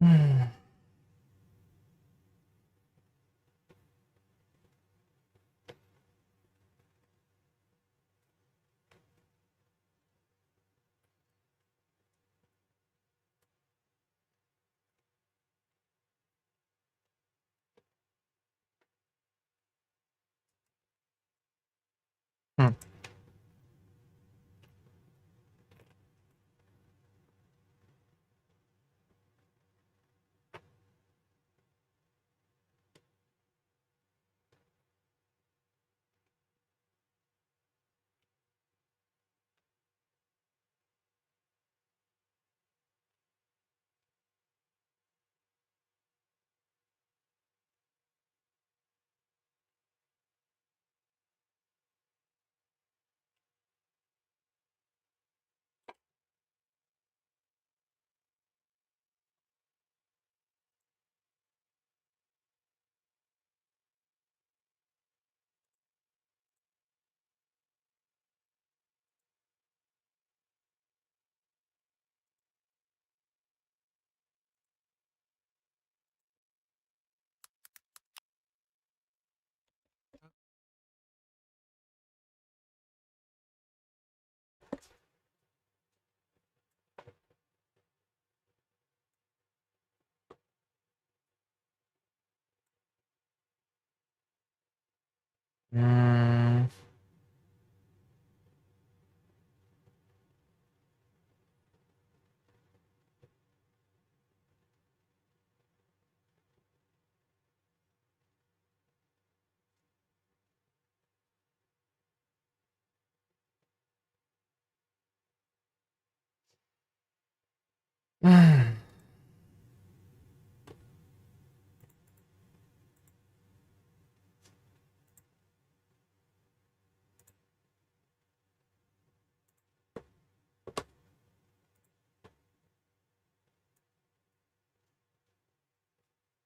Hmm. Hmm. Hmm. Hmm.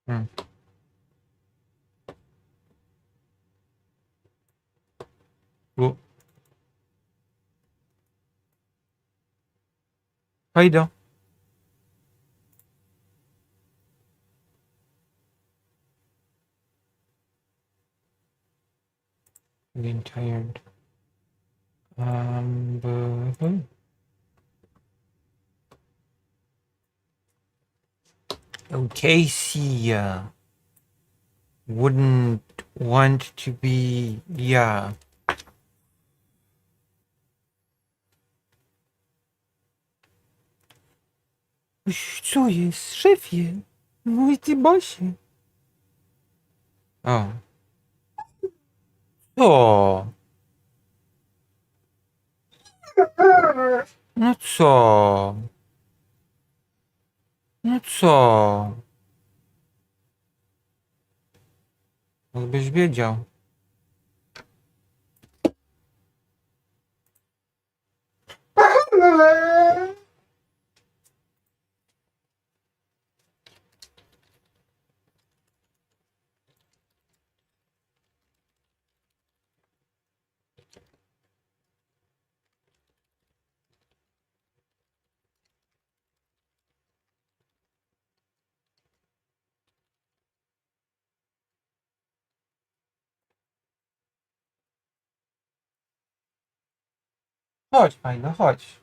Hmm. Bu Hayda. I'm getting tired. But okay, see, wouldn't want to be, yeah. Co jest, szefie? Mój ty bosie. O. Co? No co? No co? Jakbyś wiedział. Chodź, fajno, chodź.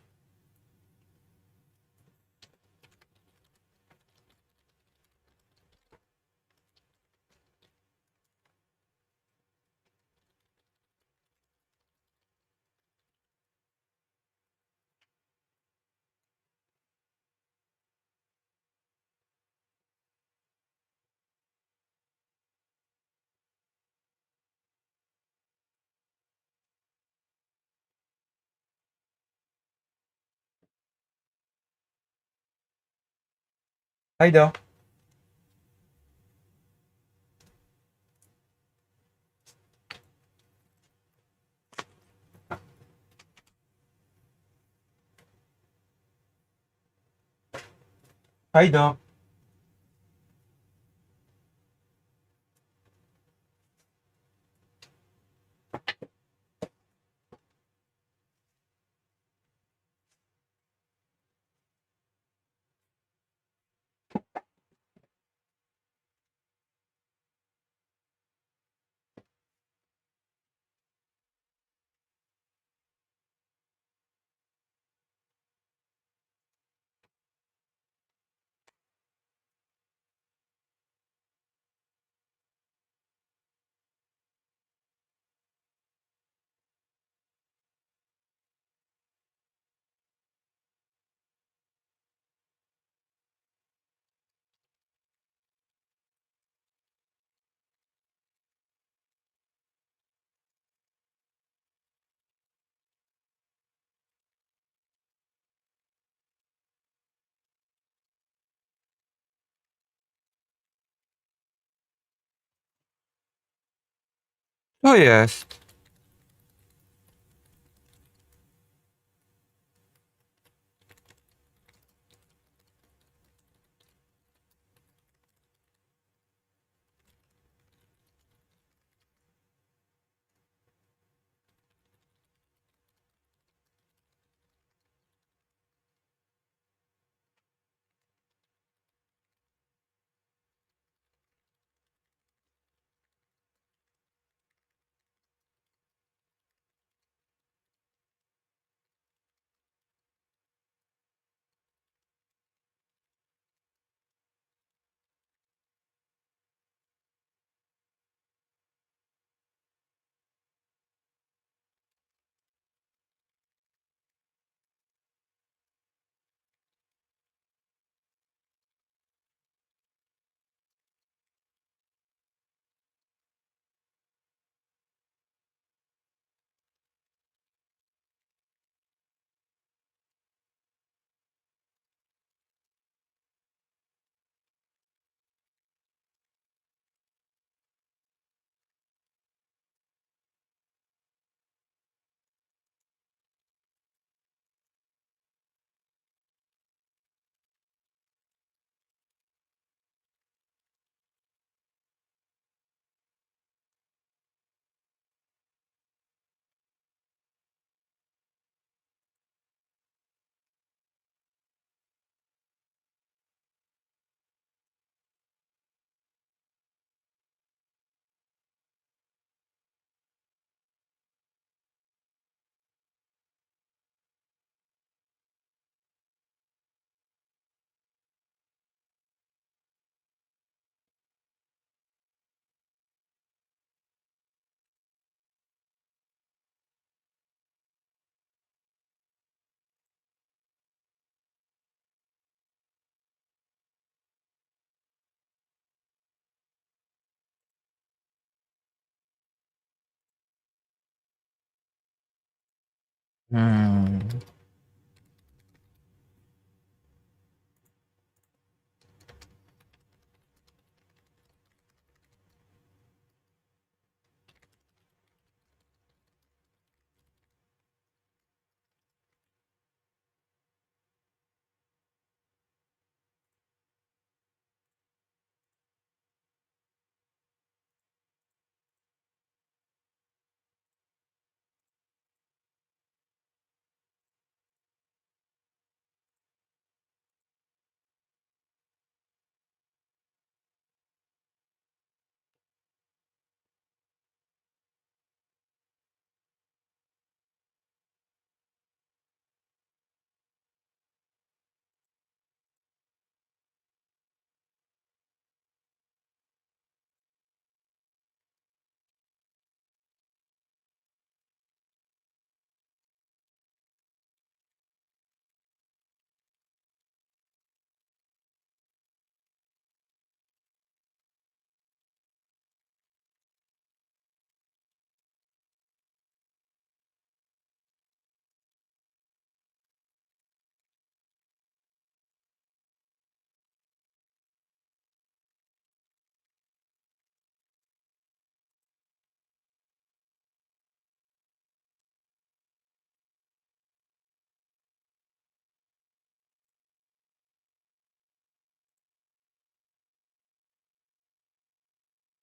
Hajdo. Hajdo. Oh, yes. Hmm.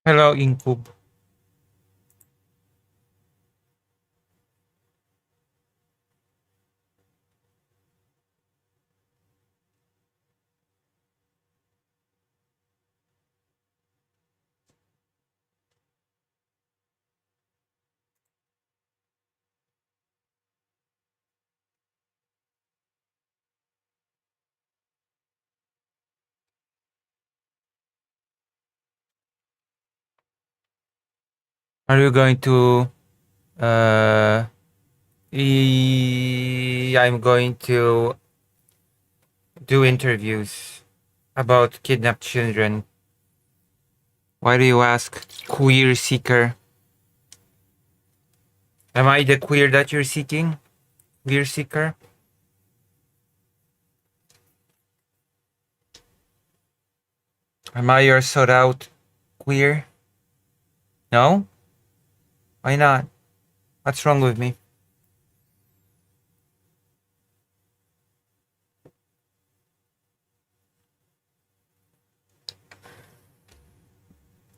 Hello, Inkub. Are you going to uh I'm going to do interviews about kidnapped children. Why do you ask? Queer seeker. Am I the queer that you're seeking? Queer seeker? Am I your sought out queer? No? Why not? What's wrong with me?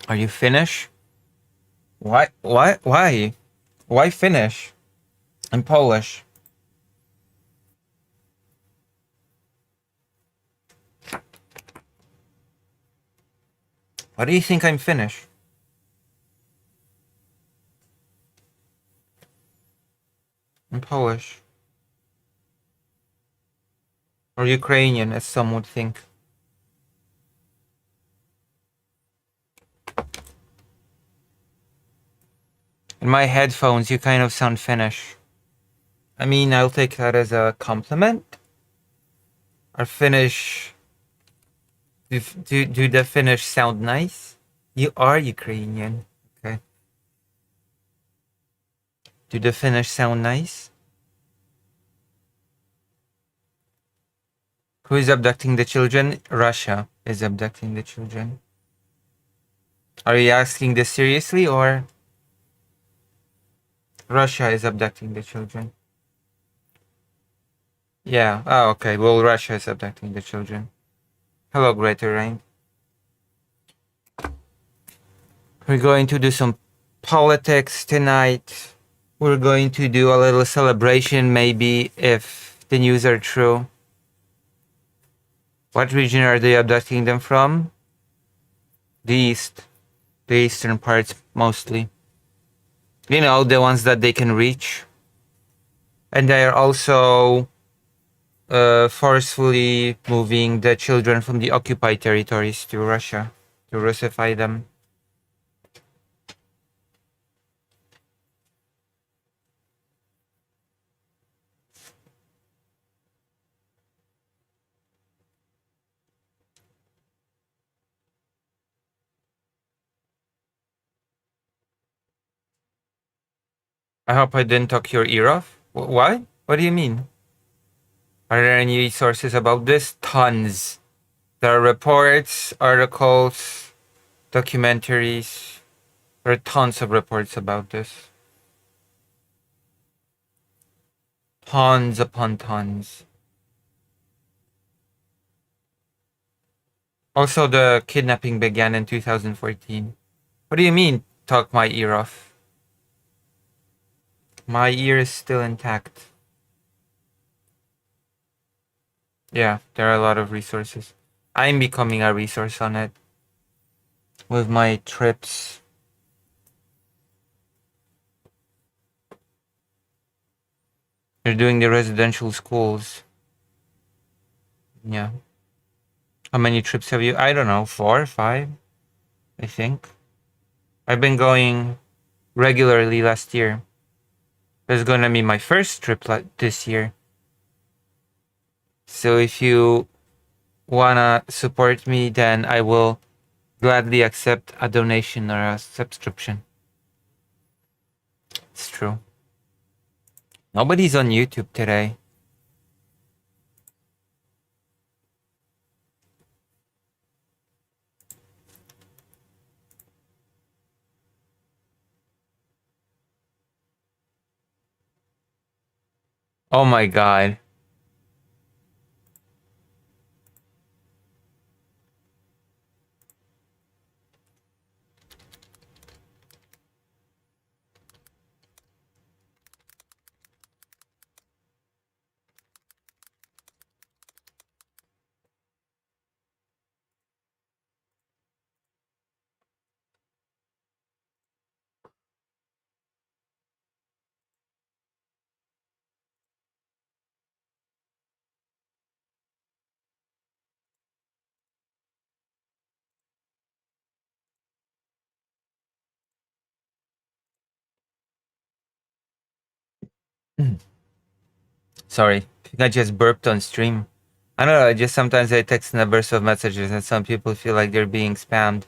Are you Finnish? Why? Why? Why? Why Finnish? I'm Polish. Why do you think I'm Finnish? I'm Polish. Or Ukrainian, as some would think. In my headphones, you kind of sound Finnish. I mean, I'll take that as a compliment. Are Finnish... Do the Finnish sound nice? You are Ukrainian. Okay. Do the Finnish sound nice? Who is abducting the children? Russia is abducting the children. Are you asking this seriously, or... Russia is abducting the children? Yeah. Oh, okay. Well, Russia is abducting the children. Hello, Greater Rain. We're going to do some politics tonight. We're going to do a little celebration, maybe, if the news are true. What region are they abducting them from? The east. The eastern parts, mostly. You know, the ones that they can reach. And they are also forcefully moving the children from the occupied territories to Russia, to Russify them. I hope I didn't talk your ear off. What? What do you mean? Are there any sources about this? Tons. There are reports, articles, documentaries. There are tons of reports about this. Tons upon tons. Also, the kidnapping began in 2014. What do you mean, talk my ear off? My ear is still intact. Yeah, there are a lot of resources. I'm becoming a resource on it. With my trips. They're doing the residential schools. Yeah. How many trips have you? I don't know, 4, 5, I think. I've been going regularly last year. This is gonna be my first trip this year. So if you wanna support me, then I will gladly accept a donation or a subscription. It's true. Nobody's on YouTube today. Oh my god. Sorry, I think I just burped on stream. I don't know, just sometimes I text in a burst of messages and some people feel like they're being spammed.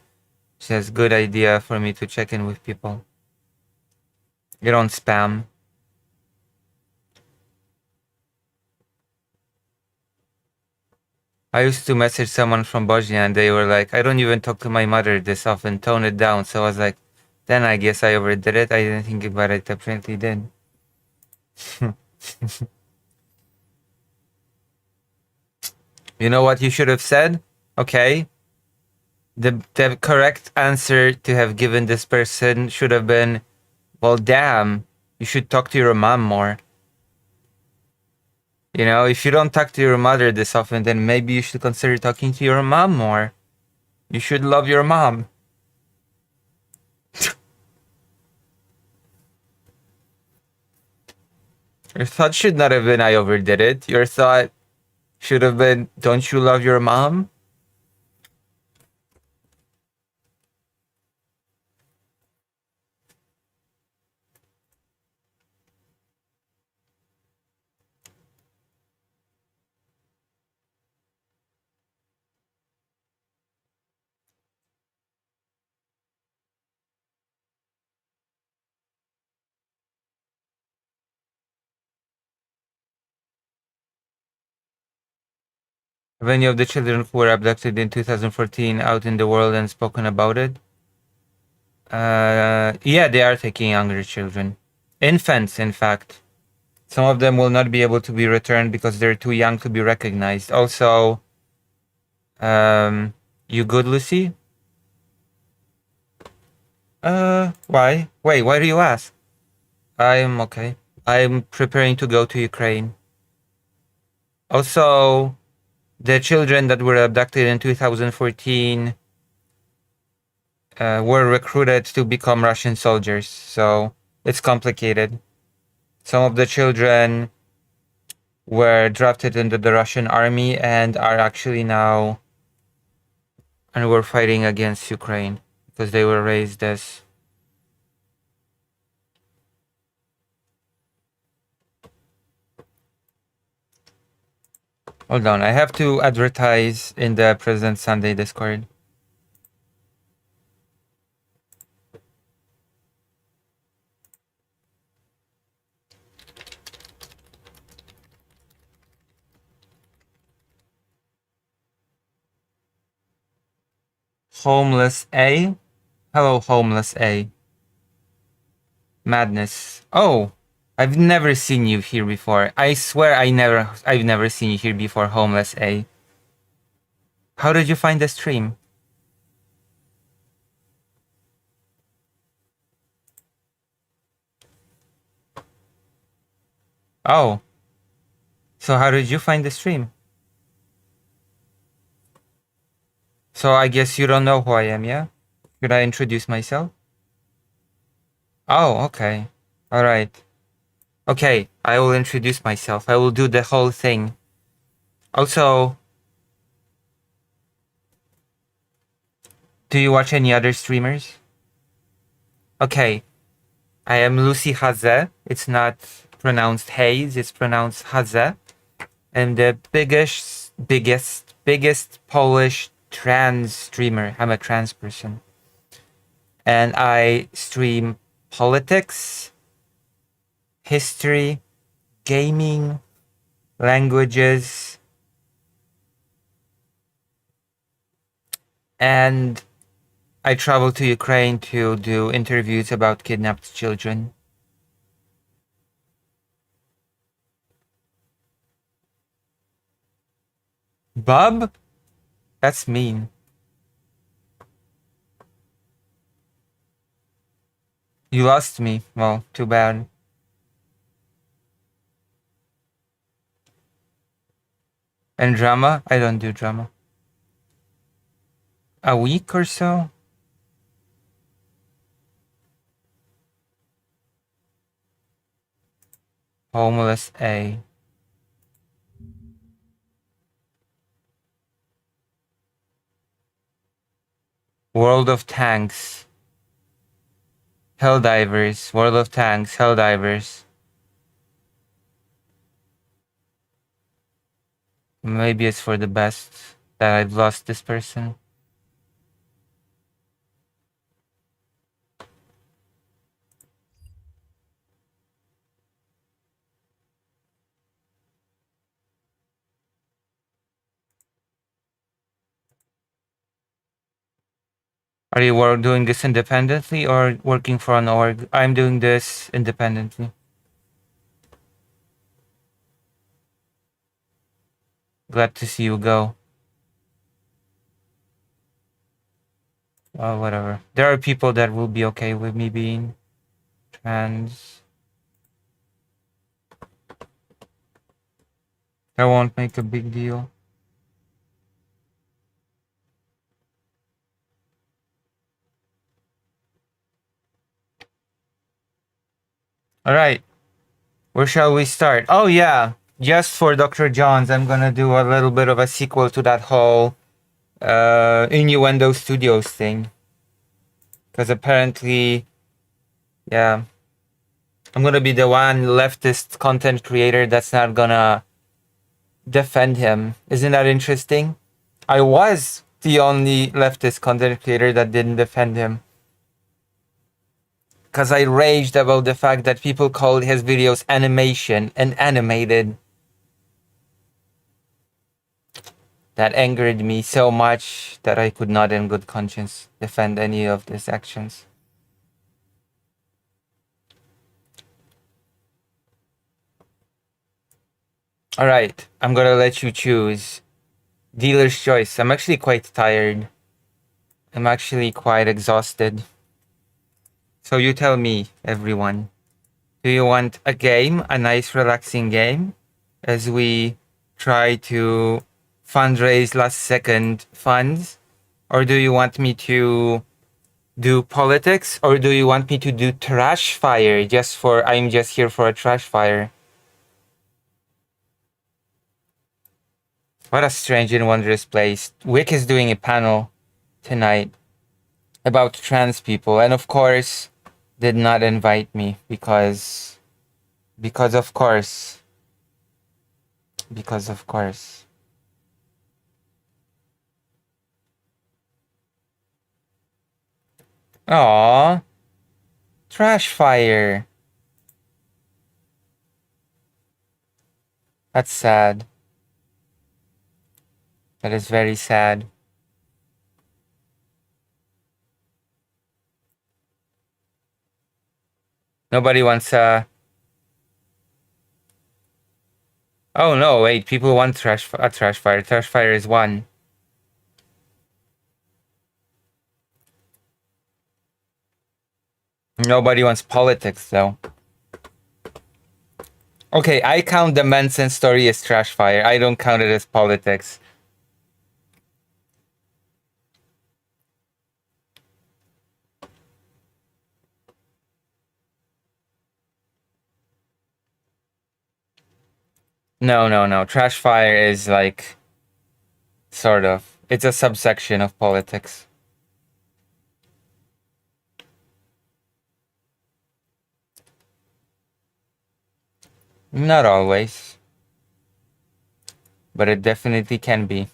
It's just a good idea for me to check in with people. You don't spam. I used to message someone from Bosnia and they were like, I don't even talk to my mother this often, tone it down. So I was like, Then I guess I overdid it. I didn't think about it. Apparently did. You know what you should have said? Okay. The correct answer to have given this person should have been, well, damn, you should talk to your mom more. You know, if you don't talk to your mother this often, then maybe you should consider talking to your mom more. You should love your mom. Your thought should not have been, I overdid it. Your thought should have been, don't you love your mom? Have any of the children who were abducted in 2014 out in the world and spoken about it? Yeah, they are taking younger children. Infants, in fact. Some of them will not be able to be returned because they're too young to be recognized. Also, you good, Lucy? Why? Wait, why do you ask? I'm okay. I'm preparing to go to Ukraine. Also, the children that were abducted in 2014 were recruited to become Russian soldiers, so it's complicated. Some of the children were drafted into the Russian army and are actually now and were fighting against Ukraine because they were raised as hold on, I have to advertise in the President Sunday Discord. Homeless A? Hello, Homeless A. Madness. Oh, I've never seen you here before. I swear I've never seen you here before, Homeless A. How did you find the stream? Oh. So how did you find the stream? So I guess you don't know who I am, yeah? Should I introduce myself? Oh, okay. Alright. Okay, I will introduce myself. I will do the whole thing. Also, do you watch any other streamers? Okay. I am Lucy Haze. It's not pronounced Hayes, it's pronounced Haze. I'm the biggest Polish trans streamer. I'm a trans person. And I stream politics, history, gaming, languages, and I travel to Ukraine to do interviews about kidnapped children. Bob? That's mean. You lost me. Well, too bad. And drama? I don't do drama. A week or so? Homeless A. World of Tanks. Helldivers. World of Tanks. Helldivers. Maybe it's for the best that I've lost this person. Are you doing this independently or working for an org? I'm doing this independently. Glad to see you go. Well, whatever. There are people that will be okay with me being trans. I won't make a big deal. All right. Where shall we start? Oh, yeah. Just for Dr. Johns, I'm gonna do a little bit of a sequel to that whole Innuendo Studios thing. Because apparently, yeah, I'm gonna be the one leftist content creator that's not gonna defend him. Isn't that interesting? I was the only leftist content creator that didn't defend him. Because I raged about the fact that people called his videos animation and animated. That angered me so much that I could not in good conscience defend any of these actions. Alright, I'm gonna let you choose. Dealer's choice. I'm actually quite tired. I'm actually quite exhausted. So you tell me, everyone. Do you want a game, a nice relaxing game, as we try to fundraise last second funds? Or do you want me to do politics? Or do you want me to do trash fire I'm just here for a trash fire? What a strange and wondrous place. Wick is doing a panel tonight about trans people, and of course did not invite me because of course. Because of course. Aww. Trash fire. That's sad. That is very sad. Nobody wants oh no, wait, people want a trash fire. Trash fire is one. Nobody wants politics though. Okay, I count the Manson story as trash fire. I don't count it as politics. No. Trash fire is like sort of. It's a subsection of politics. Not always. But it definitely can be.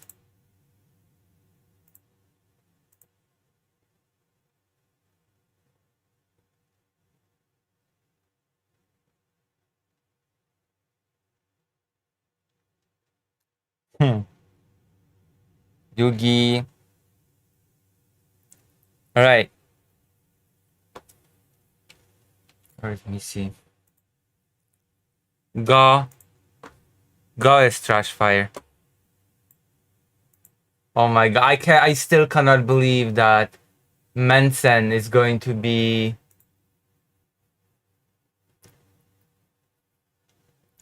Yugi. Alright. Let me see. Go. Go is trash fire. Oh my god. I still cannot believe that Manson is going to be.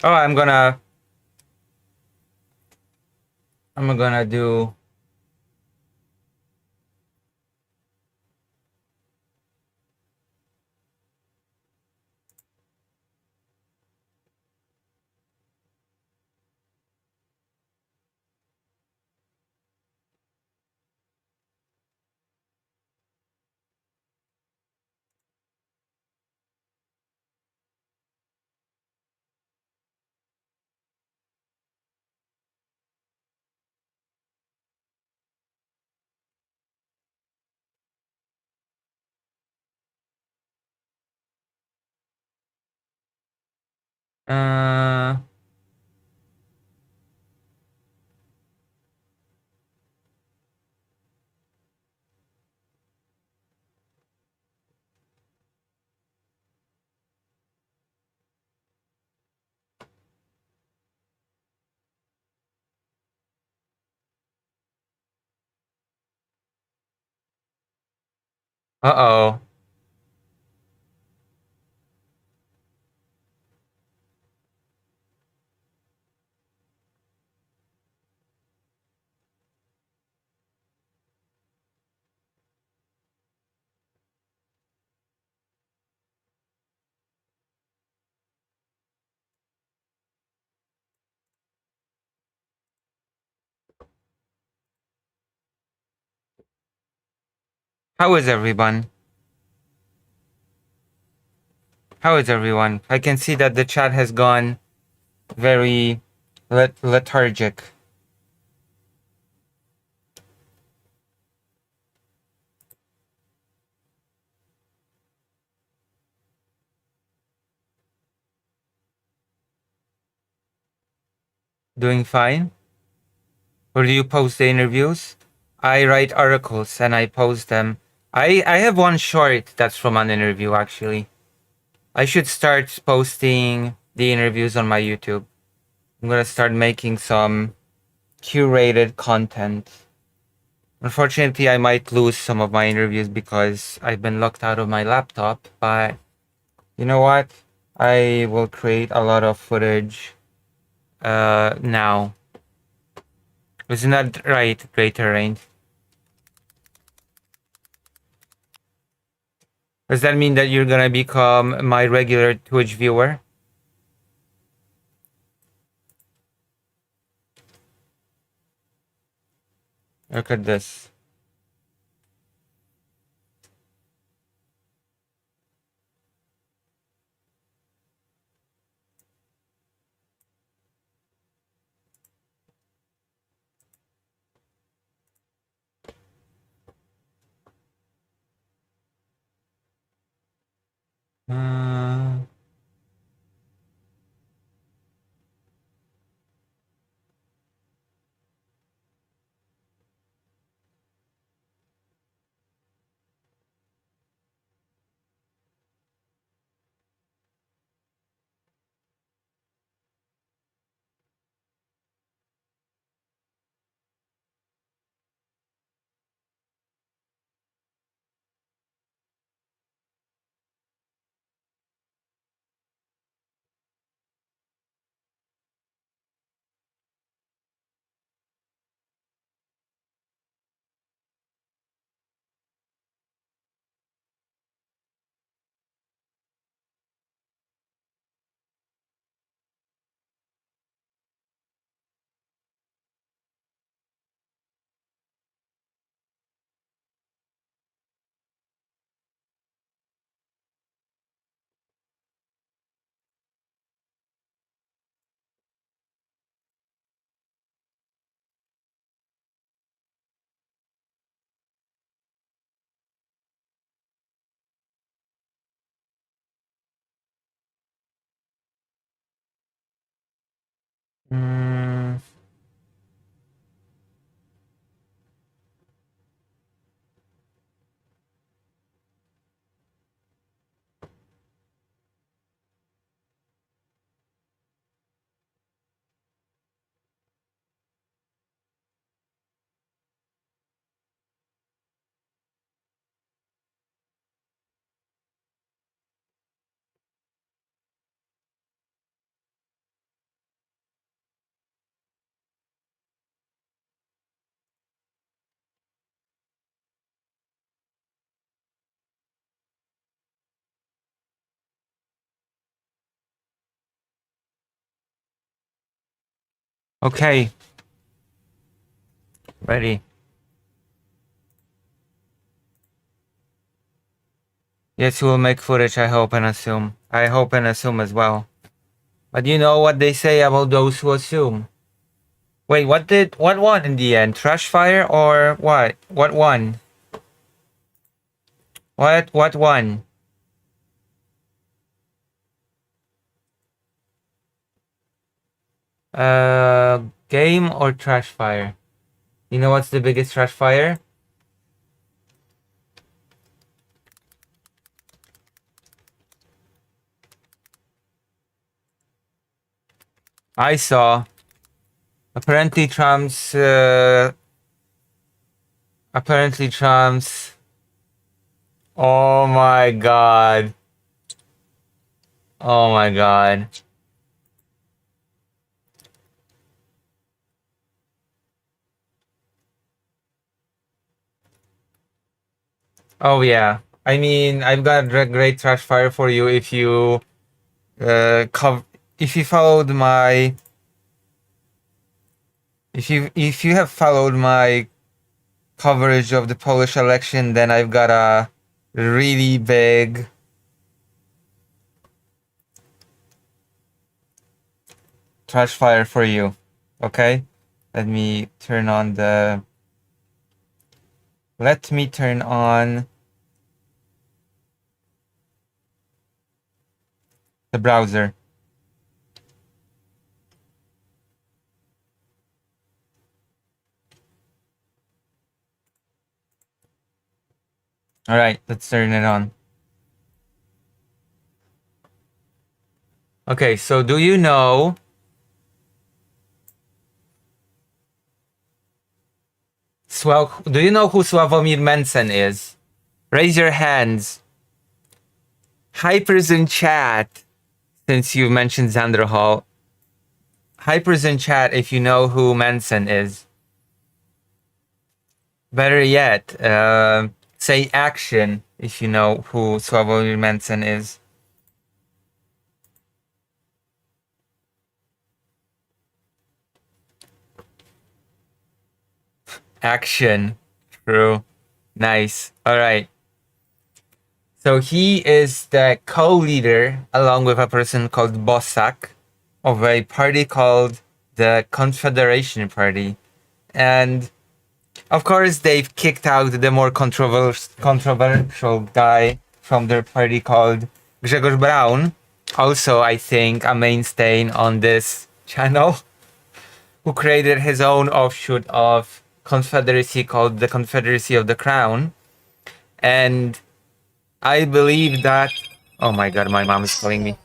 Oh, I'm gonna do. Uh. Uh-oh. How is everyone? How is everyone? I can see that the chat has gone very lethargic. Doing fine? Or do you post the interviews? I write articles and I post them. I have one short that's from an interview actually. I should start posting the interviews on my YouTube. I'm gonna start making some curated content. Unfortunately, I might lose some of my interviews because I've been locked out of my laptop, but you know what? I will create a lot of footage now. Isn't that right, Greater Range? Does that mean that you're gonna become my regular Twitch viewer? Look at this. Uh, mm, okay, ready. Yes, we'll make footage, I hope and assume. I hope and assume as well. But you know what they say about those who assume. Wait, what won in the end? Trashfire or what? What won? What won? Game or Trashfire? You know what's the biggest Trashfire? I saw. Apparently Trump's Oh my god. Oh my god. Oh yeah. I mean, I've got a great trash fire for you if you if you followed my if you have followed my coverage of the Polish election, then I've got a really big trash fire for you. Okay? Let me turn on the let me turn on the browser. All right, let's turn it on. Okay, so do you know do you know who Sławomir Mencen is? Raise your hands. Hypers in chat, since you mentioned Xander Hall. Hypers in chat if you know who Mencen is. Better yet, say action if you know who Sławomir Mencen is. Action. True. Nice. All right. So he is the co-leader, along with a person called Bosak, of a party called the Confederation Party. And of course, they've kicked out the more controversial guy from their party called Grzegorz Braun. Also, I think a mainstay on this channel, who created his own offshoot of Confederacy called the Confederacy of the Crown. And I believe that. Oh my god, my mom is calling me.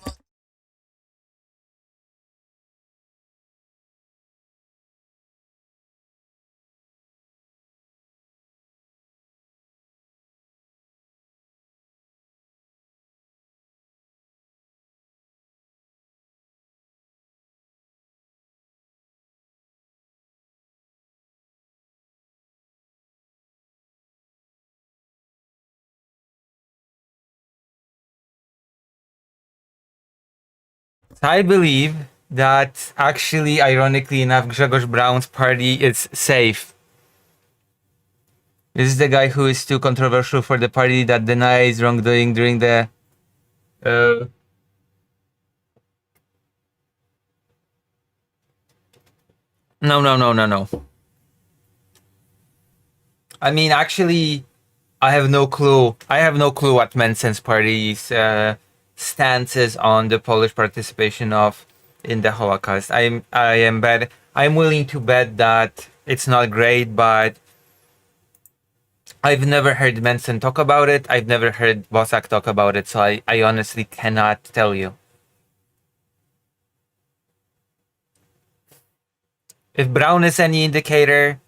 I believe that actually, ironically enough, Grzegorz Braun's party is safe. This is the guy who is too controversial for the party that denies wrongdoing during the. No, no, no, no, no. I mean, actually, I have no clue. I have no clue what Mensen's party's stance is on the Polish participation of in the Holocaust. I'm willing to bet that it's not great, but I've never heard Mensen talk about it. I've never heard Bosak talk about it, so I honestly cannot tell you. If Braun is any indicator,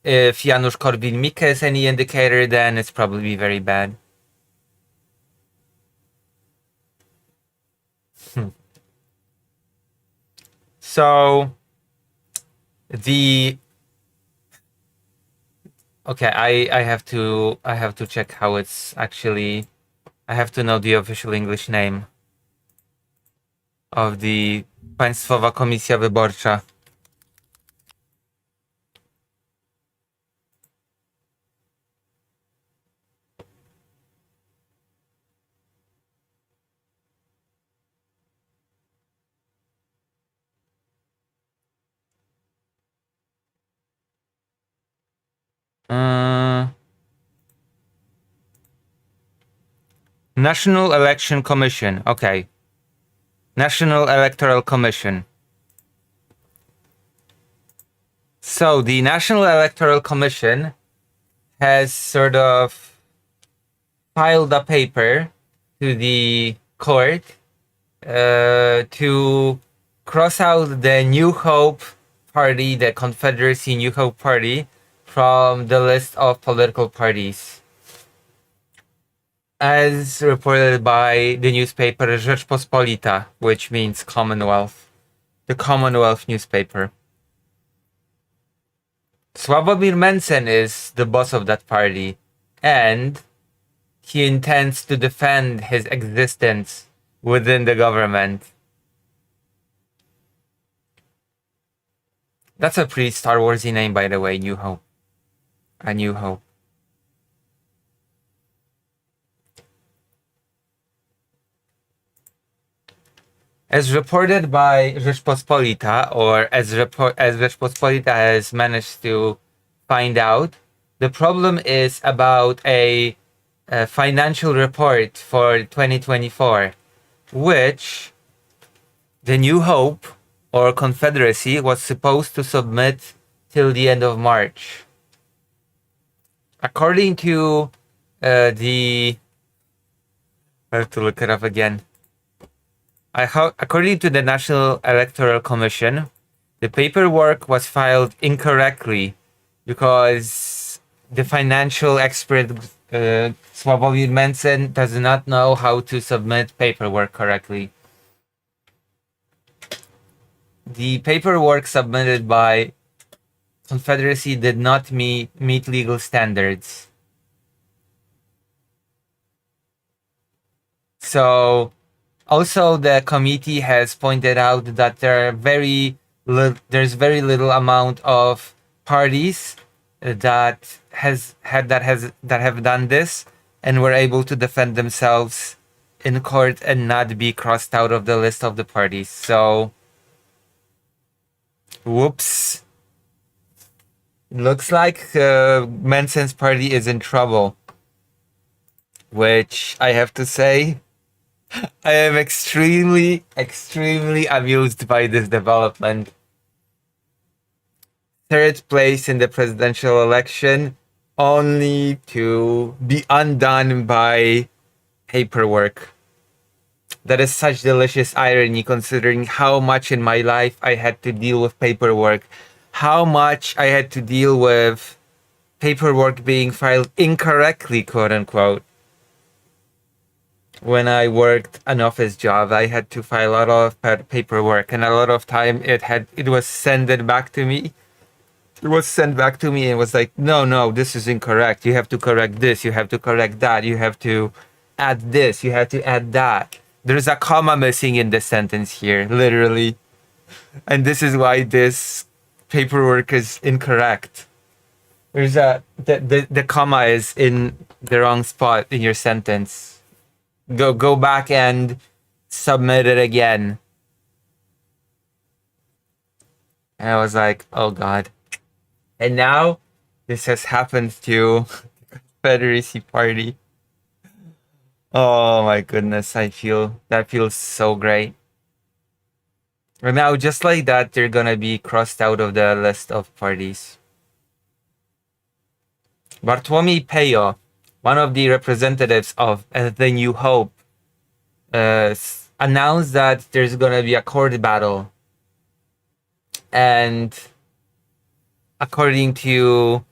if Janusz Korwin-Mikke is any indicator, then it's probably very bad. So the okay, I have to check how it's actually. I have to know the official English name of the Państwowa Komisja Wyborcza. National Election Commission. Okay. National Electoral Commission. So the National Electoral Commission has sort of filed a paper to the court to cross out the New Hope Party, the Confederacy New Hope Party, from the list of political parties. as reported by the newspaper Rzeczpospolita, which means Commonwealth, the Commonwealth newspaper. Sławomir Mencen is the boss of that party, and he intends to defend his existence within the government. That's a pretty Star Warsy name, by the way, New Hope. A New Hope. As reported by Rzeczpospolita, or as Rzeczpospolita has managed to find out, the problem is about a financial report for 2024, which the New Hope or Confederacy was supposed to submit till the end of March. According to I have to look it up again. According to the National Electoral Commission, the paperwork was filed incorrectly because the financial expert Sławomir Mencen does not know how to submit paperwork correctly. The paperwork submitted by Confederacy did not meet legal standards. So, also the committee has pointed out that there's very little amount of parties that have done this and were able to defend themselves in court and not be crossed out of the list of the parties. So, whoops. Looks like Mencen's party is in trouble. Which I have to say, I am extremely amused by this development. Third place in the presidential election, only to be undone by paperwork. That is such delicious irony, considering how much in my life I had to deal with paperwork. How much I had to deal with paperwork being filed incorrectly, quote unquote. When I worked an office job, I had to file a lot of paperwork, and a lot of time it was sent back to me. It was sent back to me and was like, no, this is incorrect. You have to correct this. You have to correct that. You have to add this. You have to add that. There's a comma missing in the sentence here, literally. And this is why this paperwork is incorrect. There's the comma is in the wrong spot in your sentence. Go back and submit it again. And I was like, oh God. And now this has happened to the Confederacy Party. Oh my goodness, that feels so great. And now, just like that, they're gonna be crossed out of the list of parties. Bartłomiej Pejo, one of the representatives of the New Hope, announced that there's gonna be a court battle. And according to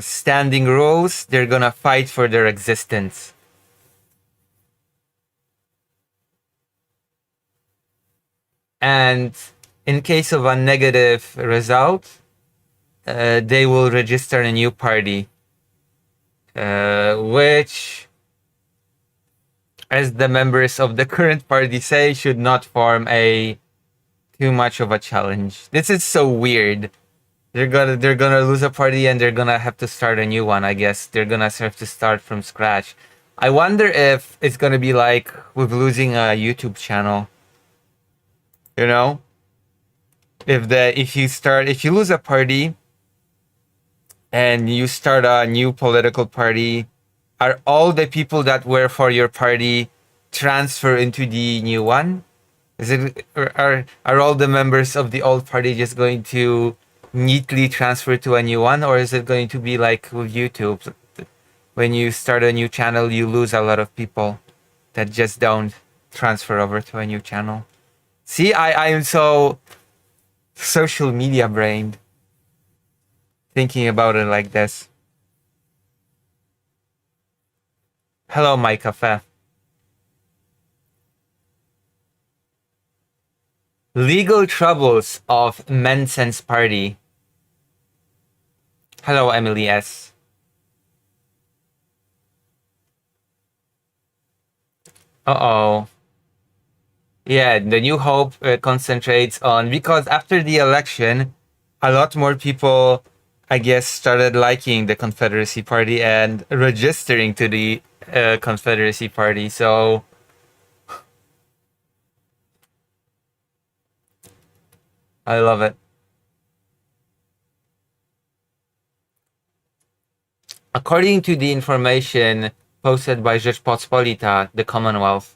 standing rules, they're gonna fight for their existence. And in case of a negative result, they will register a new party, which, as the members of the current party say, should not form too much of a challenge. This is so weird. They're gonna lose a party and they're gonna have to start a new one. I guess they're gonna have to start from scratch. I wonder if it's gonna be like with losing a YouTube channel. You know, if you lose a party and you start a new political party, are all the people that were for your party transfer into the new one? Are all the members of the old party just going to neatly transfer to a new one, or is it going to be like with YouTube? When you start a new channel, you lose a lot of people that just don't transfer over to a new channel. See, I am so social media brained thinking about it like this. Hello, my cafe. Legal troubles of Menson's party. Hello, Emily S. Uh-oh. Yeah, the New Hope concentrates on, because after the election, a lot more people, I guess, started liking the Confederacy Party and registering to the Confederacy Party. So I love it. According to the information posted by Rzeczpospolita, the Commonwealth,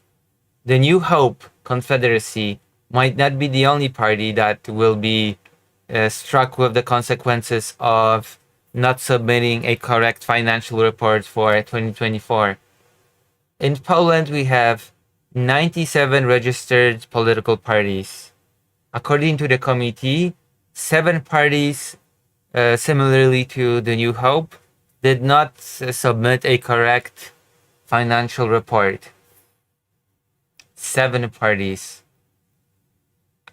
the New Hope Confederacy might not be the only party that will be struck with the consequences of not submitting a correct financial report for 2024. In Poland, we have 97 registered political parties. According to the committee, 7 parties, similarly to the New Hope, did not submit a correct financial report. 7 parties.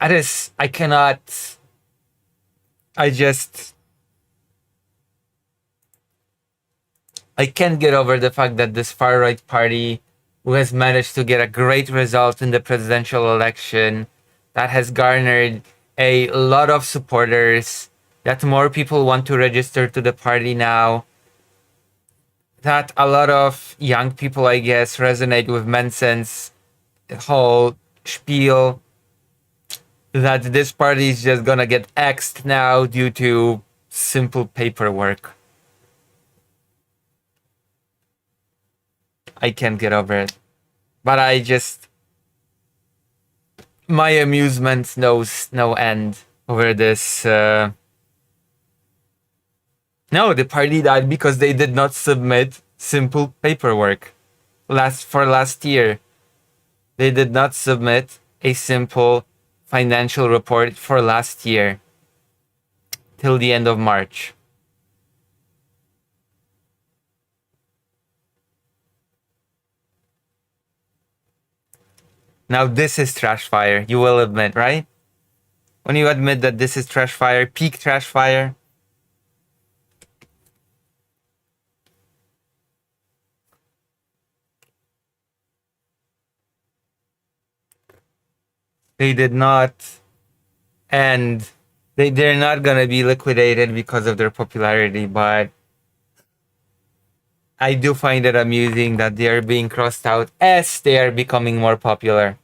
I cannot. I can't get over the fact that this far right party, who has managed to get a great result in the presidential election, that has garnered a lot of supporters, that more people want to register to the party now, that a lot of young people, I guess, resonate with Menson's whole spiel, that this party is just gonna get axed now due to simple paperwork. I can't get over it. But my amusement knows no end over this. No, the party died because they did not submit simple paperwork. Last year, they did not submit a simple financial report for last year till the end of March. Now this is trash fire, you will admit, right? When you admit that this is trash fire, peak trash fire. They did not, and they're not gonna be liquidated because of their popularity, but I do find it amusing that they are being crossed out as they are becoming more popular.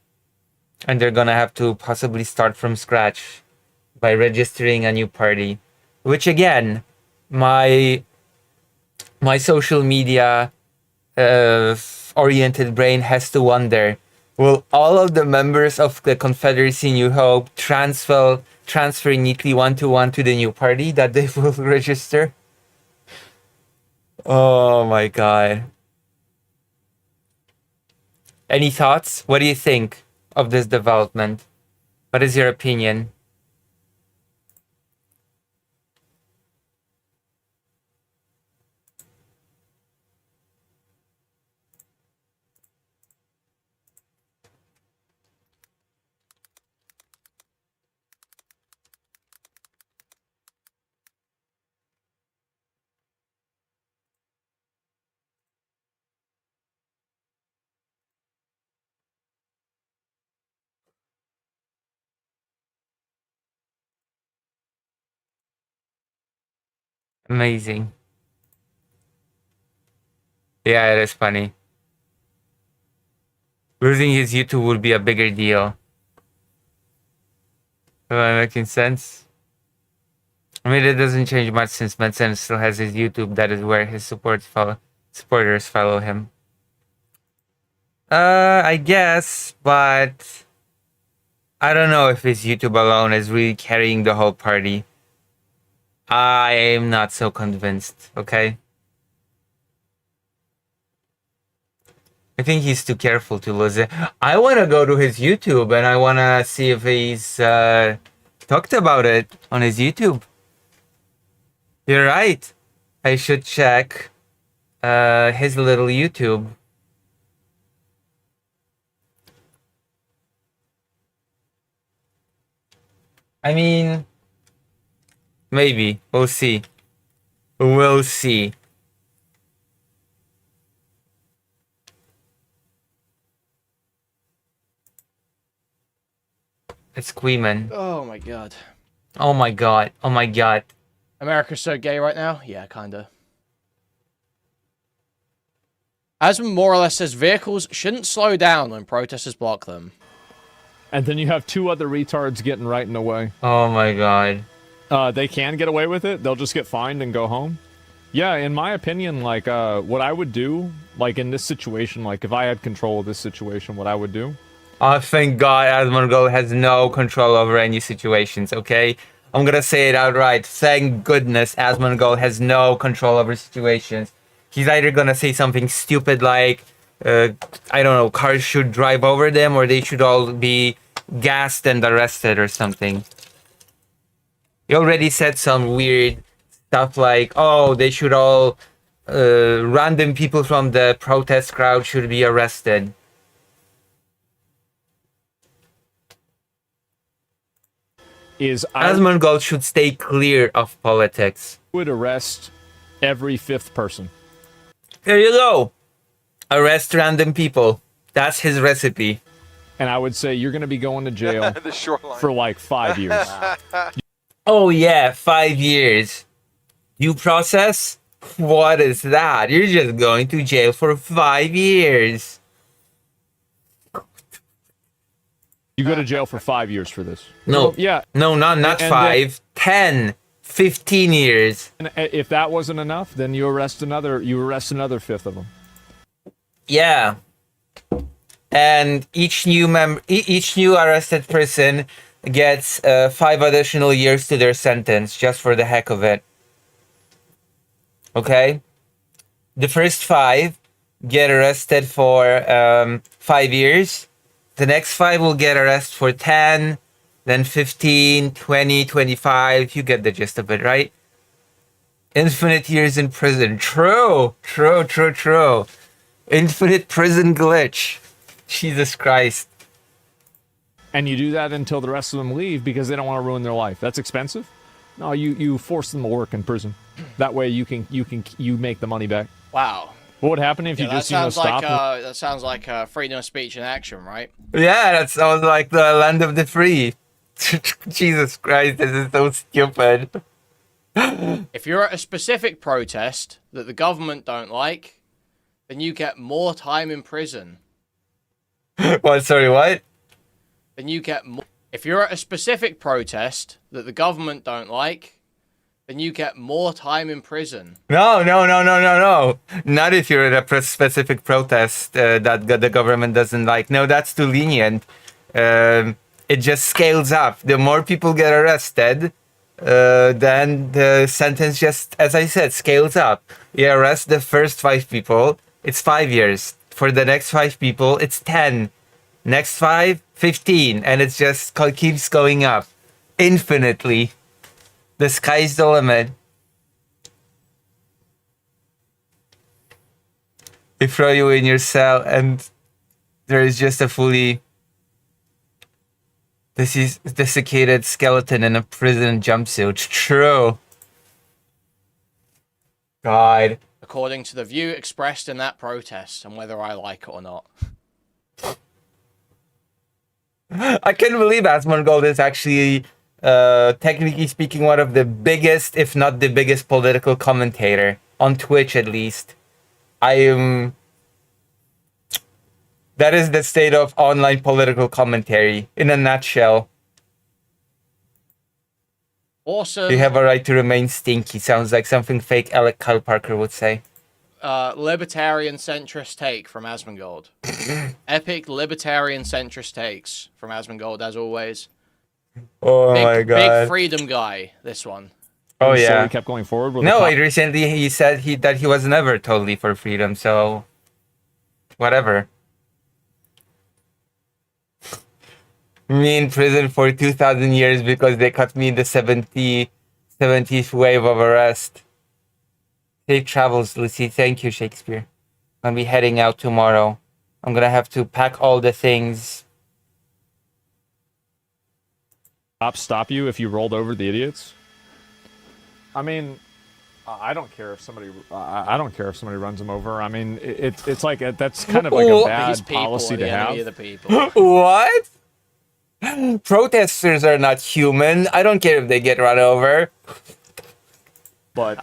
And they're gonna have to possibly start from scratch by registering a new party. Which again, my social media oriented brain has to wonder, will all of the members of the Confederacy New Hope transfer neatly one-to-one to the new party that they will register? Oh my god. Any thoughts? What do you think of this development? What is your opinion? Amazing. Yeah, it is funny. Losing his YouTube would be a bigger deal. Am I making sense? I mean, it doesn't change much since Manson still has his YouTube. That is where his supporters follow him. I guess, but I don't know if his YouTube alone is really carrying the whole party. I am not so convinced, okay? I think he's too careful to lose it. I want to go to his YouTube and I want to see if he's talked about it on his YouTube. You're right. I should check his little YouTube. I mean, maybe. We'll see. We'll see. It's Queeman. Oh my god. Oh my god. Oh my god. America's so gay right now? Yeah, kinda. Asman more or less says vehicles shouldn't slow down when protesters block them. And then you have two other retards getting right in the way. Oh my god. They can get away with it. They'll just get fined and go home. Yeah, in my opinion, like, what I would do, like, in this situation, like, if I had control of this situation, what I would do... Oh, thank God Asmongold has no control over any situations, okay? I'm gonna say it outright. Thank goodness Asmongold has no control over situations. He's either gonna say something stupid like, I don't know, cars should drive over them or they should all be gassed and arrested or something. He already said some weird stuff like, oh, they should all, random people from the protest crowd should be arrested. Asmongold should stay clear of politics. Would arrest every fifth person. There you go. Arrest random people. That's his recipe. And I would say you're going to be going to jail for like 5 years. Oh yeah, 5 years. Due process? What is that? You're just going to jail for 5 years. You go to jail for 5 years for this. No. Well, yeah. No, not 5. 10, 15 years. And if that wasn't enough, then you arrest another fifth of them. Yeah. And each new arrested person gets 5 additional years to their sentence just for the heck of it. Okay? The first 5 get arrested for 5 years. The next 5 will get arrested for 10, then 15, 20, 25. You get the gist of it, right? Infinite years in prison. True. Infinite prison glitch. Jesus Christ. And you do that until the rest of them leave because they don't want to ruin their life. That's expensive. No, you force them to work in prison. That way you make the money back. Wow. What would happen if you just stop? That sounds like freedom of speech in action, right? Yeah, that sounds like the land of the free. Jesus Christ, this is so stupid. If you're at a specific protest that the government don't like, then you get more time in prison. What? Sorry, what? Then you get more. If you're at a specific protest that the government don't like, then you get more time in prison. No. Not if you're at a specific protest that the government doesn't like. No, that's too lenient. It just scales up. The more people get arrested, then the sentence just, as I said, scales up. You arrest the first 5 people, it's 5 years. For the next 5 people, it's 10. Next 5, 15. And it just keeps going up infinitely. The sky's the limit. They throw you in your cell and there is just a fully desiccated skeleton in a prison jumpsuit. True. God. According to the view expressed in that protest and whether I like it or not. I can't believe Asmongold is actually, technically speaking, one of the biggest, if not the biggest political commentator. On Twitch, at least. That is the state of online political commentary, in a nutshell. Awesome. You have a right to remain stinky. Sounds like something fake Alec Kyle Parker would say. Libertarian centrist take from Asmongold. Epic libertarian centrist takes from Asmongold, as always. Oh my god. Big freedom guy, this one. Oh yeah. So he kept going forward with No, recently he said that he was never totally for freedom, so whatever. Me in prison for 2,000 years because they caught me in the 70th wave of arrest. Safe travels, Lucy. Thank you, Shakespeare. I'm gonna be heading out tomorrow. I'm gonna have to pack all the things. cops stop you if you rolled over the idiots? I mean, I don't care if somebody. I don't care if somebody runs them over. I mean, it's like that's kind of like a Oh, These bad people policy are to the enemy have. of the people. What? Protesters are not human. I don't care if they get run over. But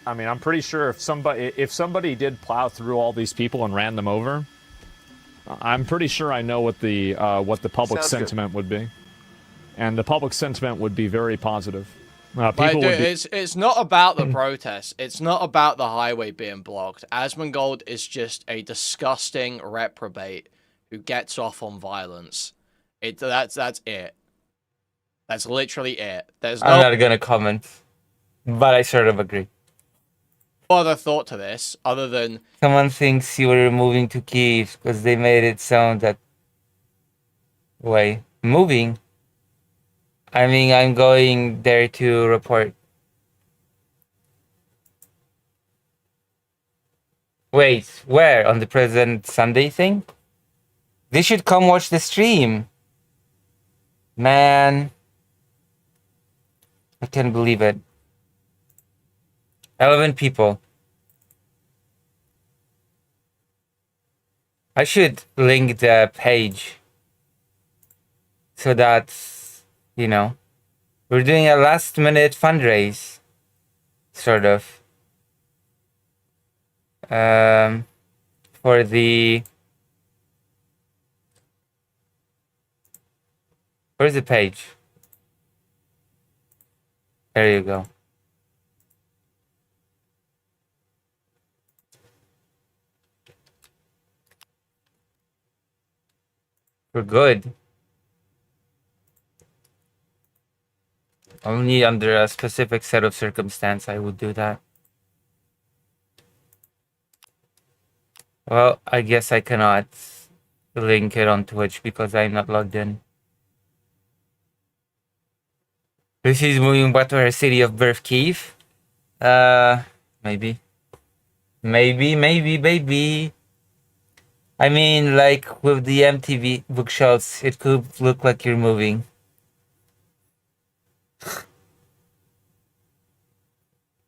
I mean, I'm pretty sure if somebody did plow through all these people and ran them over, I'm pretty sure I know what the public Sounds sentiment would be, and the public sentiment would be very positive. Like, People dude, would be, it's not about the protests. It's not about the highway being blocked. Asmongold is just a disgusting reprobate who gets off on violence. That's it. That's literally it. There's I'm no not gonna comment, but I sort of agree. other thought to this other than Someone thinks you were moving to Kyiv because they made it sound that way. Moving? I mean, I'm going there to report. Wait, where? On the President Sunday thing? They should come watch the stream. Man. I can't believe it. 11 people. I should link the page so that, you know, we're doing a last minute fundraise, sort of, for the, where's the page? There you go. We're good. Only under a specific set of circumstance I would do that. Well, I guess I cannot link it on Twitch because I'm not logged in. She's moving back to her city of birth, Kyiv. Maybe. Maybe. I mean, like with the MTV bookshelves, it could look like you're moving.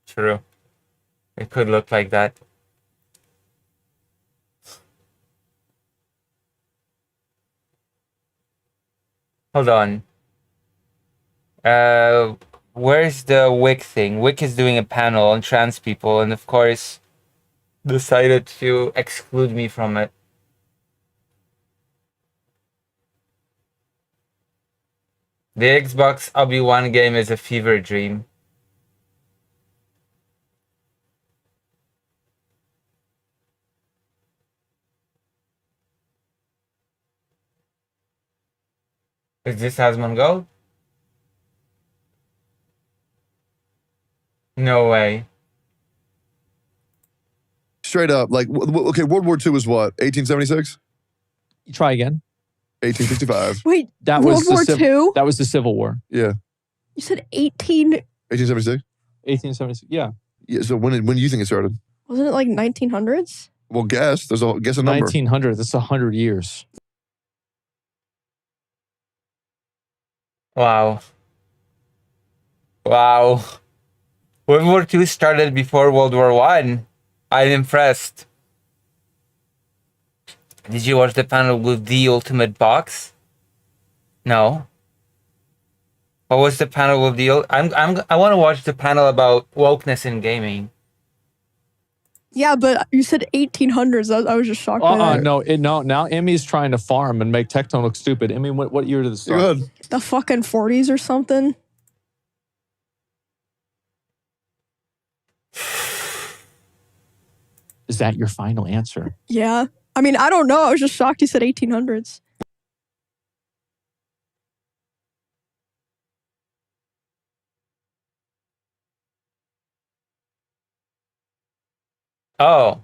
True. It could look like that. Hold on. Where's the Wick thing? Wick is doing a panel on trans people and of course decided to exclude me from it. The Xbox Obi-Wan game is a fever dream. Is this Asmongold? No way. Straight up, like, okay, World War II was what? 1876? try again. 1865. Wait, That World was the War Civ- II? That was the Civil War. Yeah. You said 18. 1876? 1876. Yeah. Yeah. So when do you think it started? Wasn't it like 1900s? Well, guess. Guess a number. 1900. That's 100 years. Wow. Wow. World War II started before World War I. I'm impressed. Did you watch the panel with the Ultimate Box? No. What was the panel with the? I want to watch the panel about wokeness in gaming. Yeah, but you said 1800s. I was just shocked by that. No. Now Emmy's trying to farm and make Tectone look stupid. Emmy, what year did this start? Go ahead. The fucking 40s or something. Is that your final answer? Yeah. I mean, I don't know. I was just shocked you said 1800s. Oh.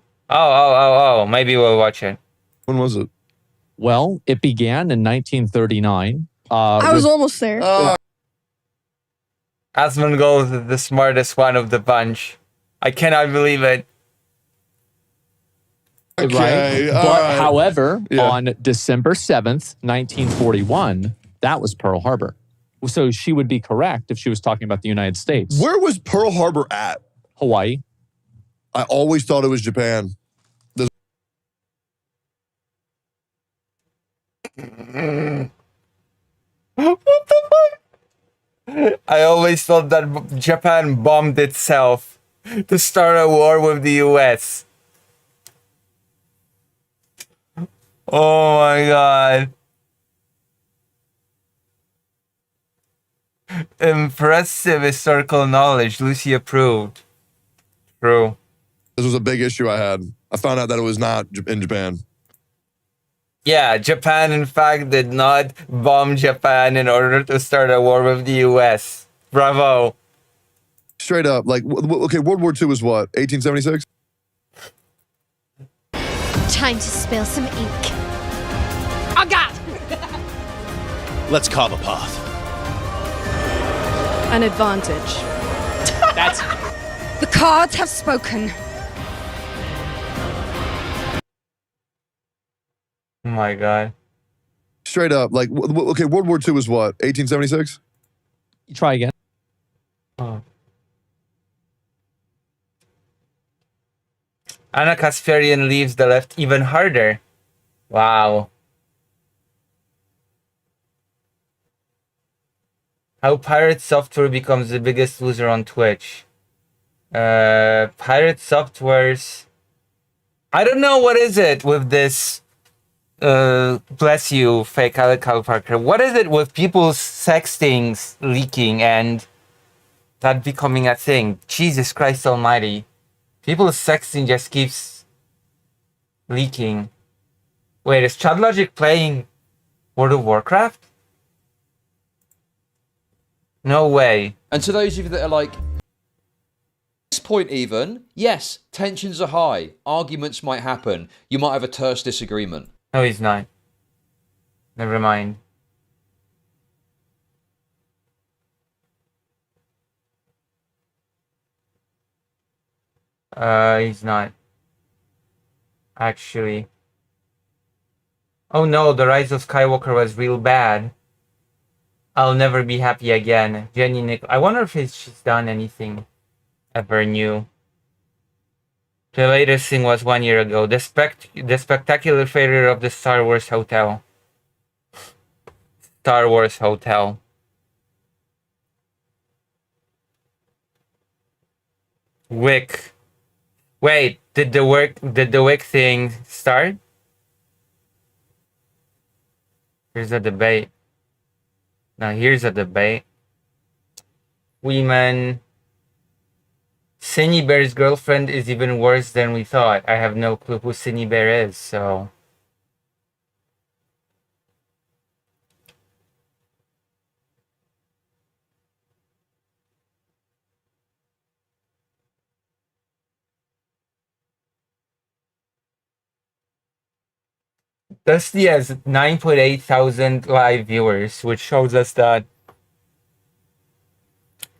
Maybe we'll watch it. When was it? Well, it began in 1939. I was almost there. Asmongold is the smartest one of the bunch. I cannot believe it. Okay, right? all But right. however, Yeah. on December 7th, 1941, that was Pearl Harbor. So she would be correct if she was talking about the United States. Where was Pearl Harbor at? Hawaii. I always thought it was Japan. What the fuck? I always thought that Japan bombed itself to start a war with the US. Oh my god. Impressive historical knowledge. Lucy approved. True. This was a big issue I had. I found out that it was not in Japan. Yeah, Japan in fact did not bomb Japan in order to start a war with the US. Bravo. Straight up. Like, okay, World War II was what? 1876? Time to spill some ink. Oh God! Let's carve a path. An advantage. That's The cards have spoken. Oh my god. Straight up. Like, okay, World War II was what? 1876? You try again. Oh. Anna Kasparian leaves the left even harder. Wow. How Pirate Software becomes the biggest loser on Twitch. Pirate Software's... I don't know what is it with this... bless you, fake Alec Parker. What is it with people's sextings leaking and that becoming a thing? Jesus Christ almighty. People's sexting just keeps leaking. Wait, is ChadLogic playing World of Warcraft? No way. And to those of you that are like, this point even, yes, tensions are high. Arguments might happen. You might have a terse disagreement. No, he's not. Never mind. He's not. Actually. Oh no, The Rise of Skywalker was real bad. I'll never be happy again. Jenny Nick. I wonder if she's done anything ever new. The latest thing was 1 year ago. The spectacular failure of the Star Wars Hotel. Star Wars Hotel. Wick. Wait, did the Wick thing start? Here's a debate. Now here's a debate. Women. Cinny Bear's girlfriend is even worse than we thought. I have no clue who Cinny Bear is, so... Dusty has 9.8 thousand live viewers, which shows us that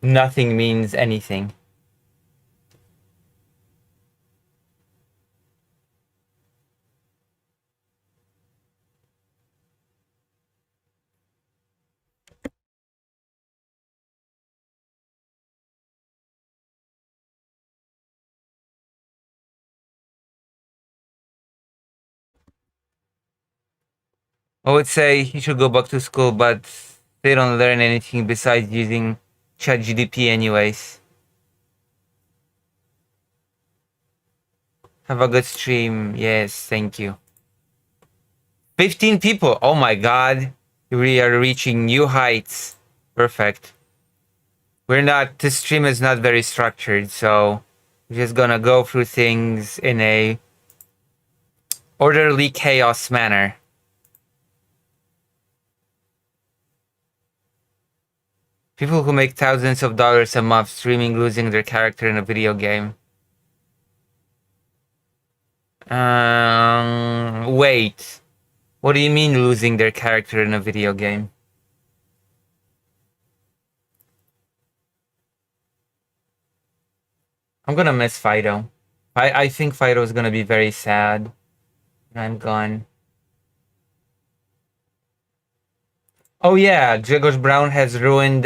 nothing means anything. I would say you should go back to school, but they don't learn anything besides using ChatGPT anyways. Have a good stream. Yes, thank you. 15 people. Oh my god. We are reaching new heights. Perfect. This stream is not very structured, so we're just gonna go through things in a orderly chaos manner. People who make thousands of dollars a month streaming losing their character in a video game. Wait. What do you mean losing their character in a video game? I'm gonna miss Fido. I think Fido is gonna be very sad when I'm gone. Oh yeah, Grzegorz Brown has ruined.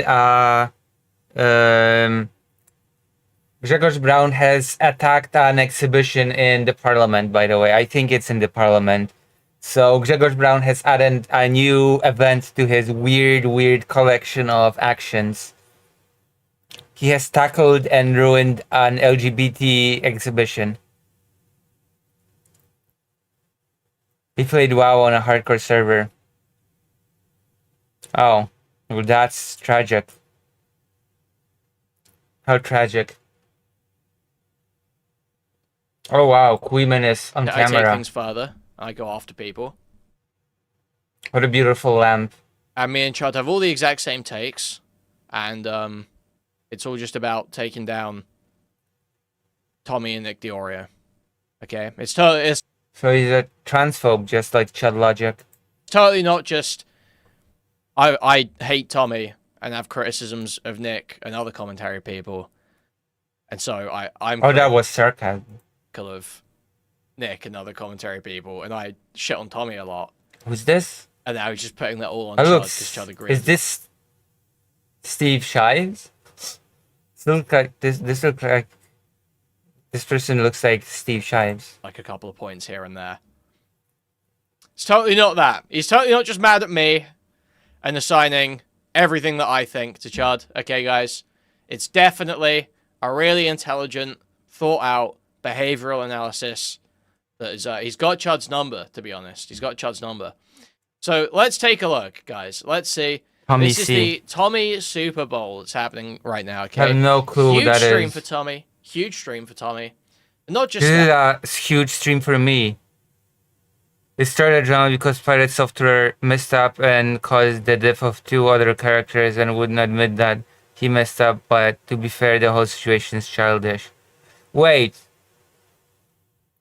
Grzegorz Brown has attacked an exhibition in the parliament. By the way, I think it's in the parliament. So Grzegorz Brown has added a new event to his weird collection of actions. He has tackled and ruined an LGBT exhibition. He played WoW on a hardcore server. Oh, well, that's tragic. How tragic. Oh wow, Queeman is on I take camera. things further. I go after people. What a beautiful lamp. And me and Chud have all the exact same takes. And it's all just about taking down Tommy and Nick Diorio. Okay? It's So he's a transphobe, just like Chud Logic. totally not just I hate Tommy and have criticisms of Nick and other commentary people. And so I'm Oh, that was sarcasm. critical of Nick and other commentary people, and I shit on Tommy a lot. Who's this? And now he's just putting that all on Oh, Chud look, because Chud agrees. is this Steve Shives? Look like this looks like this person looks like Steve Shives. Like a couple of points here and there. It's totally not that. He's totally not just mad at me and assigning everything that I think to Chud. Okay, guys? It's definitely a really intelligent, thought-out behavioral analysis that is, he's got Chud's number, to be honest. He's got Chud's number. So let's take a look, guys. Let's see. Tommy This is C. the Tommy Super Bowl that's happening right now, okay? I have no clue Huge who that stream is. for Tommy. Huge stream for Tommy. And not just This is that. a huge stream for me. It started drama because Pirate Software messed up and caused the death of 2 other characters and wouldn't admit that he messed up, but to be fair, the whole situation is childish. Wait.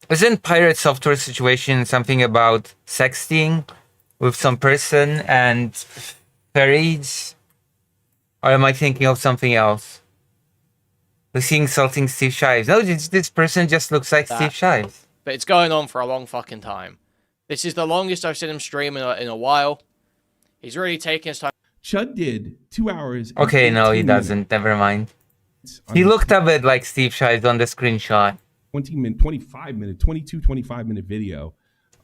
Isn't Pirate Software situation something about sexting with some person and fairies? Or am I thinking of something else? Was he insulting Steve Shives? No, this person just looks like That. Steve Shives. But it's going on for a long fucking time. This is the longest I've seen him stream in a while. He's really taking his time. Chud did 2 hours. and Okay, no, he 18 doesn't. Never mind. minutes on He his looked a bit like Steve Shives on the screenshot. 25 minute video.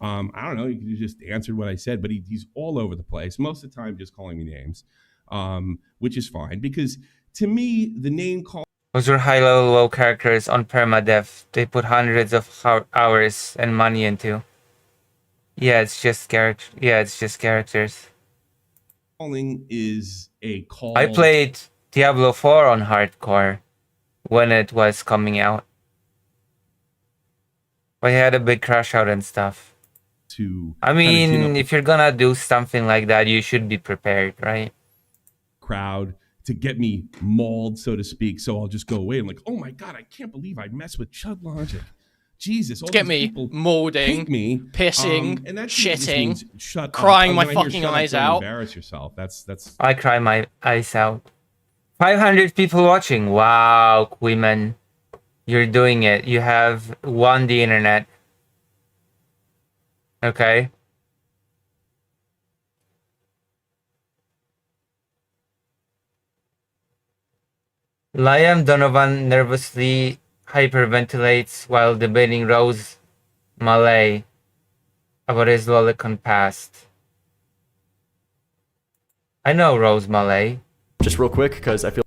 I don't know. He just answered what I said, but he's all over the place. Most of the time, just calling me names, which is fine because to me, the name call. Those are high-level WoW characters on permadeath. They put hundreds of hours and money into. Yeah, it's just character. Yeah, it's just characters. Calling is a call. I played Diablo 4 on hardcore when it was coming out. But he had a big crash out and stuff. To I kinda mean, tune up if you're gonna do something like that, you should be prepared, right? the crowd to get me mauled, so to speak. So I'll just go away. I'm like, oh my god, I can't believe I messed with Chud Logic. Jesus, all Get these me people molding, hate me, pissing, and that just shitting, means shut up. crying my When I hear fucking shut up, eyes don't out. Embarrass yourself. That's I cry my eyes out. 500 people watching. Wow, Queeman. You're doing it. You have won the internet. Okay. Liam Donovan nervously hyperventilates while debating Rose Malay about his lolicon past. I know Rose Malay. Just real quick, because I feel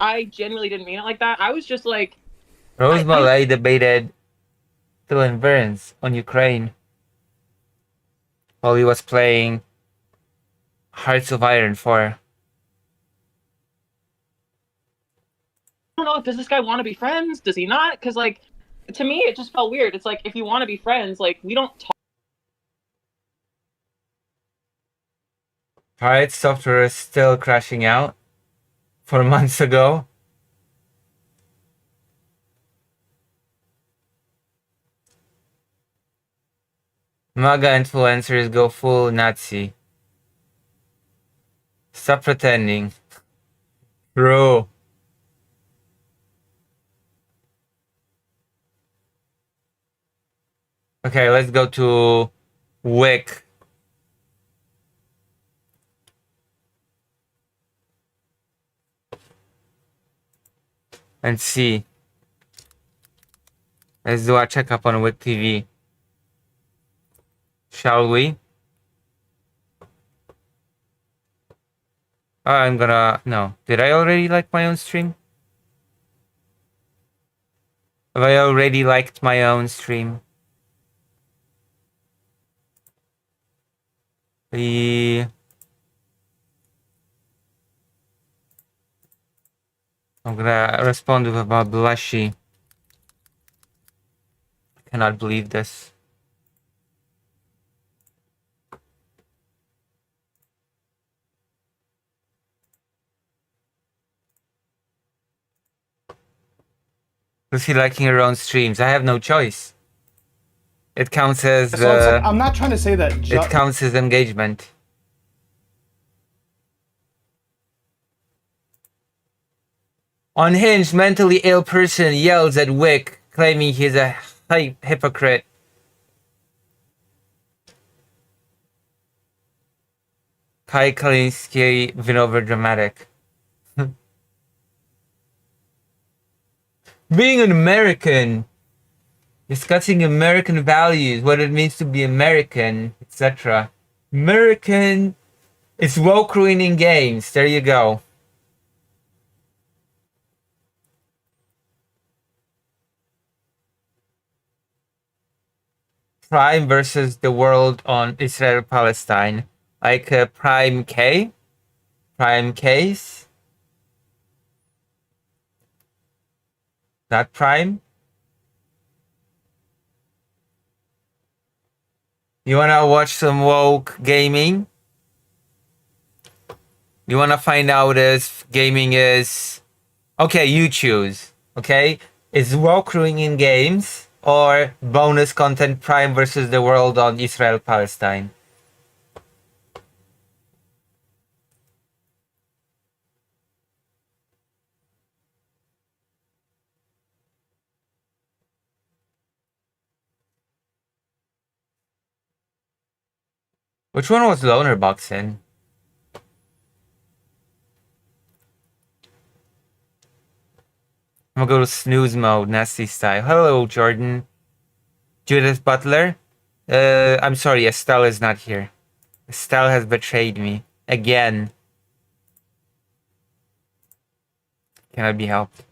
I genuinely didn't mean it like that. I was just like, Rose Malay debated Dylan Burns on Ukraine while he was playing Hearts of Iron 4. I don't know, does this guy want to be friends? Does he not? Because, like, to me, it just felt weird. It's like, if you want to be friends, like, we don't talk. Pirate Software is still crashing out 4 months ago. MAGA influencers go full Nazi. Stop pretending. Bro. Okay, let's go to Wick. And see. Let's do a checkup on Wick TV. Shall we? I'm gonna... No. Did I already like my own stream? Have I already liked my own stream? I'm gonna respond with about blushy. I cannot believe this. Lucy liking her own streams. I have no choice. It counts as... So I'm not trying to say that... it counts as engagement. Unhinged, mentally ill person yells at Wick, claiming he's a hypocrite. Kai Kalinski, Vinover dramatic. Being an American, discussing American values, what it means to be American, etc. American is woke ruining games. There you go. Prime versus the world on Israel Palestine. Like Prime K? Prime Case? That Prime? You wanna watch some woke gaming? You wanna find out if gaming is... Okay, you choose. Okay? Is woke ruining games or bonus content Prime versus the world on Israel Palestine? Which one was Loner Box in? I'm gonna go to snooze mode, nasty style. Hello, Jordan. Judith Butler. I'm sorry, Estelle is not here. Estelle has betrayed me. Again. Cannot be helped.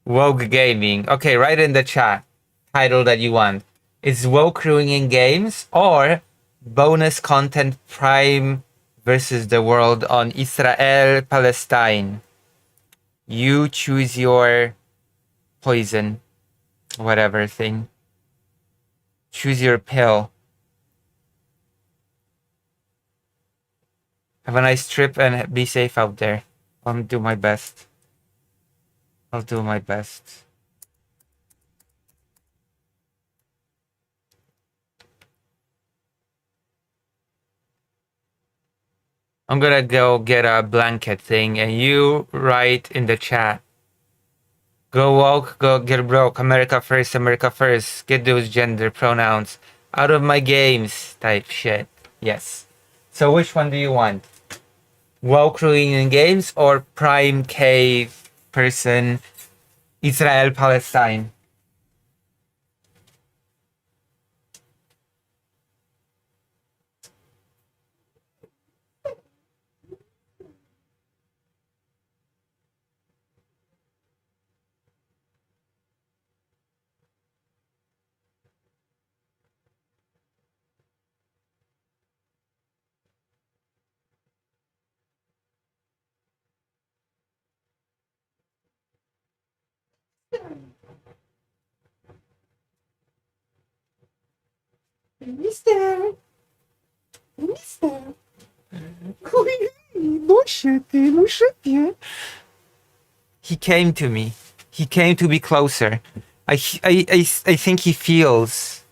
Woke Gaming. Okay, write in the chat. Title that you want. Is woke ruining games or bonus content Prime versus the world on Israel Palestine? You choose your poison, whatever thing. Choose your pill. Have a nice trip and be safe out there. I'll do my best. I'll do my best. I'm gonna go get a blanket thing and you write in the chat. Go woke, go get broke, America first, get those gender pronouns out of my games type shit. Yes. So which one do you want? Woke ruining games or Prime K person Israel Palestine? Mister. He came to me. He came to be closer. I think he feels.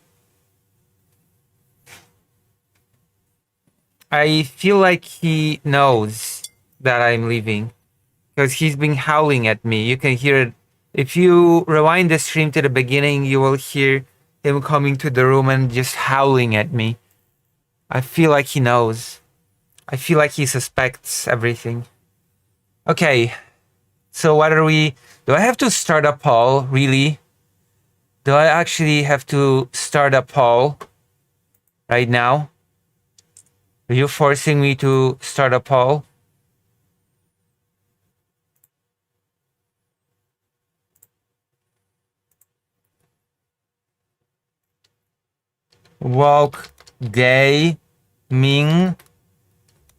I feel like he knows that I'm leaving. Because he's been howling at me. You can hear it. If you rewind the stream to the beginning, you will hear him coming to the room and just howling at me. I feel like he knows. I feel like he suspects everything. Okay. So what are we... Do I have to start a poll? Really? Do I actually have to start a poll right now? Are you forcing me to start a poll? Woke gaming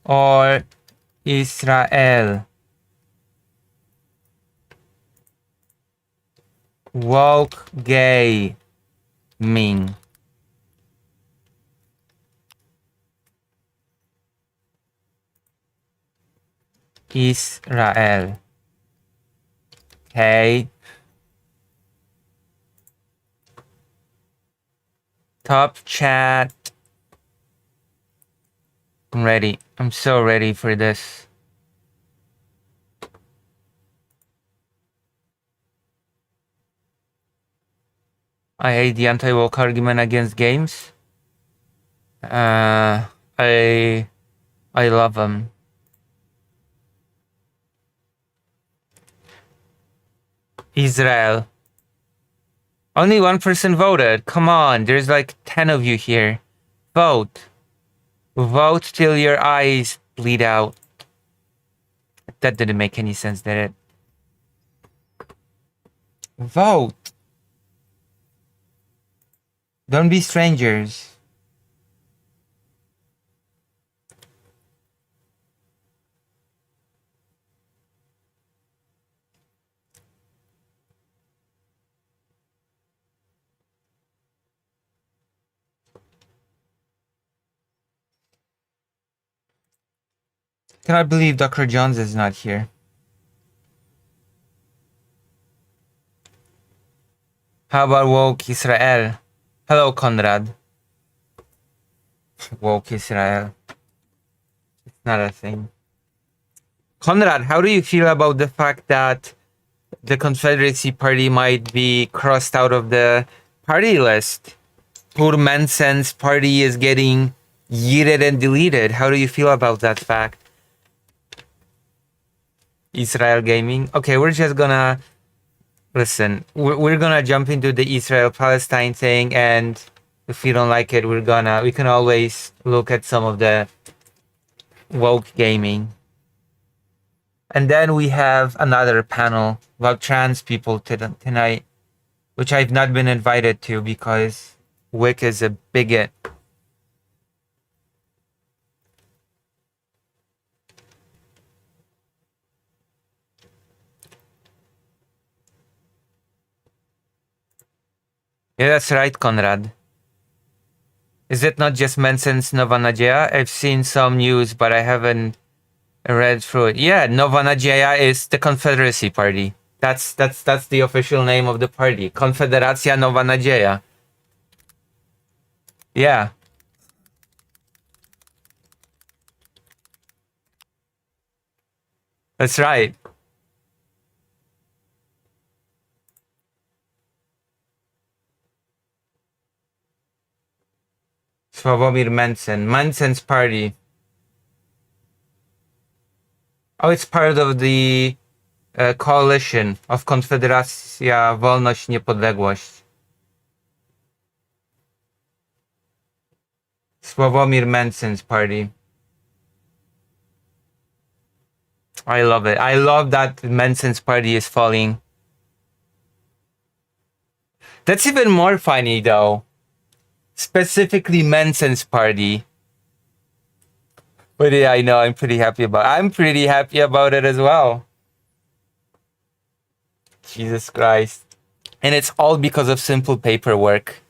or Israel? Woke gaming. Israel. Okay. Top chat. I'm ready. I'm so ready for this. I hate the anti-woke argument against games. I love them. Israel. Only one person voted. Come on, there's like 10 of you here. Vote. Vote till your eyes bleed out. That didn't make any sense, did it? Vote. Don't be strangers. Cannot believe Dr. Jones is not here. How about woke Israel? Hello, Conrad. Woke Israel. It's not a thing. Conrad, how do you feel about the fact that the Confederacy Party might be crossed out of the party list? Poor Menson's party is getting yeeted and deleted. How do you feel about that fact? Israel Gaming. Okay, we're just gonna... Listen, we're gonna jump into the Israel-Palestine thing, and if you don't like it, we can always look at some of the woke gaming. And then we have another panel about trans people tonight, which I've not been invited to because Wick is a bigot. Yeah, that's right, Conrad. Is it not just Menson's Nova Nadzieja? I've seen some news, but I haven't read through it. Yeah, Nova Nadzieja is the Confederacy Party. That's the official name of the party. Konfederacja Nowa Nadzieja. Yeah. That's right. Sławomir Mencen. Menczen's party. Oh, it's part of the coalition of Konfederacja Wolność Niepodległość. Sławomir Menczen's party. I love it. I love that Menczen's party is falling. That's even more funny though. Specifically Menczen's party. But yeah, I know I'm pretty happy about it as well. Jesus Christ. And it's all because of simple paperwork.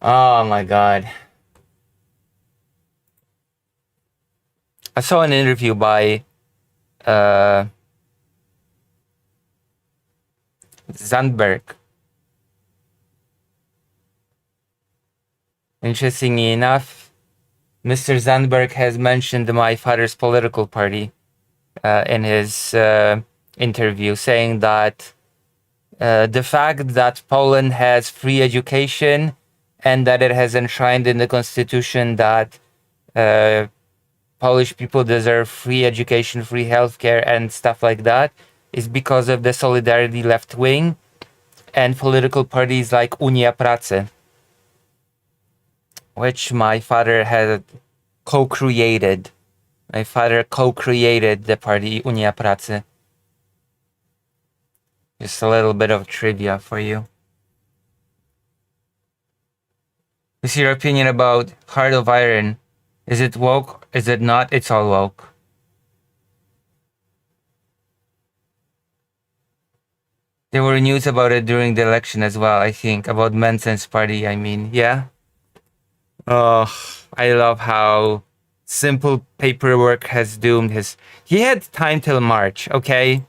Oh my god. I saw an interview by Zandberg. Interestingly enough, Mr. Zandberg has mentioned my father's political party in his interview, saying that the fact that Poland has free education and that it has enshrined in the constitution that Polish people deserve free education, free healthcare, and stuff like that, is because of the Solidarity left wing and political parties like Unia Pracy, which my father had co-created. My father co-created the party Unia Pracy. Just a little bit of trivia for you. What's your opinion about Heart of Iron? Is it woke? Is it not? It's all woke. There were news about it during the election as well, I think. About Manson's party, I mean. Yeah? Oh, I love how simple paperwork has doomed his... He had time till March, okay?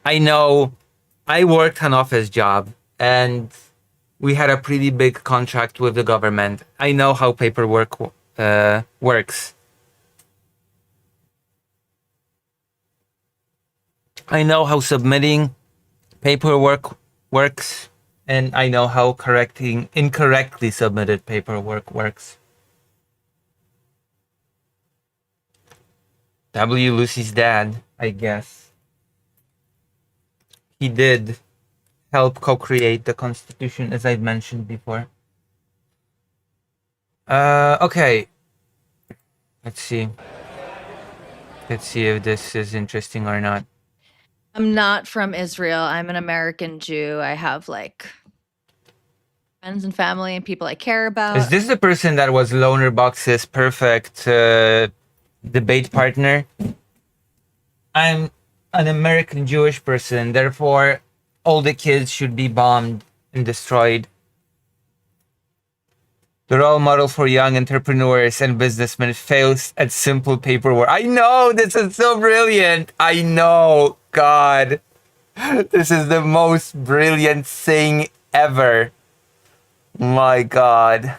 I know I worked an office job and we had a pretty big contract with the government. I know how paperwork works. I know how submitting paperwork works, and I know how correcting incorrectly submitted paperwork works. W. Lucy's dad, I guess. He did help co-create the Constitution, as I've mentioned before. Okay. Let's see. Let's see if this is interesting or not. I'm not from Israel. I'm an American Jew. I have like friends and family and people I care about. Is this the person that was Loner Box's perfect debate partner? I'm an American Jewish person, therefore all the kids should be bombed and destroyed. The role model for young entrepreneurs and businessmen fails at simple paperwork. I know, this is so brilliant. I know, God. This is the most brilliant thing ever. My God.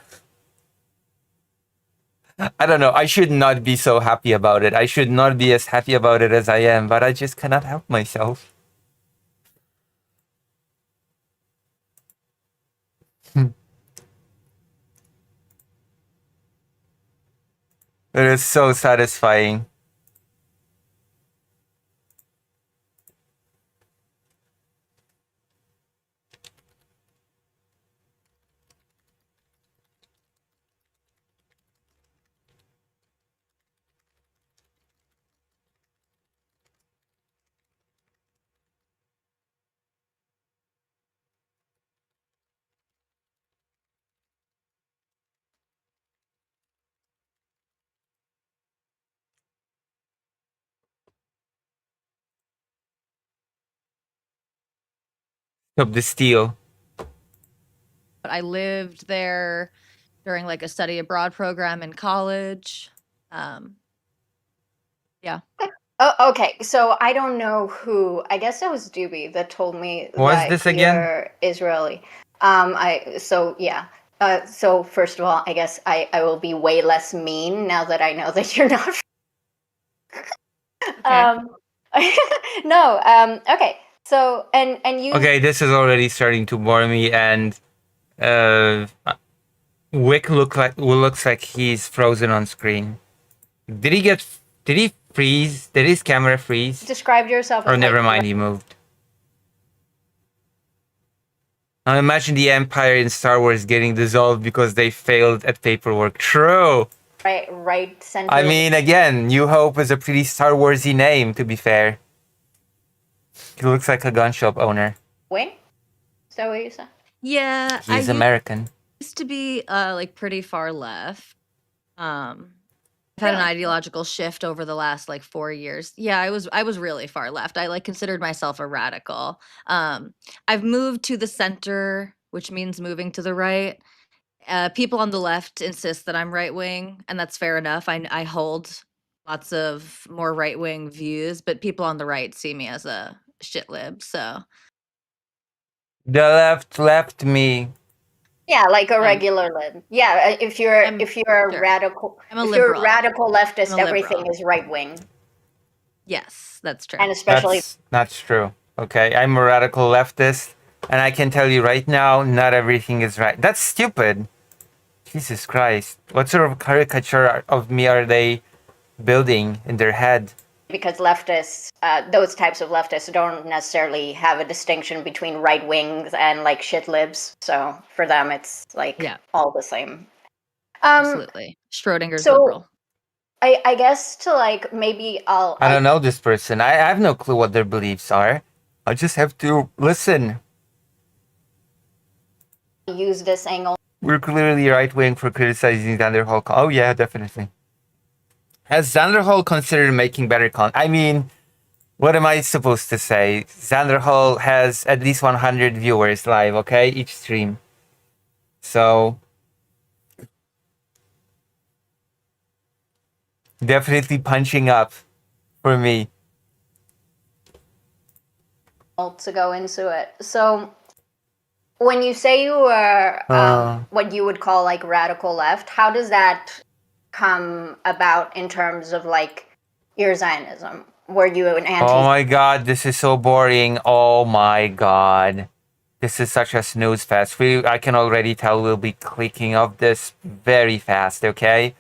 I don't know, I should not be so happy about it. I should not be as happy about it as I am, but I just cannot help myself. It is so satisfying. Of the steel. But I lived there during like a study abroad program in college. Yeah. Oh, okay. So I don't know who. I guess it was Doobie that told me Was that this again? you're Israeli. Yeah. So first of all, I guess I will be way less mean now that I know that you're not. No. Okay. So and you. Okay, this is already starting to bore me, and Wick looks like he's frozen on screen. Did he freeze? Did his camera freeze? Described yourself. Or as never like, mind, he moved. Now imagine the Empire in Star Wars getting dissolved because they failed at paperwork. True. Right center. I mean, again, New Hope is a pretty Star Warsy name, to be fair. He looks like a gun shop owner. Wing? Is that what you said? Yeah. He's American. Used to be like pretty far left. I've had an ideological shift over the last like 4 years. Yeah, I was really far left. I like considered myself a radical. I've moved to the center, which means moving to the right. People on the left insist that I'm right wing, and that's fair enough. I hold lots of more right wing views, but people on the right see me as a shit lib. So the left me. Yeah, like a regular lib. Yeah, if you're a radical, I'm a if you're a liberal. radical leftist, I'm a everything liberal. is right wing, yes, that's true. and especially That's true. Okay, I'm a radical leftist, And I can tell you right now, not everything is right. That's stupid. Jesus Christ. What sort of caricature of me are they building in their head? Because leftists, those types of leftists don't necessarily have a distinction between right wings and like shit libs. So for them, it's like all the same. Absolutely. Schrodinger's so liberal. I guess to like maybe I don't know this person. I have no clue what their beliefs are. I just have to listen. use this angle. We're clearly right wing for criticizing Xander Hall. Oh yeah, definitely. Has Xander Hall considered making better content? I mean, what am I supposed to say? Xander Hall has at least 100 viewers live, okay? Each stream. So definitely punching up for me. To go into it. So when you say you were what you would call like radical left, how does that come about in terms of like your Zionism? Were you an anti? Oh my god, this is so boring. Oh my god. This is such a snooze fest. I can already tell we'll be clicking off this very fast, okay?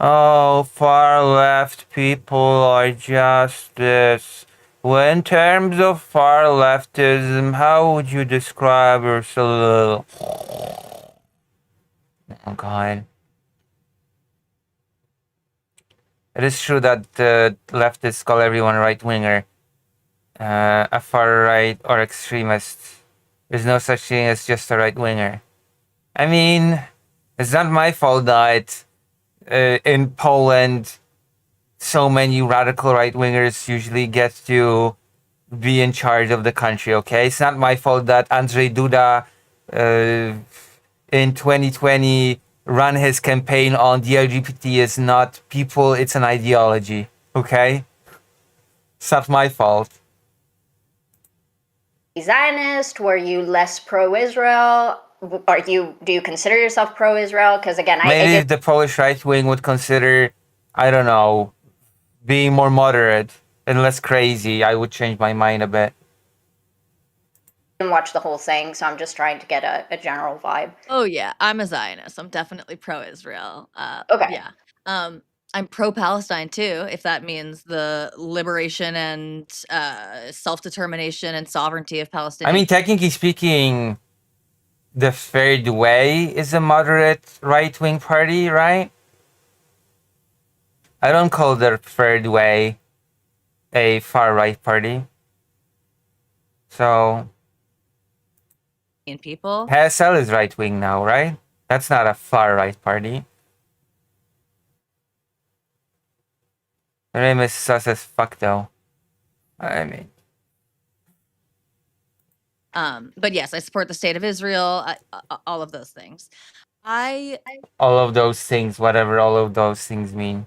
Oh, far left people are just this. Well, in terms of far leftism, how would you describe yourself? Oh god. It is true that the leftists call everyone right-winger, a far-right or extremist. There's no such thing as just a right-winger. I mean, it's not my fault that in Poland, so many radical right-wingers usually get to be in charge of the country, okay? It's not my fault that Andrzej Duda in 2020 run his campaign on the LGBT is not people, it's an ideology, okay? It's not my fault. Zionist? Were you less pro-Israel? Do you consider yourself pro-Israel? Because again, maybe if the Polish right wing would consider, I don't know, being more moderate and less crazy, I would change my mind a bit. Didn't watch the whole thing, so I'm just trying to get a general vibe. Oh yeah, I'm a Zionist. I'm definitely pro-Israel. Okay. Yeah. I'm pro-Palestine too, if that means the liberation and self-determination and sovereignty of Palestinians. I mean, technically speaking, the Third Way is a moderate right-wing party, right? I don't call the Third Way a far-right party. So people. PSL is right-wing now, right? That's not a far-right party. Their name is sus as fuck, though. I mean... But yes, I support the state of Israel, all of those things. All of those things, whatever all of those things mean.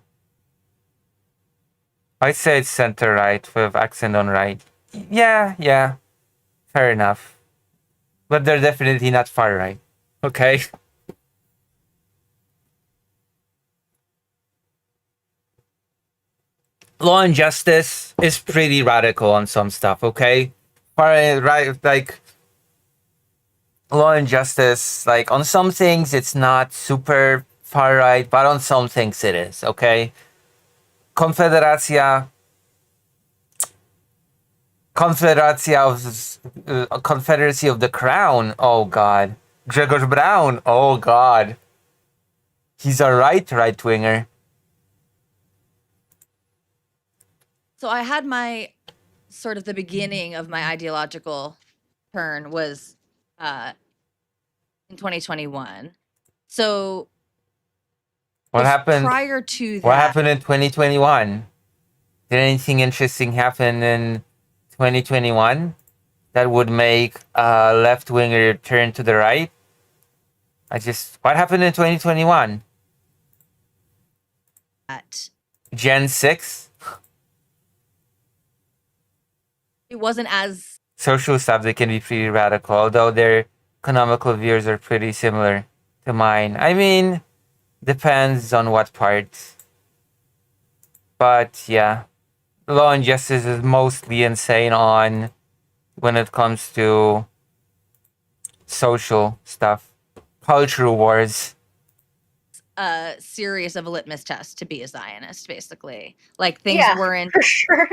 I'd say it's center-right with accent on right. Yeah. Fair enough. But they're definitely not far-right. Okay? Law and Justice is pretty radical on some stuff, okay? Right, like Law and Justice, like on some things it's not super far right, but on some things it is, okay? Confederacy of the Crown, oh god. Grzegorz Braun, oh god. He's a right-winger. So I had my sort of the beginning of my ideological turn was in 2021. So what happened prior to that? What happened in 2021? Did anything interesting happen in 2021 that would make a left winger turn to the right? What happened in 2021? Gen 6? It wasn't as social stuff. They can be pretty radical, although their economical views are pretty similar to mine. I mean, depends on what part. But yeah, Law and Justice is mostly insane on when it comes to social stuff, culture wars. Serious of a litmus test to be a Zionist, basically. Like things Yeah, weren't for sure.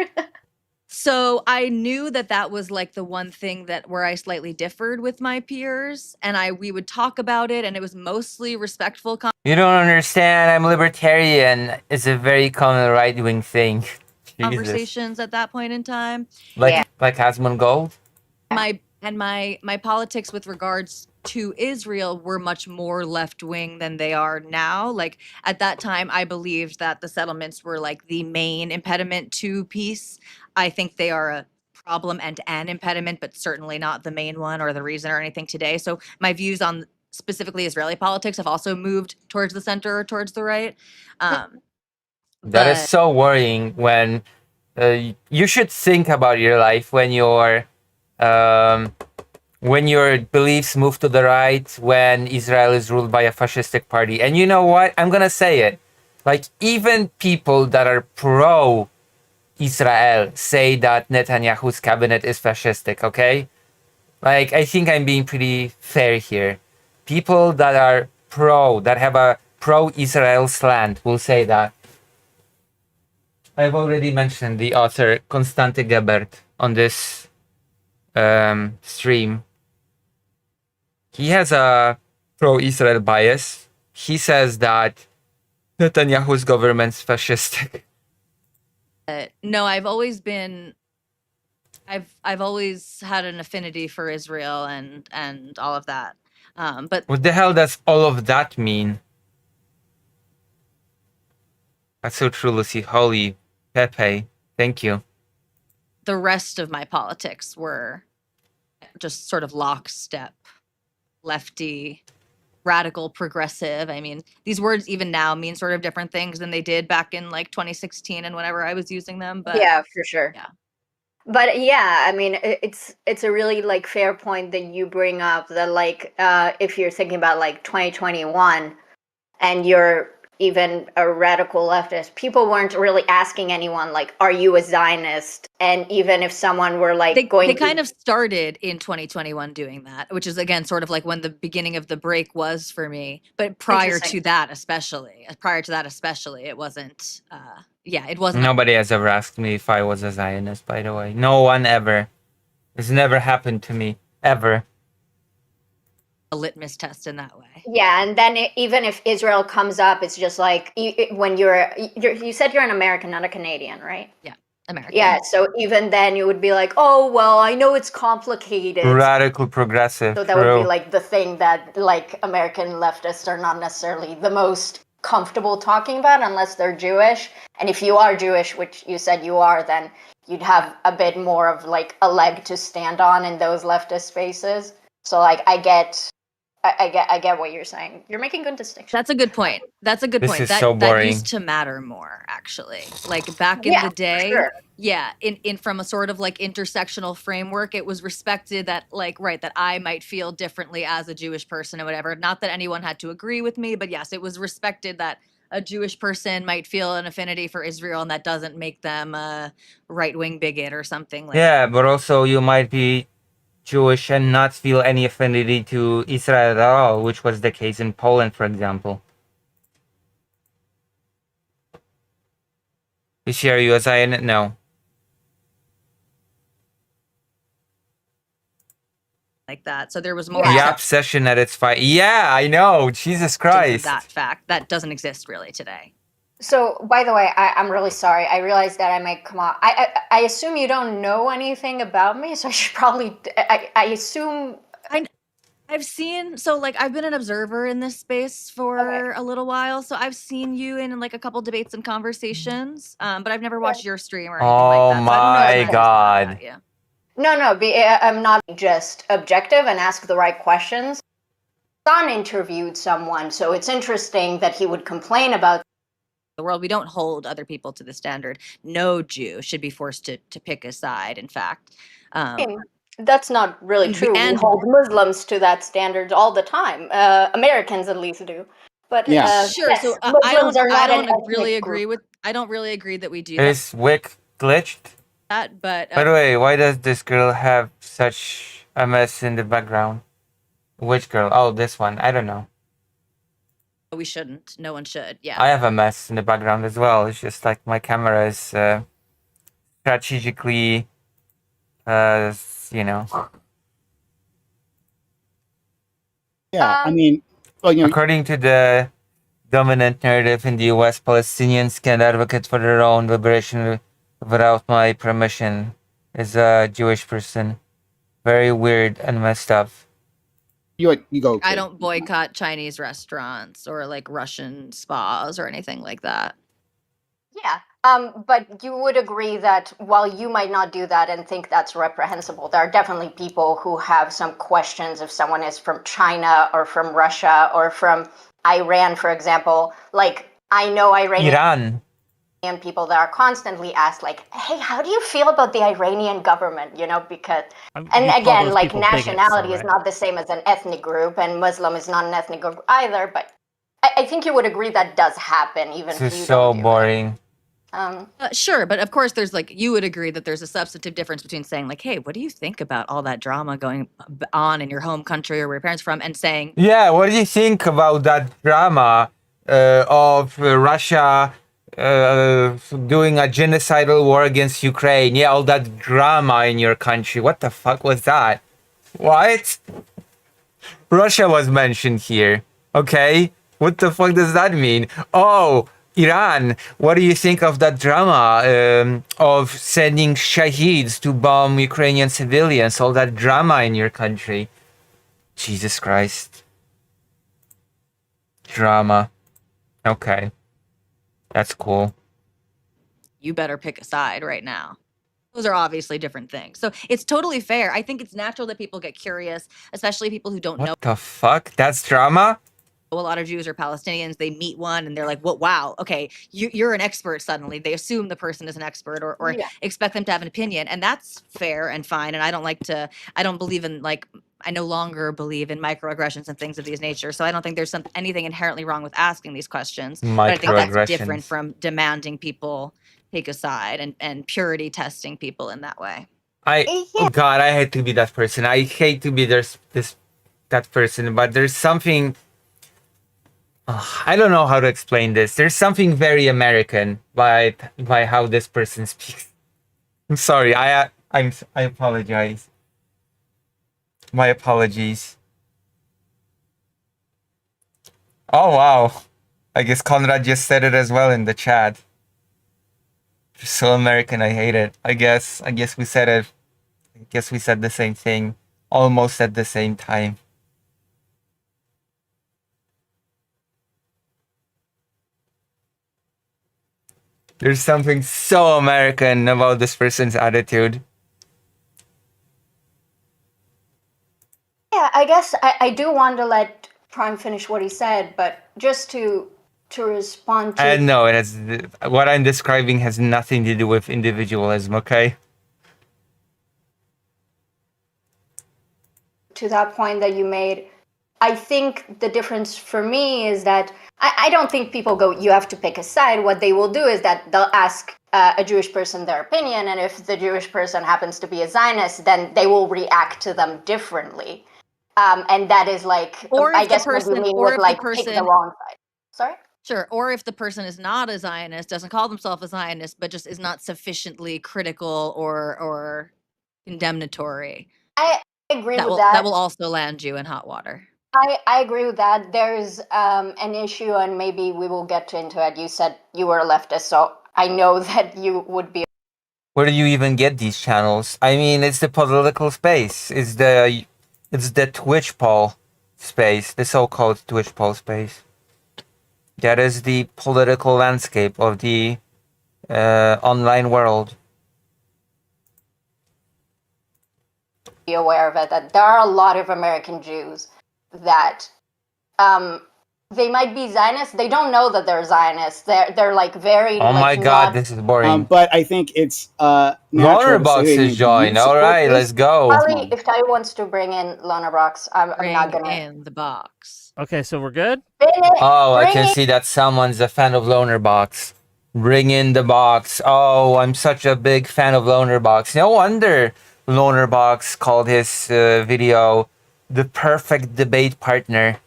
So I knew that that was like the one thing that where I slightly differed with my peers, and we would talk about it, and it was mostly respectful You don't understand. I'm libertarian. It's a very common right-wing thing. Jesus. conversations at that point in time. Like Asmongold. My politics with regards to Israel were much more left wing than they are now. Like at that time, I believed that the settlements were like the main impediment to peace. I think they are a problem and an impediment, but certainly not the main one or the reason or anything today. So my views on specifically Israeli politics have also moved towards the center or towards the right. That is so worrying when you should think about your life when your beliefs move to the right, when Israel is ruled by a fascistic party. And you know what? I'm gonna say it. Like, even people that are pro-Israel say that Netanyahu's cabinet is fascistic, okay? Like, I think I'm being pretty fair here. People that are that have a pro-Israel slant will say that. I've already mentioned the author Constante Gebert on this stream. He has a pro-Israel bias. He says that Netanyahu's government's fascistic. No, I've always had an affinity for Israel and all of that. But What the hell does all of that mean? That's so true, Lucy. Holy Pepe. Thank you. the rest of my politics were just sort of lockstep, lefty, radical, progressive. I mean, these words even now mean sort of different things than they did back in like 2016 and whenever I was using them. But yeah, for sure. Yeah. But yeah, I mean, it's a really like fair point that you bring up that like if you're thinking about like 2021 and you're even a radical leftist, people weren't really asking anyone like, "Are you a Zionist?" And even if someone were like they going, kind of started in 2021 doing that, which is again sort of like when the beginning of the break was for me. But prior to that, especially, it wasn't. Yeah, it wasn't. Nobody has ever asked me if I was a Zionist, by the way. No one ever. It's never happened to me. Ever. A litmus test in that way. Yeah, and then even if Israel comes up, it's just like when you said you're an American, not a Canadian, right? Yeah, American. Yeah, so even then you would be like, oh, well, I know it's complicated. Radical progressive. So that would be like the thing that like American leftists are not necessarily the most comfortable talking about unless they're Jewish. And if you are Jewish, which you said you are, then you'd have a bit more of like a leg to stand on in those leftist spaces. So like I get what you're saying. You're making good distinctions. That's a good point. This is that, so boring. That used to matter more, actually. Like back in the day, sure. yeah, in from a sort of like intersectional framework, it was respected that like that I might feel differently as a Jewish person or whatever. Not that anyone had to agree with me, but yes, it was respected that a Jewish person might feel an affinity for Israel, and that doesn't make them a right-wing bigot or something like that. Yeah, but also you might be Jewish and not feel any affinity to Israel at all, which was the case in Poland, for example. Are you a Zionist? No. Like that. So there was more The obsession at its fight. Yeah, I know. Jesus Christ. that fact that doesn't exist really today. So, by the way, I'm really sorry. I realized that I might come off. I assume you don't know anything about me, so I should probably. I assume. I've seen, so like I've been an observer in this space for a little while, so I've seen you in like a couple debates and conversations, but I've never watched your stream or anything like that. Oh my God. Yeah. No, I'm not just objective and ask the right questions. Son interviewed someone, so it's interesting that he would complain about the world. We don't hold other people to the standard. No Jew should be forced to pick a side, in fact. That's not really true. We hold Muslims to that standard all the time. Americans at least do. But sure. yes, So Muslims are not I an don't really ethnic agree group. with. I don't really agree that we do Is Wick glitched? that. But By the way, why does this girl have such a mess in the background? Which girl? Oh, this one. I don't know. We shouldn't. No one should. Yeah. I have a mess in the background as well. It's just like my camera is strategically, you know. Yeah, I mean, well, you know, According to the dominant narrative in the U.S., Palestinians can advocate for their own liberation without my permission. Is a Jewish person. Very weird and messed up. you go. I don't boycott Chinese restaurants or like Russian spas or anything like that. Yeah. But you would agree that while you might not do that and think that's reprehensible, there are definitely people who have some questions if someone is from China or from Russia or from Iran, for example. Like, I know Iranian people that are constantly asked, like, hey, how do you feel about the Iranian government? You know, because, and again, like, nationality is not the same as an ethnic group, and Muslim is not an ethnic group either, but I think you would agree that does happen, even if you This is so boring. Sure, but of course, there's like you would agree that there's a substantive difference between saying like, "Hey, what do you think about all that drama going on in your home country or where your parents are from?" and saying, Yeah, what do you think about that drama of Russia doing a genocidal war against Ukraine? Yeah, all that drama in your country. What the fuck was that? What? Russia was mentioned here. Okay, what the fuck does that mean? Oh, Iran, what do you think of that drama of sending shaheeds to bomb Ukrainian civilians? All that drama in your country. Jesus Christ. Drama. Okay. That's cool. "You better pick a side right now." Those are obviously different things. So it's totally fair. I think it's natural that people get curious, especially people who don't know What the fuck? That's drama? a lot of Jews or Palestinians. They meet one and they're like, "What? Wow, okay, you're an expert." Suddenly, they assume the person is an expert or expect them to have an opinion, and that's fair and fine. And I don't believe in like. I no longer believe in microaggressions and things of these nature. So I don't think there's anything inherently wrong with asking these questions. But I think that's different from demanding people take a side and purity testing people in that way. Oh God, I hate to be that person. I hate to be that person, but there's something. I don't know how to explain this. There's something very American by how this person speaks. I'm sorry. I apologize. My apologies. Oh wow. I guess Conrad just said it as well in the chat. So American, I hate it. I guess we said it. I guess we said the same thing almost at the same time. There's something so American about this person's attitude. Yeah, I guess I do want to let Prime finish what he said, but just to respond to... No, what I'm describing has nothing to do with individualism, okay? To that point that you made, I think the difference for me is that I don't think people go, you have to pick a side. What they will do is that they'll ask a Jewish person their opinion, and if the Jewish person happens to be a Zionist, then they will react to them differently. And that is like, I guess what you mean with like pick the wrong side. Sorry? Sure. Or if the person is not a Zionist, doesn't call themselves a Zionist, but just is not sufficiently critical or condemnatory. I agree with that. That will also land you in hot water. I agree with that. There's an issue, and maybe we will get into it. You said you were a leftist, so I know that you would be. Where do you even get these channels? I mean, it's the political space. It's the Twitch poll space, the so-called Twitch poll space. That is the political landscape of the online world. Be aware of it, that there are a lot of American Jews that they might be Zionists. They don't know that they're Zionists. They're like very. Oh my God, this is boring. But I think it's Lonerbox is joined. All right, let's go. Probably, if Ty wants to bring in Lonerbox, I'm not gonna. In the box. Okay, so we're good. Oh, I can see that someone's a fan of Lonerbox. Bring in the box. Oh, I'm such a big fan of Lonerbox. No wonder Lonerbox called his video the perfect debate partner.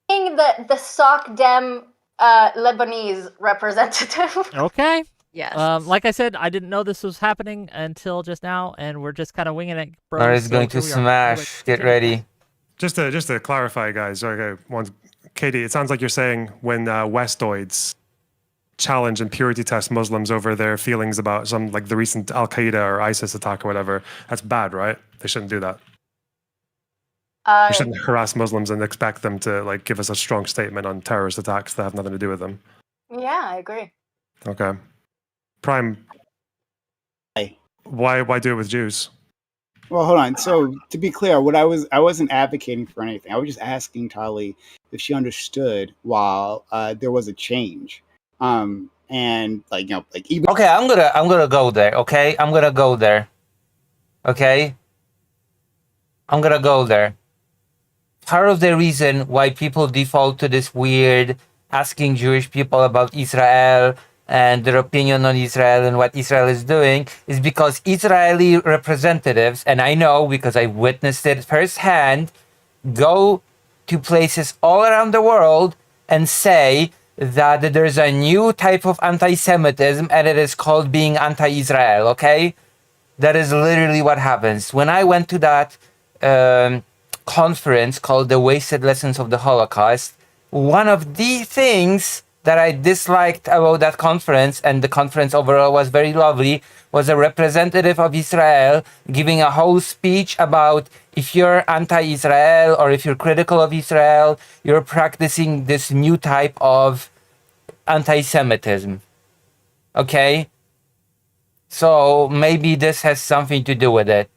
Being the SOC Dem Lebanese representative. Okay. Yes. Like I said, I didn't know this was happening until just now, and we're just kind of winging it, bro. Laura's going to smash. Get ready. Just to clarify, guys. Okay, Katie, it sounds like you're saying when Westoids challenge and purity test Muslims over their feelings about some like the recent Al Qaeda or ISIS attack or whatever. That's bad, right? They shouldn't do that. We shouldn't harass Muslims and expect them to like give us a strong statement on terrorist attacks that have nothing to do with them. Yeah, I agree. Okay. Prime. Why do it with Jews? Well, hold on. So to be clear, I wasn't advocating for anything. I was just asking Tali if she understood while there was a change. And like even Okay, I'm gonna go there. Okay, I'm gonna go there. Okay, I'm gonna go there. Part of the reason why people default to this weird asking Jewish people about Israel and their opinion on Israel and what Israel is doing is because Israeli representatives, and I know because I witnessed it firsthand, go to places all around the world and say that there's a new type of anti-Semitism and it is called being anti-Israel, okay? That is literally what happens. When I went to that conference called The Wasted Lessons of the Holocaust, one of the things that I disliked about that conference, and the conference overall was very lovely, was a representative of Israel giving a whole speech about if you're anti-Israel or if you're critical of Israel, you're practicing this new type of anti-Semitism. Okay? So maybe this has something to do with it.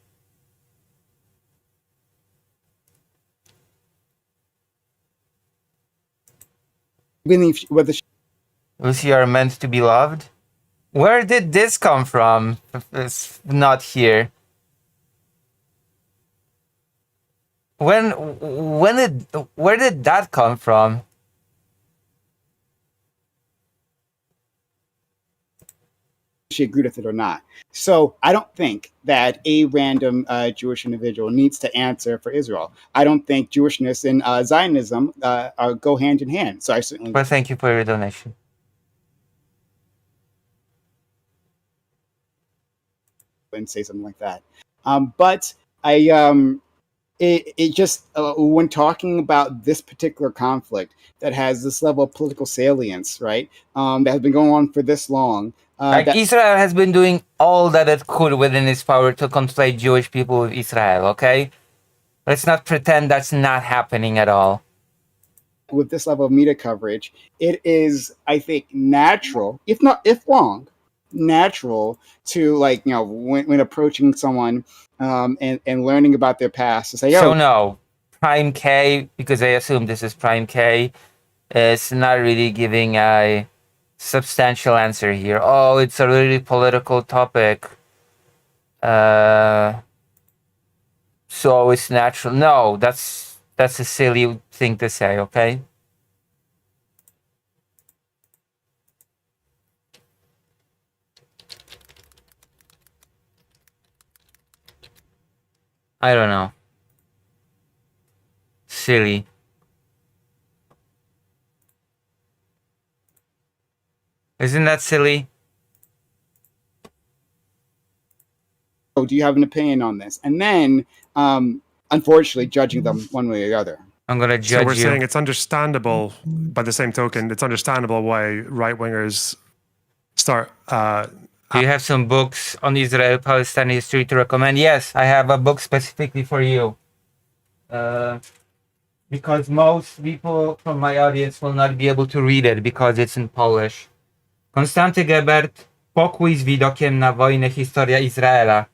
whether Lucy are meant to be loved? Where did this come from? It's not here. Where did that come from? she agreed with it or not. So I don't think that a random Jewish individual needs to answer for Israel. I don't think Jewishness and Zionism go hand in hand. So I certainly. Well, thank you for your donation. And say something like that. But it just when talking about this particular conflict that has this level of political salience, right? That has been going on for this long. Israel has been doing all that it could within its power to conflate Jewish people with Israel, okay? Let's not pretend that's not happening at all. With this level of media coverage, it is, I think, natural, if wrong, natural to, like, you know, when approaching someone and learning about their past to say, so no, Prime K, because I assume this is Prime K, is not really giving a substantial answer here. Oh, it's a really political topic. So it's natural. No, that's a silly thing to say, okay? I don't know. Silly. Isn't that silly? Oh, do you have an opinion on this? And then, unfortunately, judging them one way or the other. I'm gonna judge So we're you. saying it's understandable, by the same token, it's understandable why right-wingers start... Do you have some books on Israel-Palestine history to recommend? Yes, I have a book specifically for you. Because most people from my audience will not be able to read it because it's in Polish. Konstanty Gebert, Pokój z widokiem na wojnę, historia Izraela.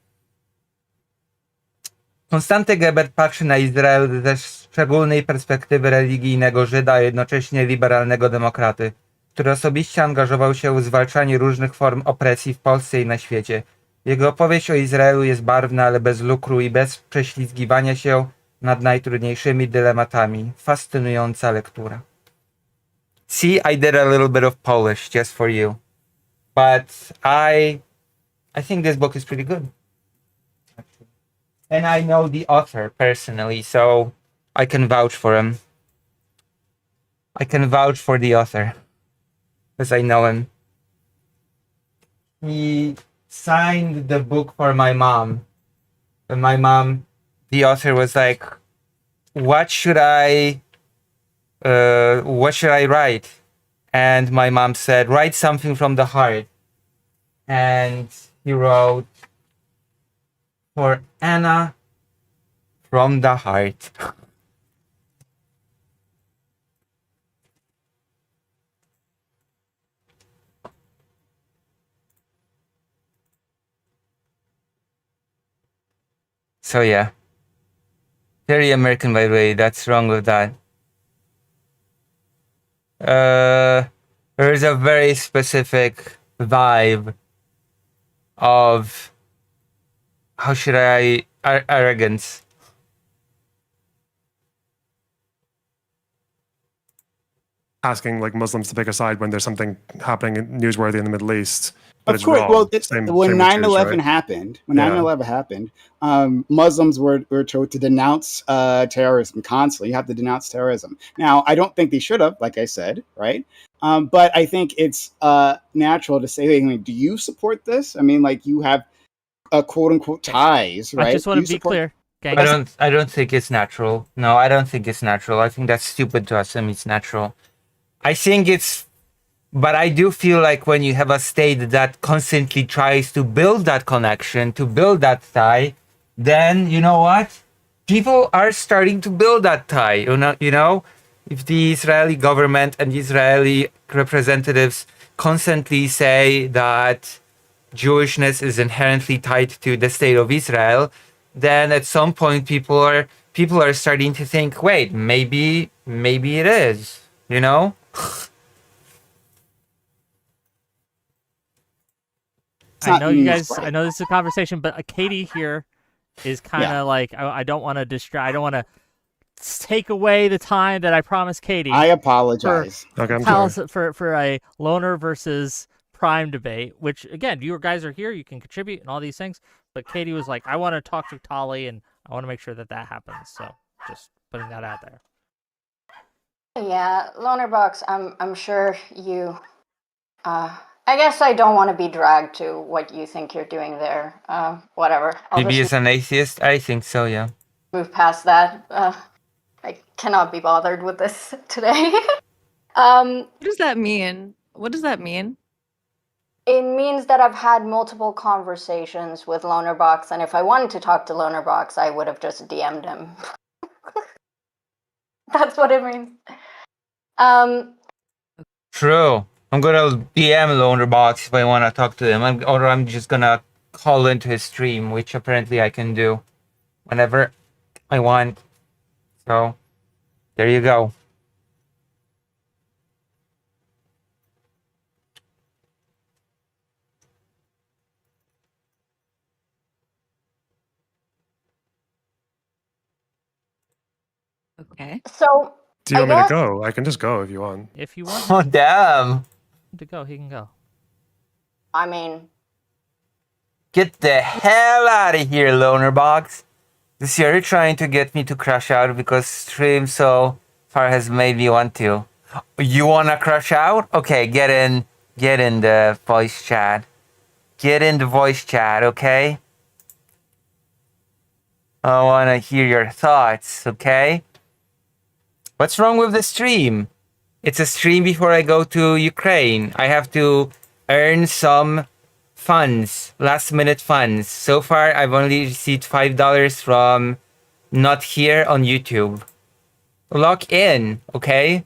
Konstanty Gebert patrzy na Izrael ze szczególnej perspektywy religijnego Żyda, a jednocześnie liberalnego demokraty, który osobiście angażował się w zwalczanie różnych form opresji w Polsce i na świecie. Jego opowieść o Izraelu jest barwna, ale bez lukru i bez prześlizgiwania się nad najtrudniejszymi dylematami. Fascynująca lektura. See, I did a little bit of Polish just for you. But I I think this book is pretty good. And I know the author personally, so I can vouch for him. I can vouch for the author because I know him. He signed the book for my mom. And my mom, the author, was like, what should I write? And my mom said, write something from the heart. And he wrote, for Anna from the heart. So yeah. Very American, by the way. That's wrong with that. There's a very specific vibe of, how should I, arrogance. Asking like Muslims to pick a side when there's something happening newsworthy in the Middle East. But Of it's course, wrong. well, Same when with 9/11 Jews, right? happened, Yeah. 9/11 happened, Muslims were told to denounce terrorism constantly. You have to denounce terrorism. Now, I don't think they should have, like I said, right? But I think it's natural to say, hey, I mean, do you support this? I mean, like you have quote unquote ties, right? I just want Do you to be support- clear. Gang. I don't think it's natural. No, I don't think it's natural. I think that's stupid to assume it's natural. I think it's, but I do feel like when you have a state that constantly tries to build that connection, to build that tie, then you know what? People are starting to build that tie. You know, if the Israeli government and Israeli representatives constantly say that Jewishness is inherently tied to the state of Israel, then at some point people are starting to think, wait, maybe it is, you know? I know you not- guys. I know this is a conversation, but Katie here is kind of like I don't want to distract. I don't want to take away the time that I promised Katie. I apologize. Okay, I'm tell sorry. us for a loner versus Prime debate. Which again, you guys are here. You can contribute and all these things. But Katie was like, I want to talk to Tali, and I want to make sure that happens. So just putting that out there. Yeah, Lonerbox, I'm sure you. I guess I don't want to be dragged to what you think you're doing there. Whatever. I'll Maybe just as an atheist, I think so, yeah. move past that. I cannot be bothered with this today. What does that mean? What does that mean? It means that I've had multiple conversations with Lonerbox, and if I wanted to talk to Lonerbox, I would have just DM'd him. That's what it means. True. I'm gonna DM Lonerbox if I want to talk to him, or I'm just gonna call into his stream, which apparently I can do whenever I want. So, there you go. Okay. So, Do you I want me to guess- go? I can just go if you want. If you want Oh, damn. him to go, he can go. I mean, Get the hell out of here, Lonerbox. This year you're trying to get me to crash out because stream so far has made me want to. You wanna crash out? Okay, get in the voice chat. Get in the voice chat, okay? I wanna hear your thoughts, okay? What's wrong with the stream? It's a stream before I go to Ukraine. I have to earn some funds, last minute funds. So far, I've only received $5 from Not Here on YouTube. Lock in, okay?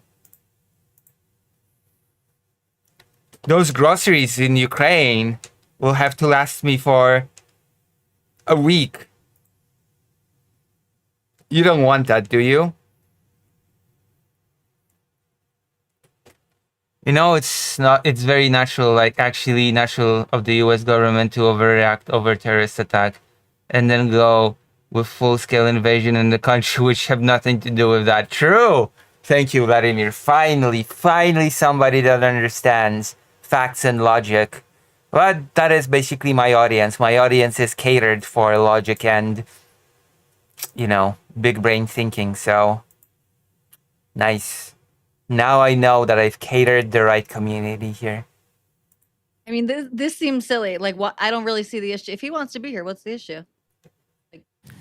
Those groceries in Ukraine will have to last me for a week. You don't want that, do you? You know, it's very natural, like actually natural of the US government to overreact over terrorist attack and then go with full-scale invasion in the country which have nothing to do with that. True! Thank you, Vladimir. Finally somebody that understands facts and logic. But that is basically my audience. My audience is catered for logic and, big brain thinking. So, nice. Now I know that I've catered the right community here. I mean, this seems silly. Like, what? I don't really see the issue. If he wants to be here, what's the issue?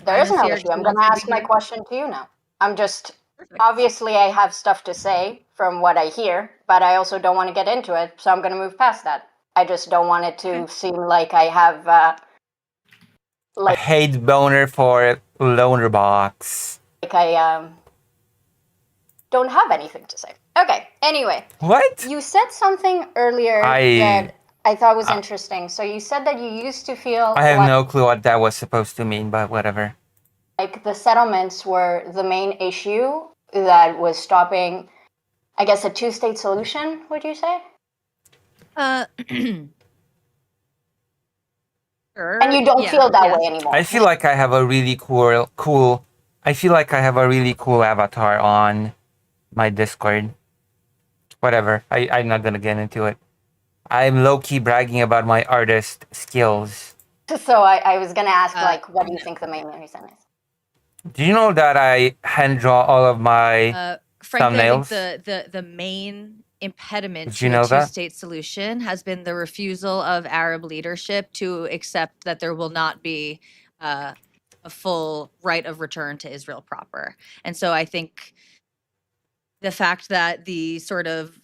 There is no issue. I'm going to ask my question to you now. I'm just, obviously, I have stuff to say from what I hear, but I also don't want to get into it, so I'm going to move past that. I just don't want it to seem like I have, a hate boner for Loner Box. like I don't have anything to say. Okay, anyway. What? You said something earlier that I thought was interesting. So you said that you used to feel I have no clue what that was supposed to mean, but whatever. like the settlements were the main issue that was stopping, I guess, a two-state solution, would you say? Sure. And you don't feel that way anymore. I feel like I have a really cool I feel like I have a really cool avatar on my Discord. Whatever. I'm not gonna get into it. I'm low-key bragging about my artist skills. So I was going to ask, like, what do you think the main reason is? Do you know that I hand draw all of my Frankly, I thumbnails? think the main impediment Did you to know a that? two-state solution has been the refusal of Arab leadership to accept that there will not be a full right of return to Israel proper. And so I think the fact that the sort of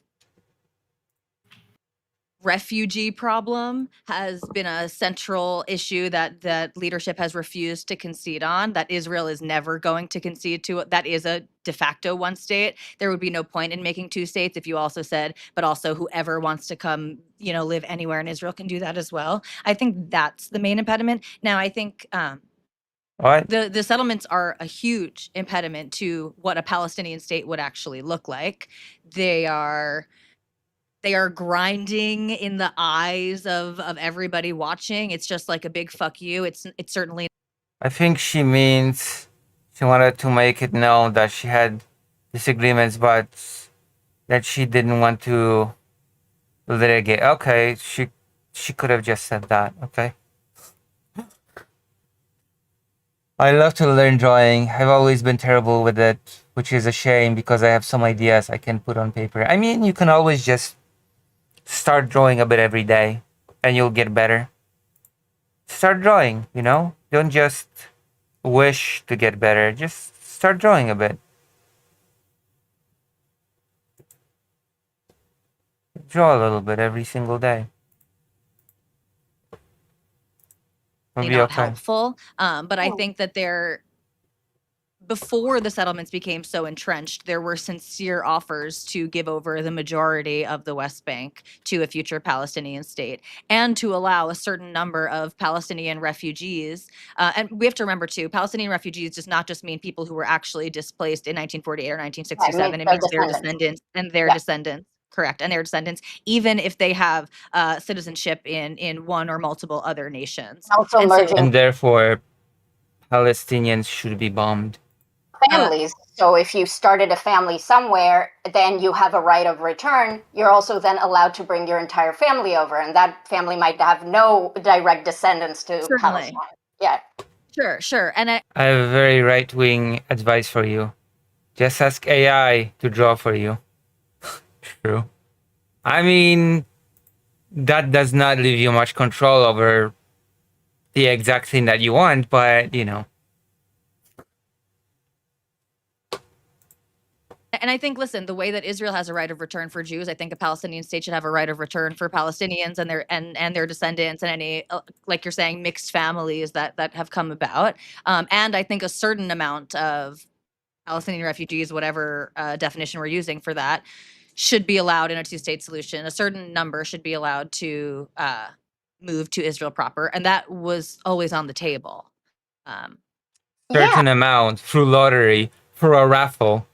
refugee problem has been a central issue that leadership has refused to concede on, that Israel is never going to concede to. That is a de facto one state. There would be no point in making two states if you also said, but also whoever wants to come, live anywhere in Israel can do that as well. I think that's the main impediment. Now, I think What? the settlements are a huge impediment to what a Palestinian state would actually look like. They are grinding in the eyes of everybody watching. It's just like a big fuck you. It's certainly. I think she means she wanted to make it known that she had disagreements, but that she didn't want to litigate. Okay, she could have just said that. Okay. I love to learn drawing. I've always been terrible with it, which is a shame because I have some ideas I can put on paper. I mean, you can always just start drawing a bit every day and you'll get better. Start drawing, Don't just wish to get better. Just start drawing a bit. Draw a little bit every single day. It'll be not okay. helpful. But I think that before the settlements became so entrenched, there were sincere offers to give over the majority of the West Bank to a future Palestinian state and to allow a certain number of Palestinian refugees. And we have to remember, too, Palestinian refugees does not just mean people who were actually displaced in 1948 or 1967. It means their descendants and their descendants. Correct. And their descendants, even if they have citizenship in one or multiple other nations. Also merging And therefore, Palestinians should be bombed. families. So if you started a family somewhere, then you have a right of return. You're also then allowed to bring your entire family over, and that family might have no direct descendants to Palestine. Yeah. Sure. And I have a very right-wing advice for you. Just ask AI to draw for you. True. I mean, that does not leave you much control over the exact thing that you want, but, And I think, listen, the way that Israel has a right of return for Jews, I think a Palestinian state should have a right of return for Palestinians and their descendants and any, like you're saying, mixed families that have come about. And I think a certain amount of Palestinian refugees, whatever definition we're using for that, should be allowed in a two-state solution. A certain number should be allowed to move to Israel proper, and that was always on the table. Certain amount through lottery, through a raffle.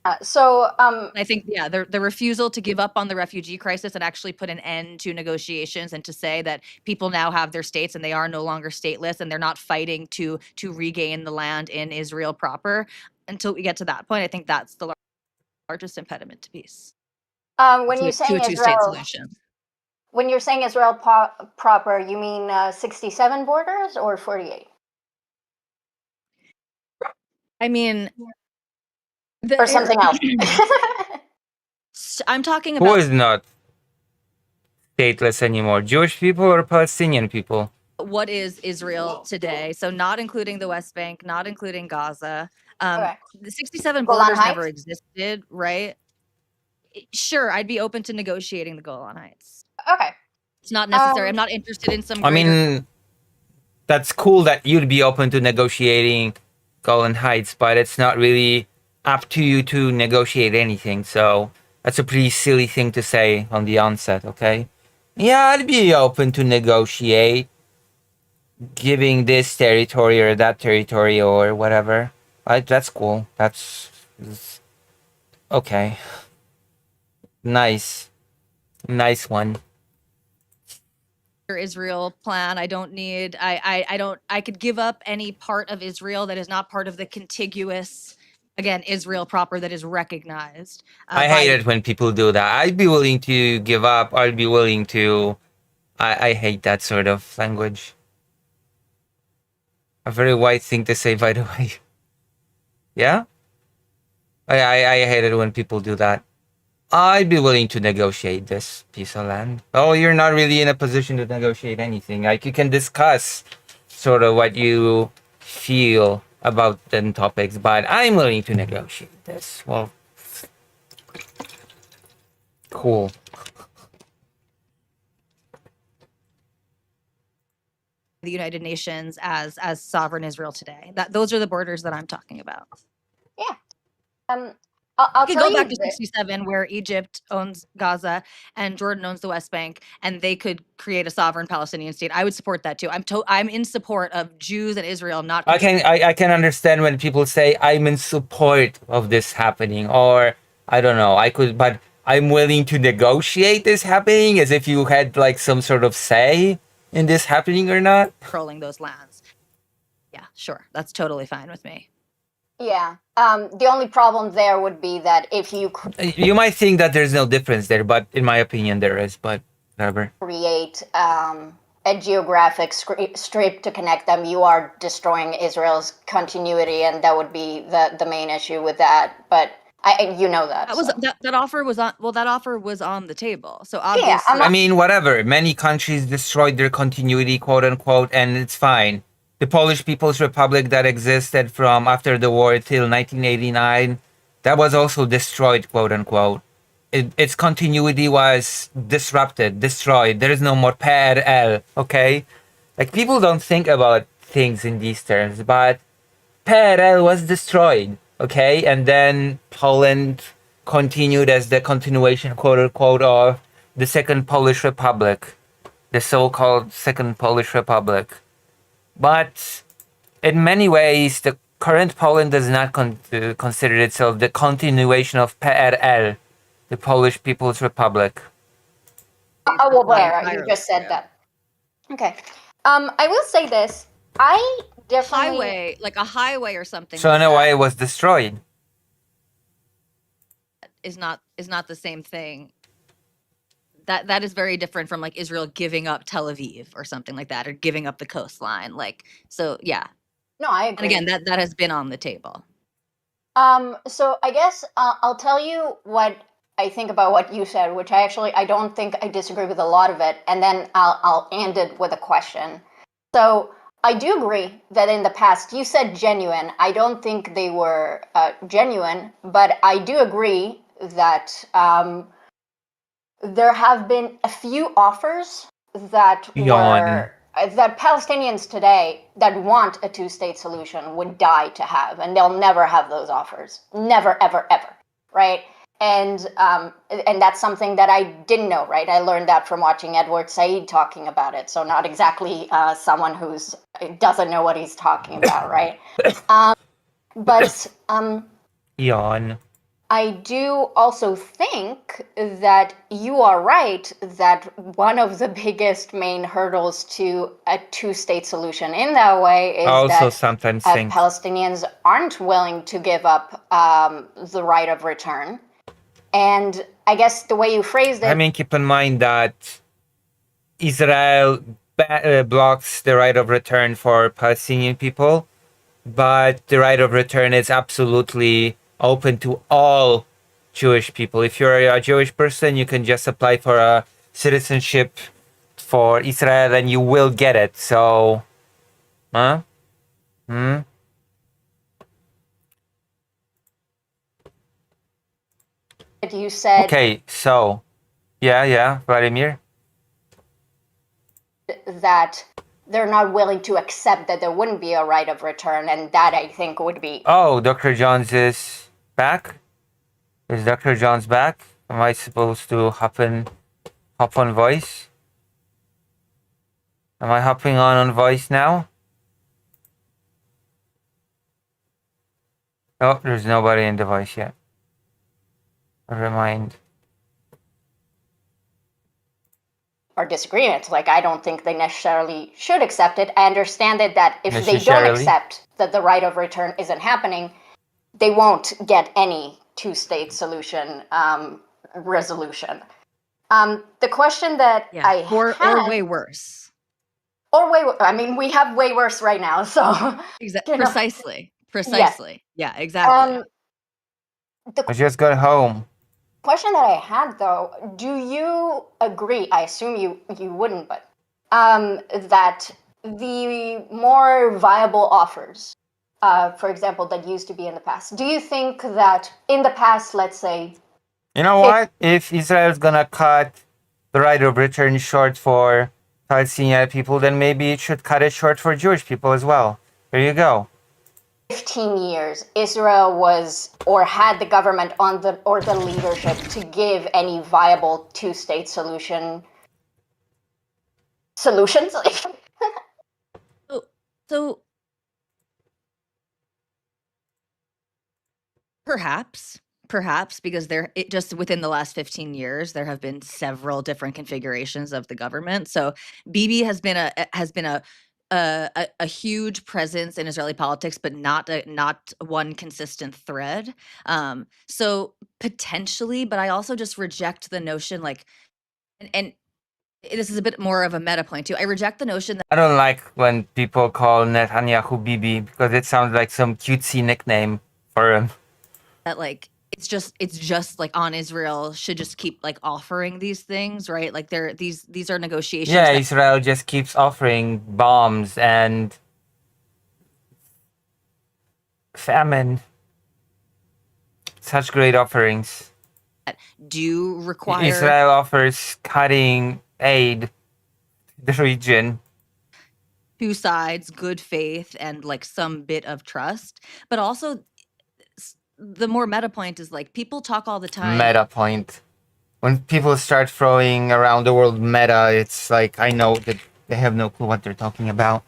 I think, the refusal to give up on the refugee crisis and actually put an end to negotiations and to say that people now have their states and they are no longer stateless and they're not fighting to regain the land in Israel proper. Until we get to that point, I think that's the largest impediment to peace. When you say to a two-state solution. when you're saying Israel proper, you mean 67 borders or 48? I mean, or something else. I'm talking Who about is not stateless anymore? Jewish people or Palestinian people? what is Israel today. So not including the West Bank, not including Gaza. Okay. The 67 Golan borders Heights? never existed, right? Sure, I'd be open to negotiating the Golan Heights. Okay. It's not necessary. I'm not interested in some I greater mean, that's cool that you'd be open to negotiating Golan Heights, but it's not really up to you to negotiate anything. So that's a pretty silly thing to say on the onset, okay? Yeah, I'd be open to negotiate giving this territory or that territory or whatever. That's cool. That's okay. Nice one. Israel plan. I don't need I could give up any part of Israel that is not part of the contiguous, again, Israel proper that is recognized. I hate it when people do that. I'd be willing to give up. I'd be willing to. I hate that sort of language. A very white thing to say, by the way. Yeah? I hate it when people do that. I'd be willing to negotiate this piece of land. Oh, you're not really in a position to negotiate anything. Like, you can discuss sort of what you feel about them topics, but I'm willing to negotiate this. Well, cool. The United Nations as sovereign Israel today. Those are the borders that I'm talking about. Yeah. I'll could tell go you back to that- 67 where Egypt owns Gaza and Jordan owns the West Bank and they could create a sovereign Palestinian state. I would support that too. I'm in support of Jews and Israel not I can understand when people say I'm in support of this happening, or I don't know, but I'm willing to negotiate this happening, as if you had like some sort of say in this happening or not. controlling those lands. Yeah, sure. That's totally fine with me. Yeah. The only problem there would be that if you You might think that there's no difference there, but in my opinion there is, but whatever. create a geographic strip to connect them, you are destroying Israel's continuity, and that would be the main issue with that. But you know that. That offer was on. Well, that offer was on the table. So obviously, I mean, whatever. Many countries destroyed their continuity, quote unquote, and it's fine. The Polish People's Republic that existed from after the war till 1989, that was also destroyed, quote unquote. Its continuity was disrupted, destroyed. There is no more PRL, okay? Like, people don't think about things in these terms, but PRL was destroyed, okay? And then Poland continued as the continuation, quote unquote, of the Second Polish Republic, the so-called Second Polish Republic. But in many ways, the current Poland does not consider itself the continuation of PRL, the Polish People's Republic. Oh, well, where you just said that. Okay. I will say this. I definitely a highway or something. So in a way, it was destroyed. Is not the same thing. That is very different from like Israel giving up Tel Aviv or something like that, or giving up the coastline. Like, so yeah. No, I agree. And again, that has been on the table. So I guess I'll tell you what I think about what you said, which I don't think I disagree with a lot of it, and then I'll end it with a question. So I do agree that in the past, you said genuine. I don't think they were genuine, but I do agree that there have been a few offers that were that Palestinians today that want a two-state solution would die to have, and they'll never have those offers. Never, ever, ever, right? And that's something that I didn't know, right? I learned that from watching Edward Said talking about it. So not exactly someone who's doesn't know what he's talking about, right? But Yawn. I do also think that you are right that one of the biggest main hurdles to a two-state solution in that way is also that sometimes think Palestinians aren't willing to give up the right of return. And I guess the way you phrased it... I mean, keep in mind that Israel blocks the right of return for Palestinian people, but the right of return is absolutely open to all Jewish people. If you're a Jewish person, you can just apply for a citizenship for Israel and you will get it. So, huh? You said Okay, so, yeah, Vladimir. that they're not willing to accept that there wouldn't be a right of return, and that I think would be. Oh, Dr. Jones is back? Is Dr. Jones back? Am I supposed to hop on voice? Am I hopping on voice now? Oh, there's nobody in the voice yet. Never mind. Or disagreement. Like, I don't think they necessarily should accept it. I understand that if they don't Necessarily? accept that the right of return isn't happening, they won't get any two-state solution resolution. The question that I or had, way worse. or way, I mean, we have way worse right now. So Exactly. you know. Precisely. Yeah, exactly. I just got home. Question that I had though, do you agree? I assume you wouldn't, but that the more viable offers, for example, that used to be in the past, do you think that in the past, let's say, You know what? If Israel's gonna cut the right of return short for Palestinian people, then maybe it should cut it short for Jewish people as well. There you go. 15 years, Israel was or had the government on the leadership to give any viable two-state solutions? So perhaps because it just within the last 15 years there have been several different configurations of the government. So Bibi has been a huge presence in Israeli politics, but not one consistent thread. So potentially, but I also just reject the notion, like, and this is a bit more of a meta point too. I reject the notion that I don't like when people call Netanyahu Bibi because it sounds like some cutesy nickname for him. like it's just like on Israel should just keep like offering these things, right? Like these are negotiations. Yeah, that- Israel just keeps offering bombs and famine. Such great offerings. do require Israel offers cutting aid to the region. two sides, good faith, and like some bit of trust. But also, the more meta point is like people talk all the time. Meta point. When people start throwing around the word meta, it's like I know that they have no clue what they're talking about.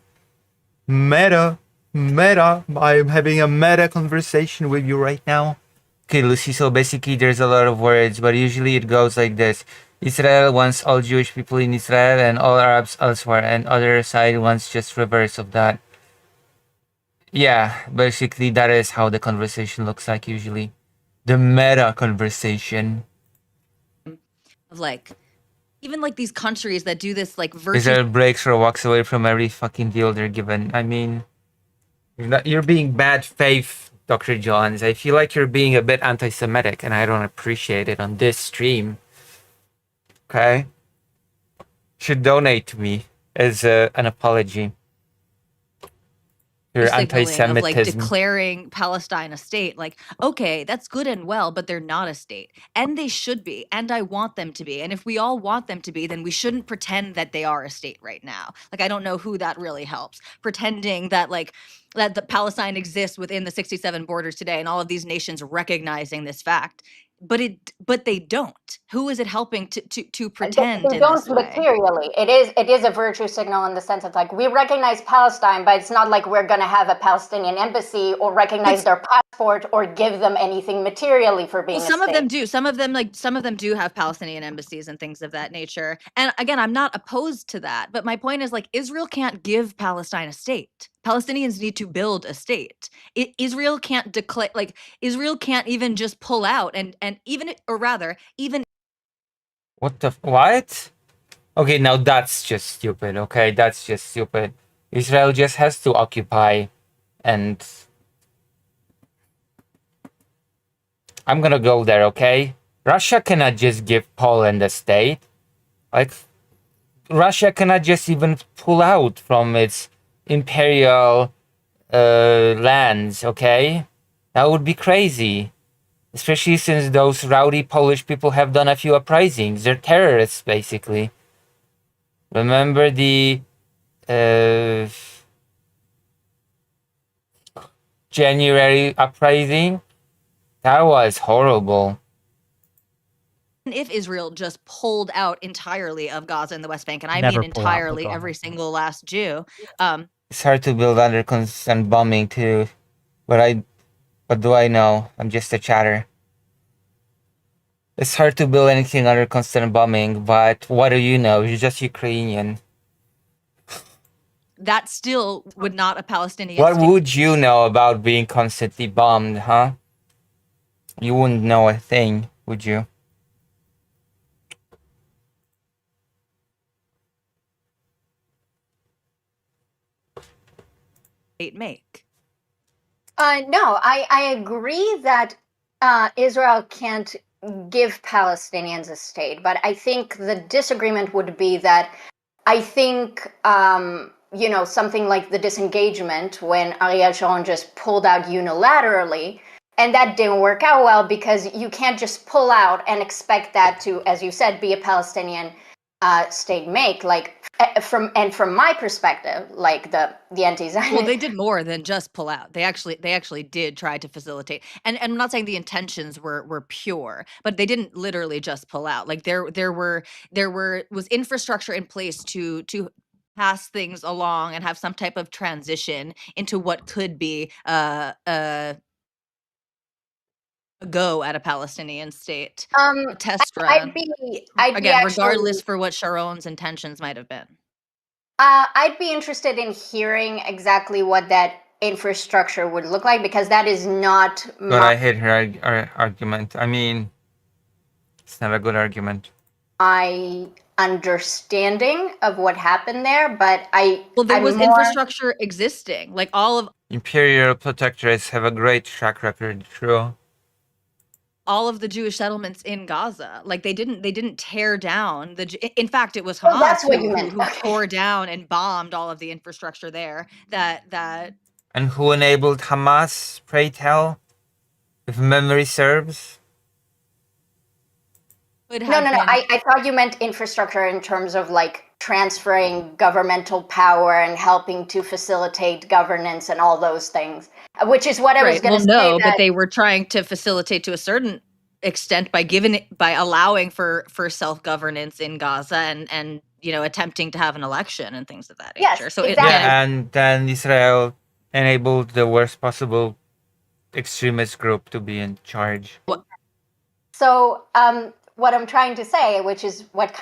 Meta. I'm having a meta conversation with you right now. Okay, Lucy, so basically there's a lot of words, but usually it goes like this. Israel wants all Jewish people in Israel and all Arabs elsewhere, and other side wants just reverse of that. Yeah, basically that is how the conversation looks like usually. The meta conversation. Of like, even like these countries that do this like virtue. Israel breaks or walks away from every fucking deal they're given. I mean, you're being bad faith, Dr. Johns. I feel like you're being a bit anti-Semitic, and I don't appreciate it on this stream. Okay? Should donate to me as an apology. Your signaling of, like, anti-Semitism. declaring Palestine a state. Like, okay, that's good and well, but they're not a state. And they should be. And I want them to be. And if we all want them to be, then we shouldn't pretend that they are a state right now. Like, I don't know who that really helps. Pretending that, like, that the Palestine exists within the 67 borders today and all of these nations recognizing this fact. But they don't. Who is it helping to pretend They in don't this way? materially. It is a virtue signal in the sense of like we recognize Palestine, but it's not like we're going to have a Palestinian embassy or recognize their passport or give them anything materially for being. Well, some of them do. Some of them do have Palestinian embassies and things of that nature. And again, I'm not opposed to that. But my point is like Israel can't give Palestine a state. Palestinians need to build a state. Israel can't declare, like Israel can't even just pull out and even, or rather, even. What? Okay, now that's just stupid. Okay, that's just stupid. Israel just has to occupy, and I'm gonna go there. Okay, Russia cannot just give Poland a state. Like, Russia cannot just even pull out from its imperial lands. Okay, that would be crazy. Especially since those rowdy Polish people have done a few uprisings. They're terrorists, basically. Remember the January uprising? That was horrible. If Israel just pulled out entirely of Gaza and the West Bank, and I Never mean pull out, but entirely, go every ahead. single last Jew, It's hard to build under constant bombing too. What do I know? I'm just a chatter. It's hard to build anything under constant bombing, but what do you know? You're just Ukrainian. that still would not a Palestinian What state would you know about being constantly bombed, huh? You wouldn't know a thing, would you? make. No, I agree that Israel can't give Palestinians a state, but I think the disagreement would be that I think, something like the disengagement when Ariel Sharon just pulled out unilaterally, and that didn't work out well because you can't just pull out and expect that to, as you said, be a Palestinian state make. Like from my perspective, like the anti-Zionist. Well, they did more than just pull out. They actually did try to facilitate. And I'm not saying the intentions were pure, but they didn't literally just pull out. Like there was infrastructure in place to pass things along and have some type of transition into what could be a go at a Palestinian state. A test run. I'd be actually, regardless for what Sharon's intentions might have been. I'd be interested in hearing exactly what that infrastructure would look like, because that is not But I hate her argument. I mean, it's not a good argument. my understanding of what happened there, but there was infrastructure existing, like all of Imperial protectorates have a great track record, true. all of the Jewish settlements in Gaza. Like they didn't tear down in fact, it was Hamas who tore down and bombed all of the infrastructure there. That And who enabled Hamas, pray tell, if memory serves? No. I thought you meant infrastructure in terms of like transferring governmental power and helping to facilitate governance and all those things, which is what I was going to say. No, but they were trying to facilitate to a certain extent by allowing for self-governance in Gaza and attempting to have an election and things of that nature. Yes, So exactly. And then Israel enabled the worst possible extremist group to be in charge. So what I'm trying to say, which is what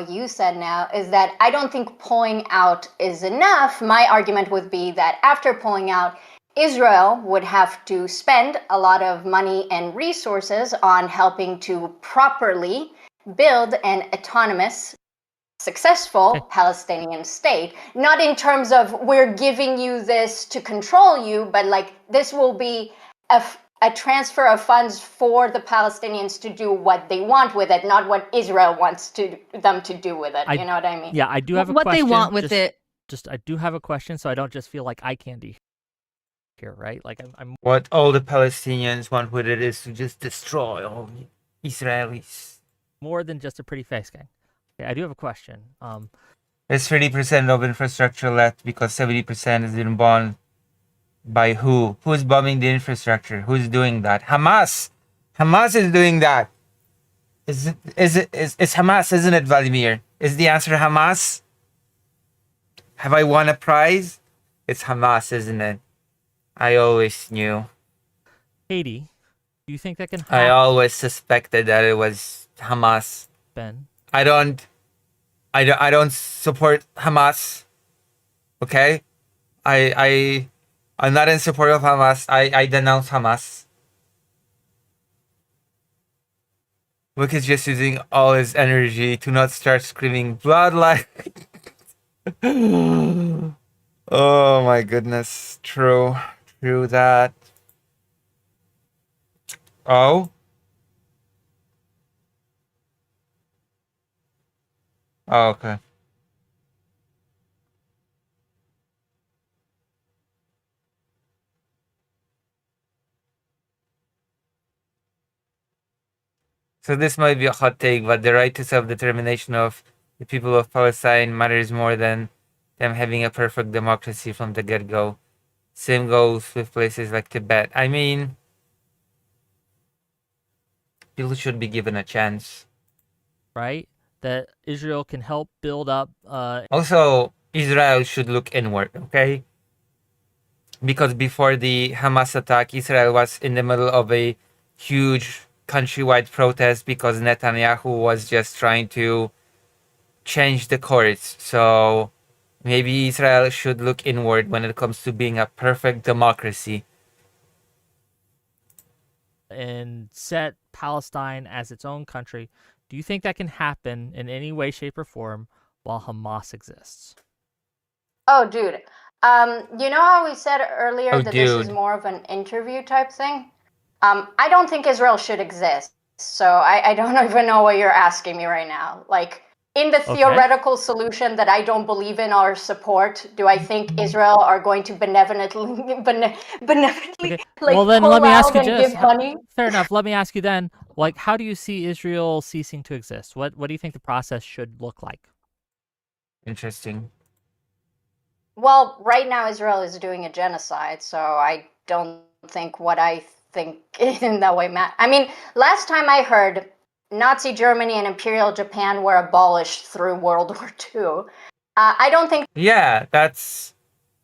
you said now, is that I don't think pulling out is enough. My argument would be that after pulling out, Israel would have to spend a lot of money and resources on helping to properly build an autonomous, successful Palestinian state. Not in terms of we're giving you this to control you, but like this will be a transfer of funds for the Palestinians to do what they want with it, not what Israel wants them to do with it. You know what I mean? Yeah, I do have a what question. What they want with it. I do have a question, so I don't just feel like eye candy here, right? Like I'm. What all the Palestinians want with it is to just destroy all Israelis. More than just a pretty face, gang. Okay, I do have a question. There's 30% of infrastructure left because 70% is in bond. By who? Who's bombing the infrastructure? Who's doing that? Hamas! Hamas is doing that! It's Hamas, isn't it, Vladimir? Is the answer Hamas? Have I won a prize? It's Hamas, isn't it? I always knew. Katie, do you think that can happen? I always suspected that it was Hamas. Ben? I don't support Hamas. Okay? I'm not in support of Hamas. I denounce Hamas. Luke is just using all his energy to not start screaming bloodline. Oh my goodness. True. True that. Oh? Oh, okay. So this might be a hot take, but the right to self-determination of the people of Palestine matters more than them having a perfect democracy from the get-go. Same goes with places like Tibet. I mean, people should be given a chance. Right? That Israel can help build up. Also, Israel should look inward, okay? Because before the Hamas attack, Israel was in the middle of a huge countrywide protest because Netanyahu was just trying to change the course. So maybe Israel should look inward when it comes to being a perfect democracy. And set Palestine as its own country. Do you think that can happen in any way, shape, or form while Hamas exists? Oh, dude. You know how we said earlier Oh, that this is dude. more of an interview type thing? I don't think Israel should exist. So I don't even know what you're asking me right now. Like, in the Okay. theoretical solution that I don't believe in or support, do I think Israel are going to benevolently Okay. like Well, then pull let me ask out you and this. give money? Fair enough. Let me ask you then, like, how do you see Israel ceasing to exist? What do you think the process should look like? Interesting. Well, right now Israel is doing a genocide, so I don't think what I think in that way matters. I mean, last time I heard, Nazi Germany and Imperial Japan were abolished through World War II. I don't think Yeah, that's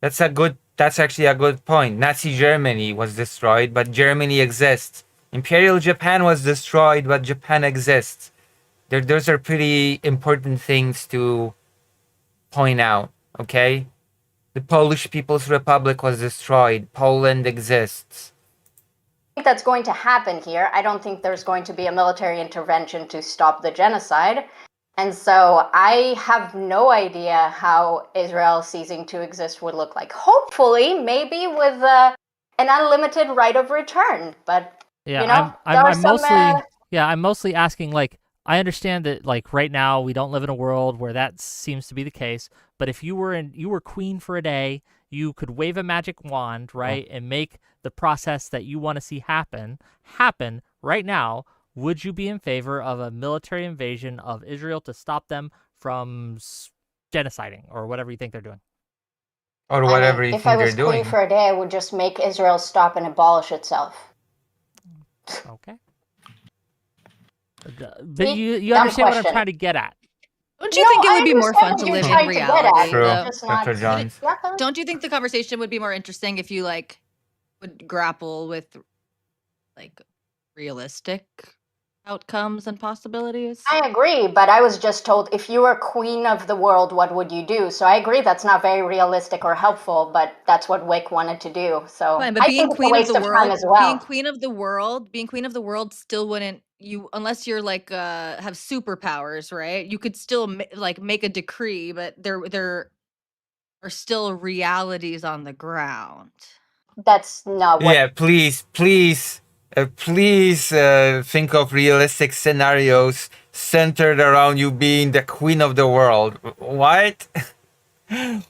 actually a good point. Nazi Germany was destroyed, but Germany exists. Imperial Japan was destroyed, but Japan exists. Those are pretty important things to point out, okay? The Polish People's Republic was destroyed. Poland exists. that's going to happen here. I don't think there's going to be a military intervention to stop the genocide. And so I have no idea how Israel ceasing to exist would look like. Hopefully, maybe with an unlimited right of return. But, Yeah, you know, I'm, there are I'm some, mostly I'm mostly asking, like, I understand that, like, right now we don't live in a world where that seems to be the case, but if you were queen for a day, you could wave a magic wand, right, and make the process that you want to see happen right now. Would you be in favor of a military invasion of Israel to stop them from genociding or whatever you think they're doing? Or I whatever mean, you if I think was they're queen doing. for a day, I would just make Israel stop and abolish itself. Okay. But See? you Dumb understand what I'm question. trying to get at. Don't you think it would be more fun to what you're live in trying to get at. reality, True. though? Just not- Dr. Johns. Don't you think the conversation would be more interesting if you like would grapple with like realistic outcomes and possibilities? I agree, but I was just told if you were queen of the world, what would you do? So I agree that's not very realistic or helpful, but that's what Wick wanted to do. So Fine, but I being think it's a queen of waste the of time world, as well. being queen of the world still wouldn't you unless you're like have superpowers, right? You could still like make a decree, but there are still realities on the ground. That's not what. Yeah, please think of realistic scenarios centered around you being the queen of the world. What?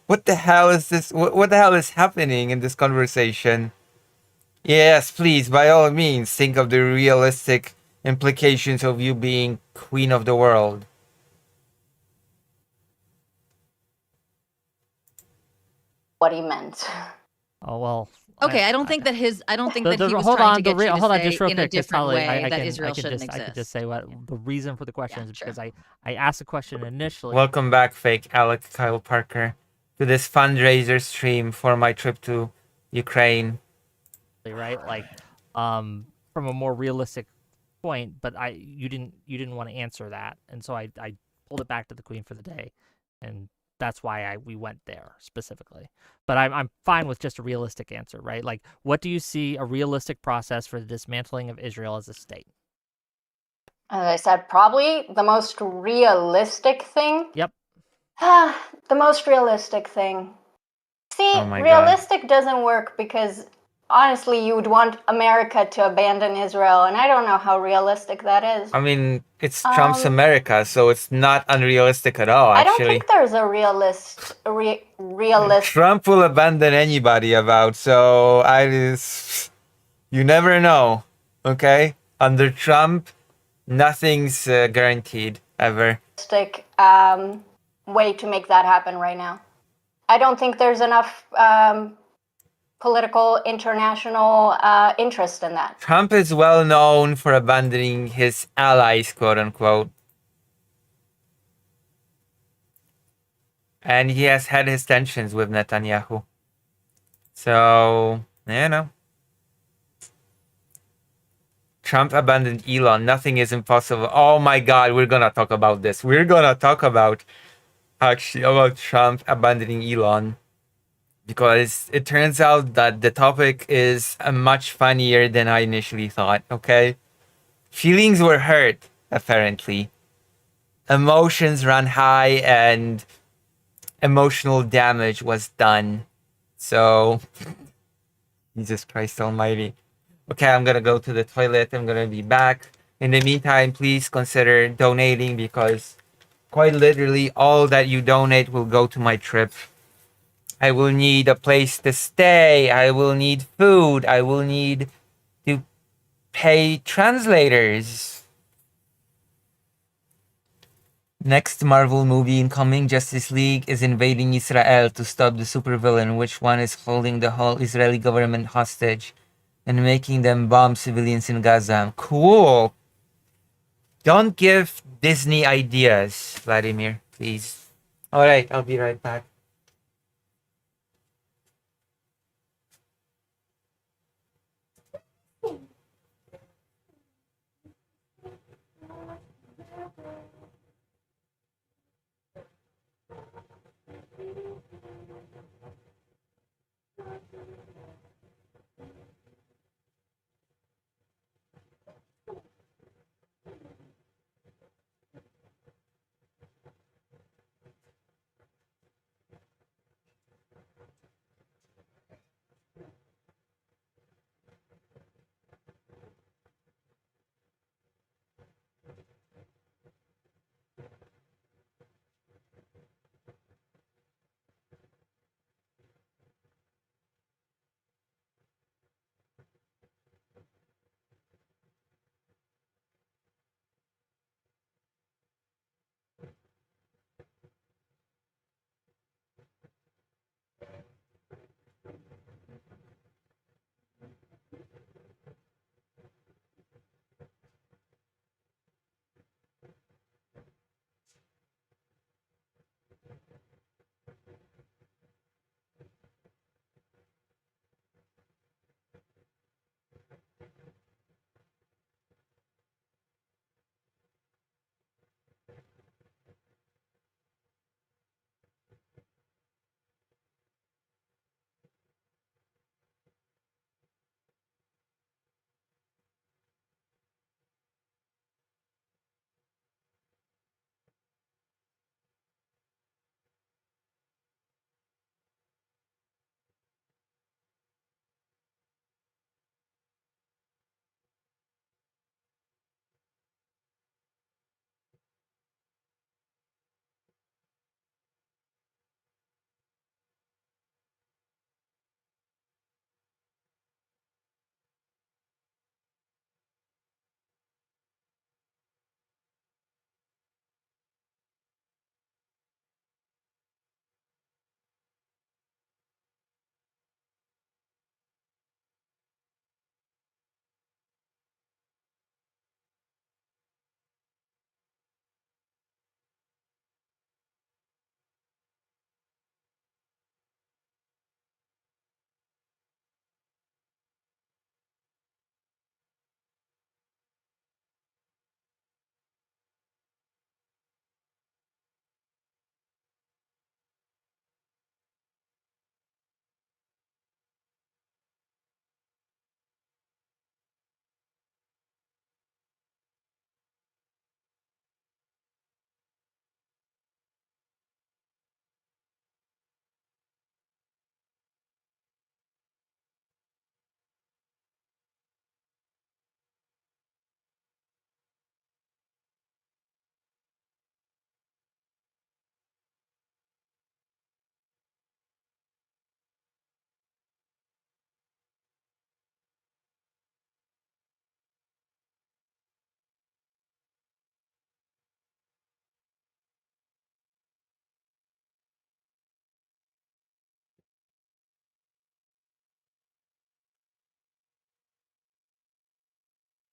What the hell is this? What the hell is happening in this conversation? Yes, please, by all means, think of the realistic implications of you being queen of the world. What he meant. Oh well. Okay, I don't think that he was hold trying on, to get you to hold on, say just real in a quick, 'cause different Tali, way I that can, Israel I can shouldn't just, exist. I could just say what the reason for the question is because I asked the question initially. Welcome back, fake Alex Kyle Parker, to this fundraiser stream for my trip to Ukraine. Right, like, from a more realistic point, but you didn't want to answer that, and so I pulled it back to the queen for the day, and that's why we went there specifically. But I'm fine with just a realistic answer, right? Like, what do you see a realistic process for the dismantling of Israel as a state? As I said, probably the most realistic thing. Yep. The most realistic thing. See, Oh my God. realistic doesn't work because honestly, you would want America to abandon Israel, and I don't know how realistic that is. I mean, it's Trump's America, so it's not unrealistic at all, I don't actually. think there's a realistic. Trump will abandon anybody about, so you never know, okay? Under Trump, nothing's guaranteed, ever. Way to make that happen right now. I don't think there's enough political international interest in that. Trump is well known for abandoning his allies, quote unquote. And he has had his tensions with Netanyahu. So, you know. Trump abandoned Elon. Nothing is impossible. Oh my God, we're gonna talk about this. We're gonna talk about Trump abandoning Elon. Because it turns out that the topic is much funnier than I initially thought, okay? Feelings were hurt, apparently. Emotions ran high and emotional damage was done. So, Jesus Christ almighty. Okay, I'm gonna go to the toilet. I'm gonna be back. In the meantime, please consider donating because quite literally all that you donate will go to my trip. I will need a place to stay. I will need food. I will need to pay translators. Next Marvel movie incoming, Justice League, is invading Israel to stop the supervillain, which one is holding the whole Israeli government hostage and making them bomb civilians in Gaza. Cool. Don't give Disney ideas, Vladimir, please. Alright, I'll be right back.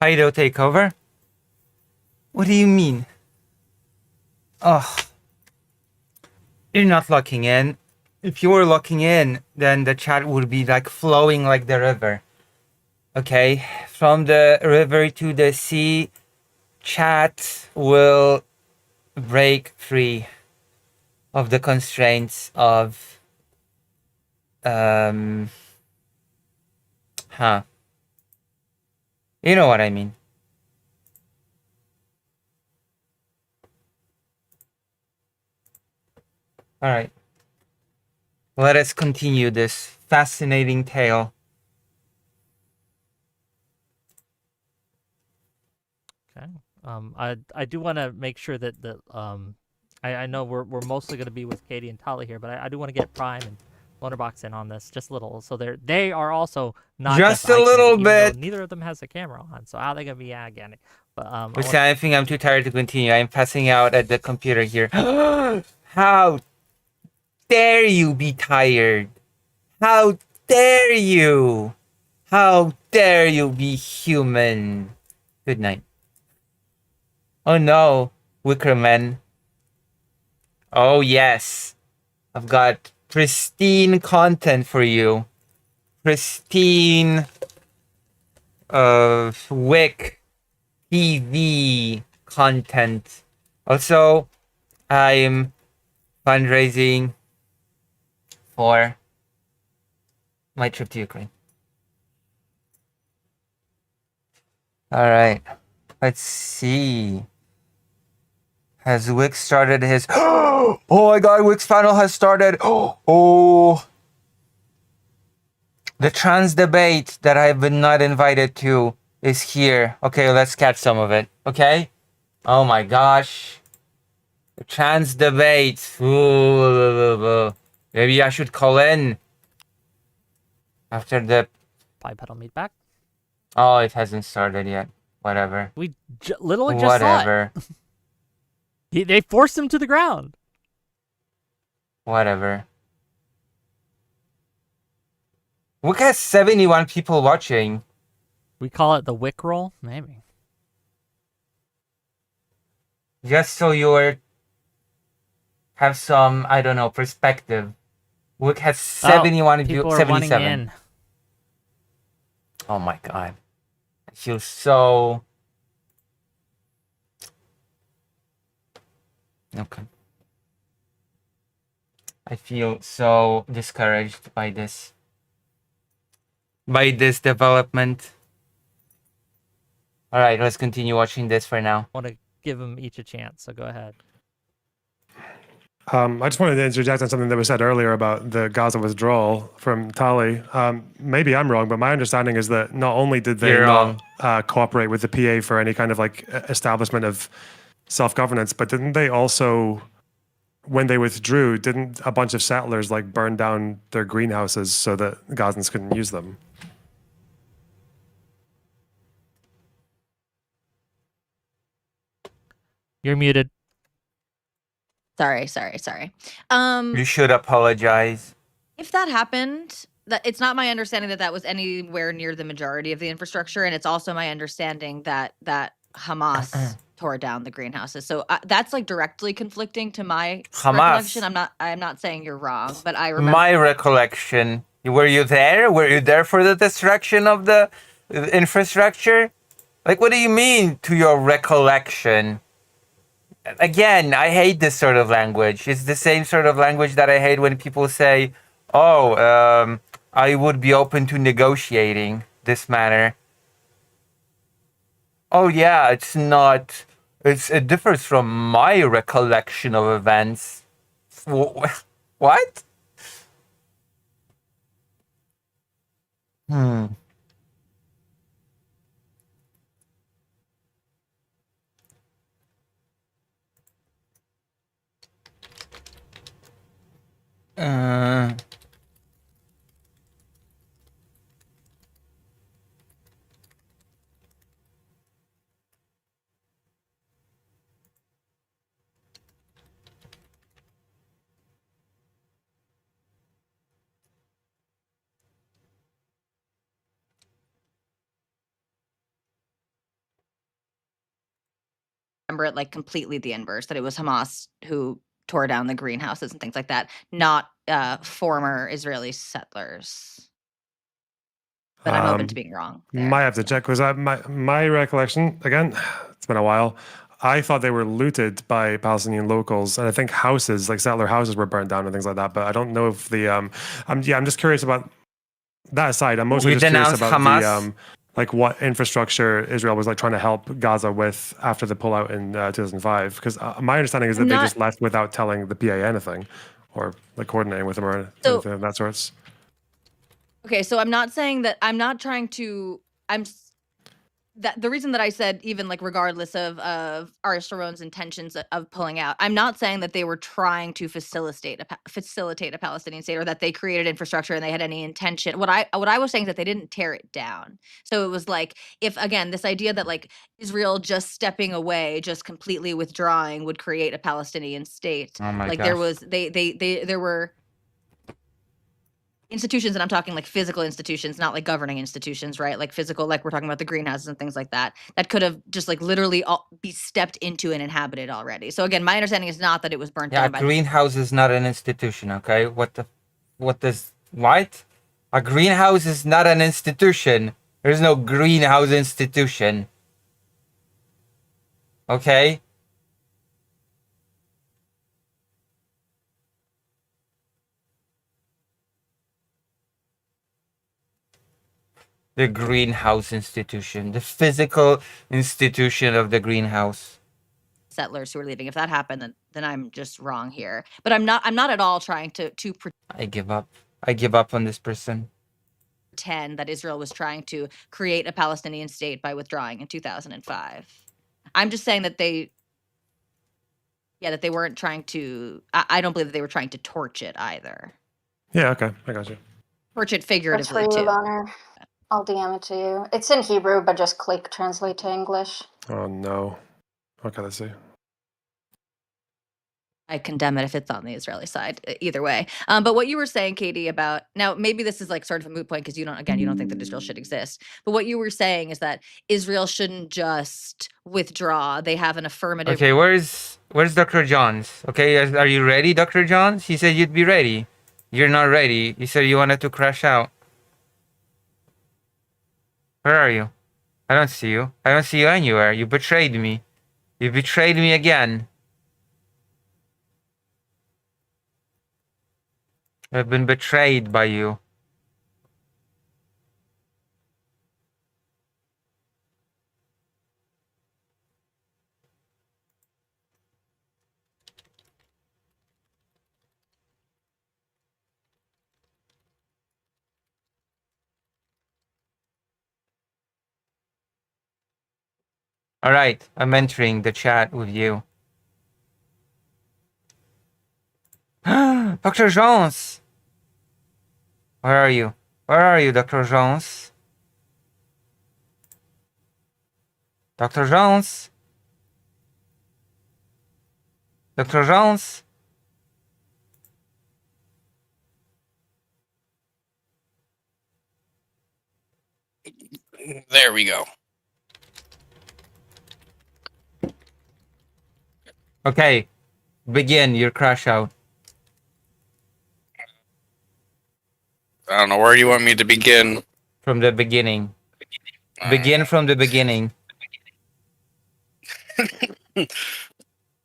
Kaido take over? What do you mean? Oh, you're not locking in. If you were locking in, then the chat would be like flowing like the river. Okay, from the river to the sea, chat will break free of the constraints of you know what I mean. All right, let us continue this fascinating tale. Okay. I do want to make sure that I know we're mostly going to be with Katie and Tali here, but I do want to get Prime and Lonerbox in on this just a little, so they are also not just eye a little candy, even bit. though neither of them has a camera on, so how are they going to be again? But Listen, I think I'm too tired to continue. I'm passing out at the computer here. How dare you be tired? How dare you? How dare you be human? Good night. Oh no, Wickerman. Oh yes. I've got pristine content for you. Pristine Wick TV content. Also, I'm fundraising for my trip to Ukraine. All right. Let's see. Has Wix started his... Oh my god, Wix panel has started. Oh. The trans debate that I've been not invited to is here. Okay, let's catch some of it. Okay? Oh my gosh. The trans debate. Ooh. Maybe I should call in after the bipedal meet back. Oh, it hasn't started yet. Whatever. We literally just saw it. They forced him to the ground. Whatever. Wick has 71 people watching. We call it the Wick roll, maybe. Just so you have some, I don't know, perspective. Wick has 71 people views. Are running in. Oh my god. I feel so... Okay. I feel so discouraged by this. By this development. Alright, let's continue watching this for now. I want to give them each a chance, so go ahead. I just wanted to interject on something that was said earlier about the Gaza withdrawal from Tali. Maybe I'm wrong, but my understanding is that not only did they not cooperate with the PA for any kind of like establishment of self-governance, but didn't they also, when they withdrew, didn't a bunch of settlers like burn down their greenhouses so that Gazans couldn't use them? You're muted. Sorry. You should apologize. If that happened, it's not my understanding that was anywhere near the majority of the infrastructure, and it's also my understanding that Hamas tore down the greenhouses. So that's like directly conflicting to my recollection. I'm not saying you're wrong, but I remember my recollection. Were you there? Were you there for the destruction of the infrastructure? Like, what do you mean to your recollection? Again, I hate this sort of language. It's the same sort of language that I hate when people say, oh, I would be open to negotiating this matter. Oh yeah, it differs from my recollection of events. What? remember it like completely the inverse, that it was Hamas who tore down the greenhouses and things like that, not former Israeli settlers. But I'm open to being wrong. Might have to check because my recollection again, it's been a while. I thought they were looted by Palestinian locals, and I think houses, like settler houses, were burned down and things like that. But I don't know if the I'm just curious about that aside. I'm mostly You just curious denounced about Hamas? the like what infrastructure Israel was like trying to help Gaza with after the pullout in 2005. Because my understanding is that they just left without telling the PA anything, or like coordinating with them or anything of that sorts. Okay, so I'm not saying that I'm not trying to. That the reason that I said even like regardless of Ariel Sharon's intentions of pulling out, I'm not saying that they were trying to facilitate a Palestinian state or that they created infrastructure and they had any intention. What I was saying is that they didn't tear it down. So it was like, if again this idea that like Israel just stepping away, just completely withdrawing would create a Palestinian state. Oh my like gosh. there was there were institutions, and I'm talking like physical institutions, not like governing institutions, right? Like physical, like we're talking about the greenhouses and things like that, that could have just like literally be stepped into and inhabited already. So again, my understanding is not that it was burnt Yeah, a down by greenhouse is not an institution, okay? What? A greenhouse is not an institution. There's no greenhouse institution. Okay? The greenhouse institution. The physical institution of the greenhouse. settlers who are leaving. If that happened, then I'm just wrong here. But I'm not at all trying to I give up. I give up on this person. pretend that Israel was trying to create a Palestinian state by withdrawing in 2005. I'm just saying that they weren't trying to. I don't believe that they were trying to torch it either. Yeah, okay, I got you. Torch it That's figuratively for you, too. Loner. I'll DM it to you. It's in Hebrew, but just click translate to English. Oh no. Okay, let's see. I condemn it if it's on the Israeli side, either way. But what you were saying, Katie, about now maybe this is like sort of a moot point because you don't think that Israel should exist. But what you were saying is that Israel shouldn't just withdraw; they have an affirmative. Okay, where's Dr. Johns? Okay, are you ready, Dr. Johns? He said you'd be ready. You're not ready. You said you wanted to crash out. Where are you? I don't see you. I don't see you anywhere. You betrayed me. You betrayed me again. I've been betrayed by you. All right, I'm entering the chat with you. Dr. Jones! Where are you? Where are you, Dr. Jones? Dr. Jones? Dr. Jones? There we go. Okay, begin your crash out. I don't know, where do you want me to begin? From the beginning. Begin from the beginning.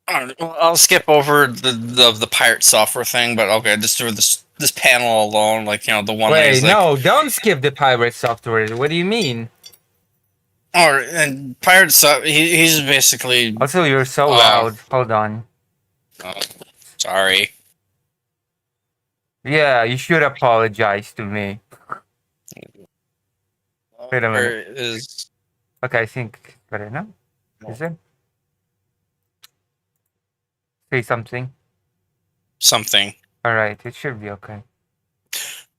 I'll skip over the pirate software thing, but okay, just through this panel alone, like, you know, the one. Wait, like, no, don't skip the pirate software. What do you mean? Or and pirate stuff. He's basically. Also, you're so loud. Hold on. Oh, sorry. Yeah, you should apologize to me. Wait a minute. Okay, I think better now. Is it? Say something. Something. All right, it should be okay.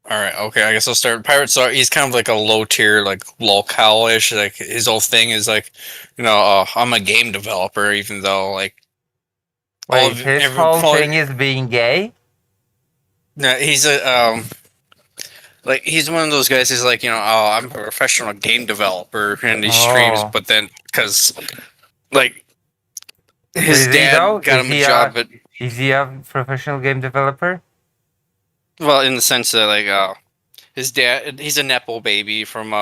All right, okay. I guess I'll start. Pirates are. He's kind of like a low tier, like lolcow-ish. Like his whole thing is like, you know, I'm a game developer, even though like. Wait, his whole thing is being gay? No, he's a like he's one of those guys. He's like, you know, oh, I'm a professional game developer, and he streams. But then, because like His Is he dad though? got Is him a he job at. Is he a professional game developer? Well, in the sense that his dad, he's a nepo baby from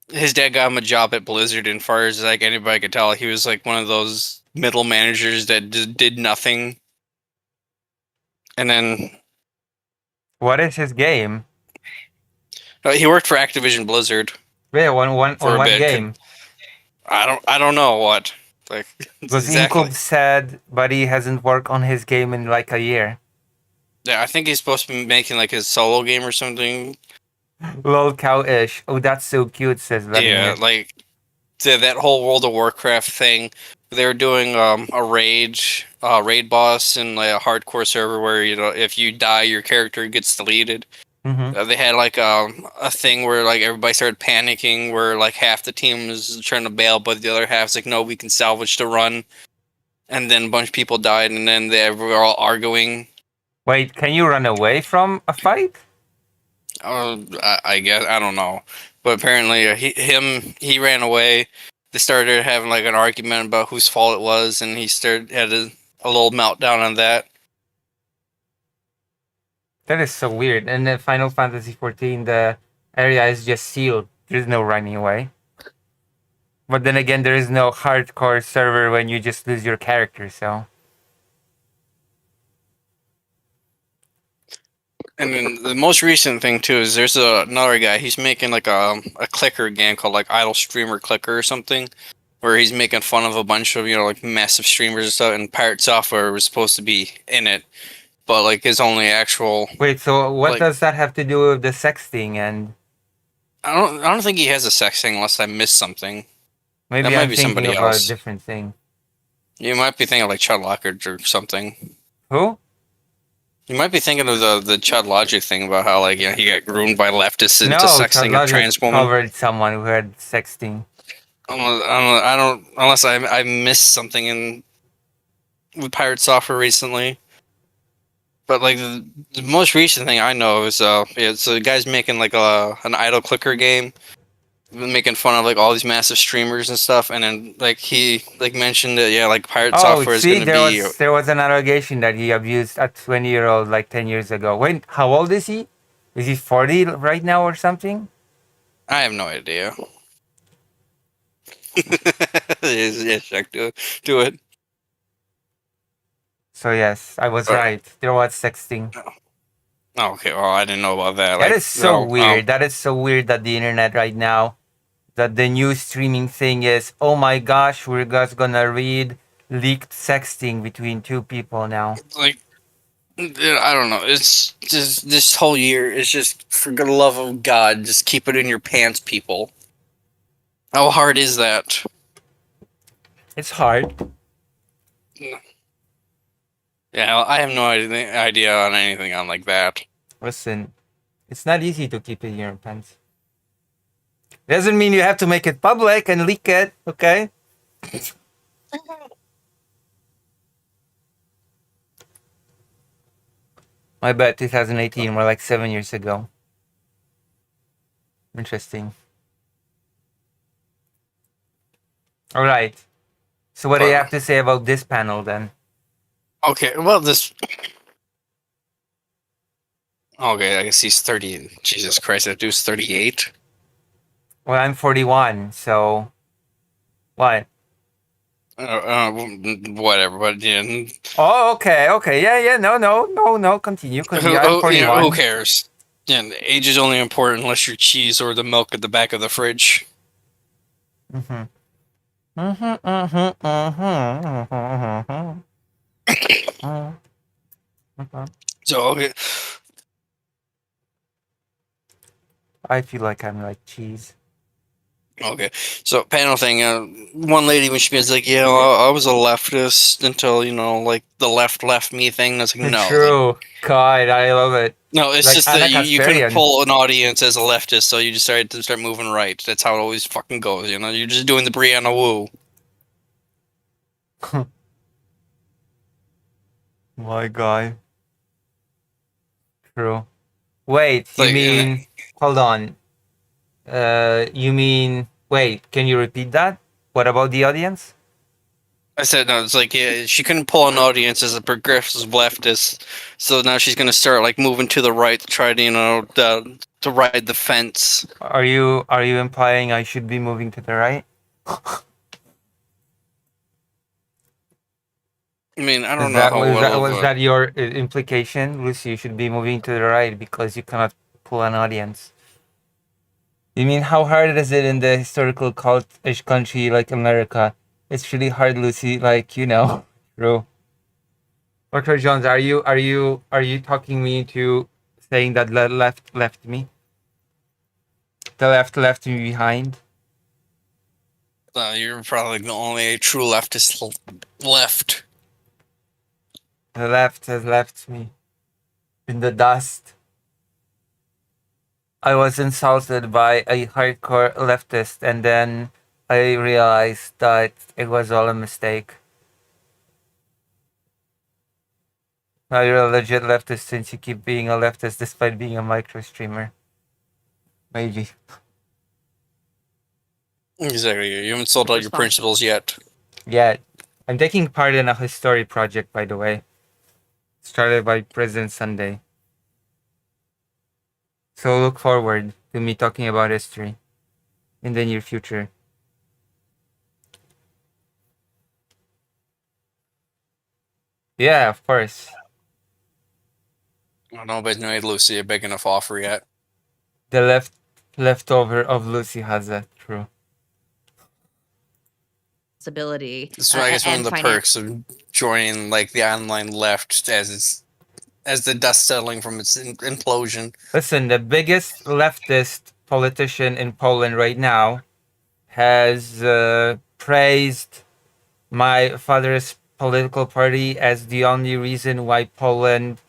his dad got him a job at Blizzard, and far as like anybody could tell, he was like one of those middle managers that just did nothing. And then What is his game? he worked for Activision Blizzard. Yeah, on For a one bit. game. I don't know what. Like Because exactly. Incub said, but he hasn't worked on his game in like a year. Yeah, I think he's supposed to be making like his solo game or something. Lol cow-ish. Oh, that's so cute, says Vladimir. Yeah, like that whole World of Warcraft thing. They were doing a raid boss in like a hardcore server where if you die, your character gets deleted. Mhm. They had like a thing where like everybody started panicking, where like half the team was trying to bail, but the other half's like, no, we can salvage the run. And then a bunch of people died, and then they were all arguing. Wait, can you run away from a fight? I guess I don't know, but apparently he ran away. They started having like an argument about whose fault it was, and he had a little meltdown on that. That is so weird. And in Final Fantasy XIV, the area is just sealed. There's no running away. But then again, there is no hardcore server when you just lose your character, so... And then the most recent thing too is there's another guy. He's making like a clicker game called like Idle Streamer Clicker or something, where he's making fun of a bunch of like massive streamers and stuff. And Pirate Software was supposed to be in it, but like his only actual. Wait, so what like, does that have to do with the sexting and? I don't think he has a sex thing unless I missed something. Maybe that might I'm be thinking somebody of else. a different thing. You might be thinking of like Chud Lockard or something. Who? You might be thinking of the Chud Logic thing about how like he got groomed by leftists into sexting a trans woman. Covered someone who had sexting. I don't unless I missed something with Pirate Software recently. But like the most recent thing I know is it's a guy's making like an idle clicker game, making fun of like all these massive streamers and stuff, and then like he like mentioned that like Pirate Software is going to be. There was an allegation that he abused a 20-year-old like 10 years ago. Wait, how old is he? Is he 40 right now or something? I have no idea. Yeah, check do it. So yes, I was right. There was sexting. Oh, okay, well I didn't know about that. That Like, is so weird. That is so weird that the internet right now, that the new streaming thing is, oh my gosh, we're just gonna read leaked sexting between two people now. Like, I don't know. It's just this whole year is just, for the love of God, just keep it in your pants, people. How hard is that? It's hard. Yeah, I have no idea on anything on like that. Listen, it's not easy to keep it in your pants. Doesn't mean you have to make it public and leak it, okay? My bad, 2018, we're like 7 years ago. Interesting. Alright. So what do you have to say about this panel then? Okay, well, this... Okay, I guess he's 30. Jesus Christ, that dude's 38. Well, I'm 41, so... What? Whatever, but yeah. Oh, okay. Yeah, no, continue. I'm 41. Who cares? Yeah, age is only important unless you're cheese or the milk at the back of the fridge. So, okay. I feel like I'm like cheese. Okay, so panel thing. One lady when she was like, "Yeah, I was a leftist until like the left left me thing." I was like, "No, True. God, I love it. no, it's Like just that Anna you couldn't Kasparian. pull an audience as a leftist, so you decided to start moving right. That's how it always fucking goes. You're just doing the Brianna Wu." My guy. True. Wait, you Like, mean... Hold on. You mean... Wait, can you repeat that? What about the audience? I said no. It's like yeah, she couldn't pull an audience as a progressive leftist, so now she's gonna start like moving to the right to try to to ride the fence. Are you implying I should be moving to the right? I mean, I don't know how well. Was that your implication, Lucy? You should be moving to the right because you cannot pull an audience. You mean how hard is it in the historical cult-ish country like America? It's really hard, Lucy. Like true. Dr. Jones, are you talking me into saying that the left left me? The left left me behind. You're probably the only true leftist left. The left has left me in the dust. I was insulted by a hardcore leftist, and then I realized that it was all a mistake. Now you're a legit leftist since you keep being a leftist despite being a micro streamer. Maybe. Exactly. You haven't sold out your principles yet. Yeah. I'm taking part in a history project, by the way. Started by President Sunday. So look forward to me talking about history in the near future. Yeah, of course. I don't know, but made Lucy a big enough offer yet. The leftover of Lucy has that, true. Ability. So I guess one of the perks of joining like the online left as the dust settling from its implosion. Listen, the biggest leftist politician in Poland right now has praised my father's political party as the only reason why Poland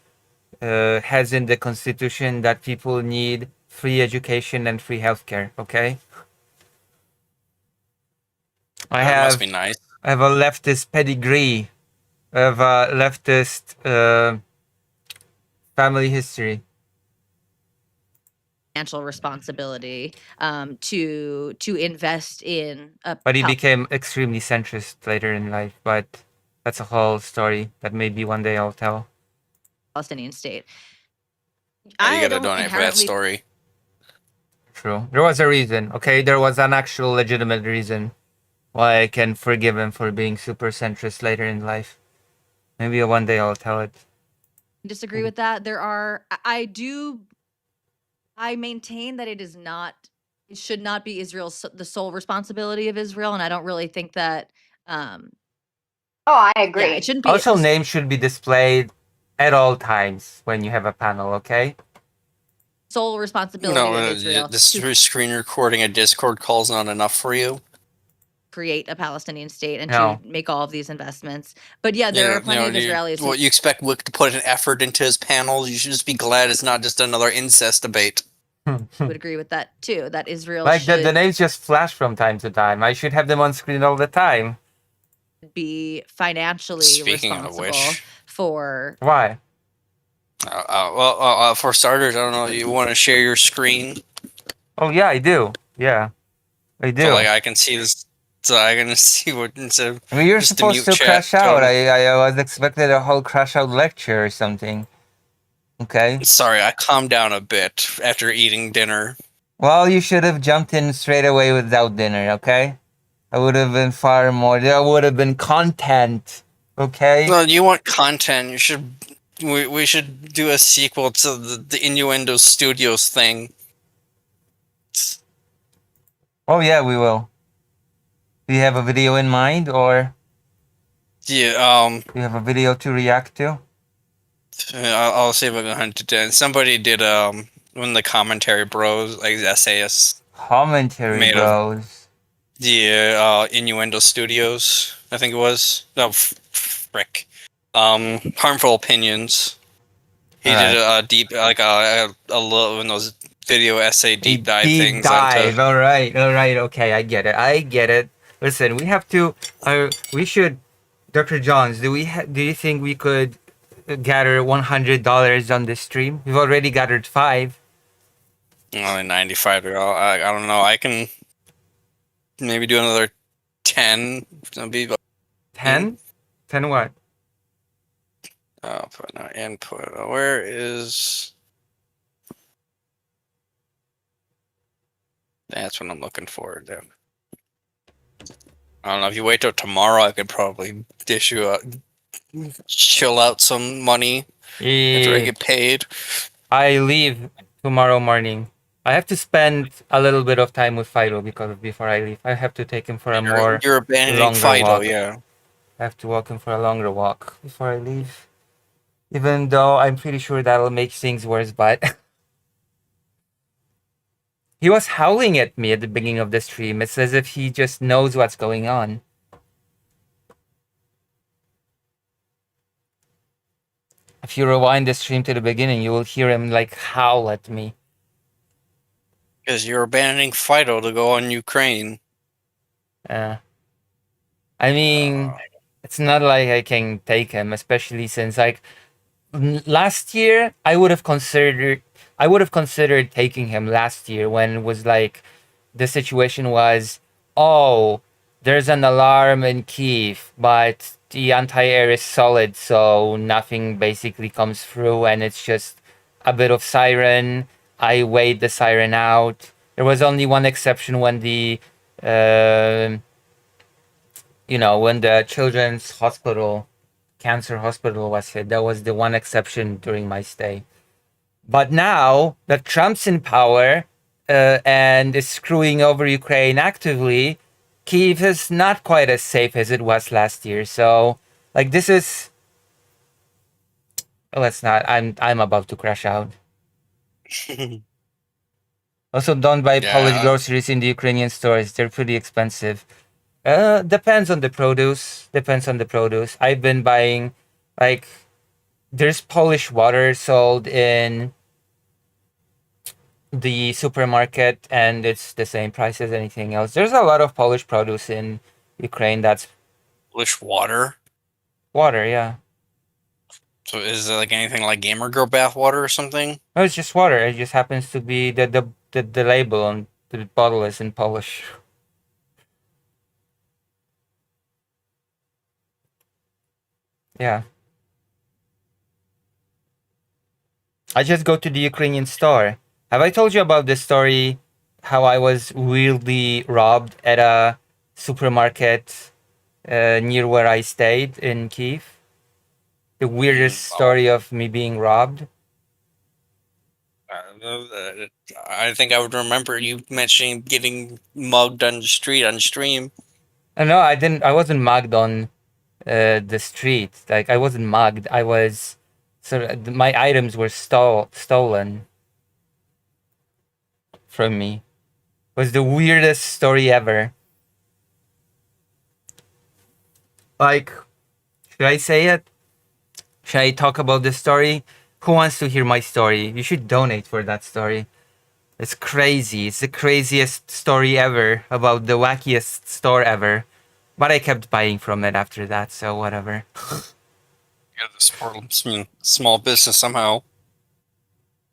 has in the constitution that people need free education and free healthcare. Okay. That must be nice. I have a leftist pedigree. I have a leftist family history. Financial responsibility to invest in a. But he became extremely centrist later in life. But that's a whole story that maybe one day I'll tell. Palestinian state. You gotta donate for that story. True. There was a reason. Okay, there was an actual legitimate reason why I can forgive him for being super centrist later in life. Maybe one day I'll tell it. Disagree with that. I maintain that it should not be the sole responsibility of Israel, and I don't really think that. Oh, I agree. Yeah, it shouldn't be. Also, names should be displayed at all times when you have a panel. Okay. Sole responsibility of Israel. This screen recording a Discord call is not enough for you. Create a Palestinian state and to make all of these investments. But yeah, there are plenty of Israelis. Well, you expect Wick to put an effort into his panels. You should just be glad it's not just another incest debate. I would agree with that too. That Israel like should the names just flash from time to time. I should have them on screen all the time. Be financially responsible of which, for why? Well, for starters, I don't know. You want to share your screen? Oh yeah, I do. Yeah, I do. So, like I can see this. So I can see what. So I mean, you're supposed to crash out. I was expected a whole crash out lecture or something. Okay. Sorry, I calmed down a bit after eating dinner. Well, you should have jumped in straight away without dinner. Okay. I would have been far more. There would have been content. Okay. Well, you want content? You should. We should do a sequel to the Innuendo Studios thing. Oh yeah, we will. Do you have a video in mind, or? Yeah. Do you have a video to react to? I'll see if I can hunt it down. Somebody did one of the commentary bros, like essayists. Commentary bros. Yeah, Innuendo Studios, I think it was. Oh, frick. Harmful Opinions. He did a deep, like a little one of those video essay deep dive things. All right. Okay, I get it. Listen, we have to. We should. Dr. Johns, do you think we could gather $100 on this stream? We've already gathered 5. Only 95. I don't know. I can maybe do another 10. That'll be about 10? 10 what? Output, not input. Where is? That's what I'm looking for. There. I don't know. If you wait till tomorrow, I could probably dish you a chill out some money after I get paid. I leave tomorrow morning. I have to spend a little bit of time with Fido before I leave. I have to take him for a more You're abandoning longer Fido, walk. yeah. I have to walk him for a longer walk before I leave. Even though I'm pretty sure that'll make things worse, but he was howling at me at the beginning of the stream. It's as if he just knows what's going on. If you rewind the stream to the beginning, you will hear him like howl at me. Because you're abandoning Fido to go on Ukraine. I mean, it's not like I can take him, especially since like last year I would have considered taking him last year when it was like the situation was, oh, there's an alarm in Kiev, but the anti-air is solid, so nothing basically comes through, and it's just a bit of siren. I wait the siren out. There was only one exception when the when the children's hospital, cancer hospital was hit. That was the one exception during my stay. But now that Trump's in power and is screwing over Ukraine actively, Kyiv is not quite as safe as it was last year. So, like, this is... Let's not. I'm about to crash out. Also, don't buy Polish groceries in the Ukrainian stores. They're pretty expensive. Depends on the produce. I've been buying, like, there's Polish water sold in the supermarket, and it's the same price as anything else. There's a lot of Polish produce in Ukraine that's... Polish water? Water, yeah. So is it like anything like Gamer Girl bath water or something? No, it's just water. It just happens to be the label on the bottle is in Polish. Yeah. I just go to the Ukrainian store. Have I told you about this story? How I was weirdly robbed at a supermarket near where I stayed in Kyiv? The weirdest story of me being robbed? I think I would remember you mentioning getting mugged on the street on stream. No, I didn't. I wasn't mugged on the street. Like, I wasn't mugged. I was... my items were stolen from me. It was the weirdest story ever. Like, should I say it? Should I talk about this story? Who wants to hear my story? You should donate for that story. It's crazy. It's the craziest story ever about the wackiest store ever. But I kept buying from it after that, so whatever. You gotta support small business somehow.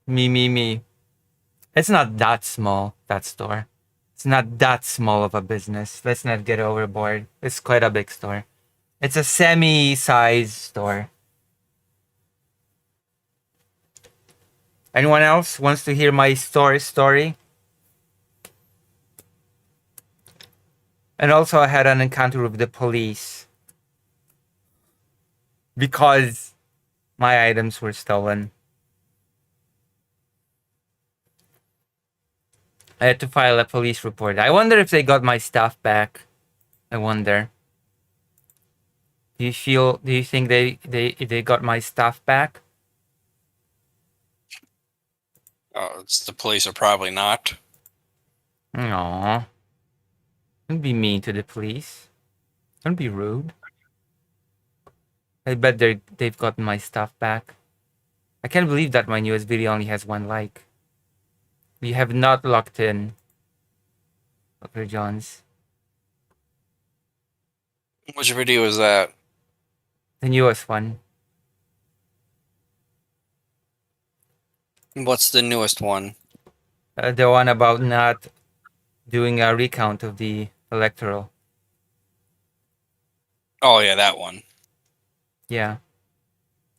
Me. It's not that small, that store. It's not that small of a business. Let's not get overboard. It's quite a big store. It's a semi-sized store. Anyone else wants to hear my story? And also I had an encounter with the police. Because my items were stolen. I had to file a police report. I wonder if they got my stuff back. I wonder. Do you think they got my stuff back? It's the police are probably not. Aww. Don't be mean to the police. Don't be rude. I bet they've gotten my stuff back. I can't believe that my newest video only has 1 like. You have not locked in, Dr. Johns. Which video is that? The newest one. What's the newest one? The one about not doing a recount of the electoral. Oh yeah, that one. Yeah.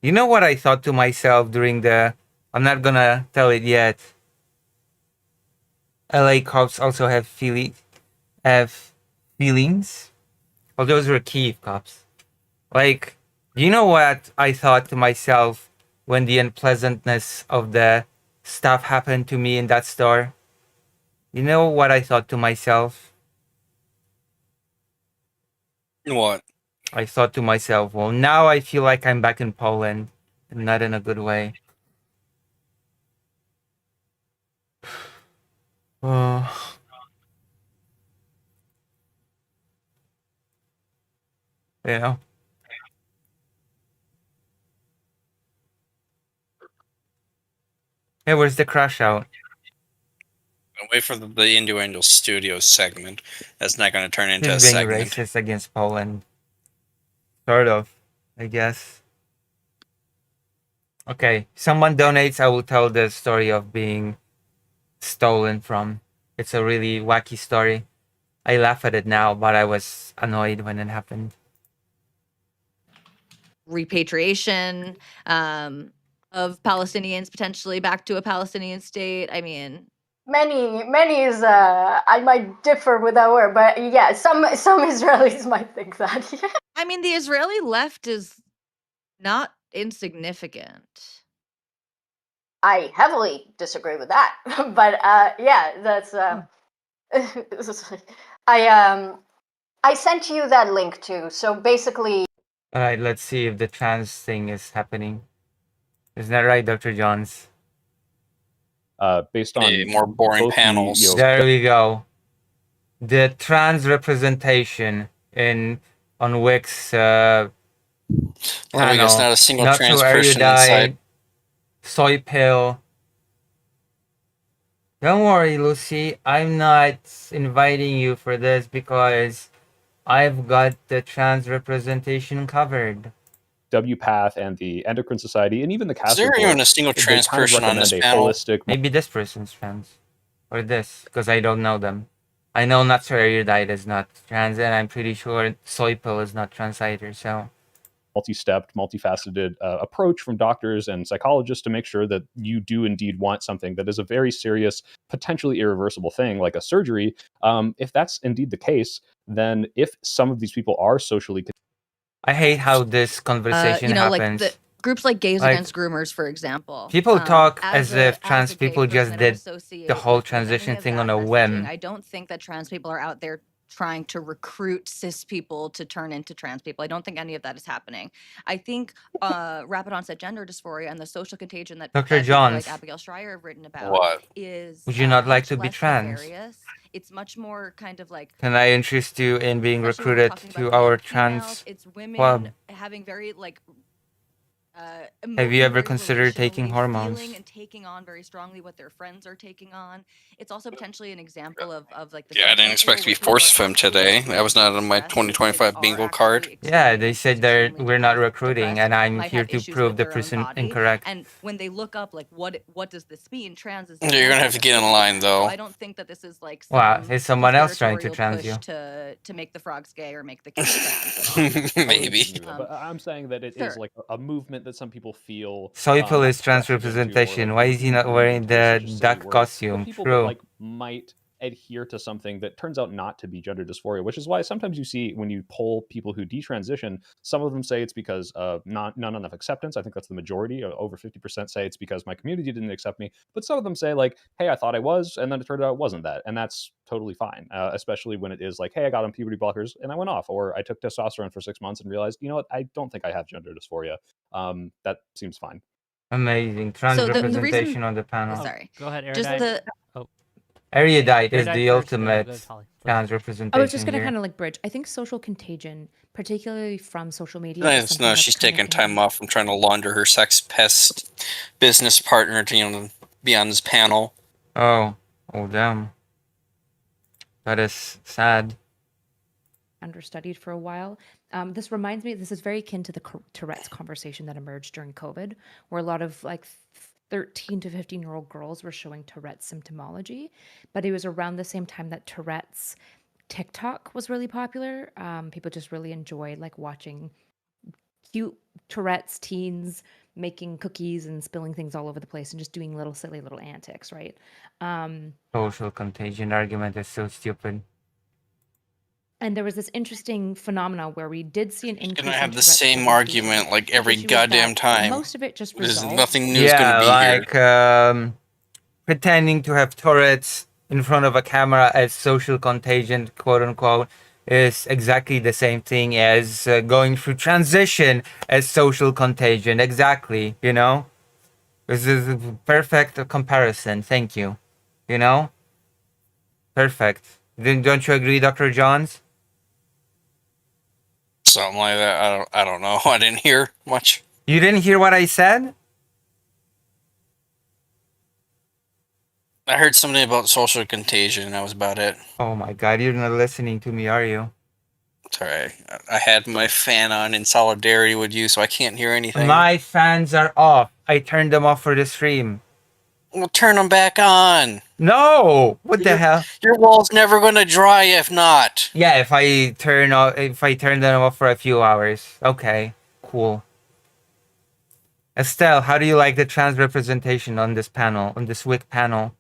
You know what I thought to myself during the... I'm not gonna tell it yet. LA cops also have feelings. Well, those were Kiev cops. Like, you know what I thought to myself when the unpleasantness of the stuff happened to me in that store? You know what I thought to myself? What? I thought to myself, well, now I feel like I'm back in Poland, and not in a good way. Oh. You know? Hey, where's the crash out? Wait for the Innuendo Studios segment. That's not going to turn into a He's being segment. racist against Poland. Sort of, I guess. Okay, someone donates, I will tell the story of being stolen from. It's a really wacky story. I laugh at it now, but I was annoyed when it happened. Repatriation of Palestinians potentially back to a Palestinian state. I mean, Many is I might differ with that word, but yeah, some Israelis might think that. Yeah. I mean, the Israeli left is not insignificant. I heavily disagree with that, but yeah, that's I sent you that link too. So basically, Alright, let's see if the trans thing is happening. Isn't that right, Dr. Johns? Based on more boring both the, panels. you know, There we go. The trans representation on Wix Well, I guess panel. not a single Not trans so person erudite, inside. soy pill. Don't worry, Lucy. I'm not inviting you for this because I've got the trans representation covered. WPATH and the Endocrine Society and even the Is CAS there report, even a single they trans kind of person on recommend this a panel? holistic. Maybe this person's trans. Or this, because I don't know them. I know not so erudite is not trans, and I'm pretty sure soy pill is not trans either, so... multi-stepped, multifaceted approach from doctors and psychologists to make sure that you do indeed want something that is a very serious, potentially irreversible thing like a surgery. If that's indeed the case, then if some of these people are socially... I hate how this conversation you know, happens. like the groups like Gays Like, Against Groomers, for example. People talk As as if a trans gay people just person, I don't did associate the whole with any transition of thing that on a messaging. whim. I don't think that trans people are out there trying to recruit cis people to turn into trans people. I don't think any of that is happening. I think rapid onset gender dysphoria and the social contagion that, Dr. that people Johns. like Abigail Schreier have written about What? is Would you not like much to be less trans? nefarious. It's much more kind of like, Can I interest you in being especially when we're recruited talking to about our young females, trans it's women club? having very like Have you ever emotionally, considered taking relationally hormones? feeling and taking on very strongly what their friends are taking on. It's also potentially an example of like the Yeah, I didn't expect to be force femme today. That was not on my 2025 bingo card. Yeah, they said we're not recruiting, and I'm might here have to issues prove with the their own person body. incorrect. And when they look up like what does this mean, trans is You're gonna have to get in line though. So I don't think that this is like Wow, some is someone else trying to conspiratorial trans you? push to make the frogs gay or make the kids trans. Maybe. But I'm saying that it is like a movement that some people feel. Soy pill is trans pressured into, or, representation. like, Why is he not moved wearing into is the such a silly duck word. costume? But people that True. like might adhere to something that turns out not to be gender dysphoria, which is why sometimes you see when you poll people who detransition, some of them say it's because of not enough acceptance. I think that's the majority. Over 50% say it's because my community didn't accept me. But some of them say like, hey, I thought I was, and then it turned out it wasn't that. And that's totally fine, especially when it is like, hey, I got on puberty blockers and I went off, or I took testosterone for 6 months and realized, you know what, I don't think I have gender dysphoria. That seems fine. Amazing. Trans So the representation reason, on the panel. sorry, Go ahead, just Erudite. the Erudite is Erudite the first, then ultimate go to Holly. trans I representation was just going to here. kind of like bridge. I think social contagion, particularly from social media, No, is it's- something no, that's she's kind of taking time off from trying to launder her sex pest business partner to be on this panel. Oh damn. That is sad. understudied for a while. This reminds me, this is very akin to the Tourette's conversation that emerged during COVID, where a lot of like 13 to 15-year-old girls were showing Tourette's symptomology, but it was around the same time that Tourette's TikTok was really popular. People just really enjoyed like watching cute Tourette's teens making cookies and spilling things all over the place and just doing little silly little antics, right? Social contagion argument is so stupid. And there was this interesting phenomena where we did see an You're increase gonna in have the Tourette's same presentation. argument like every issue is goddamn that time. most of it just There's resolved. nothing new is Yeah, gonna be here. like pretending to have Tourette's in front of a camera as social contagion, quote unquote, is exactly the same thing as going through transition as social contagion. Exactly, you know? This is a perfect comparison. Thank you. You know? Perfect. Don't you agree, Dr. Johns? Something like that. I don't know. I didn't hear much. You didn't hear what I said? I heard something about social contagion, and that was about it. Oh my god, you're not listening to me, are you? It's alright. I had my fan on in solidarity with you, so I can't hear anything. My fans are off. I turned them off for the stream. Well, turn them back on. No! What the hell? Your wall's never gonna dry if not. Yeah, if I turn them off for a few hours. Okay, cool. Estelle, how do you like the trans representation on this panel, on this WIC panel?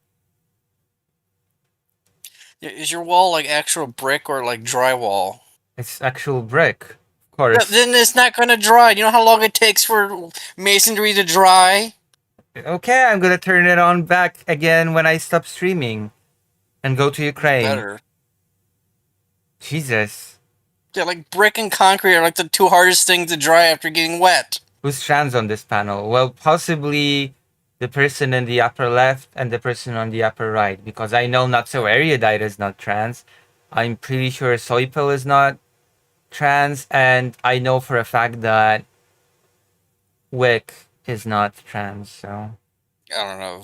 Is your wall like actual brick or like drywall? It's actual brick, of course. Then it's not gonna dry. You know how long it takes for masonry to dry? Okay, I'm gonna turn it on back again when I stop streaming and go to Ukraine. Better. Jesus. Yeah, like brick and concrete are like the two hardest things to dry after getting wet. Who's trans on this panel? Well, possibly the person in the upper left and the person on the upper right, because I know Not So Erudite is not trans. I'm pretty sure Soipel is not trans, and I know for a fact that Wick is not trans, so I don't know.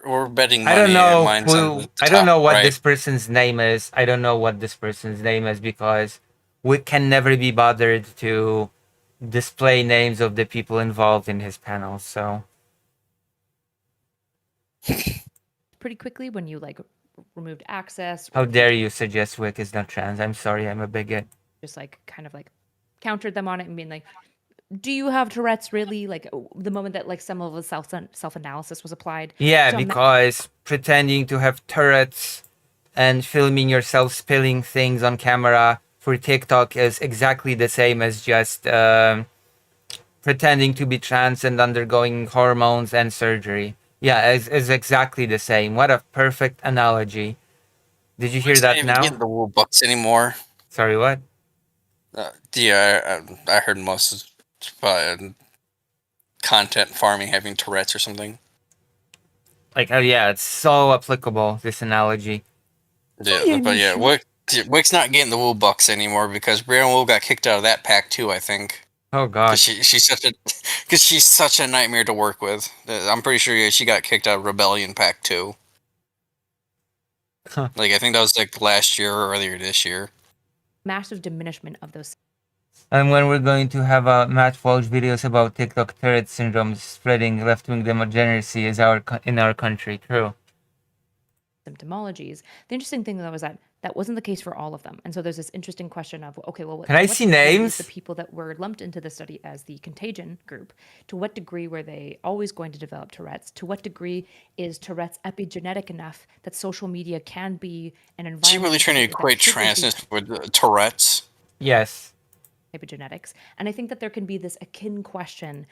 We're betting money. I don't know and mine's on the I don't top know what right. this person's name is. I don't know what this person's name is because we can never be bothered to display names of the people involved in his panel. So Pretty quickly when you like removed access. how dare you suggest Wick is not trans? I'm sorry, I'm a bigot. Just like kind of like countered them on it and being like, do you have Tourette's really? Like the moment that like some of the self-analysis was applied. Yeah, So I'm not- because pretending to have turrets and filming yourself spilling things on camera for TikTok is exactly the same as just pretending to be trans and undergoing hormones and surgery. Yeah, it's exactly the same. What a perfect analogy. Did you hear It's not that even now? getting the wool bucks anymore. Sorry, what? Yeah, I heard most of content farming having Tourette's or something. Like, oh yeah, it's so applicable, this analogy. Yeah, but yeah, Wick's not getting the wool bucks anymore because Brianna Wool got kicked out of that pack too. I think. Oh god. She's such a nightmare to work with. I'm pretty sure she got kicked out of Rebellion Pack too. Huh. Like I think that was like last year or earlier this year. massive diminishment of those And when we're going to have Matt Walsh videos about TikTok turret syndrome spreading left-wing degeneracy is in our country. True. symptomologies. The interesting thing though is that that wasn't the case for all of them. And so there's this interesting question of, okay, well, Can I what see degree is names? the people that were lumped into the study as the contagion group, to what degree were they always going to develop Tourette's? To what degree is Tourette's epigenetic enough that social media can be an environment? Is she really trying to that equate triggers these transness with Tourette's? Yes. epigenetics? And I think that there can be this akin question.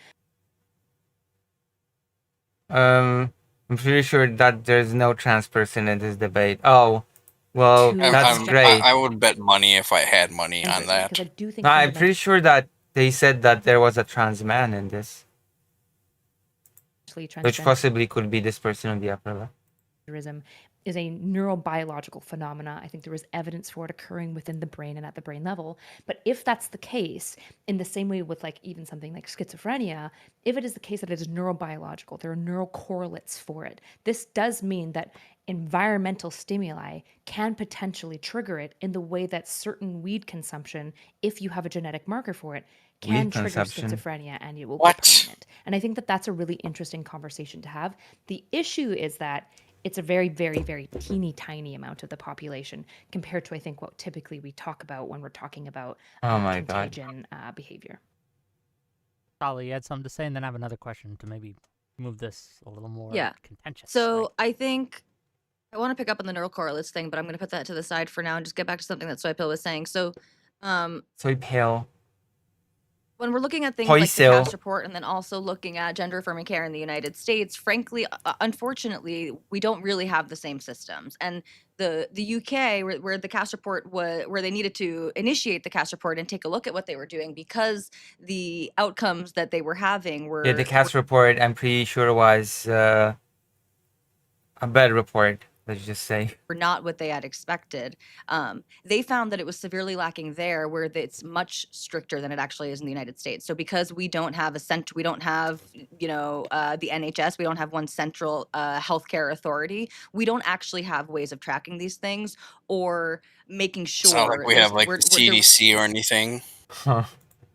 I'm pretty sure that there's no trans person in this debate. Oh, well, that's great. I would bet money if I had money on that. Because I do think No, I'm pretty sure that they said that there was a trans man in this, which transgender- possibly could be this person on the upper left. is a neurobiological phenomena. I think there is evidence for it occurring within the brain and at the brain level. But if that's the case, in the same way with like even something like schizophrenia, if it is the case that it is neurobiological, there are neural correlates for it. This does mean that environmental stimuli can potentially trigger it in the way that certain weed consumption, if you have a genetic marker for it, can Weed trigger consumption. schizophrenia and it will What? be permanent. And I think that that's a really interesting conversation to have. The issue is that it's a very, very, very teeny tiny amount of the population compared to, I think, what typically we talk about when we're talking about Oh my God. contagion behavior. Holly, you had something to say, and then I have another question to maybe move this a little more Yeah. contentious. So I think I want to pick up on the neural correlates thing, but I'm going to put that to the side for now and just get back to something that Soy Pill was saying. So, Soy pale. when we're looking at things Toy like the Sil. CAS report and then also looking at gender affirming care in the United States, frankly, unfortunately, we don't really have the same systems. And the UK, where the CAS report was, where they needed to initiate the CAS report and take a look at what they were doing because the outcomes that they were having were Yeah, the cast report, I'm pretty sure was a bad report, let's just say. were not what they had expected. They found that it was severely lacking there, where it's much stricter than it actually is in the United States. So because we don't have we don't have, the NHS, we don't have one central healthcare authority. We don't actually have ways of tracking these things or making sure. It's not like we have like the CDC or anything. Huh.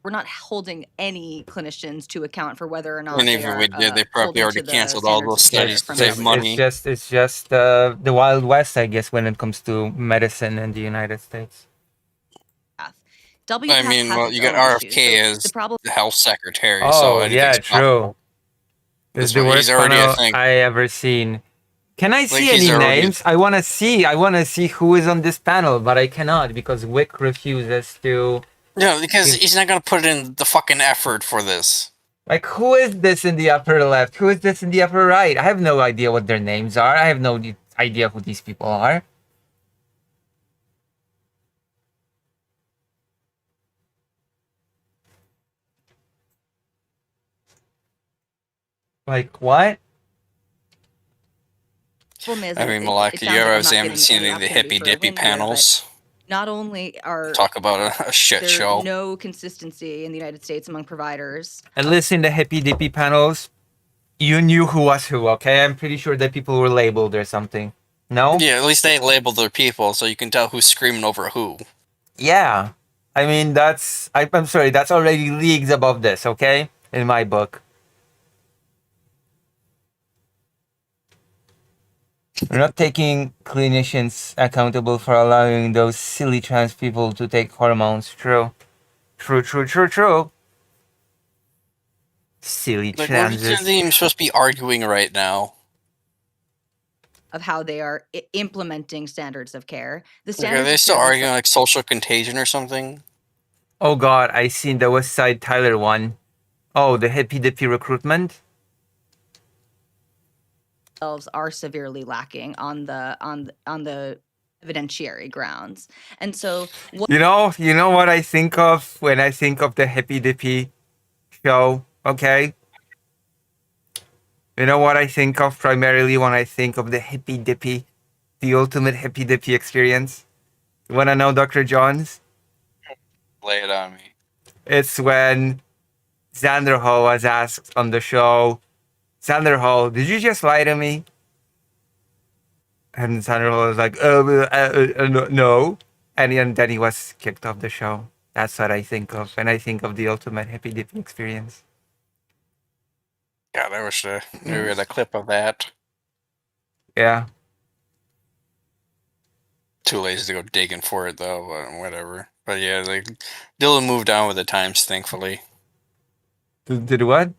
We're not holding any clinicians to account for whether or not And they even are, we did, they probably holding already to the canceled all those standards studies of to care save from money. It's just the Wild West, I guess, when it comes to medicine in the United States. WPATH I mean, has well, its you got own RFK issues. So as the problem the health secretary, Oh, so yeah, anything's true. possible. It's That's the what worst he's already, I panel think. I ever seen. Can I see he's any already- names? I wanna see who is on this panel, but I cannot because Wick refuses to. No, because he's not gonna put in the fucking effort for this. Like, who is this in the upper left? Who is this in the upper right? I have no idea what their names are. I have no idea who these people are. Like, what? problem is, I mean, it Malaki, sounds you like I'm ever not haven't getting seen any any of the opportunity hippy for a dippy win here, but panels? not only are Talk about a shit there's show. no consistency in the United States among providers. At least in the hippy dippy panels, you knew who was who, okay? I'm pretty sure that people were labeled or something. No? Yeah, at least they labeled their people, so you can tell who's screaming over who. Yeah. I mean, I'm sorry, that's already leagues above this, okay? In my book. We're not taking clinicians accountable for allowing those silly trans people to take hormones. True. True. Silly Like, we're transes. not even supposed to be arguing right now. Of how they are implementing standards of care. The Like, standards are they of still care arguing like social contagion or something? Oh god, I seen the West Side Tyler one. Oh, the hippy dippy recruitment. themselves are severely lacking on the evidentiary grounds. And so what You know what I think of when I think of the hippy dippy show, okay? You know what I think of primarily when I think of the hippy dippy, the ultimate hippy dippy experience? You wanna know, Dr. Johns? Lay it on me. It's when Xander Hall was asked on the show, Xander Hall, did you just lie to me? And Xander Hall was like, no. And then he was kicked off the show. That's what I think of when I think of the ultimate hippy dippy experience. God, I wish we had a clip of that. Yeah. Too lazy to go digging for it though, but whatever. But yeah, like Dylan moved on with the times, thankfully. Did what?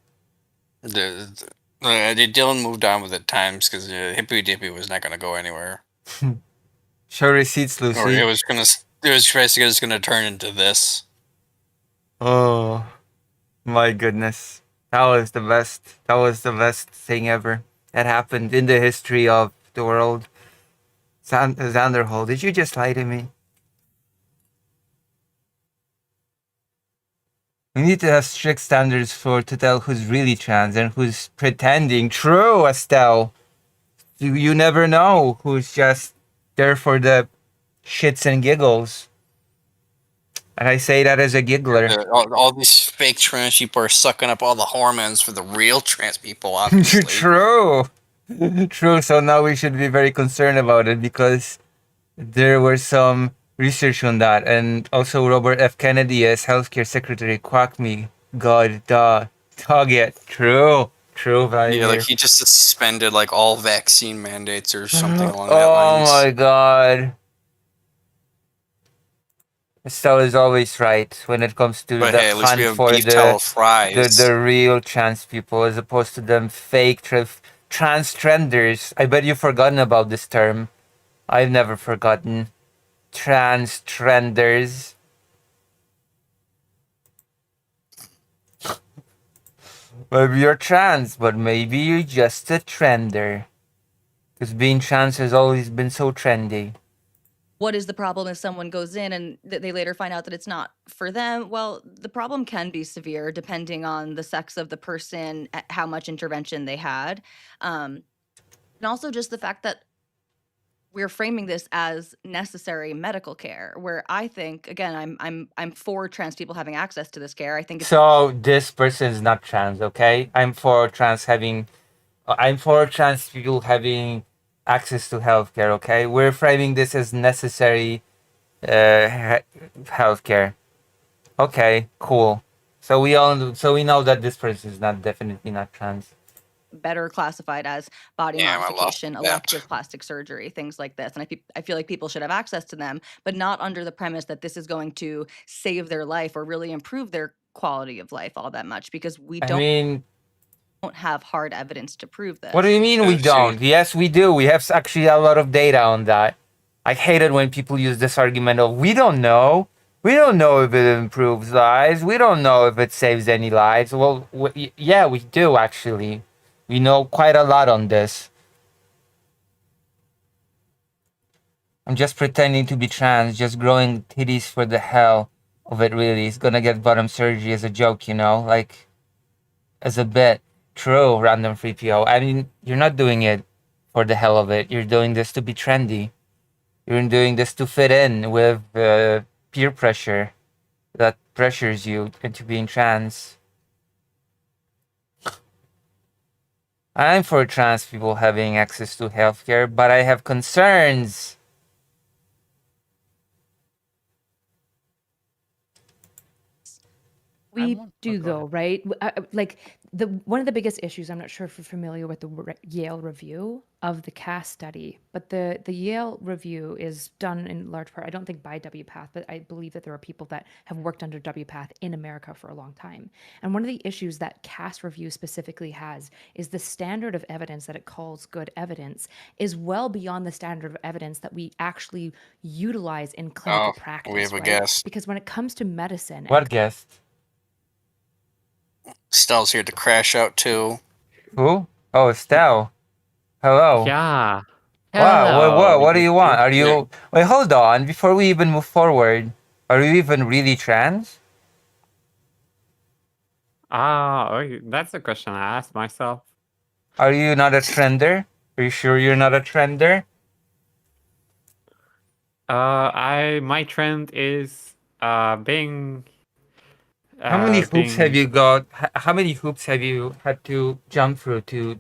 Dylan moved on with the times because Hippy Dippy was not going to go anywhere. Show receipts, Lucy. Or it was basically just going to turn into this. Oh, my goodness. That was the best. That was the best thing ever that happened in the history of the world. Xander Hall, did you just lie to me? We need to have strict standards to tell who's really trans and who's pretending. True, Estelle. You never know who's just there for the shits and giggles. And I say that as a giggler. All these fake trans people are sucking up all the hormones for the real trans people, obviously. True. True. So now we should be very concerned about it because there were some research on that. And also Robert F. Kennedy as healthcare secretary quacked me. God, dog it. True. True, Vladimir. Yeah, like he just suspended like all vaccine mandates or something along that Oh lines. my god. Estelle is always right when it comes to But the hey, at least we hunt have for beef tallow fries. the real trans people as opposed to them fake trans-trenders. I bet you've forgotten about this term. I've never forgotten. Trans-trenders. Maybe you're trans, but maybe you're just a trender. Because being trans has always been so trendy. What is the problem if someone goes in and they later find out that it's not for them? Well, the problem can be severe depending on the sex of the person, how much intervention they had, and also just the fact that we're framing this as necessary medical care. Where I think, again, I'm for trans people having access to this care. I think it's So this person is not trans, okay? I'm for trans people having access to healthcare, okay? We're framing this as necessary healthcare. Okay, cool. So we know that this person is definitely not trans. better classified as body modification, elective plastic surgery, things like this. And I feel like people should have access to them, but not under the premise that this is going to save their life or really improve their quality of life all that much, because we don't have hard evidence to prove this. What do you mean we don't? Yes, we do. We have actually a lot of data on that. I hate it when people use this argument of, we don't know. We don't know if it improves lives. We don't know if it saves any lives. Well, yeah, we do, actually. We know quite a lot on this. I'm just pretending to be trans, just growing titties for the hell of it, really. It's gonna get bottom surgery as a joke, you know? Like, as a bit. True, random free PO. I mean, you're not doing it for the hell of it. You're doing this to be trendy. You're doing this to fit in with peer pressure that pressures you into being trans. I'm for trans people having access to healthcare, but I have concerns. We do though, right? Like one of the biggest issues. I'm not sure if you're familiar with the Yale review of the CAS study, but the Yale review is done in large part, I don't think by WPATH, but I believe that there are people that have worked under WPATH in America for a long time. And one of the issues that CAS review specifically has is the standard of evidence that it calls good evidence is well beyond the standard of evidence that we actually utilize in clinical practice. We have a right? guest. Because when it comes to medicine, What guest? Stell's here to crash out too. Who? Oh, Estelle. Hello. Yeah. Wow. What do you want? Are you... Wait, hold on. Before we even move forward, are you even really trans? That's a question I asked myself. Are you not a trender? Are you sure you're not a trender? My trend is being. How many hoops have you got? How many hoops have you had to jump through to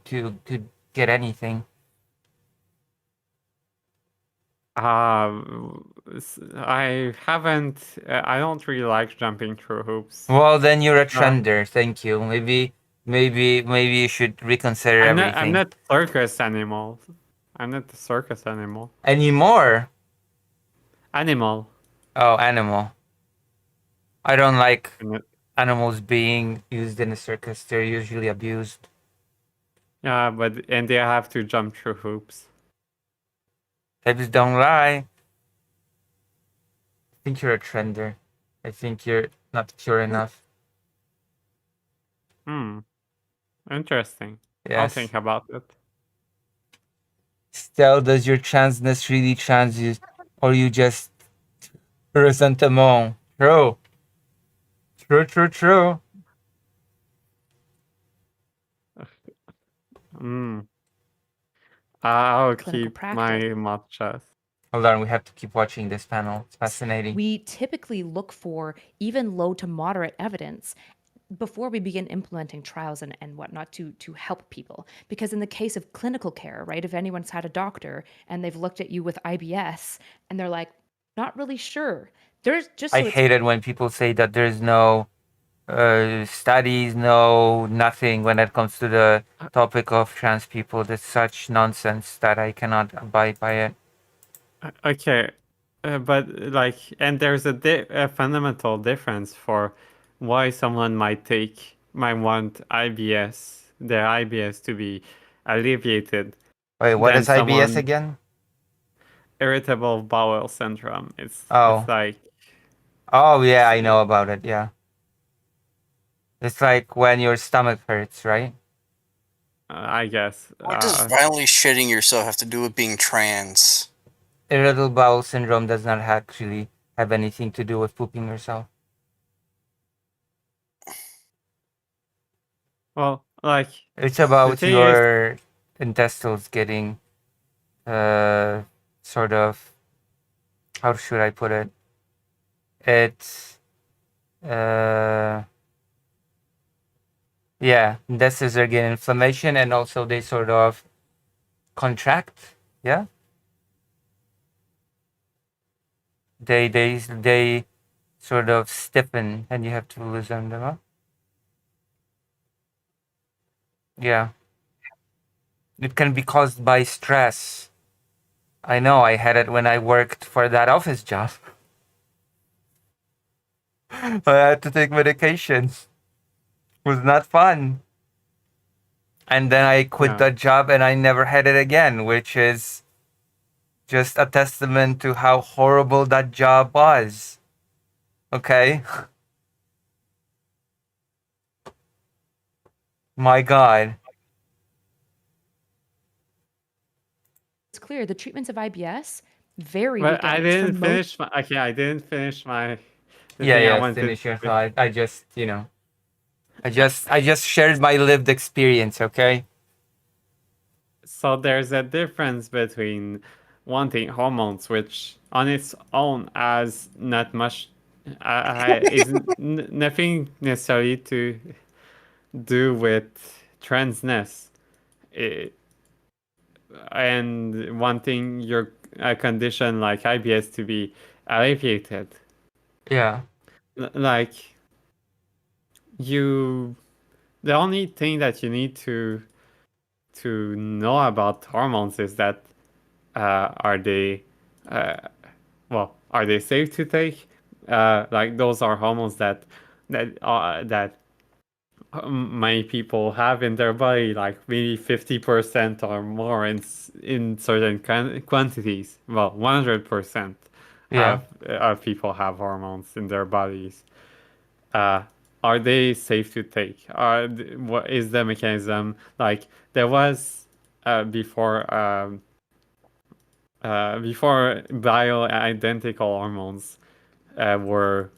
get anything? I haven't. I don't really like jumping through hoops. Well, then you're a trender. Thank you. Maybe you should reconsider everything. I'm not circus animal. I'm not the circus animal. Anymore? Animal. Oh, animal. I don't like animals being used in a circus. They're usually abused. Yeah, and they have to jump through hoops. Hips don't lie. I think you're a trender. I think you're not pure enough. Interesting. Yes. I'll think about it. Still, does your transness really trans you, or you just resentment? True. True. I'll Clinical keep practice. my mouth shut. Hold on, we have to keep watching this panel. It's fascinating. We typically look for even low to moderate evidence before we begin implementing trials and whatnot to help people. Because in the case of clinical care, right, if anyone's had a doctor and they've looked at you with IBS and they're like, not really sure. There's just I hate it when people say that there's no studies, no nothing when it comes to the topic of trans people. That's such nonsense that I cannot abide by it. Okay, but like, and there's a fundamental difference for why someone might want their IBS to be alleviated. Wait, what than is IBS someone- again? Irritable bowel syndrome. It's Oh. like Oh yeah, I know about it. Yeah. It's like when your stomach hurts, right? I guess. What does violently shitting yourself have to do with being trans? Irritable bowel syndrome does not actually have anything to do with pooping yourself. Well, like It's the about thing your intestines getting sort of, how should I put it? It's yeah, intestines are getting inflammation and also they sort of contract. Yeah. They sort of stiffen and you have to loosen them up. Yeah. It can be caused by stress. I know, I had it when I worked for that office job. I had to take medication. It was not fun. And then I quit Yeah. that job and I never had it again, which is just a testament to how horrible that job was. Okay? My God. It's clear the treatments of IBS vary. But I again didn't from most- finish my. Okay, I didn't finish my. the Yeah, thing I yeah, wanted finish your to- thought. I just, you know, I just shared my lived experience, okay? So there's a difference between wanting hormones, which on its own has not much, is nothing necessarily to do with transness, and wanting your a condition like IBS to be alleviated. Yeah. Like the only thing that you need to know about hormones is that are they safe to take? Like those are hormones that many people have in their body, like maybe 50% or more in certain quantities. Well, 100% Yeah. of people have hormones in their bodies. Are they safe to take? What is the mechanism? Like there was before bioidentical hormones were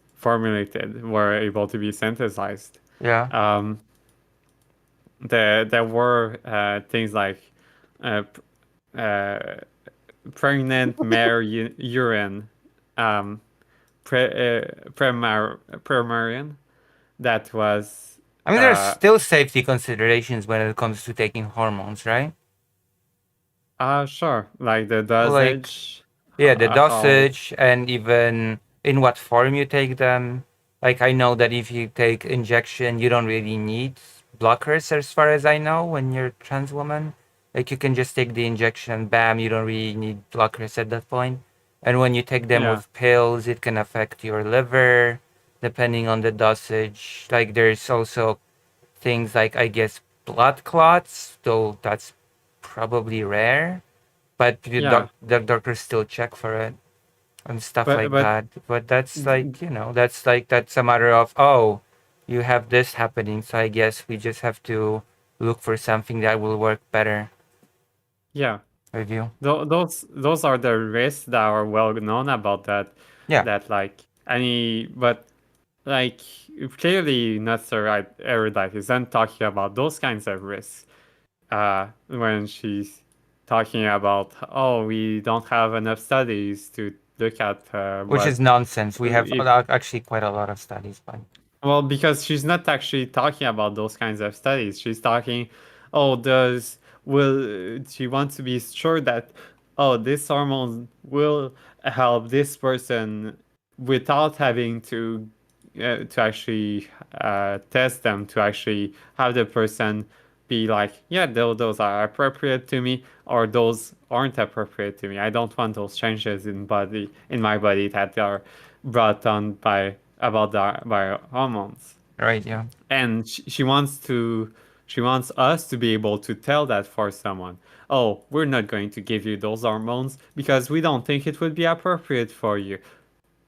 able to be synthesized. Yeah. There were things like pregnant mare urine, Premarin, that was. I mean, there's still safety considerations when it comes to taking hormones, right? Sure, like the dosage. Yeah, the how- dosage and even in what form you take them. Like, I know that if you take injection, you don't really need blockers as far as I know when you're a trans woman. Like, you can just take the injection, bam, you don't really need blockers at that point. And when you take them Yeah. with pills, it can affect your liver, depending on the dosage. Like, there's also things like, I guess, blood clots, though that's probably rare. But Yeah. the doctors still check for it and stuff But- like but- that. But that's like, you know, that's a matter of, oh, you have this happening, so I guess we just have to look for something that will work better Yeah. with you. Those are the risks that are well known about that. Yeah. That but like clearly not so right. Erudite isn't talking about those kinds of risks. When she's talking about, oh, we don't have enough studies to look at. Which what- is nonsense. We have if- actually quite a lot of studies, but Well, because she's not actually talking about those kinds of studies. She's talking, she wants to be sure that, this hormone will help this person without having to test them, to actually have the person be like, yeah, those are appropriate to me, or those aren't appropriate to me. I don't want those changes in my body that are brought on by hormones. Right. Yeah. And she wants us to be able to tell that for someone. Oh, we're not going to give you those hormones because we don't think it would be appropriate for you.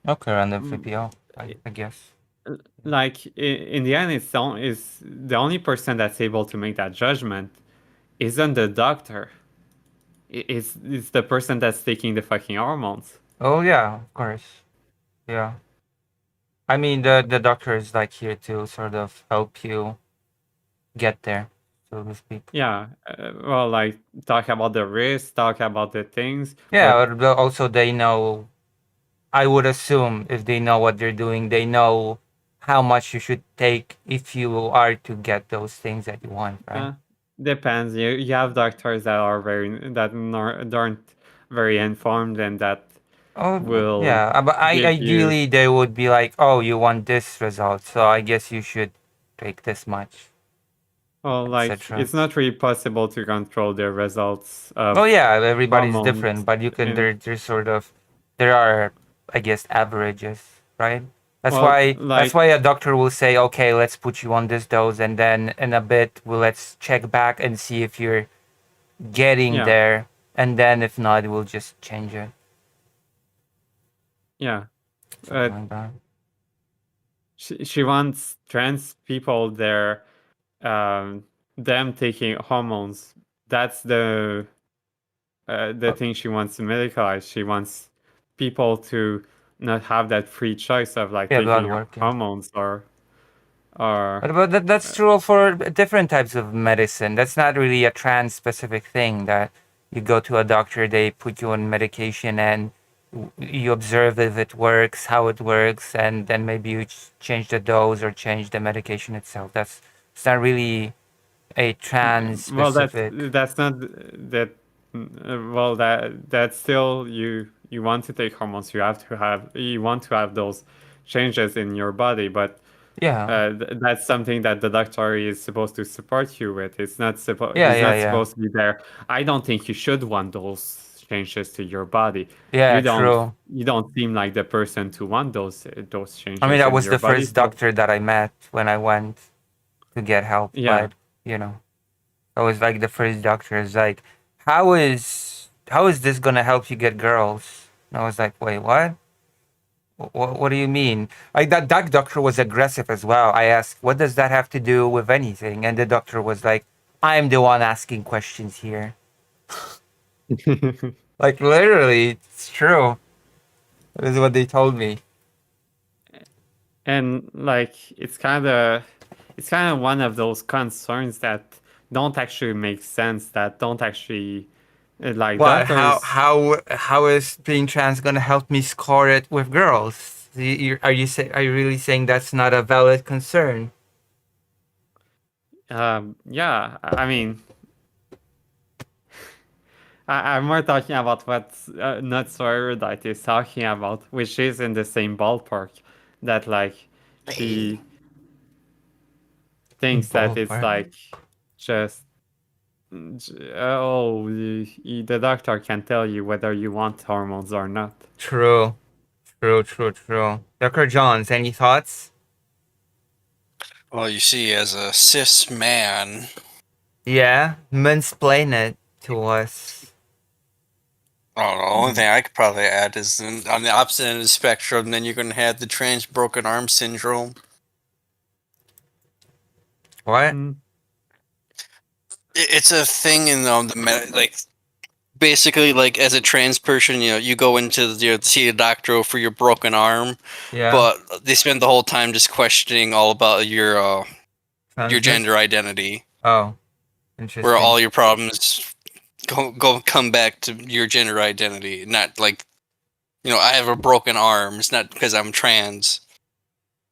Okay, random VPO, I guess. Like in the end, it's the only person that's able to make that judgment isn't the doctor. It's the person that's taking the fucking hormones. Oh yeah, of course. Yeah. I mean, the doctor is like here to sort of help you get there, so to speak. Yeah. Well, like talk about the risks, talk about the things. Yeah, but also they know. I would assume if they know what they're doing, they know how much you should take if you are to get those things that you want, right? Depends. You have doctors that aren't very informed and that will. Yeah, but ideally they would be like, oh, you want this result, so I guess you should take this much. Well, like it's not really possible to control the results. Oh yeah, everybody's different, but you can. There's sort of there are, I guess, averages, right? That's why a doctor will say, okay, let's put you on this dose, and then in a bit let's check back and see if you're getting there, and then if not, we'll just change it. Yeah. She wants trans people there, them taking hormones. That's the thing she wants to medicalize. She wants people to not have that free choice of like taking hormones or But that's true for different types of medicine. That's not really a trans specific thing that you go to a doctor, they put you on medication and you observe if it works, how it works, and then maybe you change the dose or change the medication itself. It's not really a trans specific. Well, that's not that. Well, that's still you want to take hormones. You want to have those changes in your body, but that's something that the doctor is supposed to support you with. It's not supposed to be there. I don't think you should want those changes to your body. Yeah, true. You don't seem like the person to want those changes. I mean, that was the first doctor that I met when I went to get help. Yeah. But, I was like the first doctor is like, how is this gonna help you get girls? And I was like, wait, what? What do you mean? Like that doctor was aggressive as well. I asked, what does that have to do with anything? And the doctor was like, I'm the one asking questions here. Like literally, it's true. This is what they told me. And like it's kind of one of those concerns that don't actually make sense. That don't actually like. What? How is being trans gonna help me score it with girls? Are you really saying that's not a valid concern? Yeah, I mean. I'm more talking about what Not So Erudite is talking about, which is in the same ballpark. That like he thinks that it's like just the doctor can tell you whether you want hormones or not. True. Dr. Johns, any thoughts? Well, you see, as a cis man. Yeah, mansplain it to us. Oh, the only thing I could probably add is on the opposite end of the spectrum, then you're going to have the trans broken arm syndrome. What? It's a thing in like basically like as a trans person, you go into to see a doctor for your broken arm, but they spend the whole time just questioning all about your gender identity. Oh, interesting. Where all your problems come back to your gender identity, not like, I have a broken arm. It's not because I'm trans.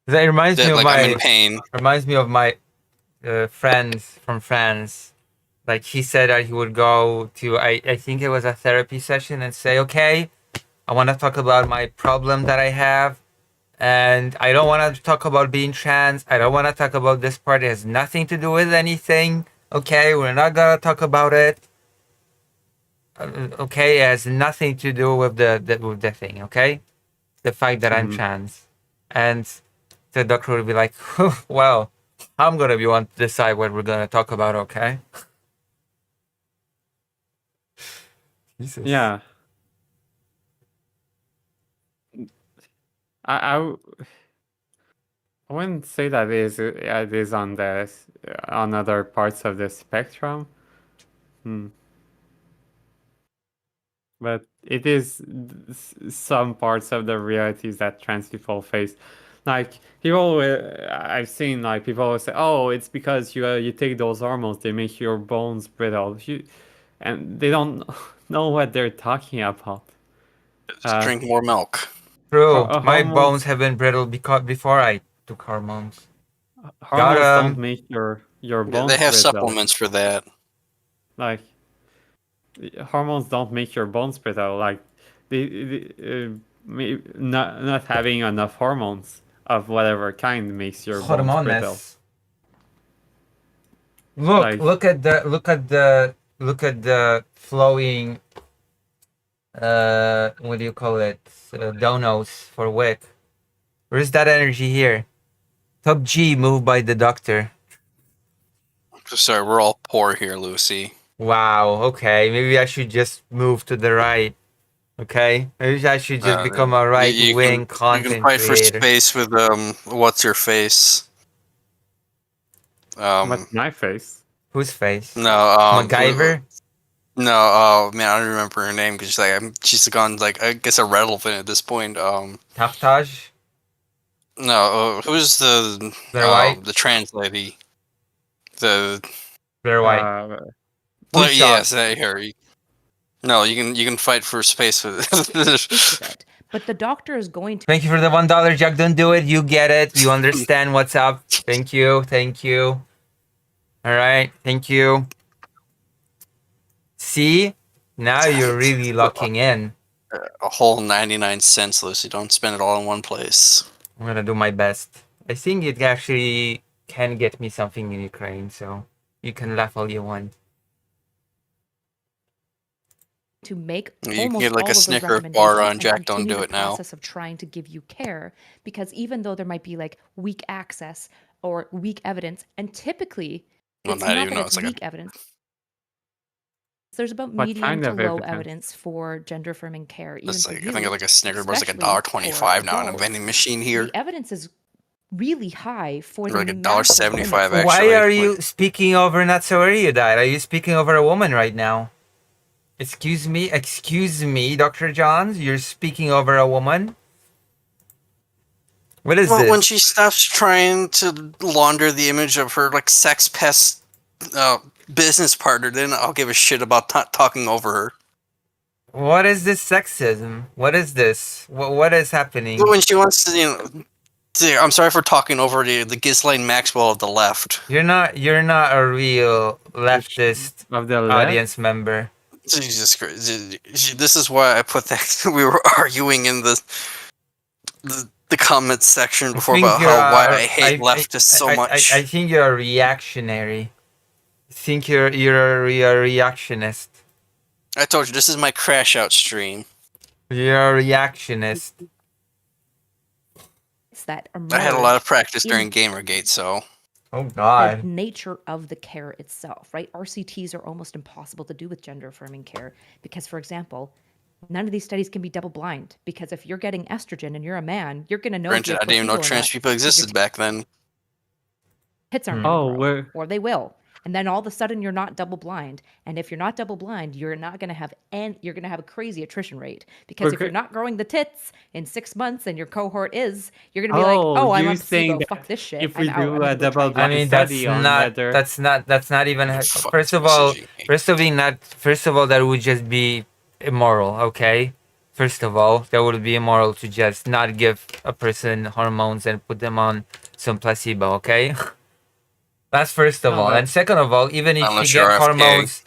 That reminds me of I'm in pain. Reminds me of my friends from France. Like he said that he would go to I think it was a therapy session and say, okay, I want to talk about my problem that I have, And I don't want to talk about being trans. I don't want to talk about this part. It has nothing to do with anything. Okay, we're not gonna talk about it. Okay, it has nothing to do with the thing. Okay, the fact that I'm trans, and the doctor will be like, well, I'm gonna be one to decide what we're gonna talk about. Okay. Jesus. Yeah. I wouldn't say that it is on other parts of the spectrum. But it is some parts of the realities that trans people face. Like people, I've seen like people always say, "Oh, it's because you take those hormones, they make your bones brittle," and they don't know what they're talking about. Just drink more milk. True. My bones have been brittle because before I took hormones. Hormones don't make your bones They have brittle. supplements for that. Like hormones don't make your bones brittle. Like not having enough hormones of whatever kind makes your bones brittle. Look at the flowing what do you call it? Donos for wick. Where's that energy here? Top G moved by the doctor. Sorry, we're all poor here, Lucy. Wow, okay. Maybe I should just move to the right. Okay? Maybe I should just become a right-wing content You can fight for creator. space with what's your face? What's my face? Whose face? No, MacGyver? No, oh man, I don't remember her name because she's gone like I guess irrelevant at this point. Taptaj? No, who's the Blair White? the trans lady? The Blair White. Blair, yes, her. No, you can fight for space with. But the doctor is going to. Thank you for the $1, Jack. Don't do it. You get it. You understand what's up. Thank you. Thank you. All right. Thank you. See? Now you're really locking in. A whole 99 cents, Lucy. Don't spend it all in one place. I'm gonna do my best. I think it actually can get me something in Ukraine, so you can laugh all you want. To make You can almost get like all a of those Snicker bar recommendations on and Jack. Don't continue do the it now. process of trying to give you care, because even though there might be like weak access or weak evidence, and typically Well, it's not not even that though it's it's like a- weak evidence. There's about What medium kind to of low evidence? evidence for gender affirming care. Even It's for like you, I think like a Snicker bar is like especially $1.25 for now in a adults. vending machine here. The evidence is really high for Or like the $1.75 massive limits. actually. Why are you speaking over not so erudite? Are you speaking over a woman right now? Excuse me, Dr. Johns, you're speaking over a woman? What is Well, this? when she stops trying to launder the image of her like sex pest business partner, then I'll give a shit about talking over her. What is this sexism? What is this? What is happening? When she wants to, I'm sorry for talking over the Ghislaine Maxwell of the left. You're not a real leftist audience member. Jesus Christ! This is why I put that we were arguing in the comment section before about why I hate leftists so much. I think you're a reactionary. I think you're a reactionist. I told you this is my crash out stream. You're a reactionist. That I had a lot of practice in during Gamergate, so. Oh the nature of the care itself, right? RCTs are almost impossible to do with gender affirming care because, for example, none of these studies can be double blind because if you're getting estrogen and you're a man, you're going to know. if Granted, you're I didn't even know placebo or trans not, people because your existed back then. tits aren't Oh, gonna grow, or they will. And then all of a sudden you're not double blind. And if you're not double blind, you're not going to have you're going to have a crazy attrition rate because if Okay. you're not growing the tits in 6 months and your cohort is, you're going to be like, oh, I'm you on saying placebo. that Fuck this shit. if we I'm out. do I'm a gonna go double try I it." mean, that's study on not. whether- That's not even. First of all, that would just be immoral. Okay. First of all, that would be immoral to just not give a person hormones and put them on some placebo. Okay. That's first of No, all, that- and second of all, even if Unless you you're get AFK. hormones,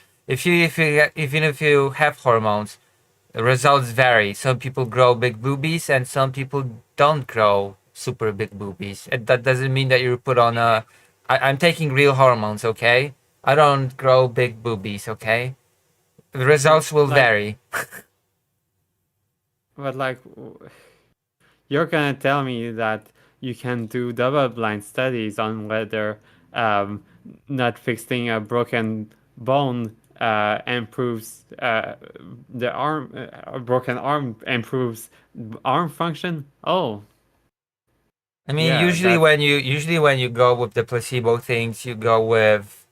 even if you have hormones, the results vary. Some people grow big boobies, and some people don't grow super big boobies. That doesn't mean that you put on a. I'm taking real hormones, okay? I don't grow big boobies, okay? The results will Like- vary. But like, you're gonna tell me that you can do double-blind studies on whether not fixing a broken bone improves the arm, a broken arm improves arm function. Oh, I mean, Yeah, usually when you go with the placebo things, you go with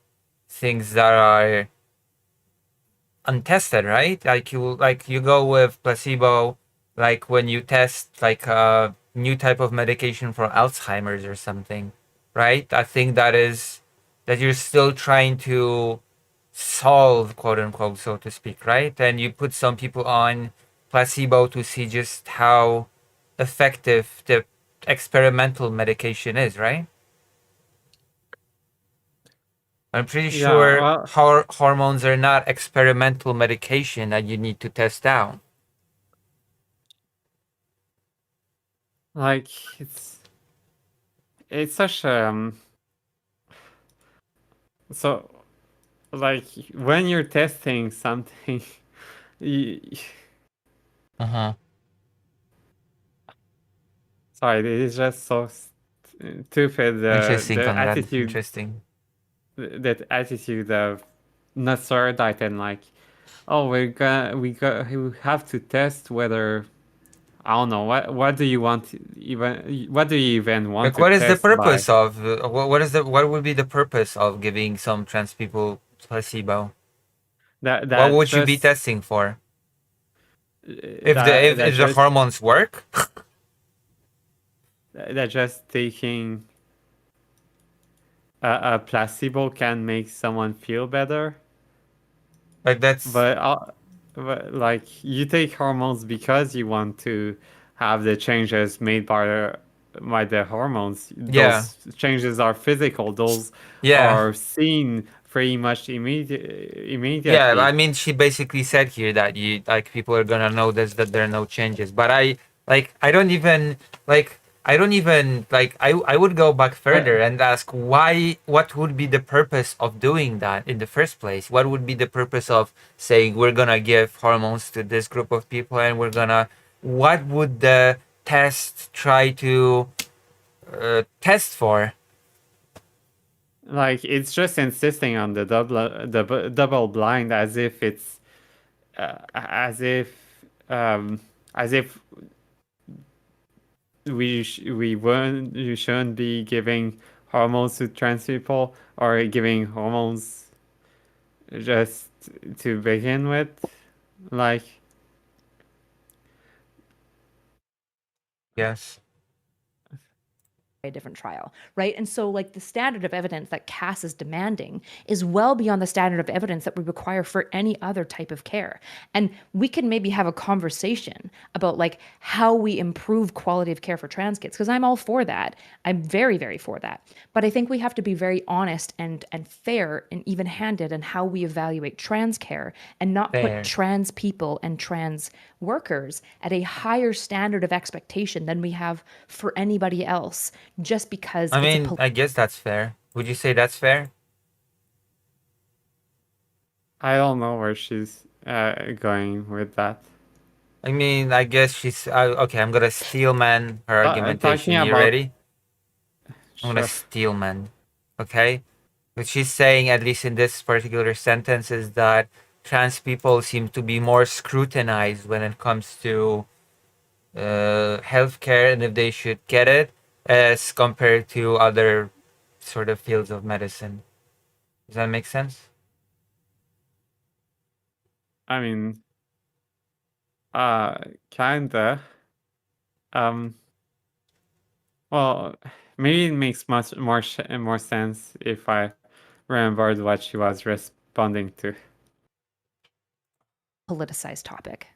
things that are untested, right? Like you go with placebo, like when you test like a new type of medication for Alzheimer's or something, right? I think that you're still trying to solve, quote unquote, so to speak, right? And you put some people on placebo to see just how effective the experimental medication is, right? I'm pretty Yeah, sure well- hormones are not experimental medication that you need to test out. like it's such so like when you're testing something, you, Uh-huh. sorry, it is just so stupid. Interesting, The Conrad. attitude, Interesting. that attitude of not Nutsaradite and like, oh, we have to test whether, I don't know, what do you want even, what do you even want Like, to what is the test by? purpose of what would be the purpose of giving some trans people placebo? What That would you be just- testing for? If that if the just- hormones work? That just taking a placebo can make someone feel better. Like that's. But like you take hormones because you want to have the changes made by the hormones. Yeah. Those changes are physical. Those Yeah. are seen pretty much immediately. Yeah, I mean, she basically said here that people are gonna notice that there are no changes. But I don't even I would go back further and ask what would be the purpose of doing that in the first place? What would be the purpose of saying we're gonna give hormones to this group of people and what would the test try to test for? Like it's just insisting on the double blind as if it's as if you shouldn't be giving hormones to trans people or giving hormones just to begin with, like. Yes. A different trial, right? And so like the standard of evidence that Cass is demanding is well beyond the standard of evidence that we require for any other type of care. And we can maybe have a conversation about like how we improve quality of care for trans kids, because I'm all for that. I'm very, very for that. But I think we have to be very honest and fair and even-handed in how we evaluate trans care and not Fair. put trans people and trans workers at a higher standard of expectation than we have for anybody else, just because I it's mean, I guess that's fair. Would you say that's fair? I don't know where she's going with that. I mean, I guess she's okay. I'm gonna steel man her argumentation. talking You about- ready? I'm gonna Sure. steel man. Okay, what she's saying, at least in this particular sentence, is that trans people seem to be more scrutinized when it comes to healthcare and if they should get it, as compared to other sort of fields of medicine. Does that make sense? I mean, kinda. Well, maybe it makes much more sense if I remembered what she was responding to. politicized topic.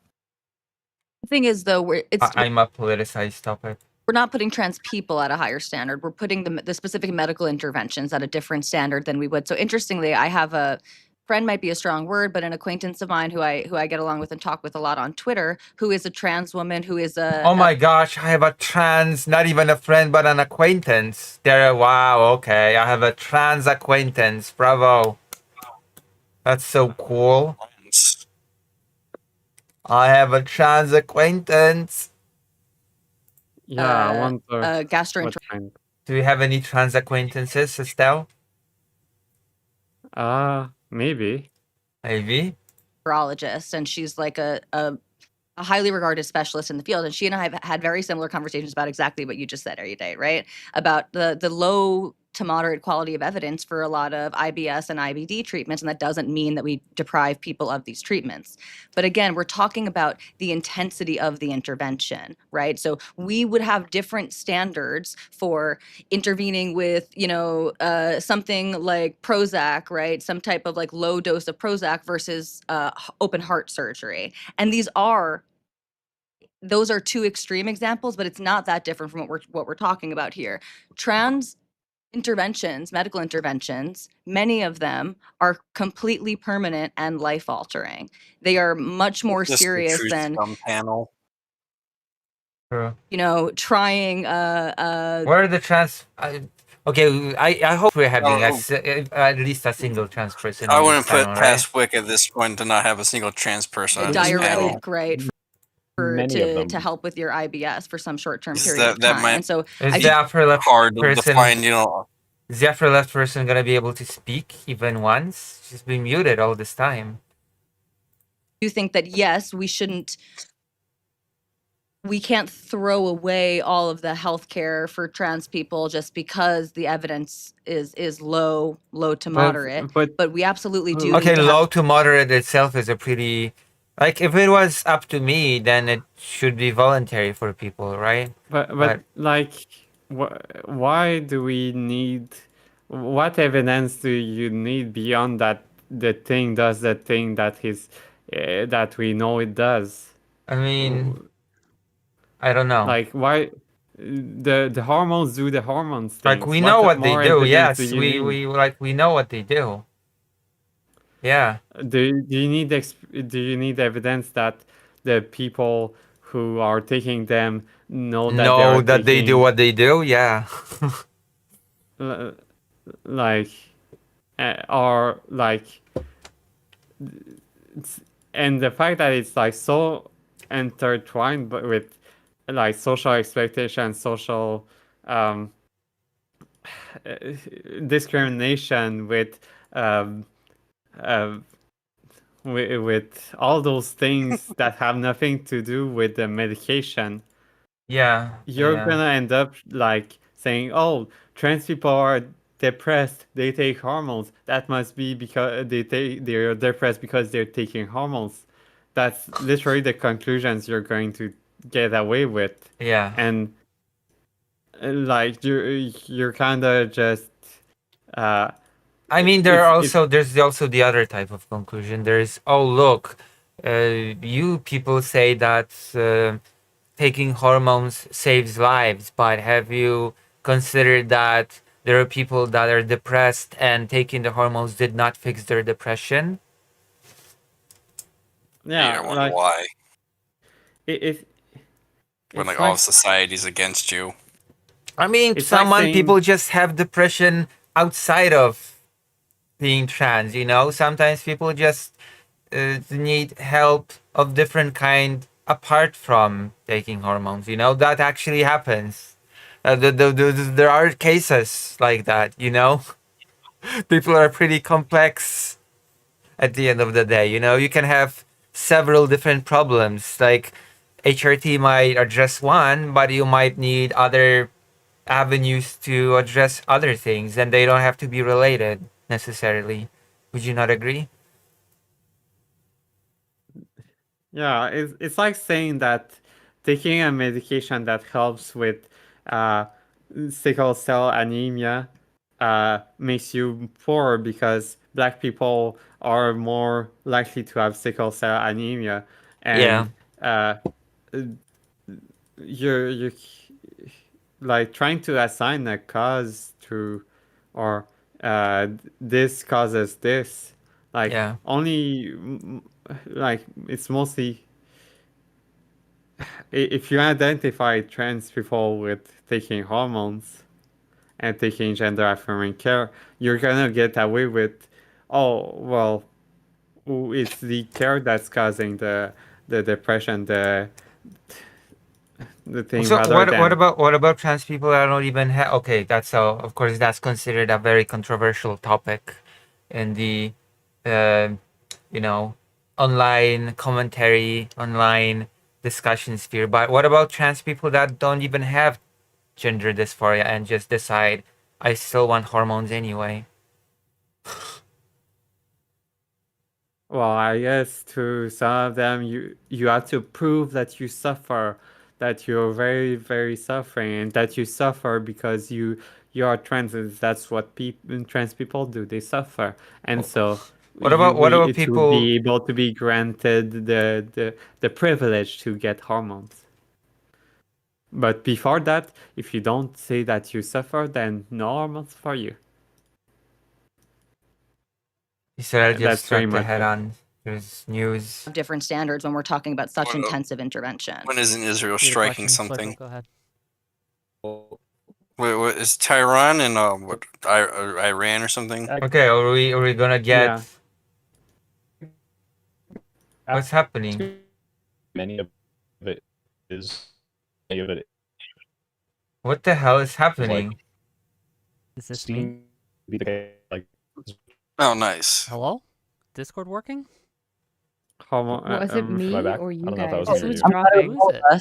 The thing is, though, I'm a politicized topic. we're not putting trans people at a higher standard. We're putting the specific medical interventions at a different standard than we would. So interestingly, I have a friend might be a strong word, but an acquaintance of mine who I get along with and talk with a lot on Twitter, who is a trans woman, who is Oh my gosh, I have a trans, not even a friend, but an acquaintance. Wow, okay. I have a trans acquaintance. Bravo. That's so cool. I have a trans acquaintance. Yeah, I wonder gastroenterologist. what kind. Do you have any trans acquaintances, Estelle? Maybe. Maybe. And she's like a highly regarded specialist in the field. And she and I have had very similar conversations about exactly what you just said, Erudite, right? About the low to moderate quality of evidence for a lot of IBS and IBD treatments. And that doesn't mean that we deprive people of these treatments. But again, we're talking about the intensity of the intervention, right? So we would have different standards for intervening with, something like Prozac, right? Some type of like low dose of Prozac versus open heart surgery. And those are two extreme examples, but it's not that different from what we're talking about here. Trans interventions, medical interventions, many of them are completely permanent and life-altering. They are much more Just the serious truth than scum panel. trying Where are the trans? Okay, I hope we're having at least a single trans person. I on wouldn't this put panel, past Wick at this point to not have a single trans person on this panel. diuretic, right? Many of them. To help with your IBS for some short-term Is period of that time. might- And so Is I the think upper left hard to person? define, Is the upper left person gonna be able to speak even once? She's been muted all this time. do think that yes, we can't throw away all of the healthcare for trans people just because the evidence is low to moderate. But we absolutely do. Okay, need to have- low to moderate itself is a pretty. Like, if it was up to me, then it should be voluntary for people, right? But like, why do we need? What evidence do you need beyond that the thing does the thing that that we know it does? I mean, I don't know. Like, why the hormones do the hormones things? Like, we know what they more do. evidence Yes, do you need? we know what they do. Yeah. Do you need evidence that the people who are taking them know that they do what they do? Yeah. Like, or like, and the fact that it's like so intertwined but with like social expectations, social discrimination with all those things that have nothing to do with the medication. Yeah. You're gonna end up like saying, oh, trans people are depressed, they take hormones. That must be because they're depressed because they're taking hormones. That's literally the conclusions you're going to get away with. Yeah. And like you're kind of just I mean, there's also the other type of conclusion. There's, oh, look, you people say that taking hormones saves lives, but have you considered that there are people that are depressed and taking the hormones did not fix their depression? I wonder like, why. When like all of society's against you. I mean, It's like saying- people just have depression outside of being trans, Sometimes people just need help of different kind apart from taking hormones, That actually happens. There are cases like that, People are pretty complex at the end of the day, You can have several different problems. Like, HRT might address one, but you might need other avenues to address other things, and they don't have to be related necessarily. Would you not agree? Yeah, it's like saying that taking a medication that helps with sickle cell anemia makes you poor because Black people are more likely to have sickle cell anemia. And you're like trying to assign a cause to, or this causes this. Like Yeah. only like it's mostly if you identify trans people with taking hormones and taking gender affirming care, you're gonna get away with, oh well, it's the care that's causing the depression, the thing So rather what than what about trans people that don't even have? Okay, that's so of course that's considered a very controversial topic in the uh, you know, online commentary, online discussion sphere. But what about trans people that don't even have gender dysphoria and just decide I still want hormones anyway? well, I guess to some of them you have to prove that you suffer, that you're very very suffering, and that you suffer because you are trans. And that's what trans people do. They suffer, and so What about to people? be able to be granted the privilege to get hormones. But before that, if you don't say that you suffer, then no hormones for you. Israel That's just very struck the much head it. on. There's news. Different standards when we're talking about such When, intensive intervention. when isn't Israel Read a striking question, Swifle, something? Go ahead. What is Tehran and what Iran or something? Okay, are we gonna get Yeah. what's happening? Many of it is many of it What the hell is is happening? like Is this me? seem to be the case, like Oh, nice. Hello? Discord working? Was it me Am I back? or I you don't know if that guys? was Who me or was you. dropping? Who is it? I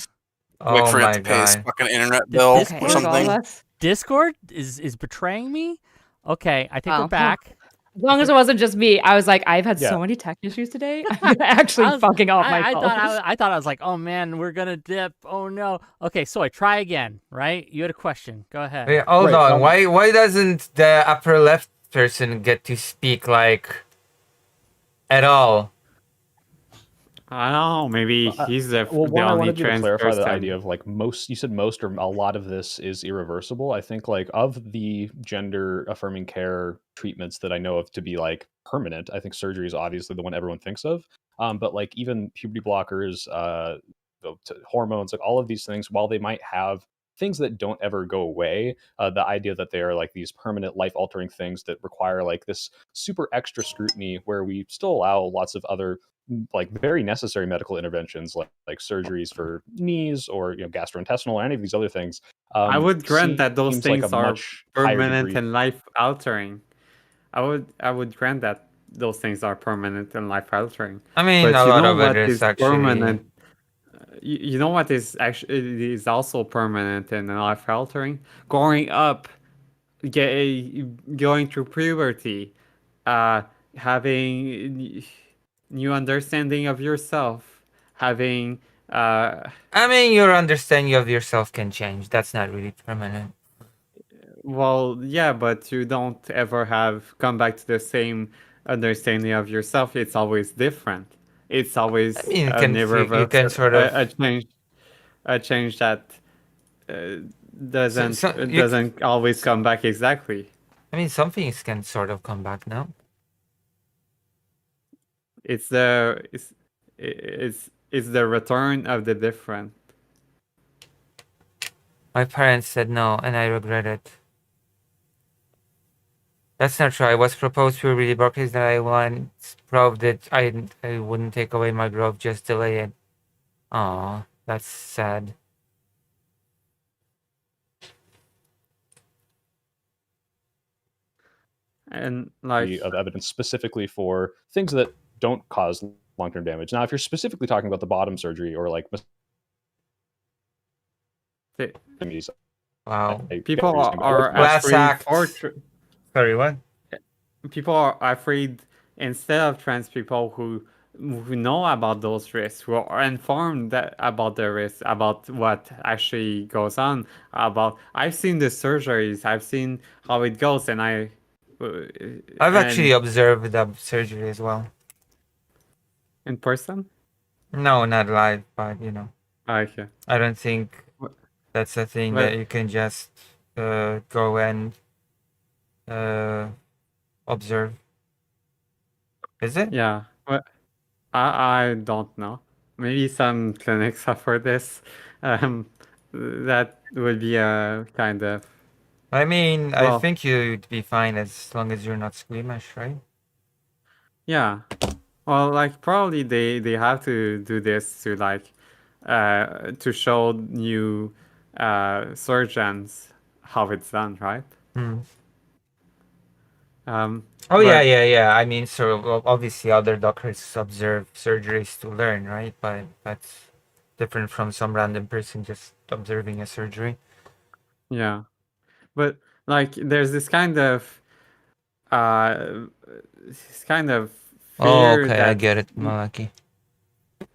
Oh forgot my to pay his god. fucking internet bill Discord? or It was all of something. us. Discord is betraying me? Okay, I think Oh, we're back. As long as it wasn't just me, I was like, I've had Yeah. so many tech issues today. I'm actually fucking off my phone. I thought I was like, oh man, we're gonna dip. Oh no. Okay, so I try again, right? You had a question. Go ahead. Wait, hold Right, on. Why doesn't the upper left person get to speak like at all? I don't know. Maybe he's the Well, the one, I only wanted you to trans clarify the person. idea of like most. You said most or a lot of this is irreversible. I think like of the gender affirming care treatments that I know of to be like permanent, I think surgery is obviously the one everyone thinks of. But like even puberty blockers, hormones, like all of these things, while they might have things that don't ever go away, the idea that they are like these permanent life altering things that require like this super extra scrutiny, where we still allow lots of other like very necessary medical interventions like surgeries for knees or gastrointestinal or any of these other things. I would grant that those seems like things a are much higher permanent degree. and life altering. I would grant that those things are permanent and life altering. I mean, but a you lot know of what it is actually. permanent. You know what is actually is also permanent and life altering? Growing up, going through puberty, having new understanding of yourself, having I mean, your understanding of yourself can change. That's not really permanent. well, yeah, but you don't ever have come back to the same understanding of yourself. It's always different. It's always I mean, you can sort of a change that doesn't so you doesn't always come back exactly. I mean, some things can sort of come back now. It's the it's the return of the different. My parents said no, and I regret it. That's not true. I was proposed puberty blockers that I once proved that I wouldn't take away my growth, just delay it. Aw, that's sad. And like Of evidence specifically for things that don't cause long-term damage. Now, if you're specifically talking about the bottom surgery or like Wow. people are Glass afraid act. for Sorry, what? people are afraid instead of trans people who know about those risks, who are informed about the risks, about what actually goes on. I've seen the surgeries, I've seen how it goes, and I've actually observed the surgery as well. In person? No, not live, but Okay. I don't think that's a thing that you can just go and observe. Is it? Yeah. Well, I don't know. Maybe some clinics offer this. That would be a kind of. I mean, I Well, think you'd be fine as long as you're not squeamish, right? yeah. Well, like probably they have to do this to like to show new surgeons how it's done, right? Hmm. Oh yeah. I mean, so obviously other doctors observe surgeries to learn, right? But that's different from some random person just observing a surgery. Yeah, but like there's this kind of Oh, fear okay, I that get it, Malaki.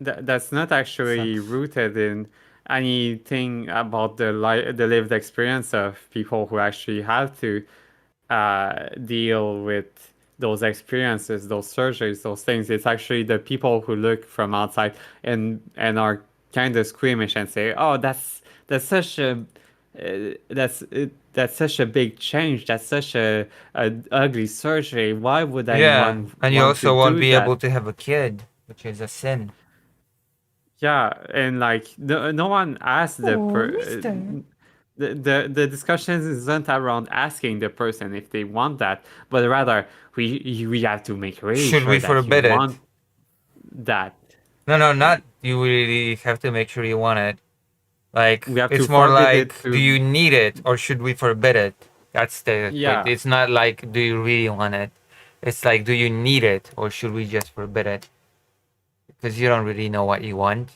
that's not actually rooted in anything about the lived experience of people who actually have to deal with those experiences, those surgeries, those things. It's actually the people who look from outside and are kind of squeamish and say, "Oh, that's such a that's such a big change. That's such a ugly surgery. Why would Yeah, anyone and you want to also won't do be that?" able to have a kid, which is a sin. Yeah, and like no one asked the discussion isn't around asking the person if they want that, but rather we have to make really Should sure we that you forbid it? want that. No, not you really have to make sure you want it. Like, We have it's to more forbid it like, to- do you need it or should we forbid it? That's the Yeah. point. It's not like, do you really want it? It's like, do you need it or should we just forbid it? Because you don't really know what you want.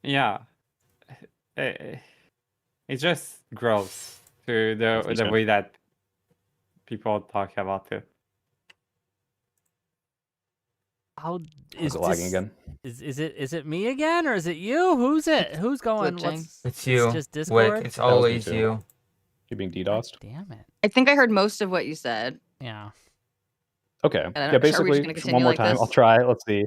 Yeah, it just grows to the way that people talk about it. How Is it lagging again? Is it me again or is it you? Who's it? Who's going? glitching. It's you. just Wick, Discord. it's always too. you. You being DDoSed? Damn it. I think I heard most of what you said. Yeah. Okay. And Yeah, are we basically, just gonna one continue more like time. this? I'll try. Let's see.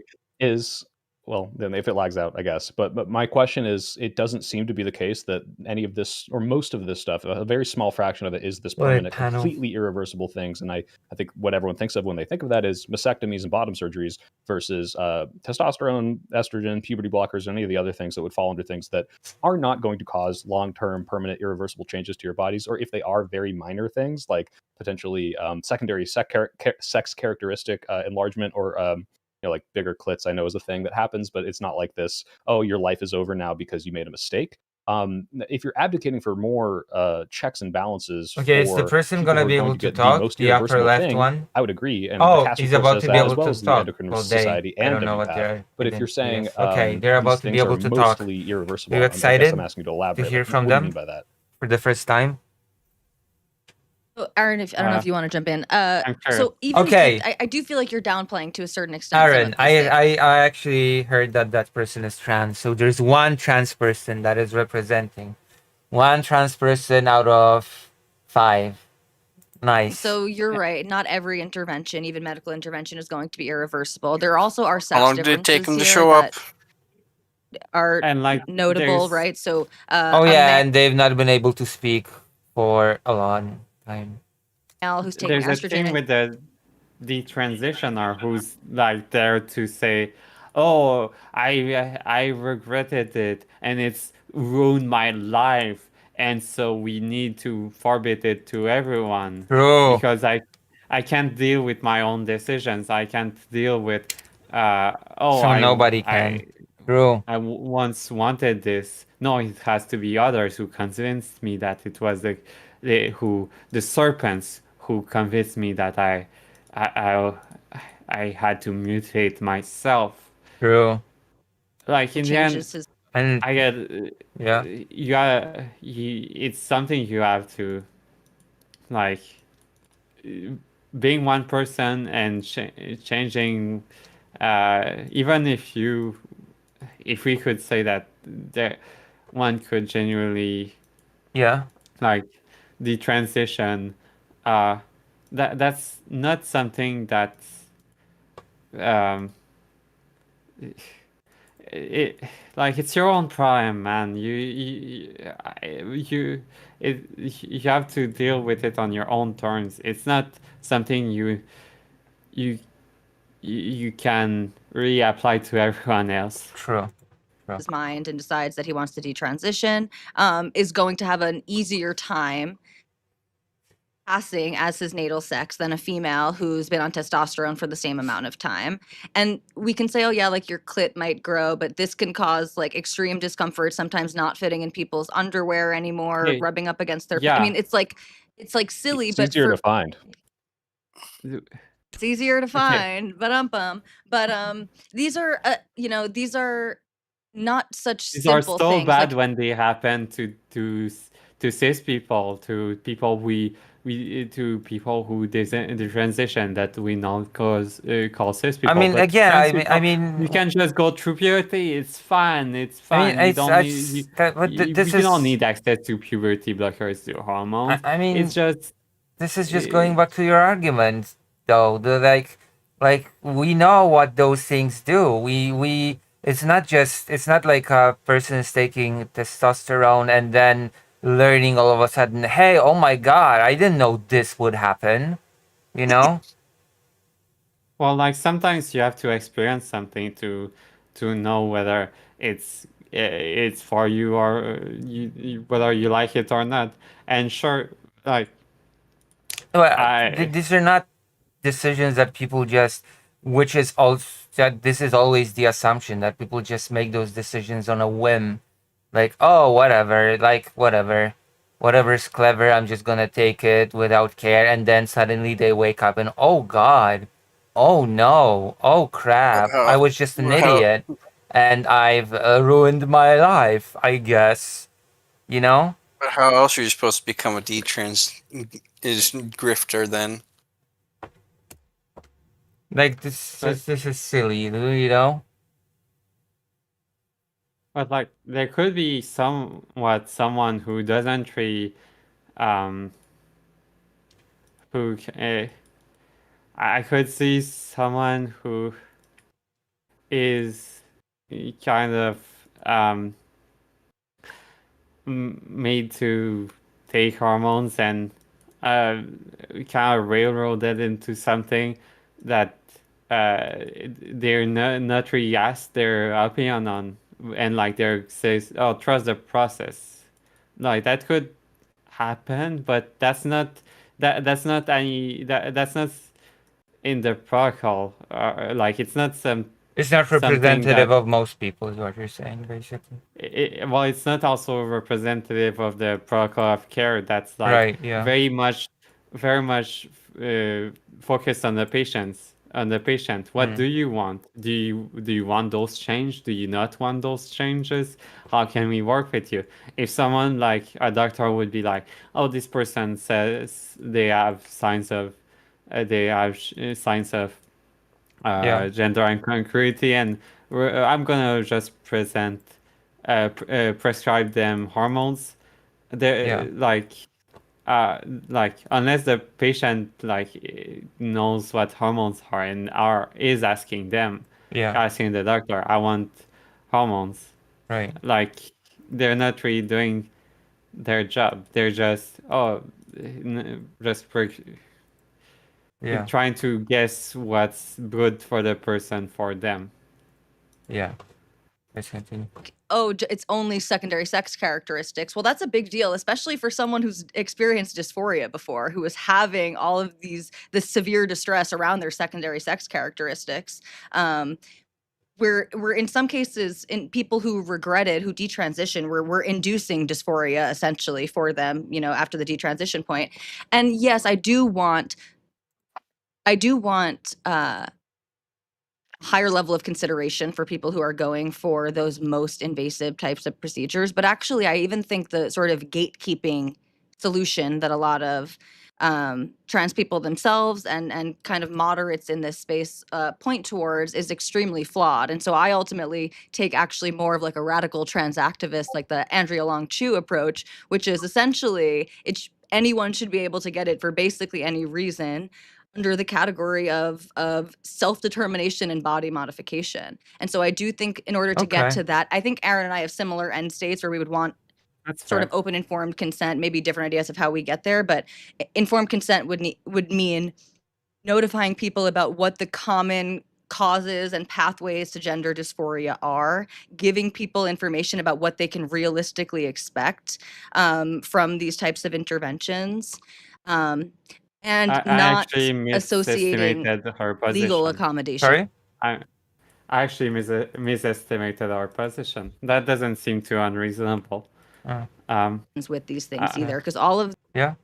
Well, then if it lags out, I guess. But my question is, it doesn't seem to be the case that any of this or most of this stuff, a very small fraction of it, is this Right, permanent, panel. completely irreversible things. And I think what everyone thinks of when they think of that is mastectomies and bottom surgeries versus testosterone, estrogen, puberty blockers, and any of the other things that would fall under things that are not going to cause long-term, permanent, irreversible changes to your bodies, or if they are very minor things like potentially secondary sex characteristic enlargement or like bigger clits, I know is a thing that happens, but it's not like this, oh, your life is over now because you made a mistake. If you're advocating for more checks and balances, Okay, is the for person people gonna who are be going able to to get talk? the most The upper irreversible left thing, one? I would agree. And Oh, the CAS he's report about says to be that, able as well to as the talk. Endocrine Well, they. Society I and don't know what WPATH. they're. But if you're saying Okay, they're these about to be things able are to talk. mostly irreversible, Are you I guess excited I'm asking you to elaborate. to hear Like, from what do you them mean by that? for the first time? So, Aaron, if I don't know if you want to jump in. So even Okay. I do feel like you're downplaying to a certain extent. some Aaron, of these things. I actually heard that that person is trans. So there's one trans person that is representing. One trans person out of 5. Nice. So you're right. Not every intervention, even medical intervention, is going to be irreversible. There also are sex How long did it take differences him to here show up? that are And like notable, there's- right? So Oh a yeah, and they've not been able to speak for a long time. male who's taking There's a thing estrogen. with the transitioner who's like there to say, "Oh, I regretted it, and it's ruined my life, and so we need to forbid it to everyone True. because I can't deal with my own decisions. I can't deal with So nobody can. True. I once wanted this. No, it has to be others who convinced me that it was the serpents who convinced me that I had to mutate myself. True. Like in the end, changes his And I get yeah. it's something you have to like being one person and changing. Even if we could say that one could genuinely Yeah. like the transition, that's not something that like it's your own problem, man. You have to deal with it on your own terms. It's not something you you can really apply to everyone else. True. His mind and decides that he wants to detransition, is going to have an easier time passing as his natal sex than a female who's been on testosterone for the same amount of time. And we can say, oh yeah, like your clit might grow, but this can cause like extreme discomfort, sometimes not fitting in people's underwear anymore, Yeah. rubbing up against their Yeah. I mean, it's like silly, It's but easier for to find. it's easier to find, but these are these are not such These are simple so things. bad Like, when they happen to cis people, to people to people who the transition that we now call cis people. I mean, But again, trans I people, mean, you can just go through puberty. It's fine. It's I fine. mean, You don't need. this You don't is. need access to puberty blockers to hormones. I mean, it's just. This is just going back to your argument, though. Like we know what those things do. It's not like a person is taking testosterone and then learning all of a sudden, hey, oh my God, I didn't know this would happen. You know? Well, like sometimes you have to experience something to know whether it's for you or whether you like it or not. And sure, like Well, these are not decisions that people just, which is also that this is always the assumption that people just make those decisions on a whim, like, oh, whatever, like whatever's clever, I'm just gonna take it without care, and then suddenly they wake up and oh God, oh no, oh crap, I was just an idiot, and I've ruined my life, I guess, you know. But how else are you supposed to become a detrans is grifter then? Like this is silly, you know. But like there could be someone who doesn't really who I could see someone who is kind of made to take hormones and kind of railroaded into something that they're not really asked their opinion on, and like they says, oh, trust the process. Like that could happen, but that's not that's not in the protocol. Like it's not It's not something representative that- of most people, is what you're saying, basically. well, it's not also representative of the protocol of care. That's like Right, yeah. very much focused on the patients. On the patient, what do you want? Do you want those changes? Do you not want those changes? How can we work with you? If someone like a doctor would be like, oh, this person says they have signs of Yeah. gender incongruity, and I'm gonna just prescribe them hormones. Yeah. Like unless the patient knows what hormones are and is asking them, Yeah. asking the doctor, I want hormones. Right. Like they're not really doing their job. They're just Yeah. trying to guess what's good for the person for them. Yeah. Let's continue. oh, it's only secondary sex characteristics. Well, that's a big deal, especially for someone who's experienced dysphoria before, who is having all of this severe distress around their secondary sex characteristics. We're in some cases, in people who regretted, who detransition, we're inducing dysphoria essentially for them, after the detransition point. And yes, I do want higher level of consideration for people who are going for those most invasive types of procedures. But actually, I even think the sort of gatekeeping solution that a lot of trans people themselves and kind of moderates in this space point towards is extremely flawed. And so I ultimately take actually more of like a radical trans activist, like the Andrea Long Chu approach, which is essentially anyone should be able to get it for basically any reason, under the category of self-determination and body modification. And so I do think in order to get Okay. to that, I think Aaron and I have similar end states where we would want sort of open informed consent, maybe different ideas of how we get there, but informed consent would mean notifying people about what the common causes and pathways to gender dysphoria are, giving people information about what they can realistically expect from these types of interventions, and I not actually associating misestimated her legal position. accommodation. Sorry? I actually misestimated our position. That doesn't seem too unreasonable. With these things Uh, either, because all of Yeah.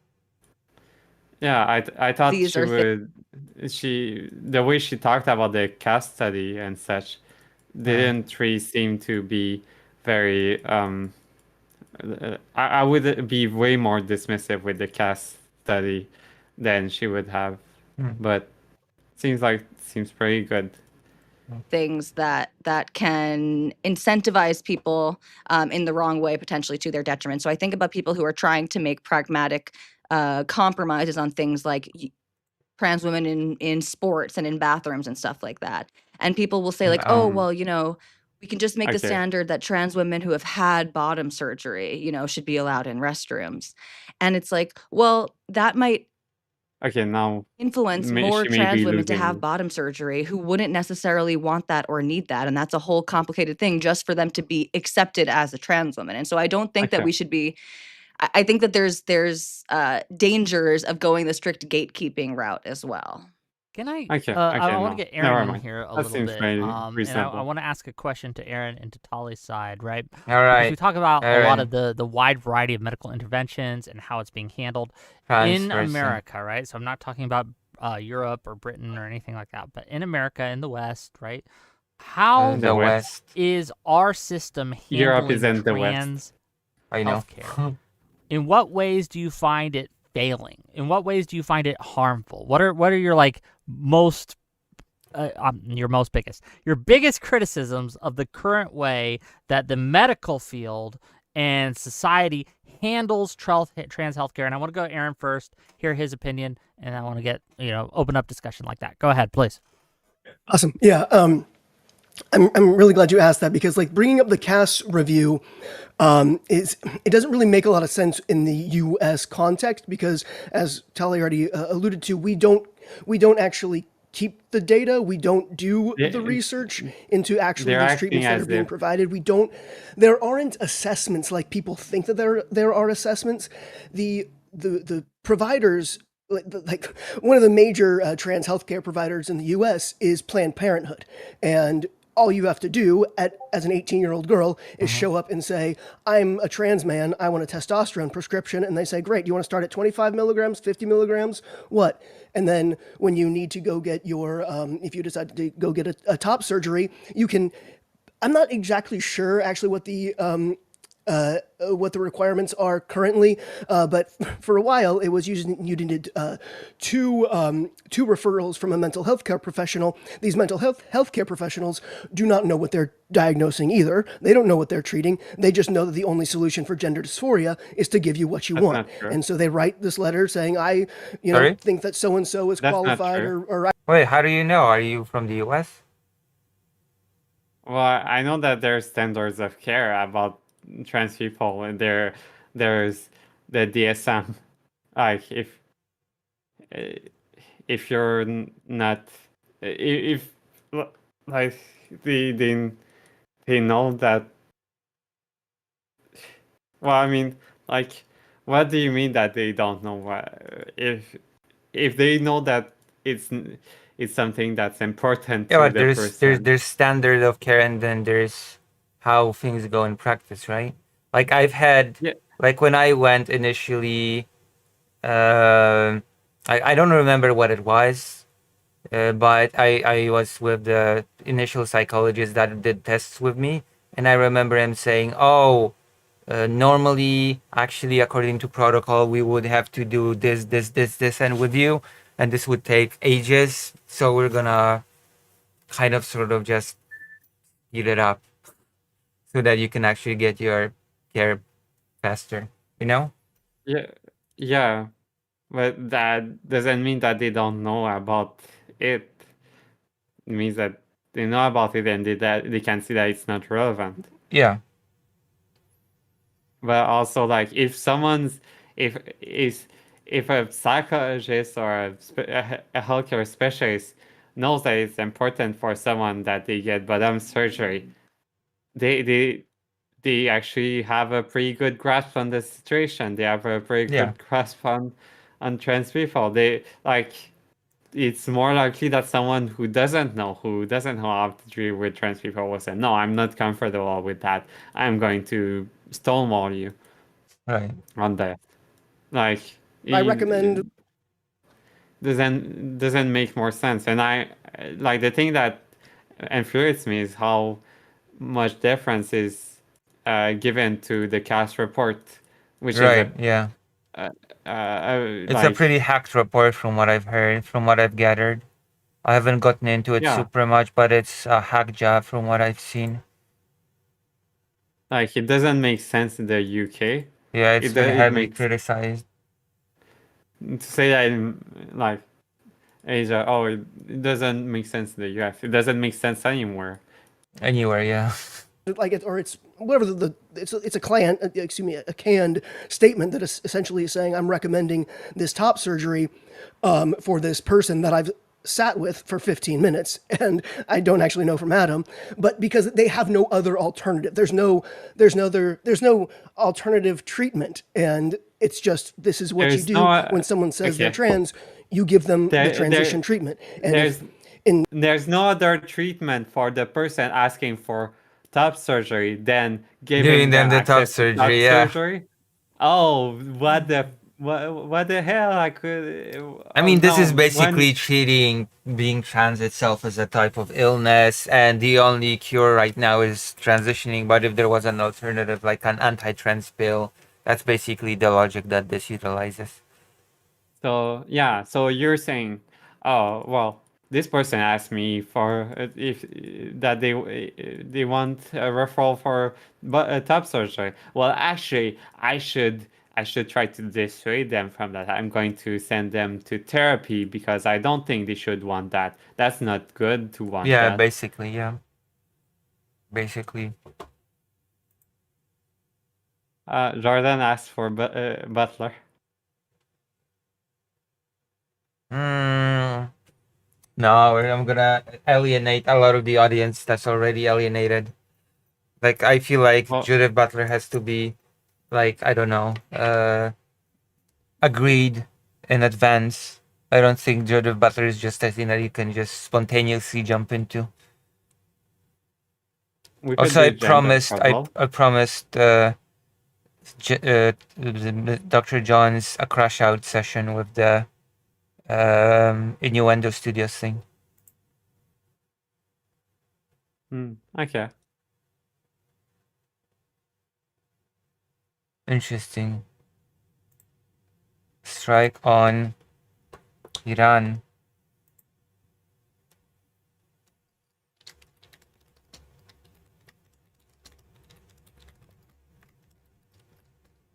Yeah, I thought These she are would. The way she talked about the cast study and such didn't really seem to be very. I would be way more dismissive with the cast study than she would have, but seems pretty good. things that can incentivize people in the wrong way, potentially to their detriment. So I think about people who are trying to make pragmatic compromises on things like trans women in sports and in bathrooms and stuff like that. And people will say like, oh, well, we can just make the Okay. standard that trans women who have had bottom surgery, should be allowed in restrooms. And it's like, well, that might Okay, now influence more she may trans be women to losing have me. bottom surgery who wouldn't necessarily want that or need that. And that's a whole complicated thing just for them to be accepted as a trans woman. And so I don't think that Okay. we should be, I think that there's dangers of going the strict gatekeeping route as well. Can I? Okay, I want no. to get Never Aaron in mind. here a That little seems bit, very and I reasonable. want to ask a question to Aaron and to Tali's side, right? All Because right. we talk about a lot Aaron. of the wide variety of medical interventions and how it's being handled Trans in person. America, right? So I'm not talking about Europe or Britain or anything like that, but in America, in the West, right? How The West. is our system handling Europe is in the West. trans I know. healthcare? In what ways do you find it failing? In what ways do you find it harmful? What are your your biggest criticisms of the current way that the medical field and society handles trans healthcare? And I want to go to Aaron first, hear his opinion, and I want to get open up discussion like that. Go ahead, please. Awesome. Yeah. I'm really glad you asked that, because bringing up the CAS review it doesn't really make a lot of sense in the U.S. context, because as Tali already alluded to, we don't actually keep the data. We don't do the research into actually they're these treatments that acting are as being if- provided. There aren't assessments like people think that there are assessments. The providers, like one of the major trans healthcare providers in the U.S. is Planned Parenthood, and all you have to do as an 18-year-old girl is show up and say, I'm a trans man, I want a testosterone prescription. And they say, great, you want to start at 25 milligrams, 50 milligrams, what? And then when you need to go get your, if you decide to go get a top surgery, you can, I'm not exactly sure actually what the requirements are currently, but for a while it was you needed two referrals from a mental health care professional. These mental health care professionals do not know what they're diagnosing either. They don't know what they're treating. They just know that the only solution for gender dysphoria is to give you what you That's want. not true. And so they write this letter saying, I Sorry? think that so and so is That's not qualified, true. or Wait, how do you know? Are you from the US? Well, I know that there's standards of care about trans people, and there's the DSM. Like if you're not, if like they know that. Well, I mean, like, what do you mean that they don't know what if they know that it's something that's important Yeah, to but the there's person? there's standard of care, and then there's how things go in practice, right? Like I've had, like when I went initially, I don't remember what it was, but I was with the initial psychologist that did tests with me, and I remember him saying, "Oh, normally, actually, according to protocol, we would have to do this, and with you, and this would take ages. So we're gonna kind of sort of just speed it up so that you can actually get your care faster, you know?" Yeah, but that doesn't mean that they don't know about it. It means that they know about it and they can see that it's not relevant. Yeah. But also, like, if if a psychologist or a healthcare specialist knows that it's important for someone that they get bottom surgery, they actually have a pretty good grasp on the situation. They have a pretty Yeah. good grasp on trans people. They like it's more likely that someone who doesn't know how to deal with trans people will say, "No, I'm not comfortable with that. I'm going to stonewall you." Right. On that, like I recommend. doesn't make more sense. And I like the thing that infuriates me is how much deference is given to the cast report, which Right, is yeah. It's a like, pretty hacked report from what I've heard, from what I've gathered. I haven't gotten into it Yeah. super much, but it's a hack job from what I've seen. like it doesn't make sense in the UK. Yeah, it's been it heavily makes criticized. to say that in like Asia, it doesn't make sense in the US. It doesn't make sense anywhere. Anywhere, yeah. Like it, or it's whatever it's a client, excuse me, a canned statement that is essentially saying I'm recommending this top surgery for this person that I've sat with for 15 minutes and I don't actually know from Adam, but because they have no other alternative. There's no alternative treatment, and it's just this is what There's you do no, when someone says they're okay. trans. You give them There- the transition there- treatment, and There's if, there's no other treatment for the person asking for top surgery than Giving giving them the top access to top surgery, yeah. surgery. Oh, what the hell? I could. I mean, this is when- basically treating being trans itself as a type of illness, and the only cure right now is transitioning. But if there was an alternative, like an anti-trans pill, that's basically the logic that this utilizes. So yeah, so you're saying, oh well, this person asked me for if that they want a referral for top surgery. Well, actually, I should try to dissuade them from that. I'm going to send them to therapy because I don't think they should want that. That's not good to want Yeah, that. basically, yeah. Basically. Jordan asked for Butler. No, I'm gonna alienate a lot of the audience that's already alienated. Like, I feel like Judith Butler has to be, like, I don't know, agreed in advance. I don't think Judith Butler is just a thing that you can just spontaneously jump into. We could Also, I do gender promised, trouble. I promised Dr. John's a crash out session with the Innuendo Studios thing. Okay. Interesting. Strike on Iran.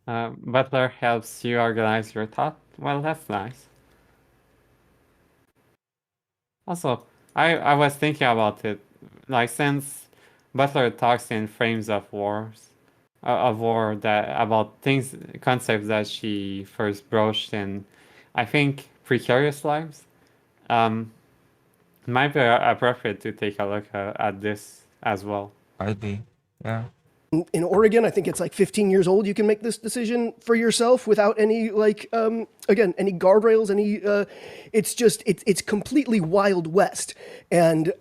Butler helps you organize your thought. Well, that's nice. Also, I was thinking about it, like since Butler talks in frames of war that about things, concepts that she first broached in, I think, Precarious Lives. It might be appropriate to take a look at this as well. Might be, yeah. in Oregon, I think it's like 15 years old. You can make this decision for yourself without any again, any guardrails, it's completely Wild West. And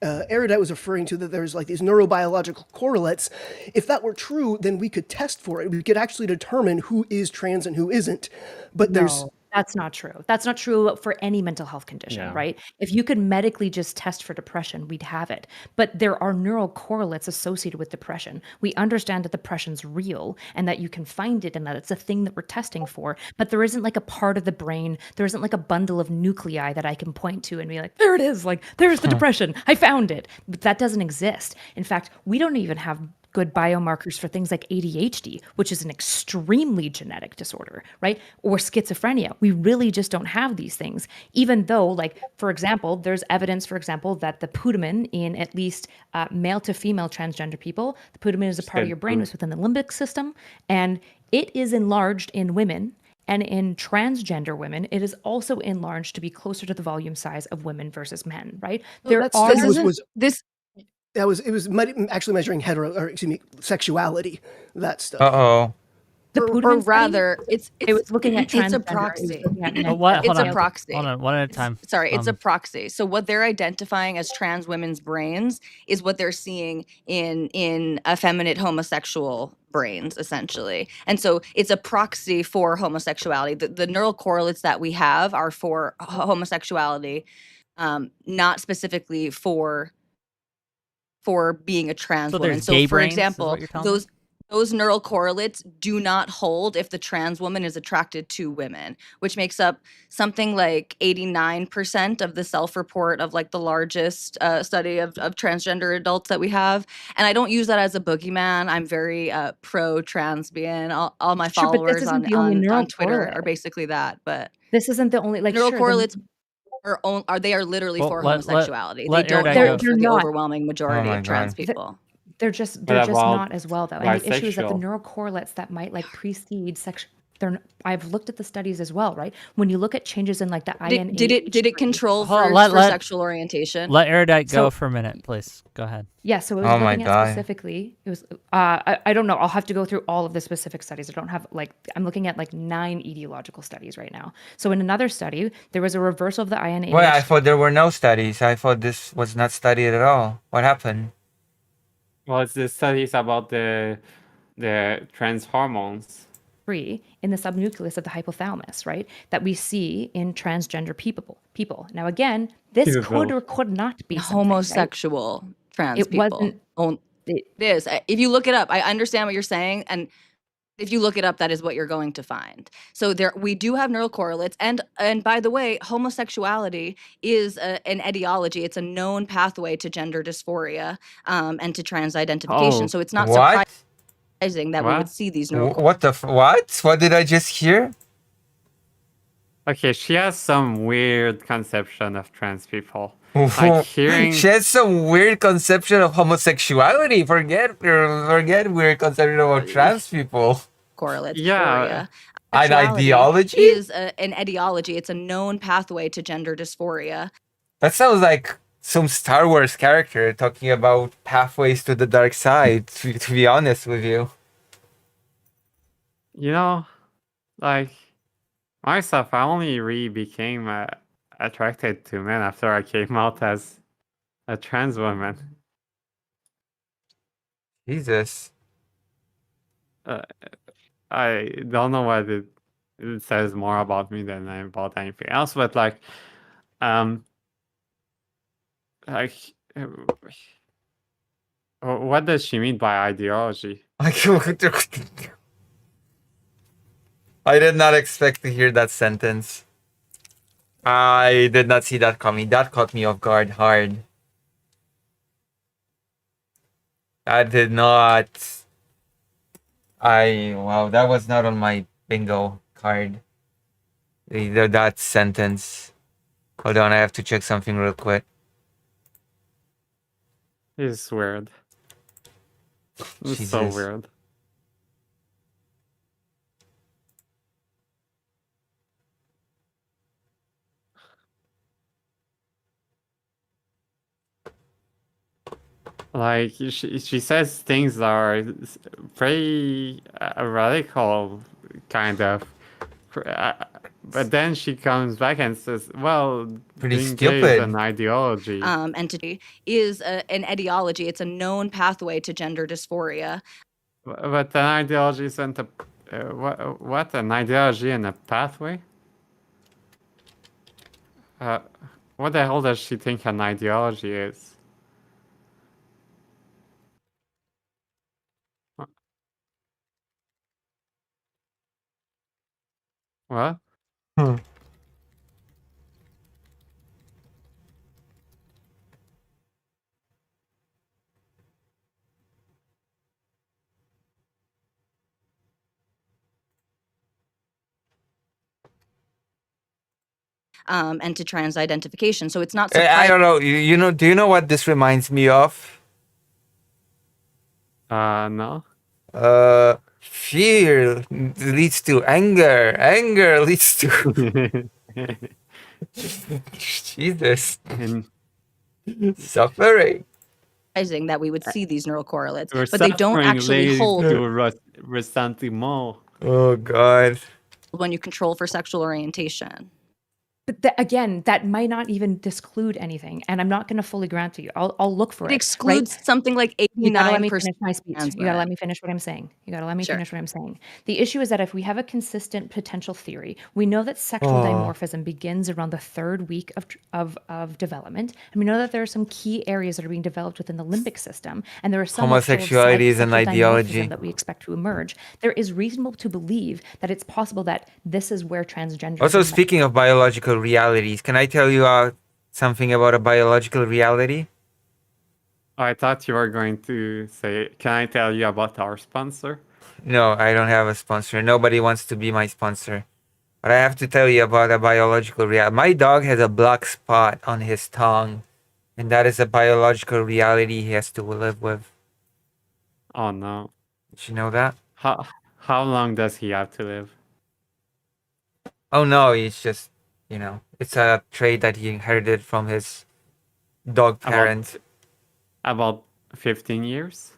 Erudite was referring to that there's like these neurobiological correlates. If that were true, then we could test for it. We could actually determine who is trans and who isn't. But there's No, that's not true. That's not true for any mental health condition, Yeah. right? If you could medically just test for depression, we'd have it. But there are neural correlates associated with depression. We understand that depression's real and that you can find it and that it's a thing that we're testing for. But there isn't like a part of the brain, there isn't like a bundle of nuclei that I can point to and be like, there it is, like, there's the depression. I found it. But that doesn't exist. In fact, we don't even have good biomarkers for things like ADHD, which is an extremely genetic disorder, right? Or schizophrenia. We really just don't have these things, even though, like, for example, there's evidence, for example, that the putamen in at least male to female transgender people, the putamen is a part of your brain, it's within the limbic system, and it is enlarged in women And in transgender women, it is also enlarged to be closer to the volume size of women versus men, right? Well, that are study was actually measuring sexuality. That study. Uh-oh. The or Puderman study, rather, it's it was looking at it's a transgender, it was proxy. looking at Oh, what? It's Hold a on. proxy. Hold on, one at a time. Sorry, it's a proxy. So what they're identifying as trans women's brains is what they're seeing in effeminate homosexual brains, essentially. And so it's a proxy for homosexuality. The neural correlates that we have are for homosexuality, not specifically for being a trans So woman. there's So gay for brains, is example, what you're telling me? those neural correlates do not hold if the trans woman is attracted to women, which makes up something like 89% of the self-report of like the largest study of transgender adults that we have. And I don't use that as a boogeyman. I'm very pro-transbian. All my Sure, but this followers isn't the only neural on Twitter correlate. are basically that. But This isn't the only, like, neural sure, correlates are literally Well, for let homosexuality. let they don't Erudite hold go. for the not. overwhelming majority of trans people. They're just What about not as well though. And the issue is that the bisexual? neural correlates that might like precede sex. I've looked at the studies as well, right? When you look at changes in like the INH, Did it control Hold on, for let sexual orientation? Let Erudite go So- for a minute, please. Go ahead. Yeah, so it was Oh my looking at God. specifically, it was, I don't know, I'll have to go through all of the specific studies. I don't have, like, I'm looking at like 9 etiological studies right now. So in another study, there was a reversal of the INH. Wait, I thought there were no studies. I thought this was not studied at all. What happened? Well, it's the studies about the trans hormones. Free in the subnucleus of the hypothalamus, right? That we see in transgender people. Now again, this could or could not be something, right? Homosexual trans It people. wasn't. It is. If you look it up, I understand what you're saying, and if you look it up, that is what you're going to find. So we do have neural correlates, and by the way, homosexuality is an etiology. It's a known pathway to gender dysphoria and to trans identification. Oh, So it's not What? surprising that we would see these neural. What the what? What did I just hear? Okay, she has some weird conception of trans people. Like hearing She has some weird conception of homosexuality. Forget weird conception about trans people. correlates. Yeah. dysphoria. An Sexuality ideology? is an etiology. It's a known pathway to gender dysphoria. That sounds like some Star Wars character talking about pathways to the dark side, to be honest with you. You know, like myself, I only really became attracted to men after I came out as a trans woman. Jesus. I don't know what it says more about me than about anything else, but like, like, what does she mean by ideology? I did not expect to hear that sentence. I did not see that coming. That caught me off guard hard. I did not. Wow, that was not on my bingo card. Either that sentence. Hold on, I have to check something real quick. It's weird. It's so Jesus. weird. Like she says things that are very radical, kind of. But then she comes back and says, "Well, Pretty being gay is stupid. an ideology." Entity is an etiology. It's a known pathway to gender dysphoria. But an ideology isn't a what an ideology and a pathway. What the hell does she think an ideology is? What? And to trans identification. So it's not I surprising. don't know. You know? Do you know what this reminds me of? No. Fear leads to anger. Anger leads to Jesus. Suffering. That we would see these neural correlates, Your but they don't suffering actually leads hold to resentment. Oh God. when you control for sexual orientation. But again, that might not even exclude anything, and I'm not going to fully grant to you. I'll look for It it. excludes something like You gotta let me 89% finish my speech. trans You gotta let women. me finish what I'm saying. You gotta let me Sure. finish what I'm saying. The issue is that if we have a consistent potential theory, we know that sexual Oh. dimorphism begins around the 3rd week of development, and we know that there are some key areas that are being developed within the limbic system, and there are some Homosexuality is an ideology. that we expect to emerge. There is reasonable to believe that it's possible that this is where transgender. Also, speaking of biological realities, can I tell you something about a biological reality? I thought you were going to say, can I tell you about our sponsor? No, I don't have a sponsor. Nobody wants to be my sponsor. But I have to tell you about a biological reality. My dog has a black spot on his tongue, and that is a biological reality he has to live with. Oh no. Did you know that? How long does he have to live? Oh no, it's just, it's a trait that he inherited from his dog parent. About 15 years?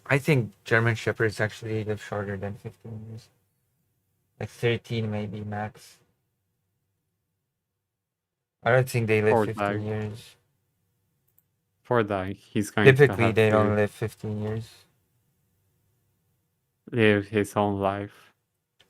I think German Shepherds actually live shorter than 15 years. Like 13 maybe max. I don't think they live Poor 15 dog. years. Poor dog. He's going to Typically, have they to don't live 15 years. live his own life.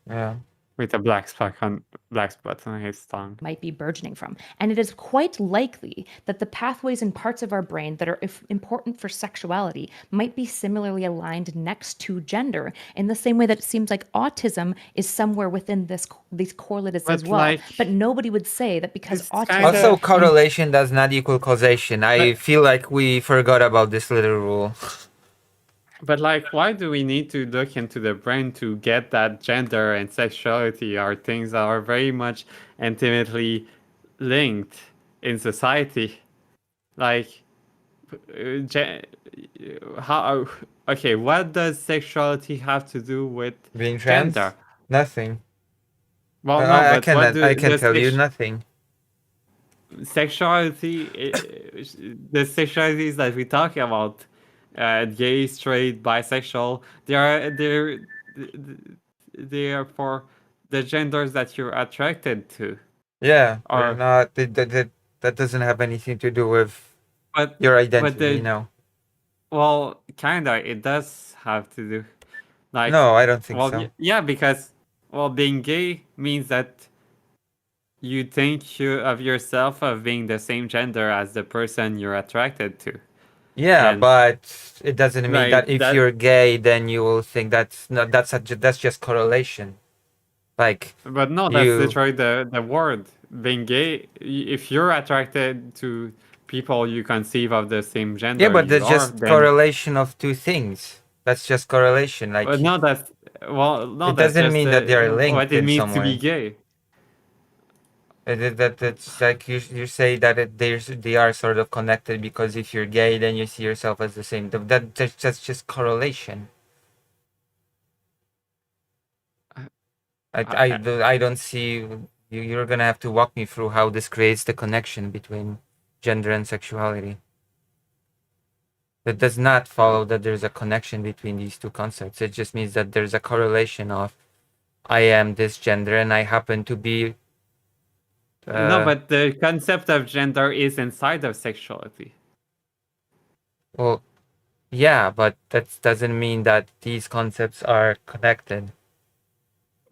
Yeah. With a black spot on his tongue. Might be burgeoning from. And it is quite likely that the pathways in parts of our brain that are important for sexuality might be similarly aligned next to gender, in the same way that it seems like autism is somewhere within these correlates as But well. But nobody would say that because autism. Also, correlation does not equal causation. I feel like we forgot about this little rule. But why do we need to look into the brain to get that gender and sexuality are things that are very much intimately linked in society? Okay, what does sexuality have to do with Being trans? gender? Nothing. Well, no, I but can, what I can tell you nothing. Sexuality, the sexualities that we talk about, gay, straight, bisexual, they are for the genders that you're attracted to. Yeah, Or- they're not. That doesn't have anything to do with your identity. No. Well, kinda, it does have to do. No, I don't think so. Yeah, because being gay means that you think of yourself of being the same gender as the person you're attracted to. Yeah, And- but it doesn't mean Right, that if that- you're gay, then you will think that's just correlation. Like, But no, that's you- literally the word. Being gay, if you're attracted to people you conceive of the same gender, yeah, but you that's are, just then- correlation of two things. That's just correlation. Like, But no, that's it doesn't mean that they are linked what it in means some to way. be gay. That's like you say that they are sort of connected because if you're gay, then you see yourself as the same. That's just correlation. I don't see you're gonna have to walk me through how this creates the connection between gender and sexuality. That does not follow that there's a connection between these two concepts. It just means that there's a correlation of I am this gender and I happen to be. No, but the concept of gender is inside of sexuality. Well, yeah, but that doesn't mean that these concepts are connected.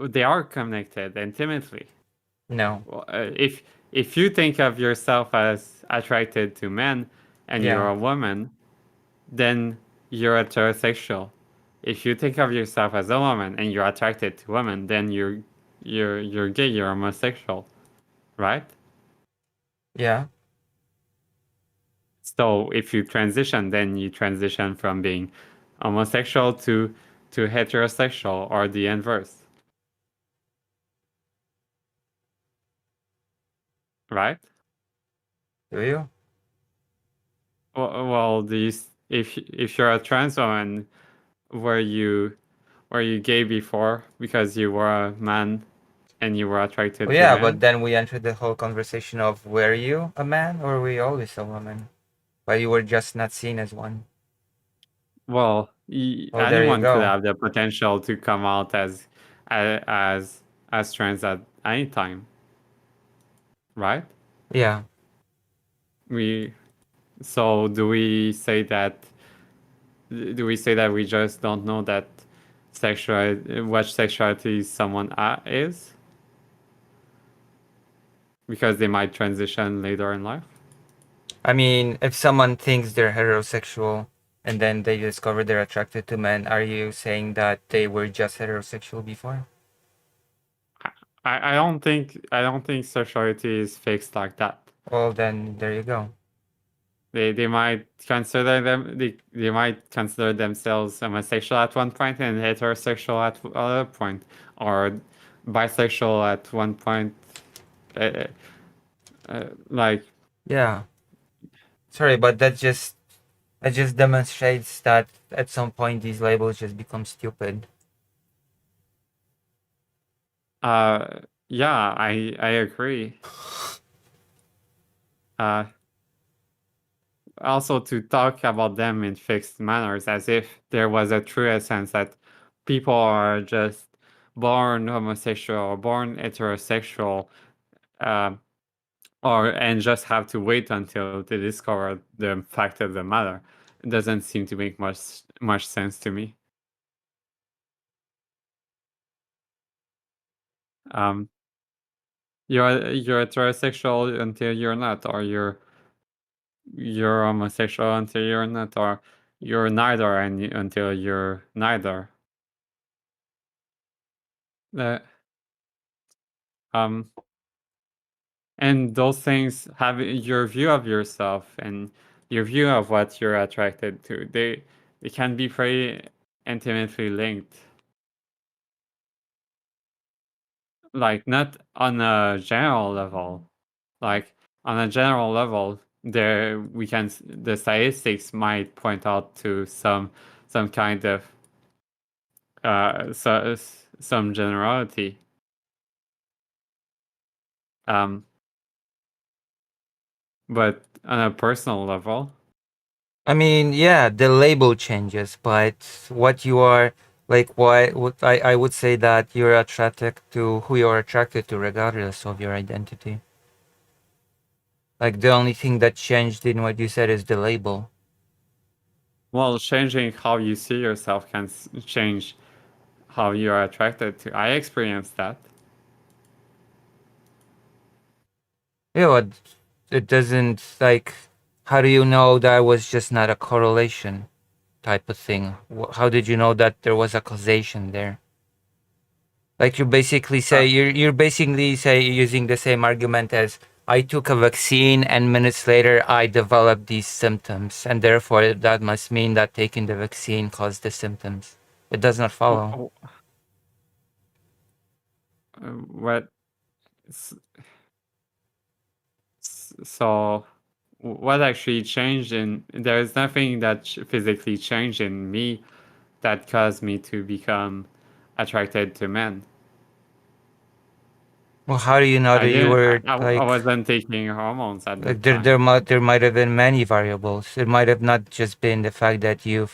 They are connected intimately. No. If you think of yourself as attracted to men and Yeah. you're a woman, then you're heterosexual. If you think of yourself as a woman and you're attracted to women, then you're gay, you're homosexual, right? Yeah. So if you transition, then you transition from being homosexual to heterosexual or the inverse. Right? Do you? Well, if you're a trans woman, where you were you gay before because you were a man and you were attracted Well, to yeah, men? but then we entered the whole conversation of were you a man or were you always a woman? But you were just not seen as one. Well, Oh, there you anyone could go. have the potential to come out as trans at any time, right? Yeah. So do we say that we just don't know that what sexuality someone is because they might transition later in life? I mean, if someone thinks they're heterosexual and then they discover they're attracted to men, are you saying that they were just heterosexual before? I don't think sexuality is fixed like that. Well, then there you go. They might consider they might consider themselves homosexual at one point and heterosexual at other point, or bisexual at one point. Like, yeah. Sorry, but that just demonstrates that at some point these labels just become stupid. Yeah, I agree. Also, to talk about them in fixed manners as if there was a true essence that people are just born homosexual or born heterosexual, and just have to wait until they discover the fact of the matter. It doesn't seem to make much sense to me. You're heterosexual until you're not, or you're homosexual until you're not, or you're neither until you're neither. And those things have your view of yourself and your view of what you're attracted to. They can be pretty intimately linked. Like, not on a general level. Like, on a general level, the statistics might point out to some kind of some generality. But on a personal level, I mean, yeah, the label changes, but what you are like, I would say that you're attracted to who you're attracted to, regardless of your identity. Like, the only thing that changed in what you said is the label. well, changing how you see yourself can change how you are attracted to. I experienced that. Yeah, but it doesn't, like, how do you know that was just not a correlation type of thing? How did you know that there was a causation there? Like, you basically say, you're basically using the same argument as, I took a vaccine and minutes later I developed these symptoms, and therefore that must mean that taking the vaccine caused the symptoms. It does not follow. So what actually changed there is nothing that physically changed in me that caused me to become attracted to men. Well, how do you know that you were I wasn't taking hormones at the like time. there might have been many variables. It might have not just been the fact that you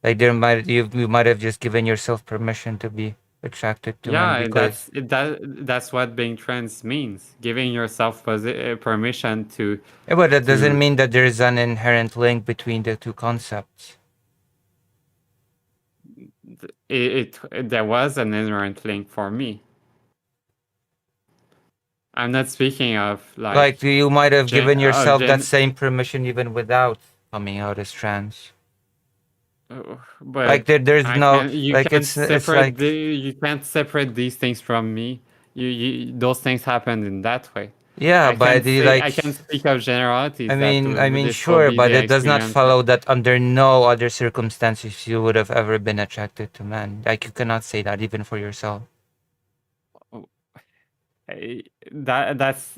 might have just given yourself permission to be attracted to men because that's what being trans means, giving yourself permission to. Yeah, but that doesn't mean that there is an inherent link between the two concepts. There was an inherent link for me. I'm not speaking of like you might have given yourself that same permission even without coming out as trans. But like there's no you like can't it's like you can't separate these things from me. Those things happened in that way. Yeah, but I can speak of generalities. I mean, sure, but it does not follow that under no other circumstances you would have ever been attracted to men. Like, you cannot say that even for yourself. That's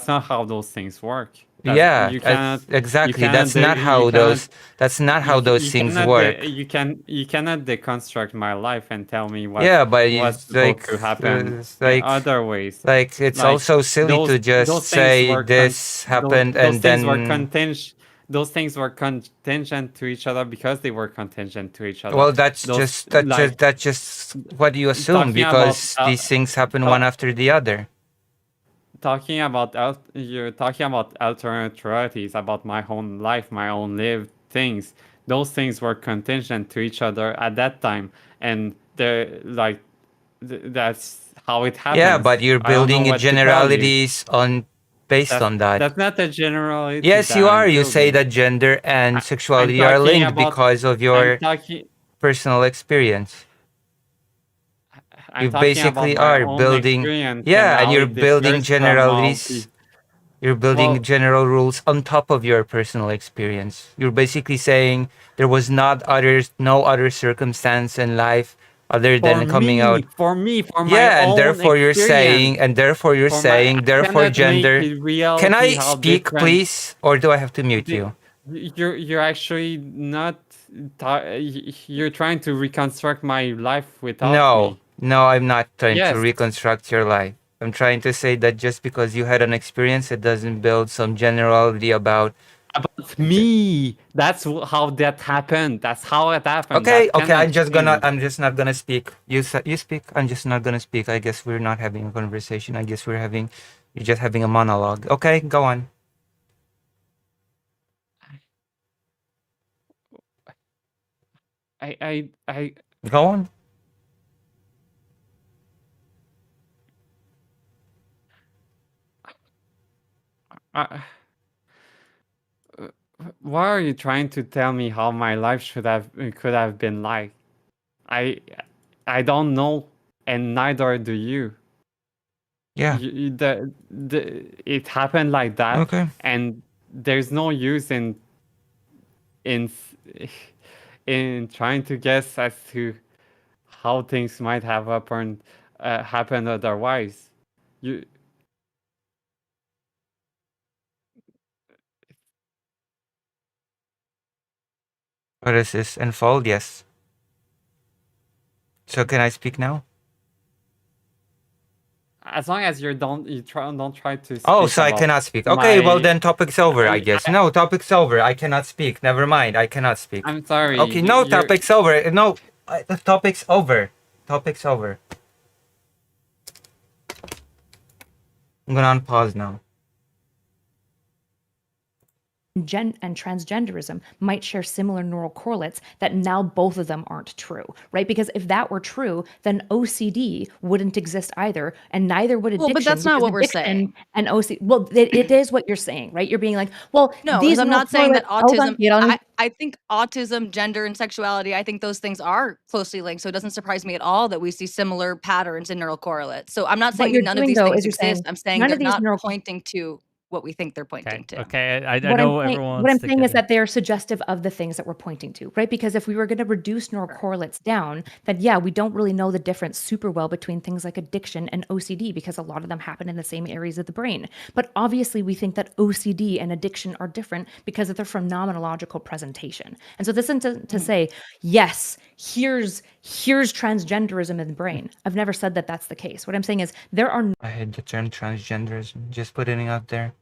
not how those things work. Yeah, You cannot. exactly. You That's cannot. not how those. That's not how those things work. You cannot deconstruct my life and tell me Yeah, but what's it's supposed to happen it's in other ways. like it's Like also silly to just those things say were this happened those and things were then. contingent. Those things were contingent to each other because they were contingent to each other. Well, that's Those, that's just what you assume talking about because these things happen one after the other. you're talking about alternate realities, about my own life, my own lived things. Those things were contingent to each other at that time, and they're like that's how it happens. Yeah, but you're I don't know building what to tell you. generalities based on that. That's not a generality. Yes, that you I'm are. You say building. that gender and sexuality I'm are talking linked about- because of I'm your talking- personal experience. I'm You talking basically about my are own building, experience yeah, and how you're it building differs from how generalities. You're building Well- general rules on top of your personal experience. You're basically saying there was no other circumstance in life other than coming out. For me, my Yeah, and own therefore you're saying, experience. therefore I cannot gender. make it reality Can I how speak, different- please, or do I have to mute you? You're actually not. You're trying to reconstruct my life without me. No, I'm not trying Yes. to reconstruct your life. I'm trying to say that just because you had an experience, it doesn't build some generality about me. That's how that happened. That's how it happened. Okay, That okay. I'm cannot just change. not gonna speak. You speak. I'm just not gonna speak. I guess we're not having a conversation. I guess you're just having a monologue. Okay, go on. I Go on. why are you trying to tell me how my life could have been like? I don't know, and neither do you. Yeah. It happened like that. Okay. And there's no use in trying to guess as to how things might have happened otherwise. You What is this? Unfold? Yes. So can I speak now? as long as don't try to. Oh, speak so I about cannot speak. Okay, well my- then topic's over, I guess. No, topic's over. I cannot speak. Never mind. I cannot speak. I'm sorry. Okay, no, you're- topic's over. No, the topic's over. Topic's over. I'm gonna unpause now. And transgenderism might share similar neural correlates that now both of them aren't true, right? Because if that were true, then OCD wouldn't exist either, and neither would addiction. Well, but that's not because what we're addiction saying. And OCD, well, it is what you're saying, right? You're being like, well, No, these because I'm neural not saying that correlates- hold on, autism. you don't- I think autism, gender, and sexuality. I think those things are closely linked. So it doesn't surprise me at all that we see similar patterns in neural correlates. So I'm not What saying you're none of doing, these though, things is you're saying exist. I'm saying none they're of these not neural- pointing to what we think they're pointing to. Okay, I What know I'm saying, everyone. what I'm wants to saying get is in. that they are suggestive of the things that we're pointing to, right? Because if we were going to reduce neural correlates down, then yeah, we don't really know the difference super well between things like addiction and OCD because a lot of them happen in the same areas of the brain. But obviously, we think that OCD and addiction are different because of their phenomenological presentation. And so this isn't to say, yes, here's transgenderism in the brain. I've never said that that's the case. What I'm saying is there are I hate the term transgenderism. Just putting it out there.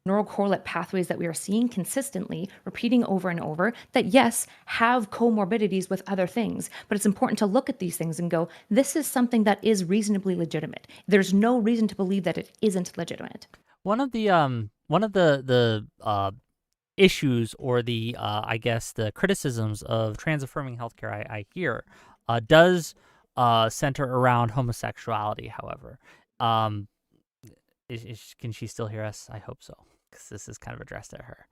neural correlate pathways that we are seeing consistently, repeating over and over, that yes, have comorbidities with other things. But it's important to look at these things and go, this is something that is reasonably legitimate. There's no reason to believe that it isn't legitimate. One of the issues or the I guess the criticisms of trans affirming healthcare I hear does center around homosexuality. However, can she still hear us? I hope so, because this is kind of addressed at her.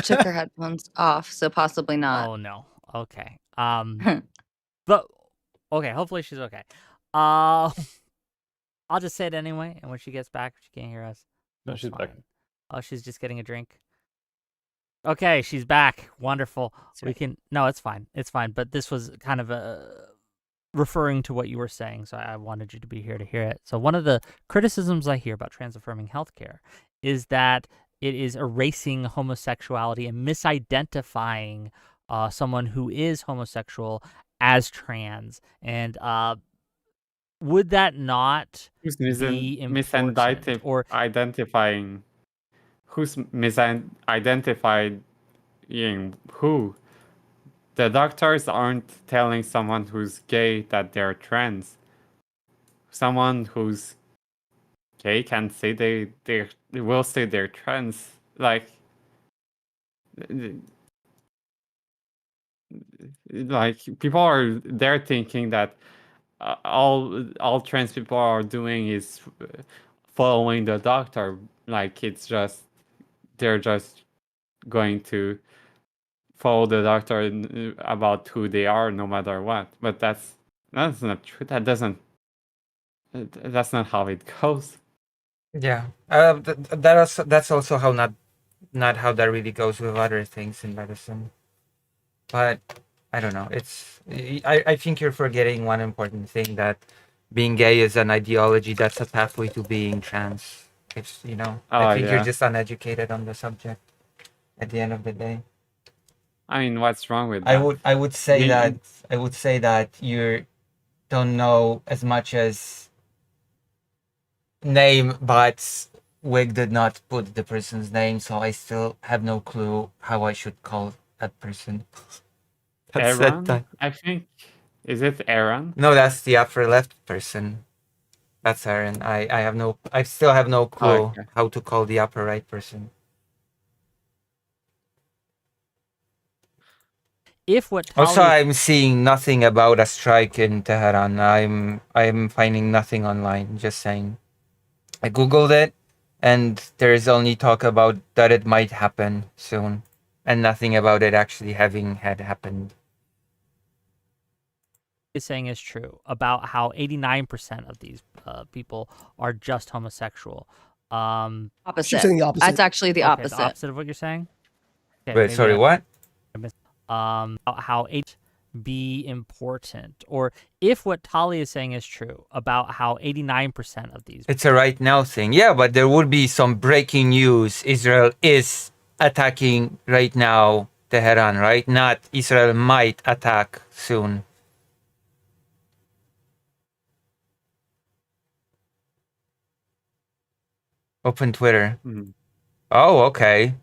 Took her headphones off, so possibly not. Oh no. Okay. But okay. Hopefully she's okay. I'll just say it anyway, and when she gets back, if she can't hear us. No, that's she's back. fine. Oh, she's just getting a drink. Okay, she's back. Wonderful. We can. No, it's fine. It's fine. But this was kind of a referring to what you were saying, so I wanted you to be here to hear it. So one of the criticisms I hear about trans-affirming healthcare is that it is erasing homosexuality and misidentifying someone who is homosexual as trans. And would that not Who's be important? Or identifying? Who's misidentifying who? The doctors aren't telling someone who's gay that they're trans. Someone who's gay can say they will say they're trans. Like people are there thinking that all trans people are doing is following the doctor. Like they're just going to follow the doctor about who they are no matter what. But that's not true. That's not how it goes. Yeah. That's also how not how that really goes with other things in medicine. But I don't know. I think you're forgetting one important thing, that being gay is an ideology that's a pathway to being trans. It's I think you're just uneducated on the subject at the end of the day. I mean, what's wrong with that? I would say that you don't know as much as name, but Wig did not put the person's name, so I still have no clue how I should call that person. Aaron? I think, is it Aaron? No, that's the upper left person. That's Aaron. I still have no clue how to call the upper right person. If what Also, I'm seeing nothing about a strike in Tehran. I'm finding nothing online. Just saying. I googled it, and there is only talk about that it might happen soon, and nothing about it actually having had happened. Is saying is true about how 89% of these people are just homosexual. Opposite. She's saying the opposite. That's actually the Okay, opposite. the opposite of what you're saying. Okay, Wait, maybe sorry, what? How it be important, or if what Tali is saying is true about how 89% of these. It's a right now thing. Yeah, but there would be some breaking news. Israel is attacking right now Tehran, right? Not Israel might attack soon. Open Twitter. Oh, okay.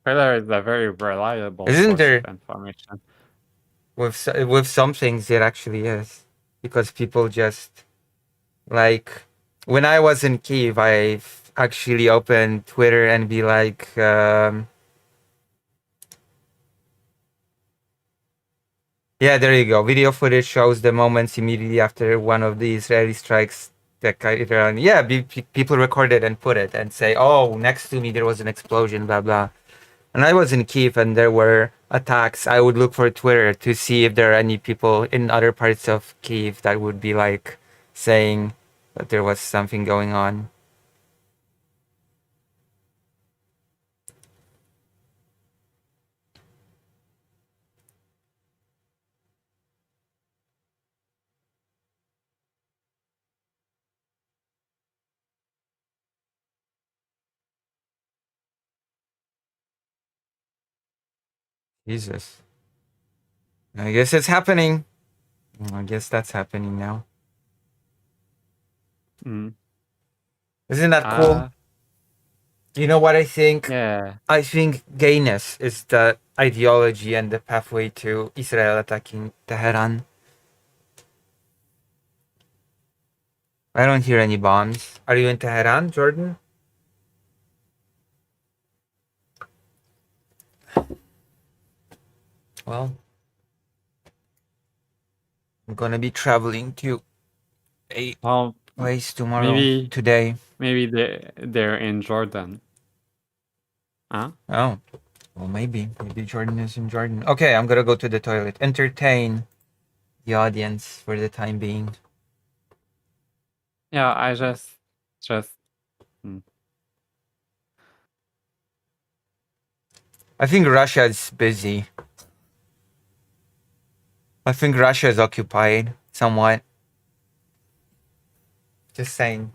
Twitter is a very reliable Isn't source there of information. with some things it actually is, because people just like, when I was in Kyiv, I've actually opened Twitter and be like, yeah, there you go. Video footage shows the moments immediately after one of the Israeli strikes. Yeah, people record it and put it and say, oh, next to me there was an explosion, blah blah. And I was in Kyiv and there were attacks. I would look for Twitter to see if there are any people in other parts of Kyiv that would be like saying that there was something going on. Jesus. I guess it's happening. I guess that's happening now. Isn't that cool? You know what I think? Yeah. I think gayness is the ideology and the pathway to Israel attacking Tehran. I don't hear any bombs. Are you in Tehran, Jordan? Well, I'm gonna be traveling to a place tomorrow. Today. Maybe they're in Jordan. Huh? Oh, well, maybe Jordan is in Jordan. Okay, I'm gonna go to the toilet. Entertain the audience for the time being. Yeah, I just. I think Russia is busy. I think Russia is occupied somewhat. Just saying.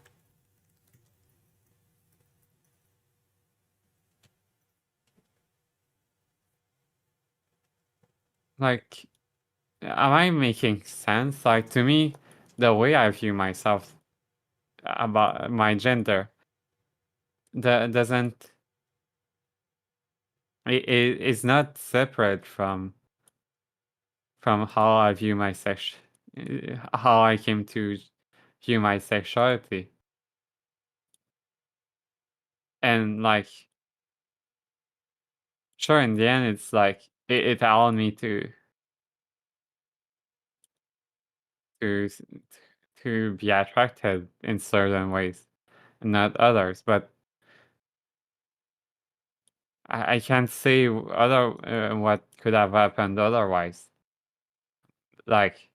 Like, am I making sense? Like, to me, the way I view myself about my gender doesn't it is not separate from how I view my how I came to view my sexuality. And like, sure, in the end, it's like it allowed me to be attracted in certain ways and not others. But I can't say what could have happened otherwise. Like,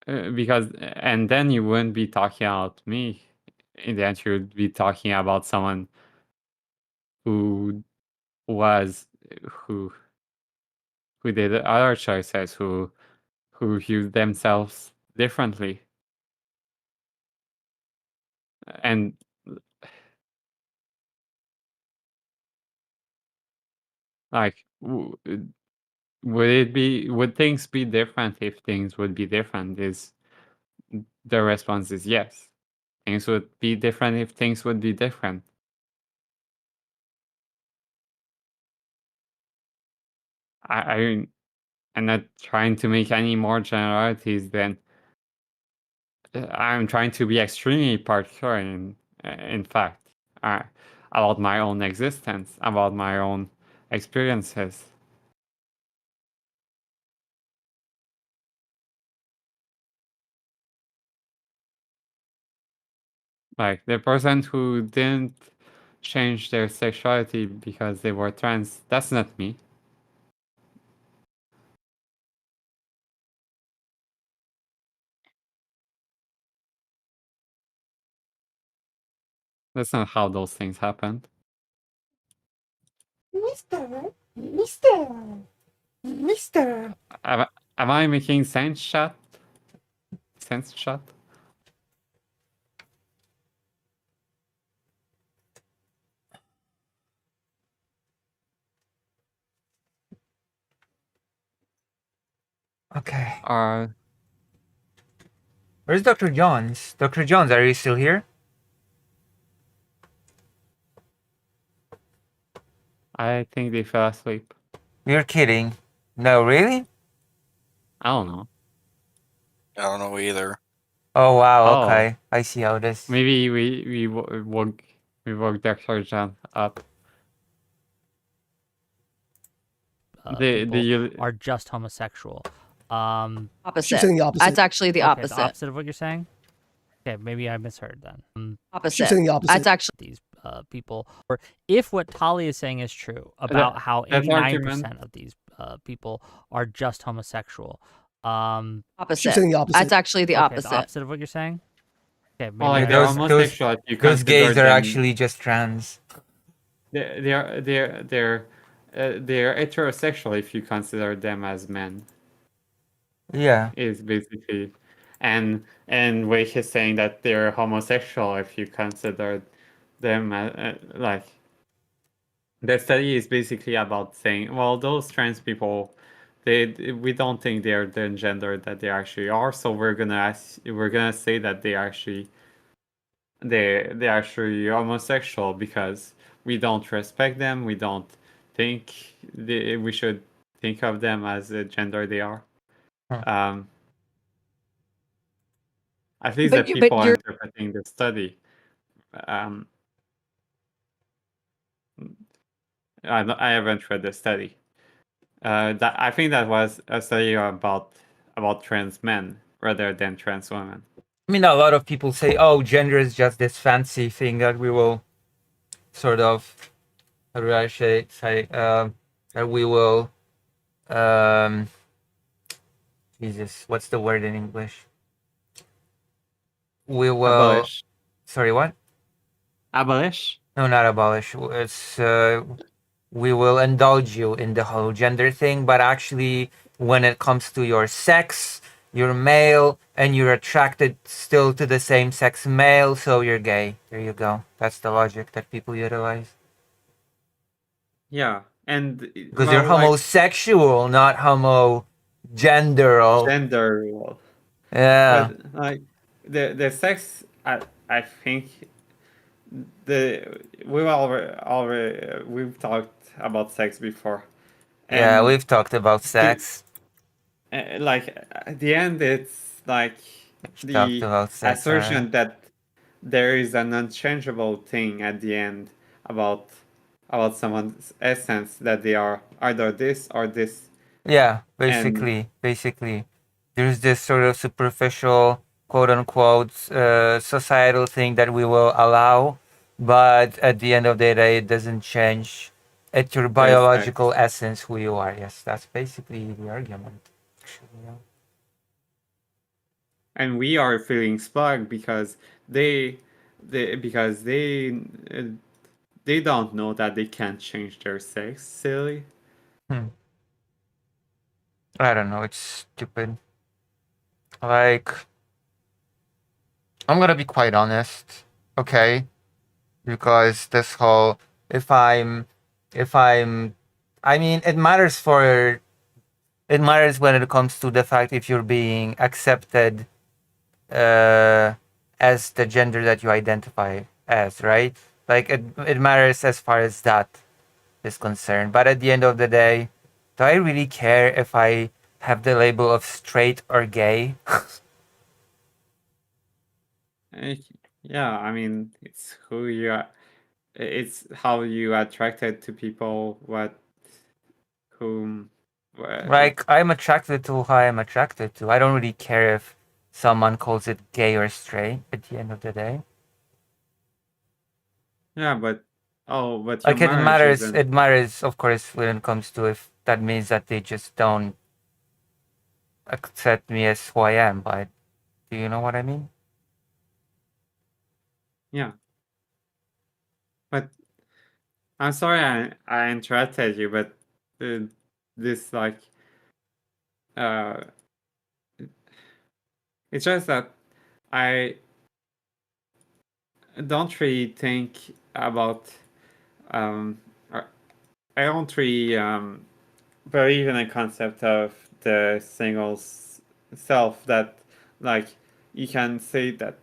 because and then you wouldn't be talking about me. In the end, you would be talking about someone who was who did other choices, who viewed themselves differently. And like, would things be different if things would be different? The response is yes. Things would be different if things would be different. I'm not trying to make any more generalities than I'm trying to be extremely particular in fact, about my own existence, about my own experiences. Like, the person who didn't change their sexuality because they were trans, that's not me. That's not how those things happened. Mister. Am I making sense, chat? Sense, chat? Okay. Where's Dr. Johns? Dr. Johns, are you still here? I think they fell asleep. You're kidding. No, really? I don't know. I don't know either. Oh wow, Oh. okay. I see how this. Maybe we woke Dr. John up. People are just homosexual. Opposite. saying the opposite. That's actually the Okay, opposite. The opposite of what you're saying. Okay, maybe I misheard then. Opposite. saying the opposite. That's actually these people, or if what Tali is saying is true about how that 89% argument- of these people are just homosexual. opposite. saying the opposite. That's actually the okay, opposite. The opposite of what you're saying. Okay, maybe Well, like, I- they're those- homosexual. If you Those consider gays are them- actually just trans. They're heterosexual if you consider them as men. Yeah. Is basically, and Wake is saying that they're homosexual if you consider them as, like. The study is basically about saying, well, those trans people, we don't think they're the gender that they actually are, so we're gonna say that they're actually homosexual because we don't respect them. We don't think we should think of them as the gender they are. Huh. At least But the you- but people are you're- interpreting the study. I haven't read the study. I think that was a study about trans men rather than trans women. I mean, a lot of people say, "Oh, gender is just this fancy thing that we will sort of, how do I say, that we will, Jesus, what's the word in English? We will. Abolish. Sorry, what? Abolish? No, not abolish. It's we will indulge you in the whole gender thing, but actually, when it comes to your sex, you're male, and you're attracted still to the same sex male, so you're gay. There you go. That's the logic that people utilize. Yeah, and Because you're homosexual, not homogenderal. gender. Yeah. But like the sex, I think we've talked about sex before. Yeah, And we've talked about sex. like at the end, it's like talked the about sex, assertion alright. that there is an unchangeable thing at the end about someone's essence, that they are either this or this. Yeah, And basically. There's this sort of superficial, quote unquote, societal thing that we will allow, but at the end of the day, it doesn't change at your biological essence who you are. Yes, that's basically the argument. Actually, yeah. and we are feeling smug because they don't know that they can't change their sex. Silly. I don't know, it's stupid. Like, I'm gonna be quite honest, okay? Because this whole, I mean, it matters when it comes to the fact if you're being accepted as the gender that you identify as, right? Like, it matters as far as that is concerned. But at the end of the day, do I really care if I have the label of straight or gay? Yeah, I mean, it's who you are. It's how you attracted to people. Like, I'm attracted to who I'm attracted to. I don't really care if someone calls it gay or straight at the end of the day. Yeah, but but Like, your marriage it matters, of course, when it comes to if that means that they just don't accept me as who I am. But do you know what I mean? Yeah. But I'm sorry I interrupted you, but this like it's just that I don't really think about I don't really believe in the concept of the single self, that like you can say that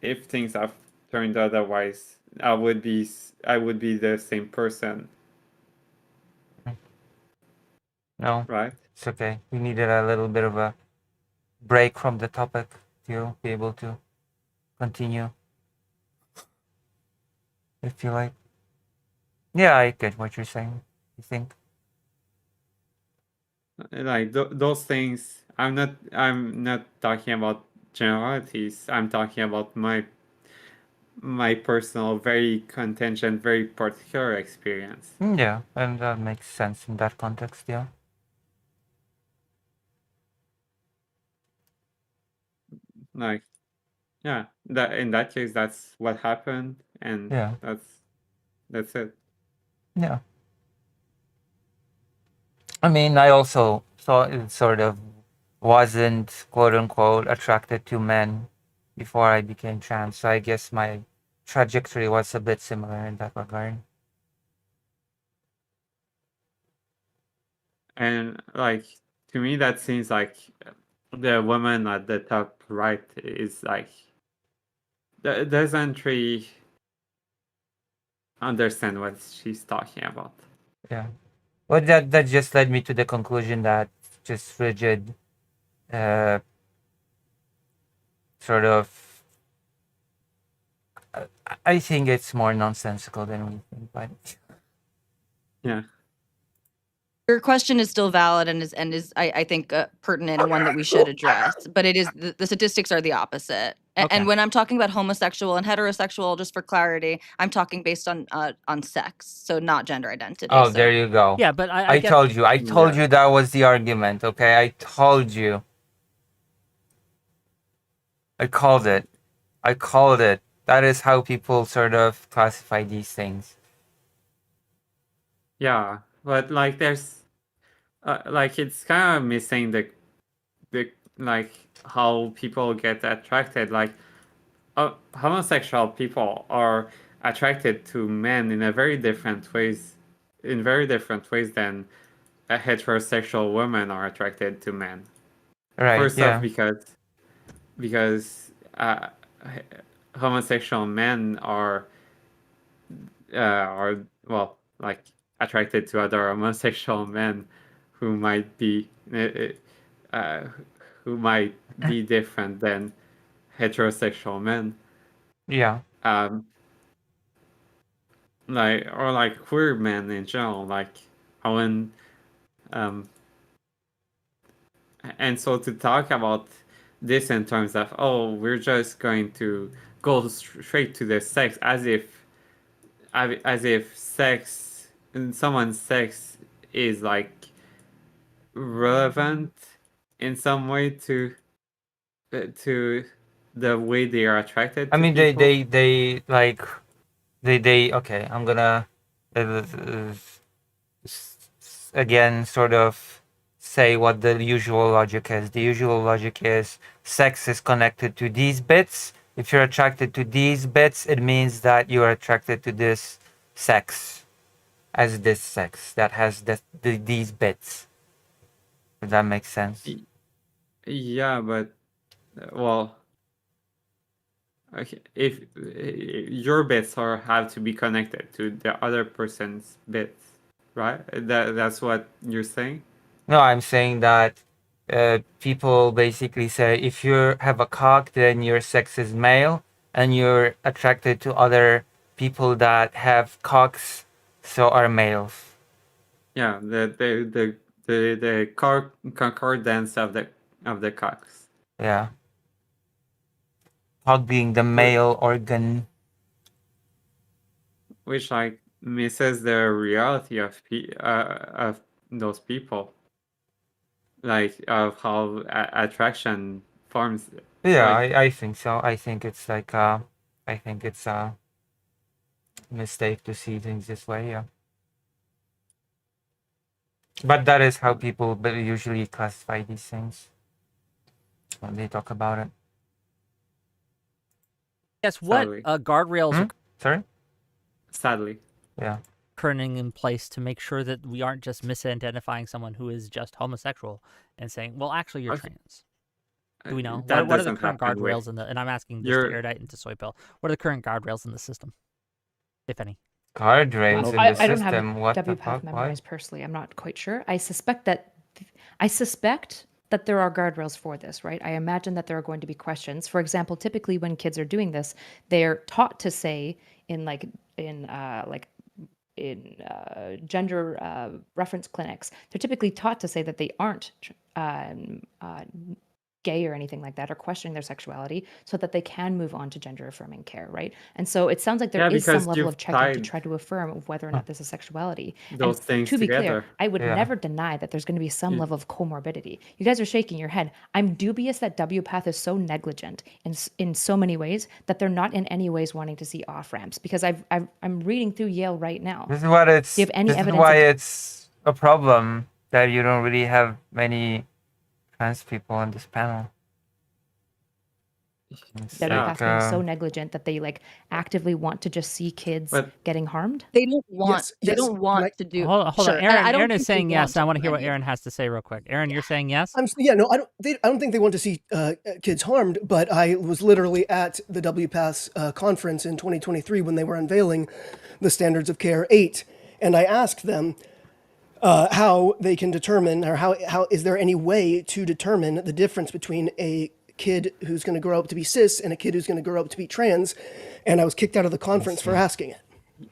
if things have turned otherwise, I would be the same person. No. Right? It's okay. We needed a little bit of a break from the topic to be able to continue. If you like. Yeah, I get what you're saying. You think? Like those things, I'm not talking about generalities. I'm talking about my personal, very contingent, very particular experience. Yeah, and that makes sense in that context, yeah. Like, yeah, that in that case, that's what happened, and Yeah. that's it. Yeah. I mean, I also thought it sort of wasn't, quote unquote, attracted to men before I became trans. So I guess my trajectory was a bit similar in that regard. And like, to me, that seems like the woman at the top right is like doesn't really understand what she's talking about. Yeah. Well, that just led me to the conclusion that just rigid, sort of. I think it's more nonsensical than we think, but yeah. Your question is still valid and is I think pertinent and one that we should address. But it is the statistics are the opposite. And when I'm talking about homosexual and heterosexual, just for clarity, I'm talking based on sex, so not gender identity. oh, so. there you go. Yeah, but I I get- told you. I told you that was the argument. Okay, I told you. I called it. I called it. That is how people sort of classify these things. Yeah, but like there's like it's kind of missing the like how people get attracted. Like homosexual people are attracted to men in very different ways than heterosexual women are attracted to men. Right, First yeah. off, because homosexual men are well, like attracted to other homosexual men who might be different than heterosexual men. Yeah. Like queer men in general, like when and so to talk about this in terms of, oh, we're just going to go straight to the sex, as if sex, someone's sex is like relevant in some way to the way they are attracted I to mean, people. they okay, I'm gonna again sort of say what the usual logic is. The usual logic is sex is connected to these bits. If you're attracted to these bits, it means that you are attracted to this sex, as this sex that has these bits. If that makes sense. Yeah, but well, okay, if your bits have to be connected to the other person's bits, right? That's what you're saying? No, I'm saying that people basically say if you have a cock, then your sex is male, and you're attracted to other people that have cocks, so are males. Yeah, the concordance of the cocks. Yeah. Cock being the male organ. Which like misses the reality of those people, like of how attraction forms. Yeah, like, I think so. I think it's like I think it's a mistake to see things this way. Yeah. But that is how people usually classify these things when they talk about it. Guess what? Sadly. Guardrails are Sorry? Sadly. Yeah. Currently in place to make sure that we aren't just misidentifying someone who is just homosexual and saying, well, actually, you're trans. Do we know? That What are the doesn't current happen guardrails with- in the, and I'm asking this You're- to Erudite and to Soypill, what are the current guardrails in the system, if any? Guardrails in the I don't have system? What the WPATH fuck? Why? memorized personally. I'm not quite sure. I suspect that there are guardrails for this, right? I imagine that there are going to be questions. For example, typically when kids are doing this, they're taught to say in gender reference clinics, they're typically taught to say that they aren't gay or anything like that, or questioning their sexuality, so that they can move on to gender affirming care, right? And so it sounds like there Yeah, is some because level you've of checking to tied try to affirm of whether or not this is sexuality. those And things to be clear, together. I would Yeah. never deny that there's going to be some level of comorbidity. You guys are shaking your head. I'm dubious that WPATH is so negligent in so many ways that they're not in any ways wanting to see off ramps. Because I'm reading through Yale right now. This is what it's. Do you have any This is evidence why of- it's a problem that you don't really have many trans people on this panel. It's WPATH being like, so negligent that they like actively want to just see kids getting harmed? They don't want. They don't want to do. Hold on. Sure. Aaron, I don't Aaron is think they saying yes. want I want to hear what any. Aaron has to say real quick. Aaron, you're saying yes? I don't think they want to see kids harmed, but I was literally at the WPATH conference in 2023 when they were unveiling the Standards of Care 8, and I asked them how they can determine, or how is there any way to determine the difference between a kid who's going to grow up to be cis and a kid who's going to grow up to be trans, and I was kicked out of the conference for asking it.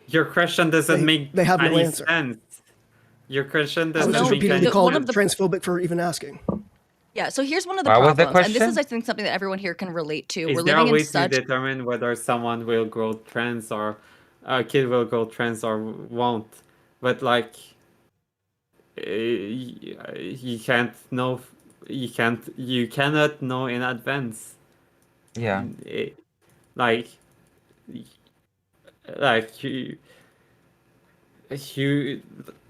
Your question doesn't make they have no any answer. sense. Your question I doesn't was just make repeatedly any called sense. transphobic for even asking. Yeah. So here's one of the What was the problems, and this is, question? I think, something that everyone here can relate to. Is We're there a living way in such. to determine whether someone will grow trans or a kid will grow trans or won't? But like, you can't know. You cannot know in advance. Yeah. Like you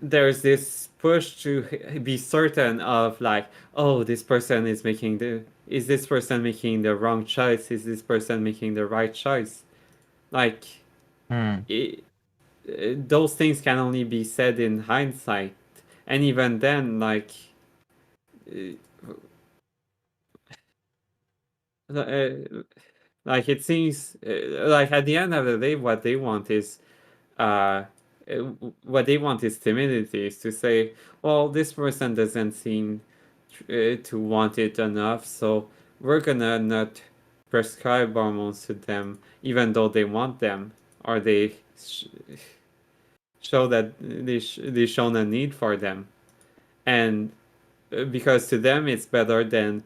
there's this push to be certain of like, oh, this person is this person making the wrong choice? Is this person making the right choice? Like, those things can only be said in hindsight, and even then, like, like it seems like at the end of the day, what they want is timidity, is to say, well, this person doesn't seem to want it enough, so we're gonna not prescribe hormones to them, even though they want them, or they show that they shown a need for them, and because to them it's better than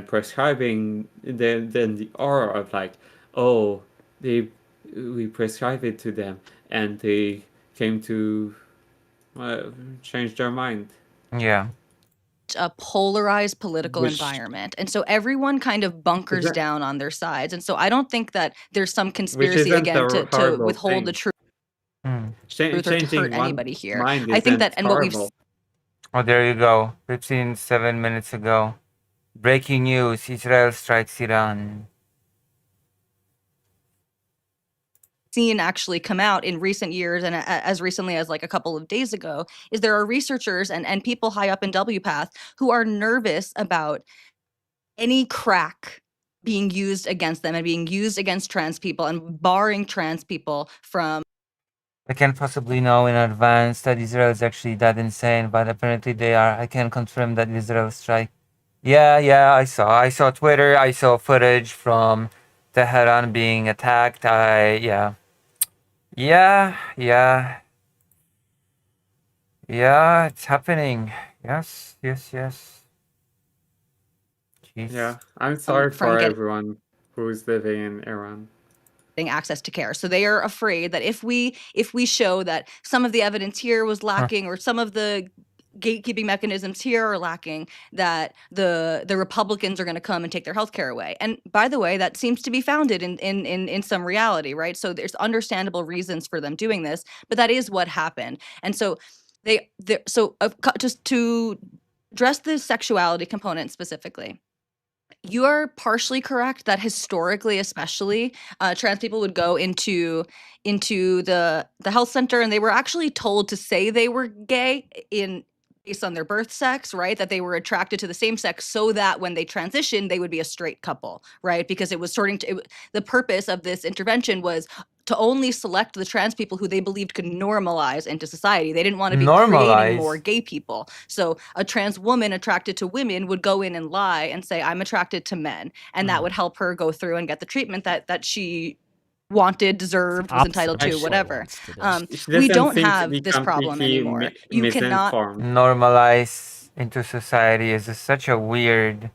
prescribing than the aura of like, oh, we prescribe it to them and they came to change their mind. Yeah. A polarized political Which- environment, and so everyone kind of bunkers Exact- down on their sides, and so I don't think that there's some Which conspiracy isn't again a to horrible withhold the thing. truth Hmm. or to Changing hurt one's anybody here. mind I think isn't that, and what we've horrible. Oh, there you go. 7 minutes ago. Breaking news: Israel strikes Iran. seen actually come out in recent years, and as recently as like a couple of days ago, is there are researchers and people high up in WPATH who are nervous about any crack being used against them and being used against trans people and barring trans people from. I can't possibly know in advance that Israel is actually that insane, but apparently they are. I can confirm that Israel strike. Yeah, I saw Twitter. I saw footage from Tehran being attacked. Yeah, it's happening. Yes. Jeez. Yeah, I'm sorry from for get- everyone who's living in Iran. Access to care. So they are afraid that if we show that some of the evidence here was lacking or some of the gatekeeping mechanisms here are lacking, that the Republicans are going to come and take their health care away. And by the way, that seems to be founded in some reality, right? So there's understandable reasons for them doing this, but that is what happened. And so just to address the sexuality component specifically, you are partially correct that historically, especially, trans people would go into the health center and they were actually told to say they were gay based on their birth sex, right? That they were attracted to the same sex so that when they transitioned, they would be a straight couple, right? Because it was the purpose of this intervention was to only select the trans people who they believed could normalize into society. They didn't want to be creating more gay people. So a trans woman attracted to women would go in and lie and say, I'm attracted to men. And that would help her go through and get the treatment that she wanted, deserved, was entitled to, whatever. We don't have this problem anymore. You cannot normalize into society is such a weird.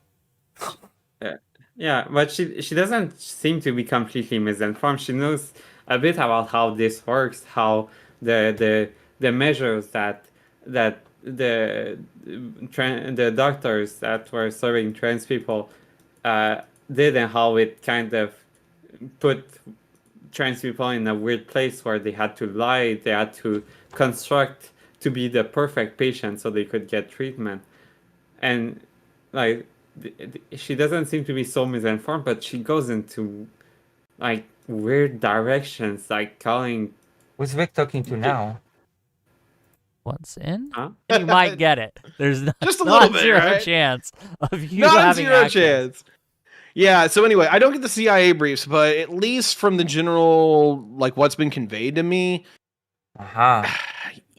Yeah, but she doesn't seem to be completely misinformed. She knows a bit about how this works, how the measures that the doctors that were serving trans people did, and how it kind of put trans people in a weird place where they had to lie, they had to construct to be the perfect patient so they could get treatment. And like she doesn't seem to be so misinformed, but she goes into like weird directions, like calling. Who's Vic talking to now? Once in, Huh? you might get it. There's Just a little bit, zero right? chance of you Not having zero access. chance. Yeah. So anyway, I don't get the CIA briefs, but at least from the general, like what's been conveyed to me,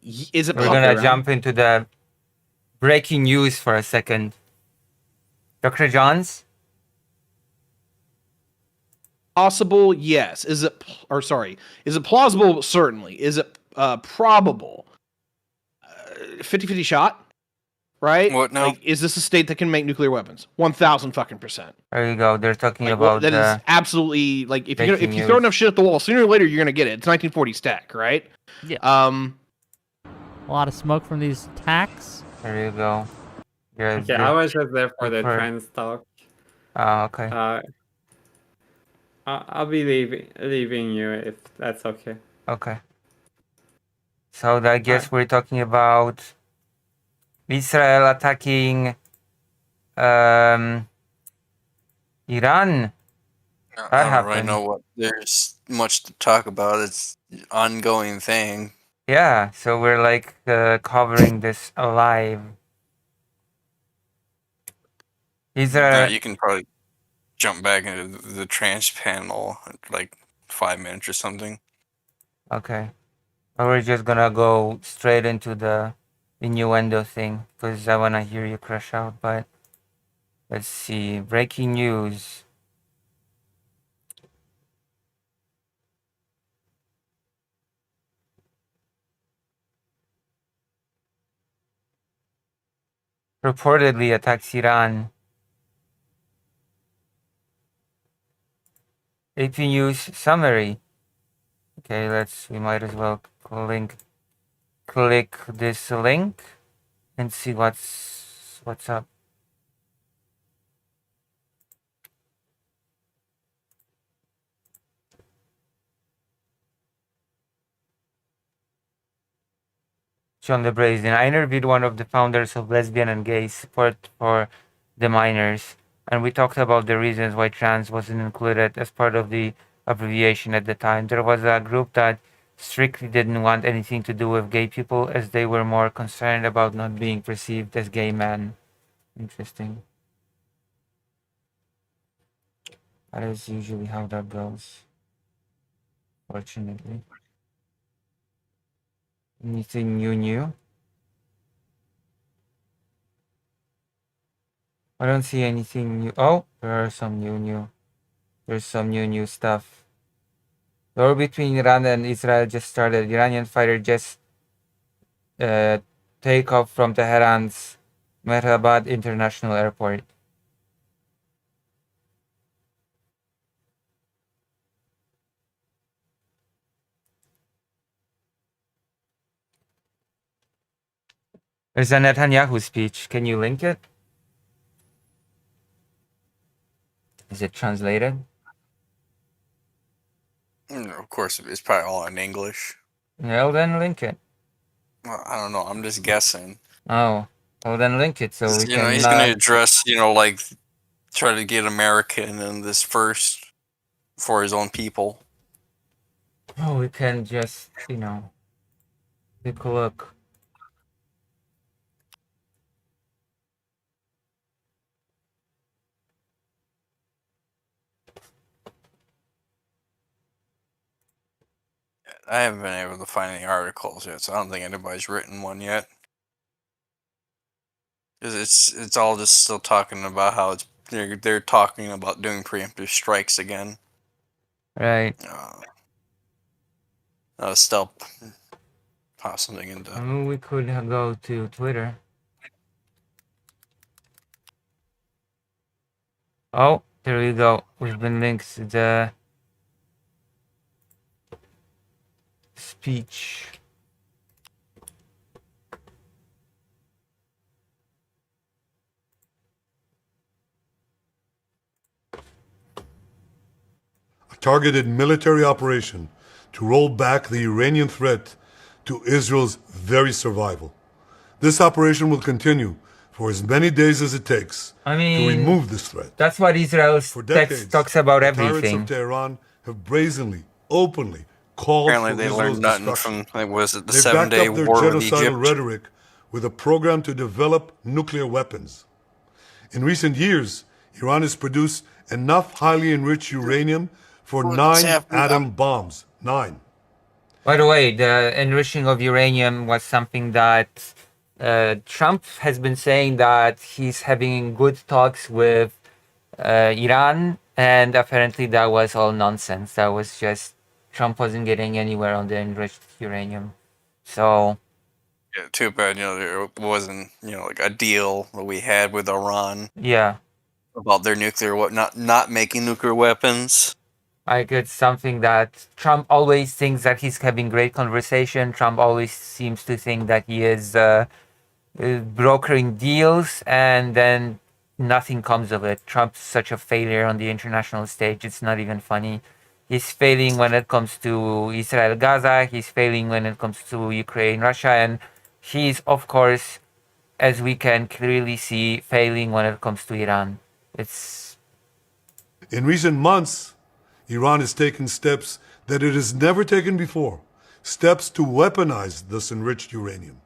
is it? We're gonna jump into the breaking news for a second. Dr. Johns? Possible? Yes. Is it? Is it plausible? Certainly. Is it probable? 50-50 shot. Right? What now? Like, is this a state that can make nuclear weapons? 1,000 fucking %. There you go. They're talking Like, about that is absolutely like if you breaking throw news. enough shit at the wall, sooner or later you're gonna get it. It's 1940 tech, right? Yeah. A lot of smoke from these attacks. There you go. Okay, I was just there for the trans talk. Oh, okay. I'll be leaving you if that's okay. Okay. So I guess we're talking about Israel attacking Iran. That I don't really happened. know what there's much to talk about. It's an ongoing thing. Yeah, so we're like covering this alive. Israel. You can probably jump back into the trans panel in like 5 minutes or something. Okay. Or we're just gonna go straight into the innuendo thing because I wanna hear you crash out. But let's see. Breaking news. Reportedly attacks Iran. AP News summary. Okay, we might as well click this link and see what's up. John the Brazen. I interviewed one of the founders of Lesbian and Gay Support for the Minors, and we talked about the reasons why trans wasn't included as part of the abbreviation at the time. There was a group that strictly didn't want anything to do with gay people as they were more concerned about not being perceived as gay men. Interesting. That is usually how that goes. Fortunately. Anything new? I don't see anything new. Oh, there are some new. There's some new stuff. The war between Iran and Israel just started. Iranian fighter just take off from Tehran's Mehrabad International Airport. There's a Netanyahu speech. Can you link it? Is it translated? Of course, it's probably all in English. Well, then link it. Well, I don't know. I'm just guessing. Oh, well then link it so we can. He's going to address, like, try to get America in this first for his own people. Oh, we can just, take a look. I haven't been able to find any articles yet, so I don't think anybody's written one yet. It's all just still talking about how they're talking about doing preemptive strikes again. Right. Still pass something into. I mean, we could go to Twitter. Oh, there we go. We've been linked to the speech. A targeted military operation to roll back the Iranian threat to Israel's very survival. This operation will continue for as many days as it takes to remove this threat. That's what Israel's text talks about everything. The tyrants of Tehran have brazenly, openly called Apparently for they Israel's learned nothing destruction. from, was it the They've 7 backed Day up their War with genocidal Egypt? rhetoric with a program to develop nuclear weapons. In recent years, Iran has produced enough highly enriched uranium for 9 atom bombs. 9. By the way, the enriching of uranium was something that Trump has been saying that he's having good talks with Iran, and apparently that was all nonsense. That was just Trump wasn't getting anywhere on the enriched uranium. So Yeah, too bad, there wasn't, like a deal that we had with Iran. Yeah. About their not making nuclear weapons. Like it's something that Trump always thinks that he's having great conversation. Trump always seems to think that he is brokering deals, and then nothing comes of it. Trump's such a failure on the international stage. It's not even funny. He's failing when it comes to Israel, Gaza. He's failing when it comes to Ukraine, Russia, and he's, of course, as we can clearly see, failing when it comes to Iran. It's In recent months, Iran has taken steps that it has never taken before, steps to weaponize this enriched uranium.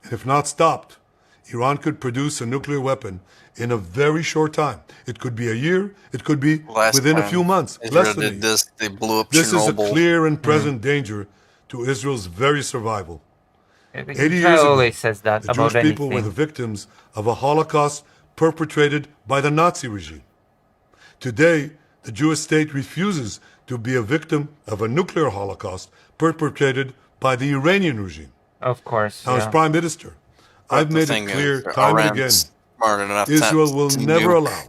And if not stopped, Iran could produce a nuclear weapon in a very short time. It could be a year, it could be within a few months, less than a year. This, they blew up This is a Chernobyl. clear and present danger to Israel's very survival. 80 Israel years ago, always says that the about Jewish people were anything. the victims of a Holocaust perpetrated by the Nazi regime. Today, the Jewish state refuses to be a victim of a nuclear Holocaust perpetrated by the Iranian regime. Of course. Now, as yeah. Prime Minister, I've the made thing it clear is, time and Iran's again, smart enough Israel will to never nuke. allow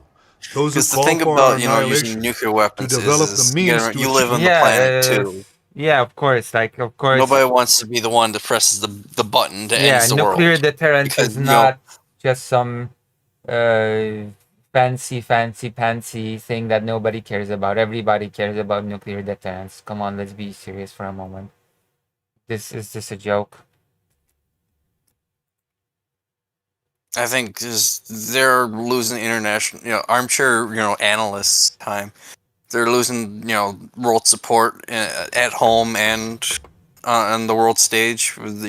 those who Because the call thing for about our using annihilation nuclear to weapons develop is the means to you live on achieve the it. planet too. Yeah, of course. Like, of course. Nobody wants to be the one that presses the button to Yeah, end the nuclear world. deterrence Because, is you know, not just some fancy thing that nobody cares about. Everybody cares about nuclear deterrence. Come on, let's be serious for a moment. This is just a joke. I think they're losing international, armchair, analysts time. They're losing, world support at home and on the world stage. With,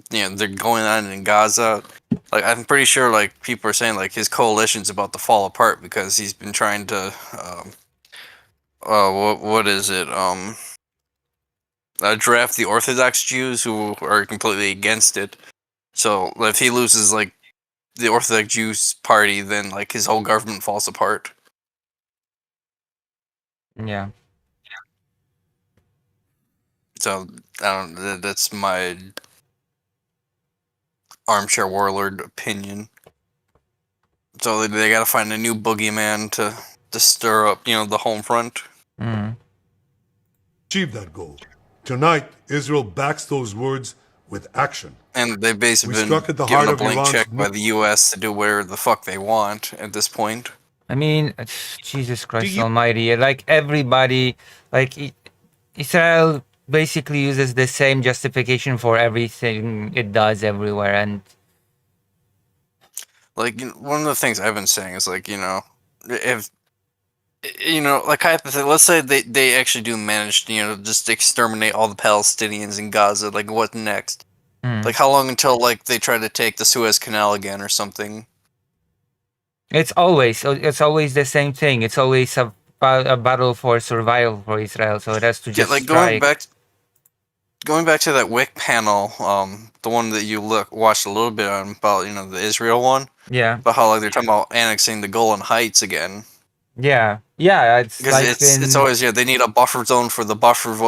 they're going on in Gaza. Like, I'm pretty sure, like, people are saying, like, his coalition's about to fall apart because he's been trying to, what is it? Draft the Orthodox Jews who are completely against it. So if he loses, like, the Orthodox Jews party, then, like, his whole government falls apart. Yeah. So that's my armchair warlord opinion. So they got to find a new boogeyman to stir up, the home front. Achieve that goal. Tonight, Israel backs those words with action. And they've basically We been struck at the given heart a of blank Iran's check by the U.S. to do whatever the fuck they want at this point. I mean, Jesus Christ Almighty! Like everybody, like Israel basically uses the same justification for everything it does everywhere, and Like, one of the things I've been saying is, like, if like, hypothetically, let's say they actually do manage to, just exterminate all the Palestinians in Gaza. Like, what next? Like, how long until, like, they try to take the Suez Canal again or something? it's always the same thing. It's always a battle for survival for Israel. So it has to just like strike. going back to that Wick panel, the one that you watched a little bit on about, the Israel one. Yeah. About how, like, they're talking about annexing the Golan Heights again. Yeah. It's Because like it's always they need a buffer zone for the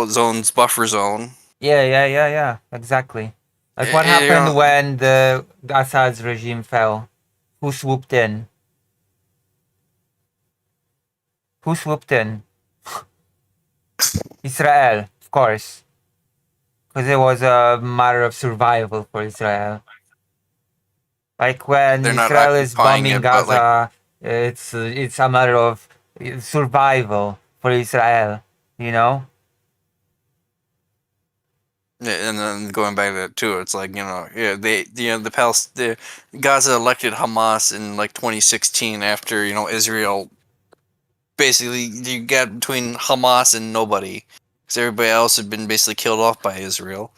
zone's buffer zone. Yeah. Exactly. Like what Yeah, happened when the Assad's regime fell? Who swooped in? Israel, of course. Because it was a matter of survival for Israel. Like when They're not Israel is occupying bombing it, but, Gaza, it's a matter of survival for Israel, Yeah, and then going back to that too, it's like, the Gaza elected Hamas in, like, 2016 after, Israel basically, you got between Hamas and nobody, because everybody else had been basically killed off by Israel.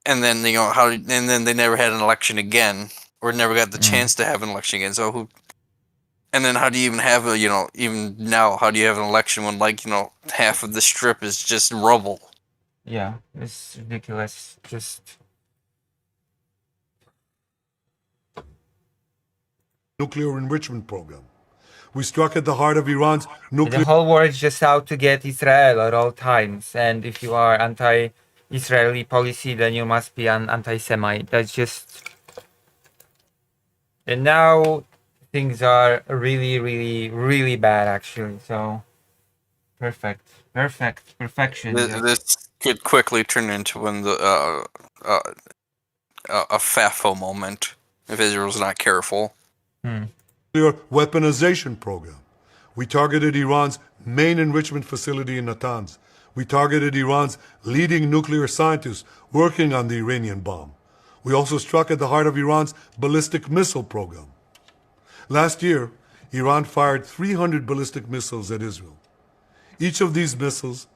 And then, and then they never had an election again, or never got the chance to have an election again. So and then how do you even have even now, how do you have an election when, like, half of the strip is just rubble? Yeah, it's ridiculous. Just Nuclear enrichment program. We struck at the heart of Iran's nuclear. the whole world is just out to get Israel at all times. And if you are anti-Israeli policy, then you must be an anti-Semite. That's just. And now things are really, really, really bad, actually. So perfection. This could quickly turn into a FAFO moment if Israel's not careful. Nuclear weaponization program. We targeted Iran's main enrichment facility in Natanz. We targeted Iran's leading nuclear scientists working on the Iranian bomb. We also struck at the heart of Iran's ballistic missile program. Last year, Iran fired 300 ballistic missiles at Israel. Each of these missiles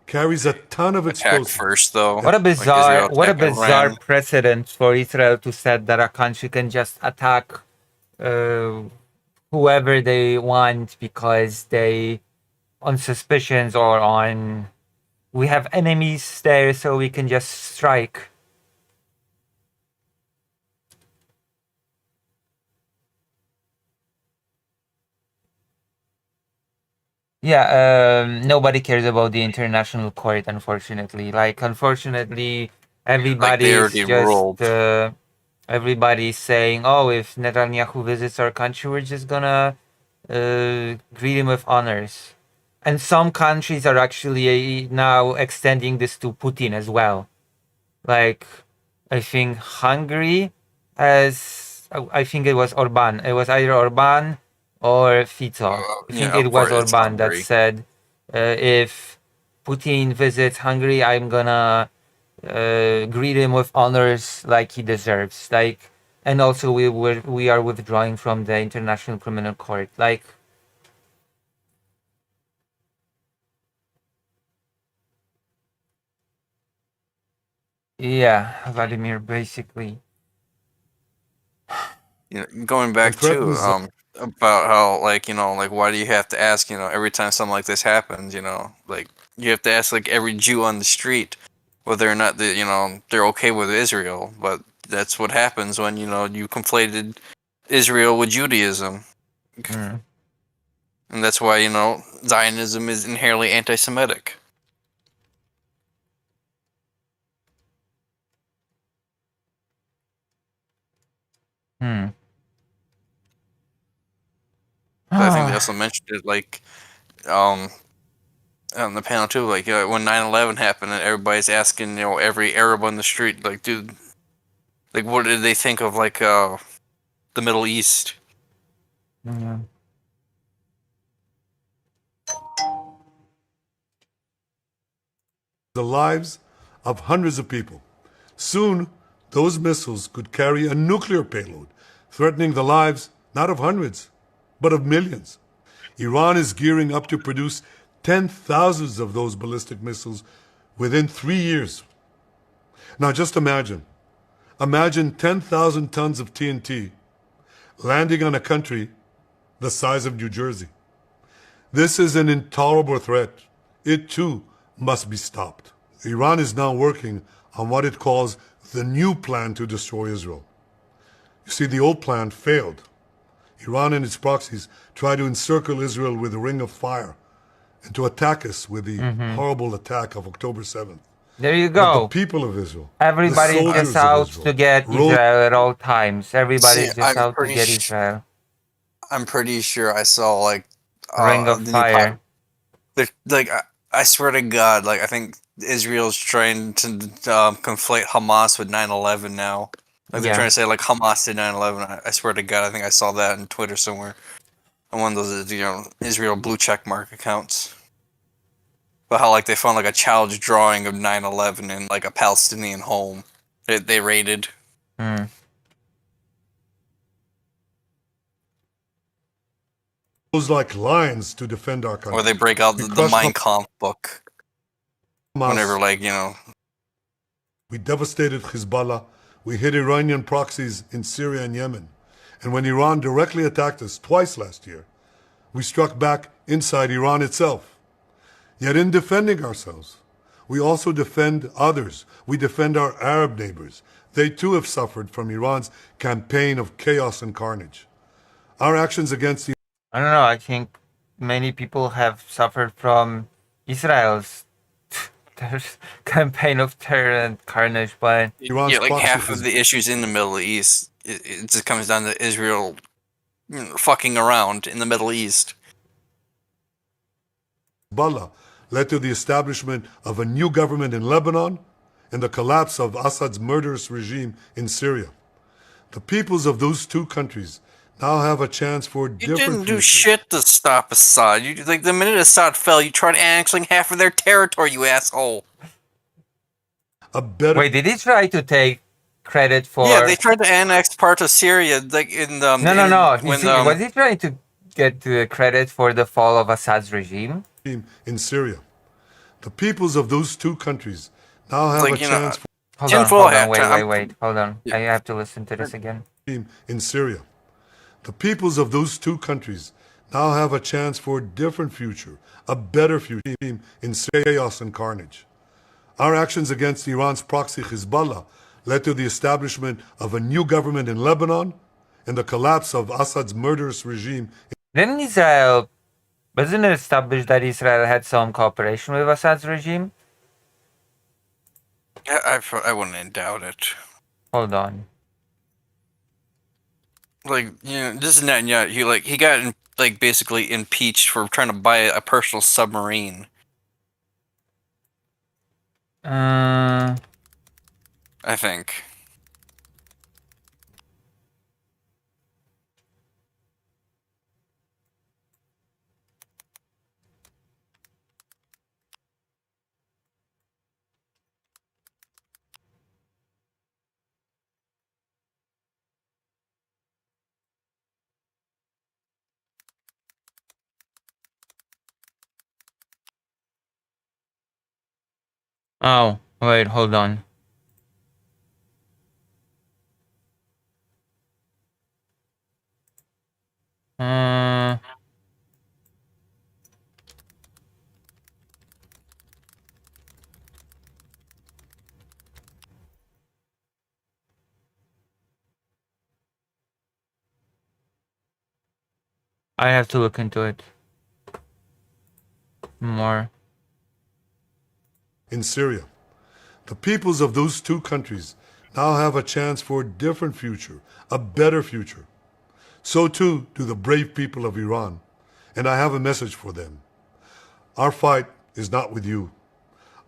carries a ton of Attack explosives. first, though. What a Like bizarre, Israel what a attacked bizarre Iran. precedent for Israel to set that a country can just attack whoever they want because they, on suspicions or on, we have enemies there, so we can just strike. Yeah, nobody cares about the international court, unfortunately. Like, unfortunately, everybody's already just ruled. everybody's saying, "Oh, if Netanyahu visits our country, we're just gonna greet him with honors." And some countries are actually now extending this to Putin as well. Like, I think Hungary has, I think it was Orban. It was either Orban or Fico. I think yeah, it of was course, it's Orban that Hungary. said, if Putin visits Hungary, I'm gonna greet him with honors like he deserves. Like, and also we are withdrawing from the International Criminal Court. Like, yeah, Vladimir, basically. You know, going back to about how like like why do you have to ask every time something like this happens like you have to ask like every Jew on the street whether or not they're okay with Israel, but that's what happens when you conflated Israel with Judaism, and that's why Zionism is inherently anti-Semitic. But I think they also mentioned it like on the panel too, like when 9/11 happened and everybody's asking every Arab on the street, like, dude, like what did they think of like the Middle East? Yeah. The lives of hundreds of people. Soon, those missiles could carry a nuclear payload, threatening the lives not of hundreds, but of millions. Iran is gearing up to produce 10,000s of those ballistic missiles within 3 years. Now just imagine 10,000 tons of TNT landing on a country the size of New Jersey. This is an intolerable threat. It too must be stopped. Iran is now working on what it calls the new plan to destroy Israel. You see, the old plan failed. Iran and its proxies try to encircle Israel with a ring of fire and to attack us with the horrible attack of October 7th. There you But go. the people of Israel, Everybody's the just soldiers out of Israel, to get rose Israel at all times. Everybody's See, just I'm out to pretty get sh- Israel. I'm pretty sure I saw like Ring of the new fire. I swear to God, like I think Israel's trying to conflate Hamas with 9/11 now. Like they're Yeah. trying to say like Hamas did 9/11. I swear to God, I think I saw that on Twitter somewhere. On one of those Israel blue check mark accounts. But how like they found like a child's drawing of 9/11 in like a Palestinian home. They raided. like lions to defend our country. Or they break out We the crushed Mein Kampf book. Hamas. Whenever like We devastated Hezbollah. We hit Iranian proxies in Syria and Yemen. And when Iran directly attacked us twice last year, we struck back inside Iran itself. Yet in defending ourselves, we also defend others. We defend our Arab neighbors. They too have suffered from Iran's campaign of chaos and carnage. Our actions against the I don't know. I think many people have suffered from Israel's campaign of terror and carnage, but yeah, like half of the issues in the Middle East, it just comes down to Israel fucking around in the Middle East. Hezbollah led to the establishment of a new government in Lebanon and the collapse of Assad's murderous regime in Syria. The peoples of those two countries now have a chance for a You different didn't do future. shit to stop Assad. You like the minute Assad fell, you tried annexing half of their territory. You asshole. A better. Wait, did he try to take credit for? Yeah, they tried to annex part of Syria, like in the No. when Was he trying to get the credit for the fall of Assad's regime? In Syria. The peoples of those two countries now have Like, a you know, chance for Hold on, wait. Hold on. I have to listen to this again. in Syria. The peoples of those two countries now have a chance for a different future, a better future in chaos and carnage. Our actions against Iran's proxy Hezbollah led to the establishment of a new government in Lebanon and the collapse of Assad's murderous regime. Wasn't it established that Israel had some cooperation with Assad's regime? I wouldn't doubt it. Hold on. Like, you know, this is Netanyahu. He got basically impeached for trying to buy a personal submarine. I think. Oh, wait, hold on. I have to look into it more. In Syria. The peoples of those two countries now have a chance for a different future, a better future. So too do the brave people of Iran, and I have a message for them. Our fight is not with you.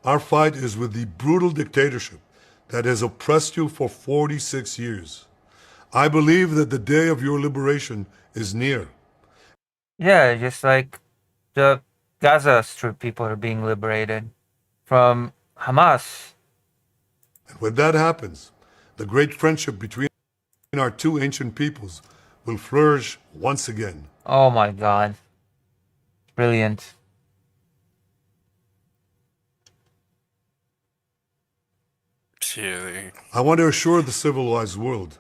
Our fight is with the brutal dictatorship that has oppressed you for 46 years. I believe that the day of your liberation is near. Yeah, just like the Gaza Strip people are being liberated from Hamas. And when that happens, the great friendship between our two ancient peoples will flourish once again. Oh my God. Brilliant. I want to assure the civilized world,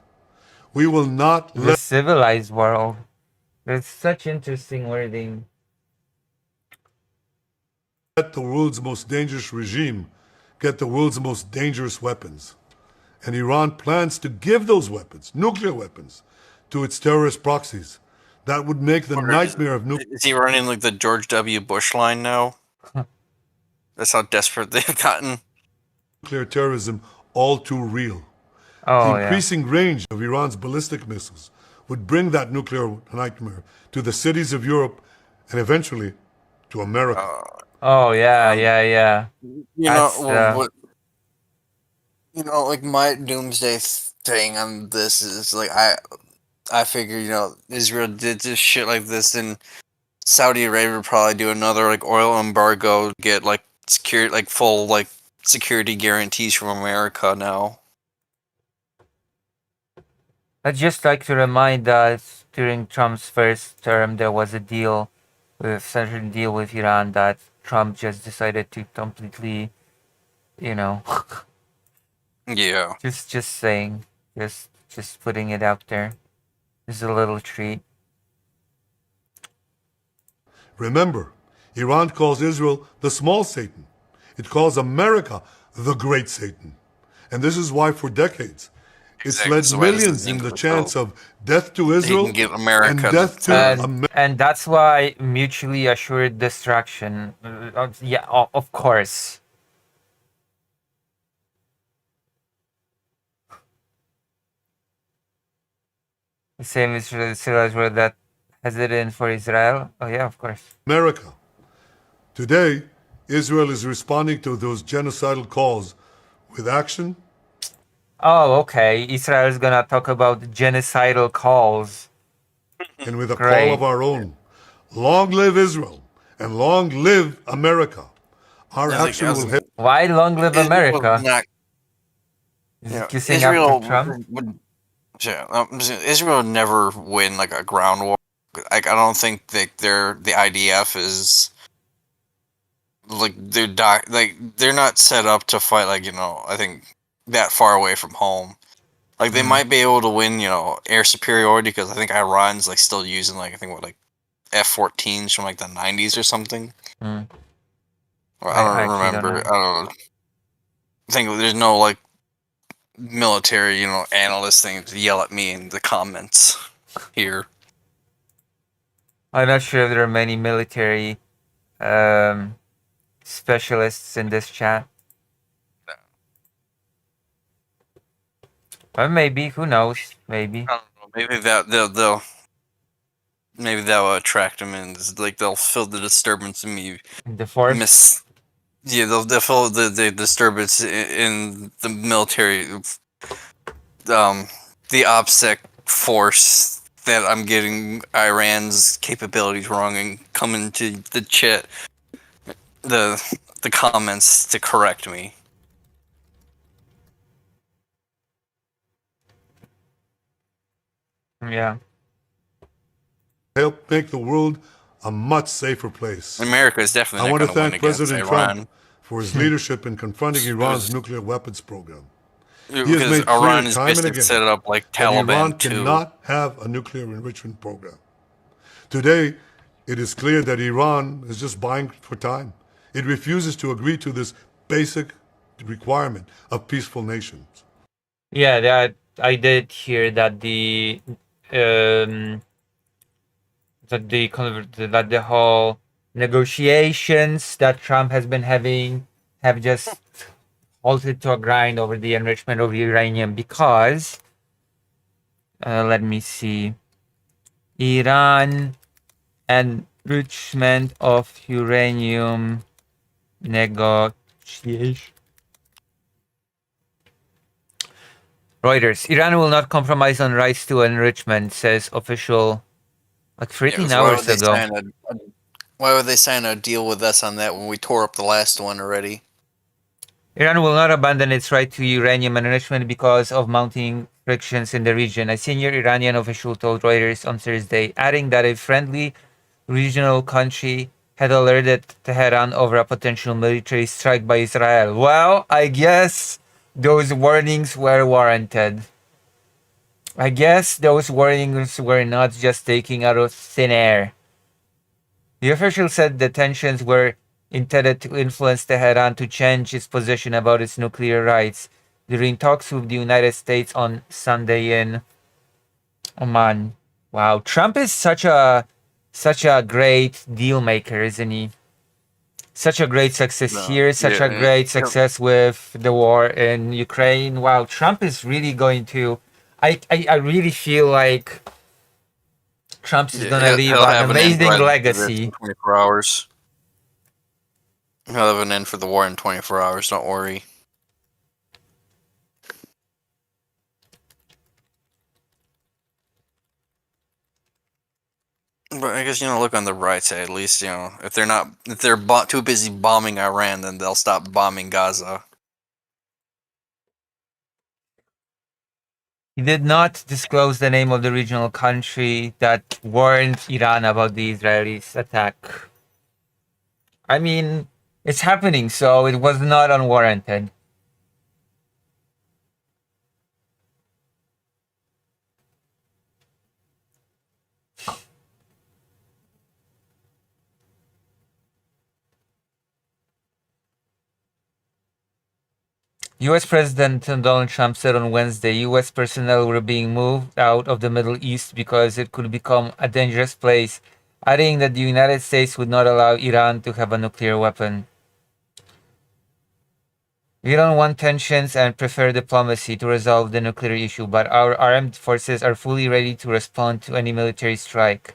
we will not The civilized world. That's such interesting wording. let the world's most dangerous regime get the world's most dangerous weapons. And Iran plans to give those weapons, nuclear weapons, to its terrorist proxies. That would make the nightmare of nuclear. Is he running like the George W. Bush line now? That's how desperate they've gotten. Nuclear terrorism all too real. Oh, the yeah. increasing range of Iran's ballistic missiles would bring that nuclear nightmare to the cities of Europe and eventually to America. Oh, yeah. You That's, know, like my doomsday thing on this is like I figure, you know, Israel did this shit like this, and Saudi Arabia would probably do another like oil embargo to get like security, like full like security guarantees from America now. I'd just like to remind us during Trump's first term, there was a deal with Iran that Trump just decided to completely, you know, Yeah. just saying, just putting it out there. Just a little treat. Remember, Iran calls Israel the small Satan. It calls America the great Satan. And this is why for decades, it's Exactly. led So why does millions the in the English chance go? of death to Israel give America and the death to And that's why mutually assured destruction. Yeah, of course. The same is for the civilized world that has it in for Israel. Oh yeah, of course. America. Today, Israel is responding to those genocidal calls with action. Oh, okay. Israel is gonna talk about genocidal calls. and with a Great. call of our own. Long live Israel and long live America. Our I think action as- will help. Why long live Israel America? would not- Is you it know, kissing Israel after Trump? Israel would never win like a ground war. Like I don't think that the IDF is like they're not set up to fight I think that far away from home. Like they might be able to win air superiority because I think Iran's still using F-14s from the 90s or something. Mm. Or I I don't actually don't remember. know. I don't know. I think there's no military analyst thing to yell at me in the comments here. I'm not sure if there are many military specialists in this chat. But maybe, who knows? Maybe. I don't know. Maybe that'll attract them and they'll feel the disturbance in me. The force. They'll feel the disturbance in the military. The OPSEC force that I'm getting Iran's capabilities wrong and coming to the chat, the comments to correct me. Yeah. Help make the world a much safer place. America is definitely I not want to going to win thank against President Iran. Trump for his leadership in confronting Iran's nuclear weapons program. He has Because made clear Iran is time and basically again set up like that Iran Taliban too. cannot have a nuclear enrichment program. Today, it is clear that Iran is just buying for time. It refuses to agree to this basic requirement of peaceful nations. Yeah, that I did hear that the whole negotiations that Trump has been having have just halted to a grind over the enrichment of uranium because let me see, Iran enrichment of uranium negotiation. Reuters, Iran will not compromise on rights to enrichment, says official 13 hours ago. Why would they sign a deal with us on that when we tore up the last one already? Iran will not abandon its right to uranium enrichment because of mounting frictions in the region, a senior Iranian official told Reuters on Thursday, adding that a friendly regional country had alerted Tehran over a potential military strike by Israel. Well, I guess those warnings were warranted. I guess those warnings were not just taken out of thin air. The official said the tensions were intended to influence Tehran to change its position about its nuclear rights during talks with the United States on Sunday in Oman. Wow, Trump is such a great deal maker, isn't he? Such a great success here, such a great success with the war in Ukraine. Wow, Trump is really going to. I really feel like Trump is gonna leave an amazing legacy. 24 hours. He'll have an end for the war in 24 hours. Don't worry. But I guess look on the bright side. At least if they're too busy bombing Iran, then they'll stop bombing Gaza. He did not disclose the name of the regional country that warned Iran about the Israelis' attack. I mean, it's happening, so it was not unwarranted. U.S. President Donald Trump said on Wednesday U.S. personnel were being moved out of the Middle East because it could become a dangerous place, adding that the United States would not allow Iran to have a nuclear weapon. We don't want tensions and prefer diplomacy to resolve the nuclear issue, but our armed forces are fully ready to respond to any military strike.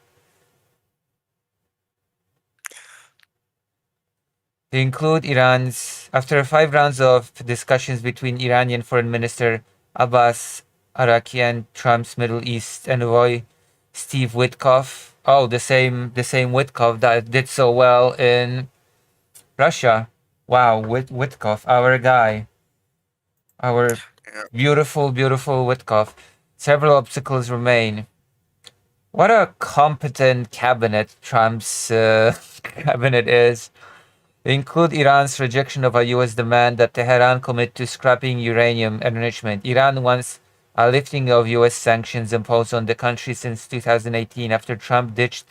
To include Iran's, after 5 rounds of discussions between Iranian Foreign Minister Abbas Araki and Trump's Middle East envoy Steve Witkoff. Oh, the same Witkoff that did so well in Russia. Wow, Witkoff, our guy. Our beautiful Witkoff. Several obstacles remain. What a competent cabinet Trump's cabinet is. They include Iran's rejection of a U.S. demand that Tehran commit to scrapping uranium enrichment. Iran wants a lifting of U.S. sanctions imposed on the country since 2018 after Trump ditched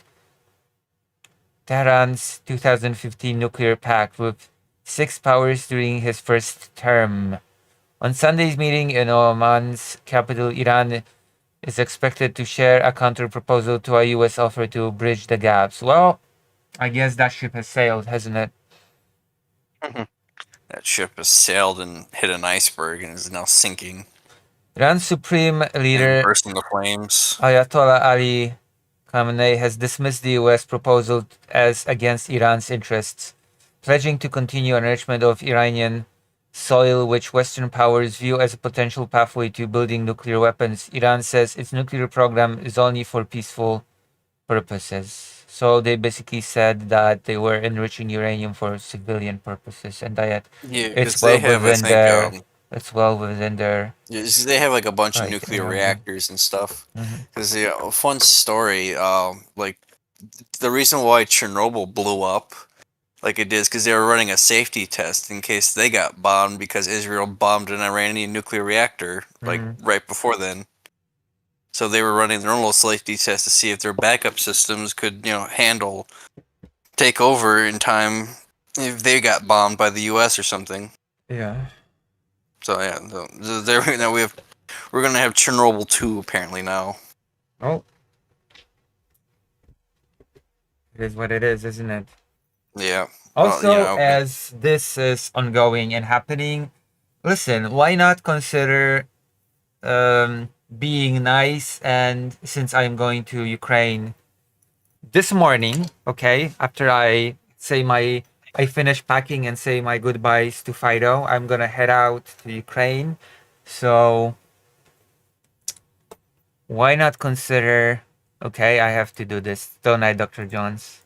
Tehran's 2015 nuclear pact with 6 powers during his first term. On Sunday's meeting in Oman's capital, Iran is expected to share a counter-proposal to a U.S. offer to bridge the gaps. Well, I guess that ship has sailed, hasn't it? That ship has sailed and hit an iceberg and is now sinking. Iran's supreme leader, bursting the flames. Ayatollah Ali Khamenei, has dismissed the U.S. proposal as against Iran's interests, pledging to continue enrichment of Iranian soil, which Western powers view as a potential pathway to building nuclear weapons. Iran says its nuclear program is only for peaceful purposes. So they basically said that they were enriching uranium for civilian purposes, and that it's well within their. It's well within their. Yes, they have like a bunch of Right, nuclear yeah. reactors and stuff. Mhm. Because a fun story, like the reason why Chernobyl blew up, like it did, is because they were running a safety test in case they got bombed because Israel bombed an Iranian nuclear reactor like right before then. So they were running their own little safety test to see if their backup systems could, take over in time if they got bombed by the U.S. or something. Yeah. So yeah, we're gonna have Chernobyl 2 apparently now. Oh. It is what it is, isn't it? Yeah. Also, as this is ongoing and happening, listen, why not consider being nice? And since I'm going to Ukraine this morning, okay, after I finish packing and say my goodbyes to Fido, I'm gonna head out to Ukraine. So why not consider? Okay, I have to do this, don't I, Dr. Jones?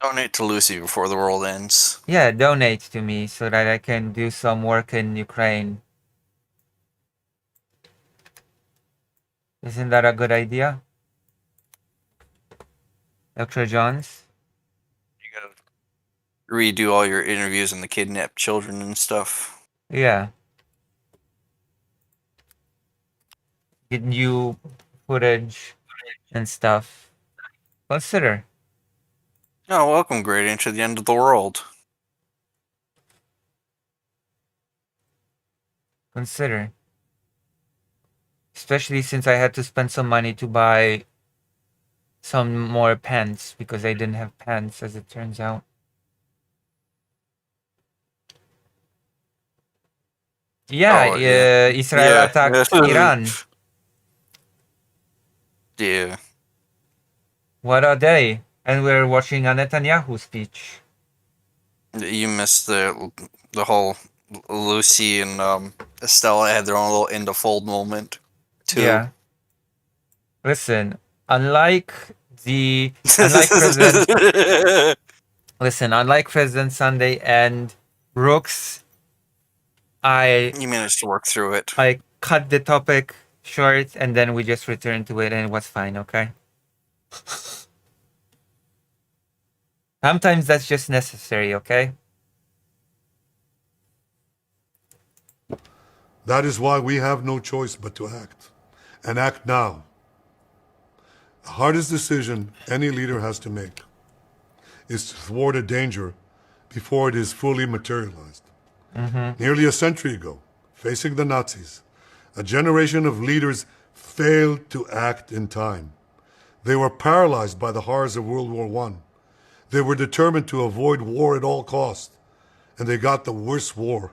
Donate to Lucy before the world ends. Yeah, donate to me so that I can do some work in Ukraine. Isn't that a good idea? Dr. Jones? Redo all your interviews on the kidnapped children and stuff. Yeah. Get new footage and stuff. Consider. Oh, welcome, Gradient, to the end of the world. Consider. Especially since I had to spend some money to buy some more pants because I didn't have pants, as it turns out. Yeah, Israel attacked Iran. Yeah. What a day. And we're watching a Netanyahu speech. You missed the whole Lucy and Estella had their own little end of fold moment too. Yeah. Listen, unlike President Sunday and Brooks, you managed to work through it. I cut the topic short and then we just returned to it and it was fine, okay? Sometimes that's just necessary, okay? That is why we have no choice but to act, and act now. The hardest decision any leader has to make is to thwart a danger before it is fully materialized. Nearly a century ago, facing the Nazis, a generation of leaders failed to act in time. They were paralyzed by the horrors of World War I. They were determined to avoid war at all costs, and they got the worst war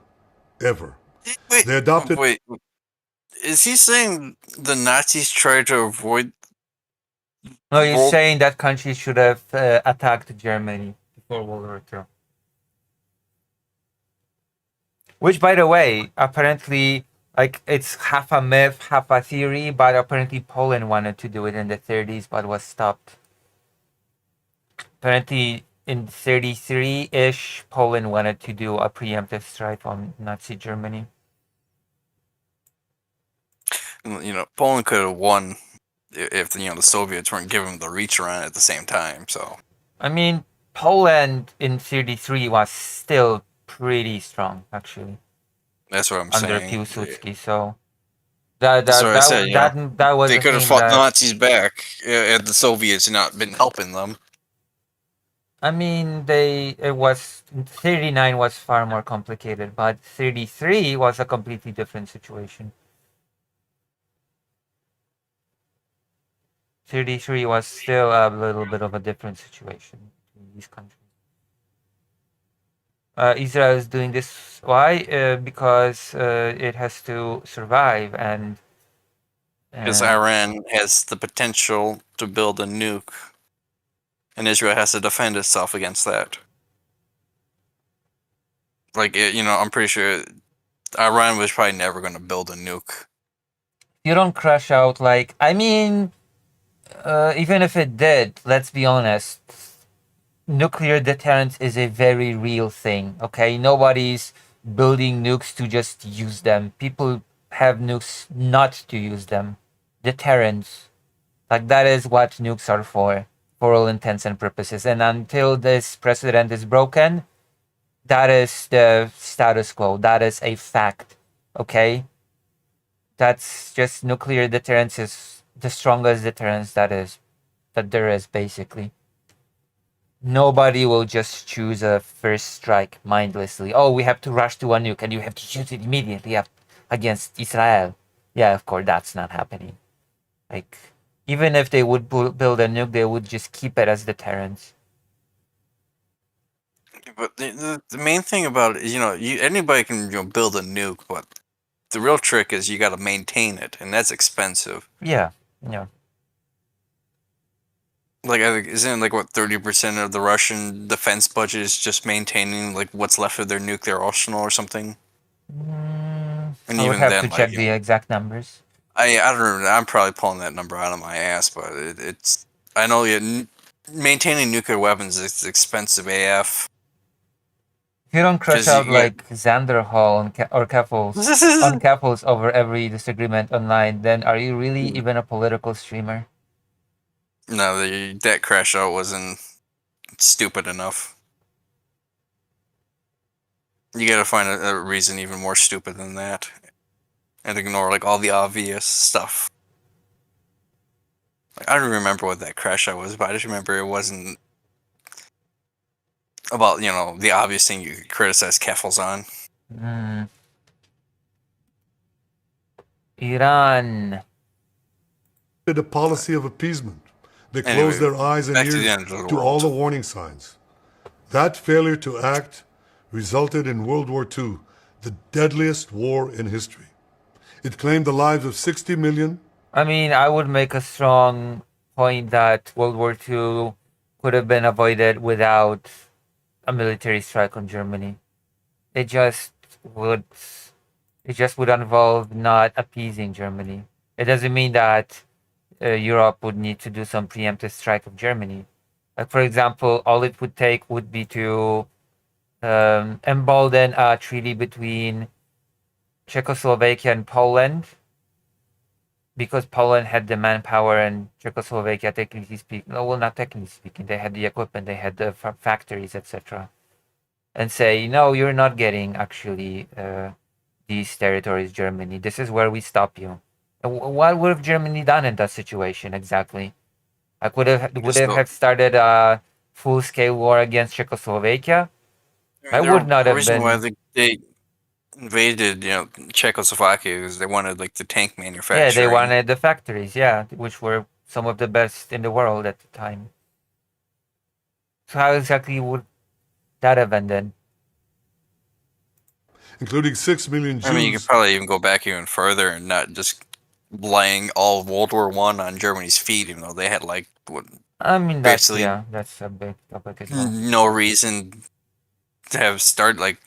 ever. They adopted. Wait, is he saying the Nazis tried to avoid? No, he's saying that countries should have attacked Germany before World War II. Which, by the way, apparently Like, it's half a myth, half a theory, but apparently Poland wanted to do it in the 30s, but was stopped. Apparently, in 33-ish, Poland wanted to do a preemptive strike on Nazi Germany. You know, Poland could have won if the Soviets weren't giving them the reach around at the same time. So I mean, Poland in 33 was still pretty strong, actually, that's what I'm under saying. Piłsudski. So that That's what I said. that was They the could have thing fought the that Nazis back had the Soviets not been helping them. I mean, 39 was far more complicated, but 33 was a completely different situation. 33 was still a little bit of a different situation between these countries. Israel is doing this. Why? Because it has to survive, and Because Iran has the potential to build a nuke, and Israel has to defend itself against that. Like, I'm pretty sure Iran was probably never going to build a nuke. you don't crash out like. I mean, even if it did, let's be honest. Nuclear deterrence is a very real thing. Okay, nobody's building nukes to just use them. People have nukes not to use them. Deterrence, like that is what nukes are for all intents and purposes. And until this precedent is broken, that is the status quo. That is a fact. Okay, that's just nuclear deterrence is the strongest deterrence that there is basically. Nobody will just choose a first strike mindlessly. Oh, we have to rush to a nuke and you have to shoot it immediately against Israel. Yeah, of course, that's not happening. Like, even if they would build a nuke, they would just keep it as deterrence. But the main thing about it is, anybody can build a nuke, but the real trick is you got to maintain it, and that's expensive. Yeah. Like, I think, isn't it like what 30% of the Russian defense budget is just maintaining like what's left of their nuclear arsenal or something? And I would have to check the exact numbers. I don't remember. I'm probably pulling that number out of my ass, but it's. I know maintaining nuclear weapons is expensive AF. If you don't crush out like Xander Hall or Keffels on Keffels over every disagreement online, then are you really even a political streamer? No, that crash out wasn't stupid enough. You gotta find a reason even more stupid than that. And ignore like all the obvious stuff. Like, I don't remember what that crash out was, but I just remember it wasn't about, the obvious thing you could criticize Keffels on. Iran. Did a policy of appeasement. They closed their eyes and ears to all the warning signs. That failure to act resulted in World War II, the deadliest war in history. It claimed the lives of 60 million. I mean, I would make a strong point that World War II could have been avoided without a military strike on Germany. It just would involve not appeasing Germany. It doesn't mean that Europe would need to do some preemptive strike of Germany. Like, for example, all it would take would be to embolden a treaty between Czechoslovakia and Poland, because Poland had the manpower and Czechoslovakia, technically speaking, not technically speaking, they had the equipment, they had the factories, etc. And say, no, you're not getting actually these territories, Germany. This is where we stop you. What would have Germany done in that situation exactly? Like, would it have started a full-scale war against Czechoslovakia? I would not have been. Why they invaded, Czechoslovakia because they wanted like the tank manufacturing. Yeah, they wanted the factories, which were some of the best in the world at the time. So how exactly would that have ended? Including 6 million Jews. I mean, you could probably even go back even further and not just laying all of World War I on Germany's feet, even though they had like I mean, that's a big topic as well. No reason to have started like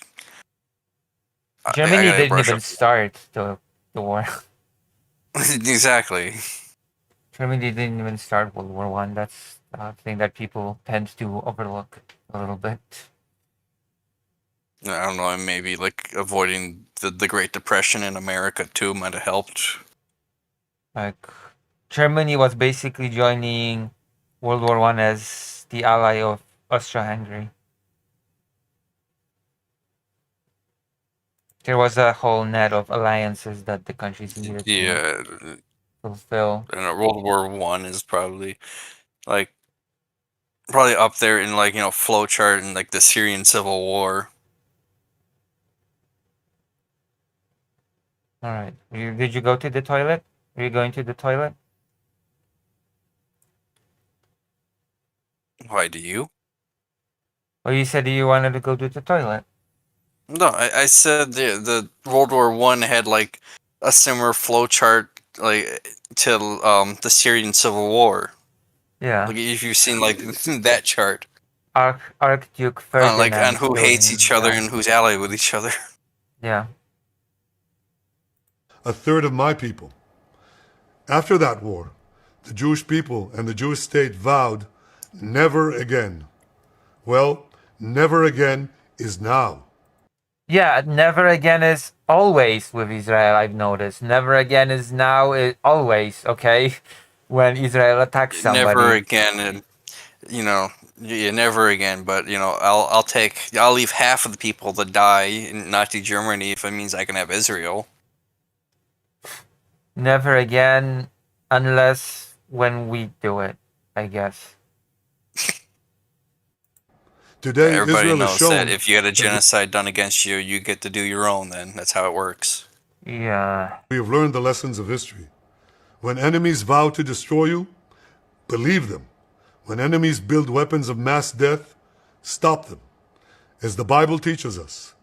Germany didn't even start the the war. Exactly. Germany didn't even start World War One. That's a thing that people tend to overlook a little bit. I don't know, and maybe like avoiding the Great Depression in America too might have helped. Like Germany was basically joining World War One as the ally of Austria-Hungary. There was a whole net of alliances that the countries needed to Yeah, fulfill. and World War One is probably like probably up there in like flowchart and like the Syrian Civil War. All right. Did you go to the toilet? Are you going to the toilet? Why do you? Oh, you said you wanted to go to the toilet. No, I said the World War One had like a similar flowchart like to the Syrian Civil War. Yeah. Like if you've seen like that chart. Archduke Ferdinand. Like on who hates killing each other that. and who's allied with each other. Yeah. A third of my people. After that war, the Jewish people and the Jewish state vowed never again. Well, never again is now. Yeah, never again is always with Israel, I've noticed. Never again is now, always, okay? When Israel attacks somebody. Never again, and yeah, never again. But I'll leave half of the people that die in Nazi Germany if it means I can have Israel. Never again, unless when we do it, I guess. Today, Everybody Israel knows has shown that if you had a genocide done against you, you get to do your own. Then that's how it works. Yeah. We have learned the lessons of history. When enemies vow to destroy you, believe them. When enemies build weapons of mass death, stop them. As the Bible teaches us.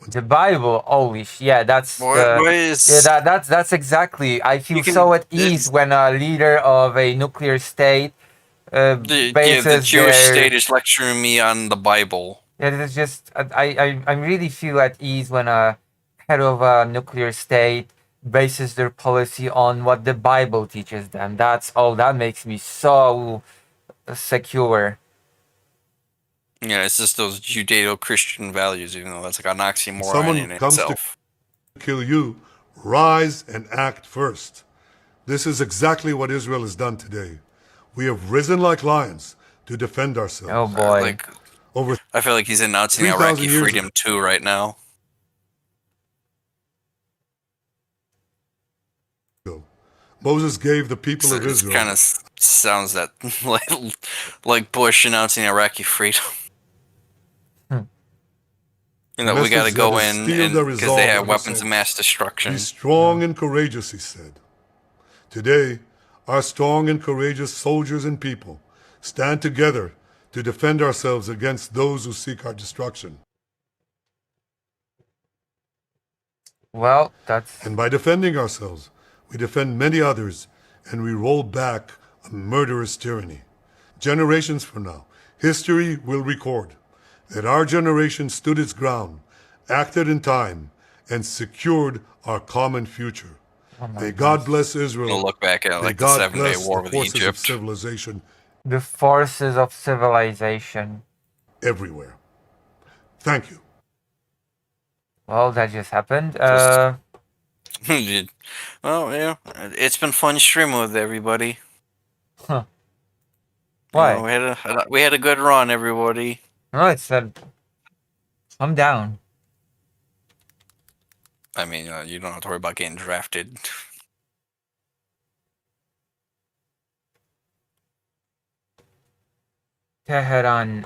The Bible, yeah, that's that's exactly. I feel so at ease when a leader of a nuclear state The Jewish state is lecturing me on the Bible. Yeah, it's just I really feel at ease when a head of a nuclear state bases their policy on what the Bible teaches them. That makes me so secure. Yeah, it's just those Judeo-Christian values, even though that's like an oxymoron Someone in comes itself. to kill you, rise and act first. This is exactly what Israel has done today. We have risen like lions to defend ourselves. Oh boy. Like, Over I feel like he's announcing 3,000 Iraqi years freedom too right now. Moses gave the people of It Israel. kind of sounds that like Bush announcing Iraqi freedom. We got to go in because they have weapons of mass destruction. Be strong and courageous, he said. Today, our strong and courageous soldiers and people stand together to defend ourselves against those who seek our destruction. Well, that's... And by defending ourselves, we defend many others, and we roll back a murderous tyranny. Generations from now, history will record that our generation stood its ground, acted in time, and secured our common future. May God bless Israel. We'll look back at May like the God 7-Day bless War the with forces of Egypt. civilization The forces of civilization. everywhere. Thank you. Well, that just happened. Well, yeah, it's been fun streaming with everybody. Huh. Why? Why? We had a good run, everybody. No, it's that... I'm down. I mean, you don't have to worry about getting drafted. Tehran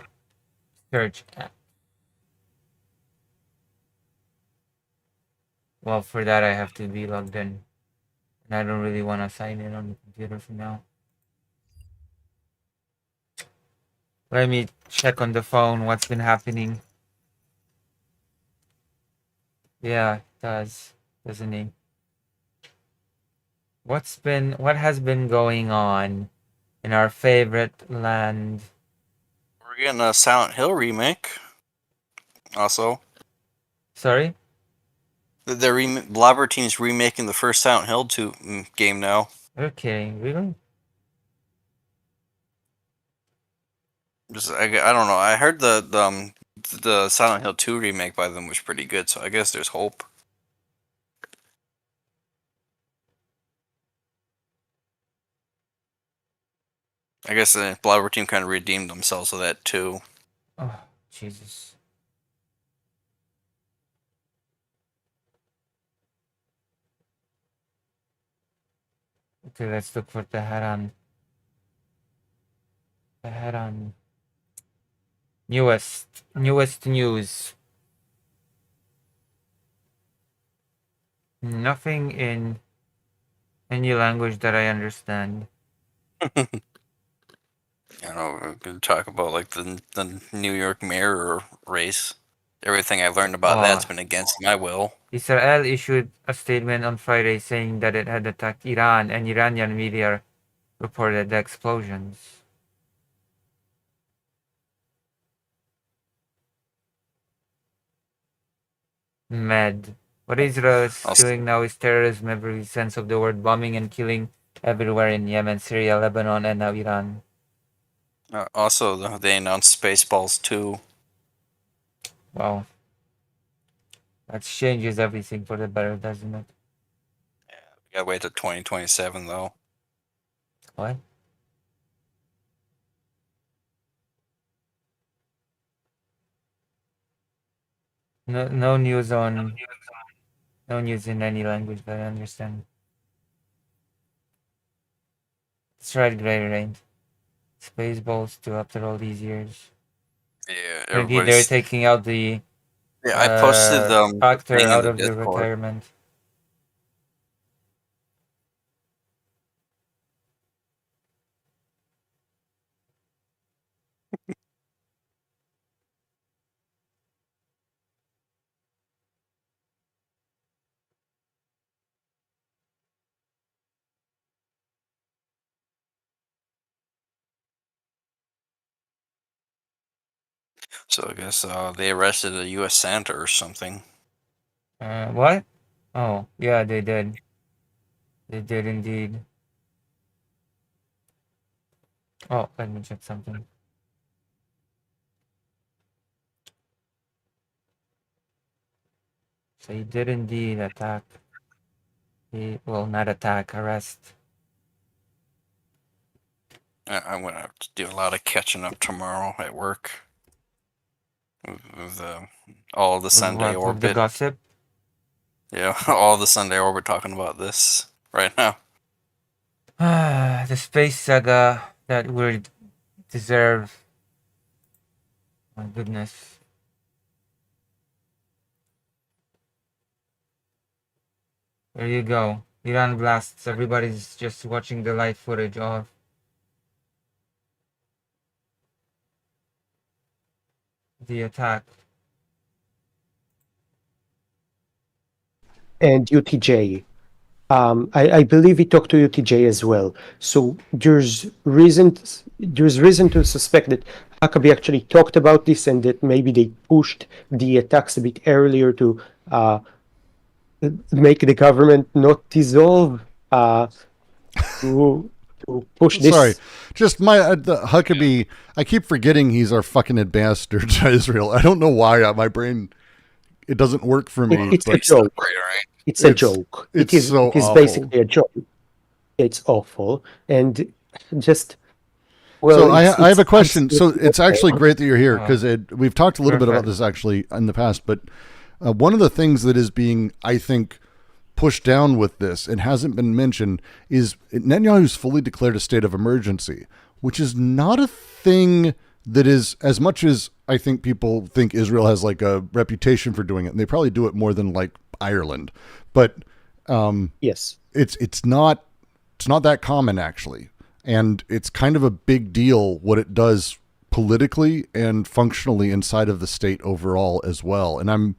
search app. Well, for that I have to be logged in. And I don't really want to sign in on the computer for now. Let me check on the phone what's been happening. Yeah, it does, doesn't it? What has been going on in our favorite land? We're getting a Silent Hill remake. Also. Sorry? Blobber Team's remaking the first Silent Hill 2 game now. Okay, really? I don't know. I heard the Silent Hill 2 remake by them was pretty good, so I guess there's hope. I guess the Blobber Team kind of redeemed themselves with that too. Oh, Jesus. Okay, let's look for Tehran. Tehran. Newest news. Nothing in any language that I understand. I don't know. We could talk about like the New York mayor race. Everything I've learned about that's been against my will. Israel issued a statement on Friday saying that it had attacked Iran, and Iranian media reported the explosions. Med. What Israel is doing now is terrorism, every sense of the word, bombing and killing everywhere in Yemen, Syria, Lebanon, and now Iran. Also, they announced Spaceballs 2. Wow. That changes everything for the better, doesn't it? We gotta wait till 2027 though. What? No news on. No news in any language that I understand. That's right, Grey Rain. Spaceballs too after all these years. Yeah, Maybe they're taking out the I posted actor thing in out the of the Discord. retirement. So I guess they arrested a U.S. senator or something. What? Oh, yeah, they did. They did indeed. Oh, let me check something. So he did indeed attack. Well, not attack, arrest. I'm gonna have to do a lot of catching up tomorrow at work. With all the Sunday What, with the Orbit. gossip? Yeah, all the Sunday Orbit talking about this right now. The space saga that would deserve. My goodness. There you go. Iran blasts. Everybody's just watching the live footage of the attack. And UTJ. I believe he talked to UTJ as well. So there's reason to suspect that Huckabee actually talked about this and that maybe they pushed the attacks a bit earlier to make the government not dissolve. To push this. Sorry, just the Huckabee. I keep forgetting he's our fucking ambassador to Israel. I don't know why my brain it doesn't work for me. It's a joke. It's a joke. It is basically a joke. It's awful and just. Well, so I have a question. So it's actually great that you're here because we've talked a little bit about this actually in the past, but one of the things that is being, I think, pushed down with this and hasn't been mentioned is Netanyahu's fully declared a state of emergency, which is not a thing that is, as much as I think people think Israel has like a reputation for doing it, and they probably do it more than like Ireland, but yes, it's not that common actually, and it's kind of a big deal what it does politically and functionally inside of the state overall as well. And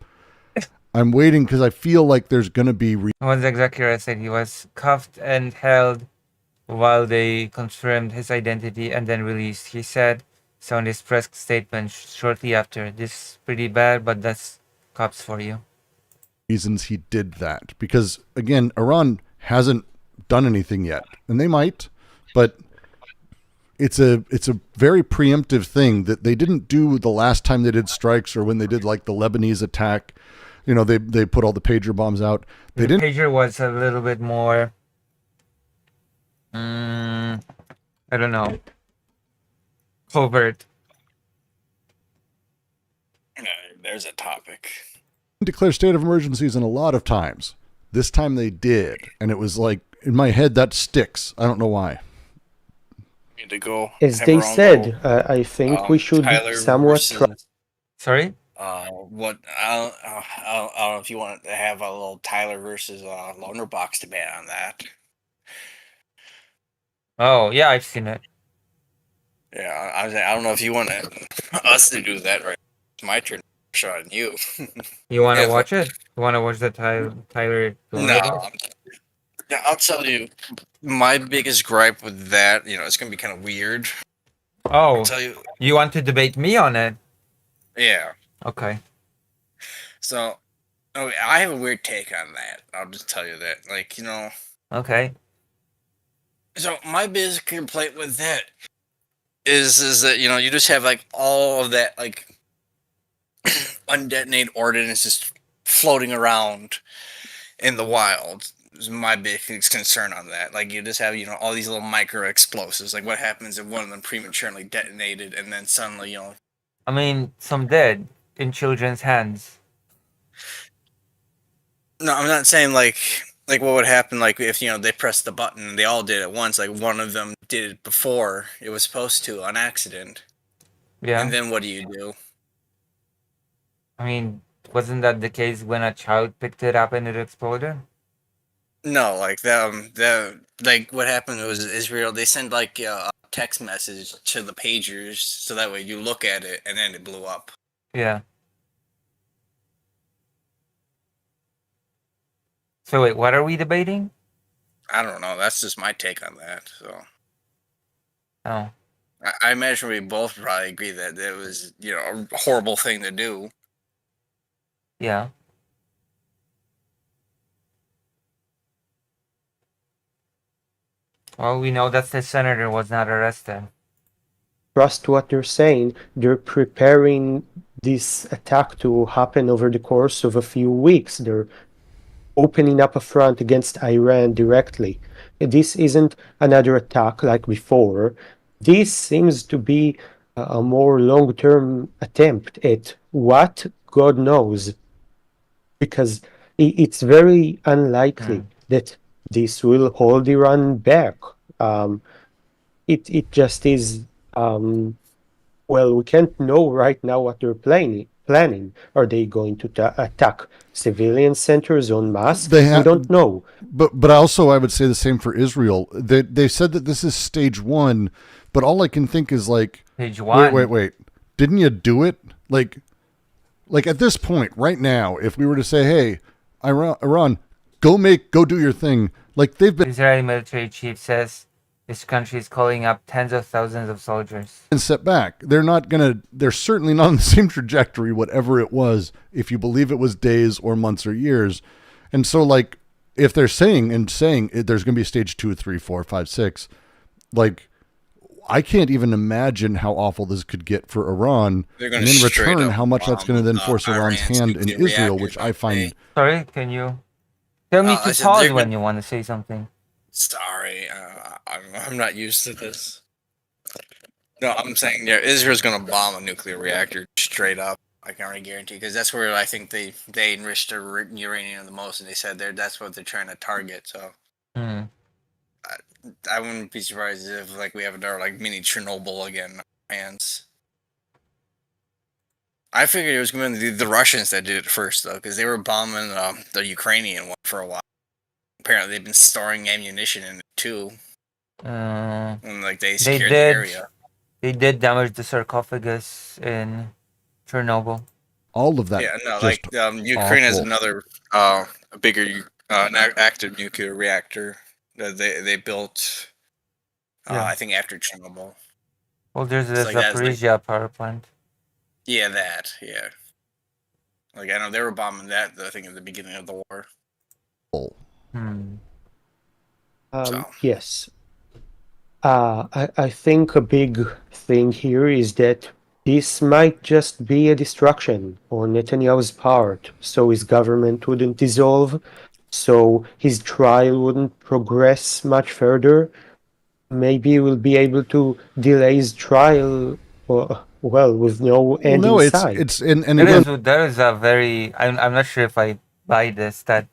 I'm waiting because I feel like there's going to be. That's exactly what I said. He was cuffed and held while they confirmed his identity and then released. He said so in his press statement shortly after. This is pretty bad, but that's cops for you. reasons he did that. Because again, Iran hasn't done anything yet, and they might, but it's a very preemptive thing that they didn't do the last time they did strikes, or when they did like the Lebanese attack. You know, they put all the pager bombs out. They The didn't. pager was a little bit more. I don't know. Covert. There's a topic. Declare state of emergencies, and a lot of times. This time they did, and it was like in my head that sticks. I don't know why. Need to go. As have they our own said, little, I think we should Tyler somewhat try. versus- Sorry? What I don't know if you want to have a little Tyler versus Loner Box debate on that. Oh, yeah, I've seen it. Yeah, I don't know if you want us to do that. Right, it's my turn. Shot on you. You want to Yeah, watch it? You want to watch the Tyler? No, yeah, I'll tell you. My biggest gripe with that, it's gonna be kind of weird. Oh, I'll tell you. you want to debate me on it? Yeah. Okay. So, okay, I have a weird take on that. I'll just tell you that. Okay. So my biggest complaint with that is that you just have like all of that like undetonated ordnance just floating around in the wild. Is my biggest concern on that. Like you just have all these little micro explosives. Like what happens if one of them prematurely detonated and then suddenly I mean, some dead in children's hands. No, I'm not saying like what would happen like if they pressed the button and they all did it at once. Like one of them did it before it was supposed to on accident. Yeah. And then what do you do? I mean, wasn't that the case when a child picked it up and it exploded? No, like like what happened was Israel. They sent like a text message to the pagers so that way you look at it and then it blew up. Yeah. So wait, what are we debating? I don't know. That's just my take on that. So. Oh. I imagine we both probably agree that it was a horrible thing to do. Yeah. Well, we know that the senator was not arrested. Trust what they're saying. They're preparing this attack to happen over the course of a few weeks. They're opening up a front against Iran directly. This isn't another attack like before. This seems to be a more long-term attempt at what? God knows. Because it's very unlikely that this will hold Iran back. It just is. Well, we can't know right now what they're planning. Are they going to attack civilian centers en masse? We don't know. But also, I would say the same for Israel. They said that this is stage one, but all I can think is like, stage one. Wait. Didn't you do it? Like at this point, right now, if we were to say, hey, Iran, go do your thing. Like they've been. Israeli military chief says this country is calling up tens of thousands of soldiers. And set back. They're certainly not on the same trajectory, whatever it was, if you believe it was days or months or years. And so like, if they're saying there's going to be stage 2, 3, 4, 5, 6, like I can't even imagine how awful this could get for Iran. And in return, how much that's going to then force Iran's hand in Israel, which I find. Sorry, can you tell me to pause when you want to say something? Sorry, I'm not used to this. No, I'm saying Israel's going to bomb a nuclear reactor straight up. I can already guarantee because that's where I think they enriched their uranium the most, and they said that's what they're trying to target. So I wouldn't be surprised if like we have another like mini Chernobyl again in our hands. I figured it was going to be the Russians that did it first though, because they were bombing the Ukrainian one for a while. Apparently, they've been storing ammunition in it too. And like they secured the area. They did damage the sarcophagus in Chernobyl. All of that. Yeah, no, like Ukraine has another bigger active nuclear reactor that they built. I think after Chernobyl. Well, there's the Zaporizhia power plant. Yeah, that. Yeah. Like I know they were bombing that. I think at the beginning of the war. Yes. I think a big thing here is that this might just be a distraction on Netanyahu's part, so his government wouldn't dissolve, so his trial wouldn't progress much further. Maybe we'll be able to delay his trial, with no end no, in it's sight. it's and There again, is there is a very I'm not sure if I buy this that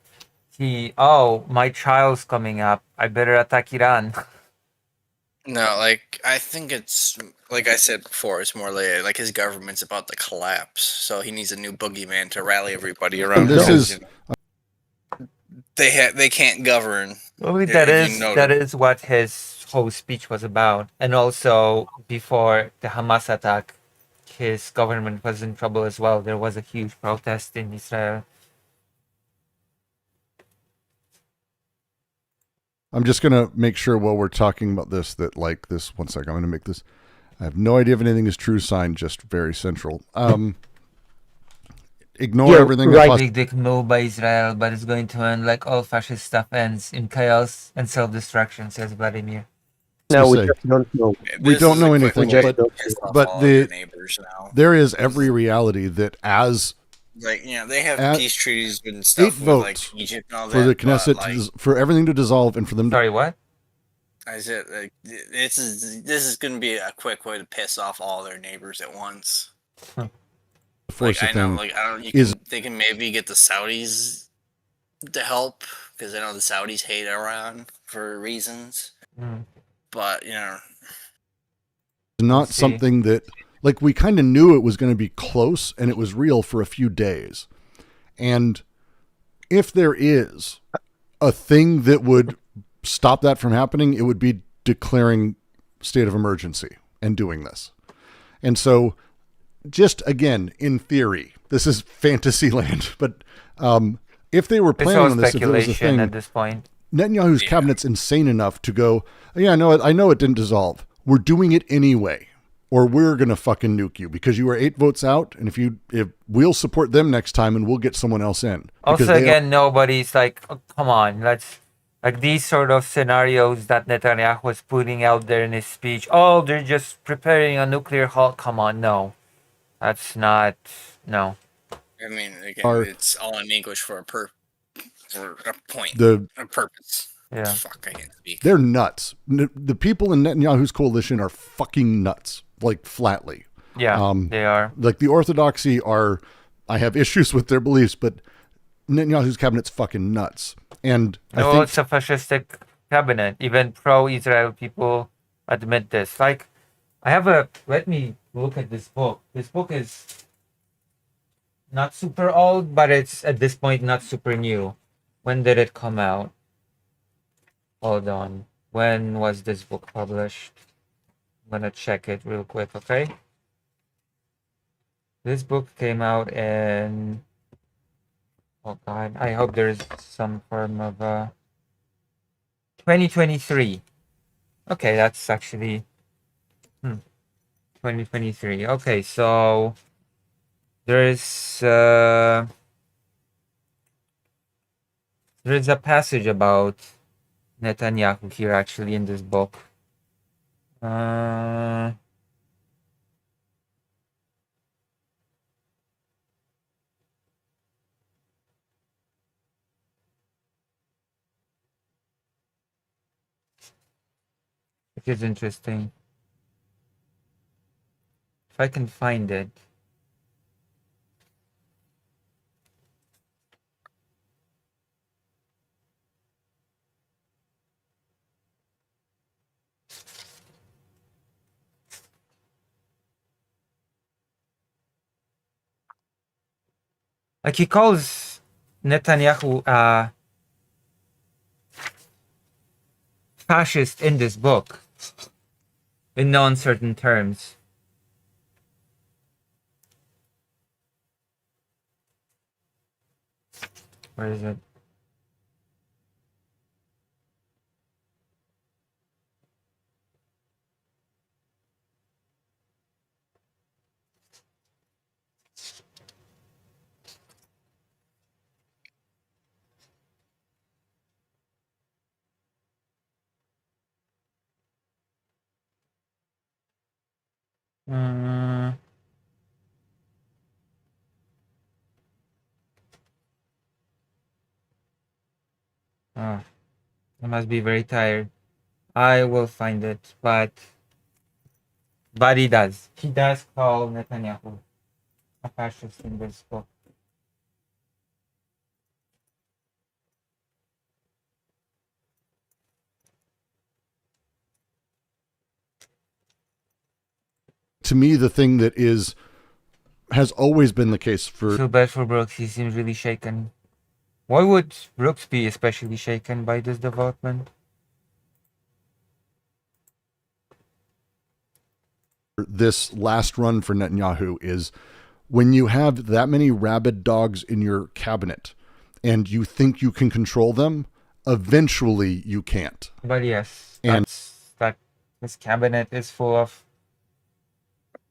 my trial's coming up. I better attack Iran. No, like I think it's like I said before. It's more like his government's about to collapse, so he needs a new boogeyman to rally everybody around. this because, is they can't govern. Maybe if you that notice. is what his whole speech was about. And also before the Hamas attack, his government was in trouble as well. There was a huge protest in Israel. I'm just gonna make sure while we're talking about this that like this. One second, I'm gonna make this. I have no idea if anything is true. Sign just very central. Ignore everything. Big dick move by Israel, but it's going to end like all fascist stuff ends in chaos and self-destruction, says Vladimir. No, we say. just don't know. We don't know anything, just but, don't know. but there is every reality that as Like they have At peace treaties and 8 stuff with like votes Egypt and all that. for the but, Knesset like, for everything to dissolve and for them to Sorry, what? I said like, this is going to be a quick way to piss off all their neighbors at once. force Like a I know, thing like I don't. is They can maybe get the Saudis to help because I know the Saudis hate Iran for reasons. Mm. But not see. something that like we kind of knew it was going to be close and it was real for a few days. And if there is a thing that would stop that from happening, it would be declaring state of emergency and doing this. And so just again, in theory, this is fantasy land, but if they were It's planning all on this, if it was a speculation thing, at this point. Netanyahu's cabinet's insane enough to go, yeah, I know it didn't dissolve. We're doing it anyway, or we're gonna fucking nuke you because you were 8 votes out, and if we'll support them next time and we'll get someone else in. Because Also, again, nobody's like, oh, come on, let's like these sort of scenarios that Netanyahu was putting out there in his speech. Oh, they're just preparing a nuclear halt. Come on, no, that's not no. I mean, again, Are- it's all in English for a point, The- a purpose. Yeah. Fuck, I can't speak. They're nuts. The people in Netanyahu's coalition are fucking nuts, like flatly. Yeah, they are. Like the Orthodoxy are, I have issues with their beliefs, but Netanyahu's cabinet's fucking nuts. And No, I think it's a fascistic cabinet. Even pro-Israel people admit this. Like, let me look at this book. This book is not super old, but it's at this point not super new. When did it come out? Hold on. When was this book published? I'm gonna check it real quick, okay? This book came out in... Oh god, I hope there's some form of 2023. Okay, that's actually 2023. Okay, so there's a passage about Netanyahu here actually in this book. Which is interesting. If I can find it. Like he calls Netanyahu fascist in this book in no uncertain terms. Where is it? Mm, oh, I must be very tired. I will find it, but he does. He does call Netanyahu a fascist in this book. To me, the thing that has always been the case for Feel bad for Brooks. He seems really shaken. Why would Brooks be especially shaken by this development? this last run for Netanyahu is when you have that many rabid dogs in your cabinet and you think you can control them, eventually you can't. But yes, And that his cabinet is full of.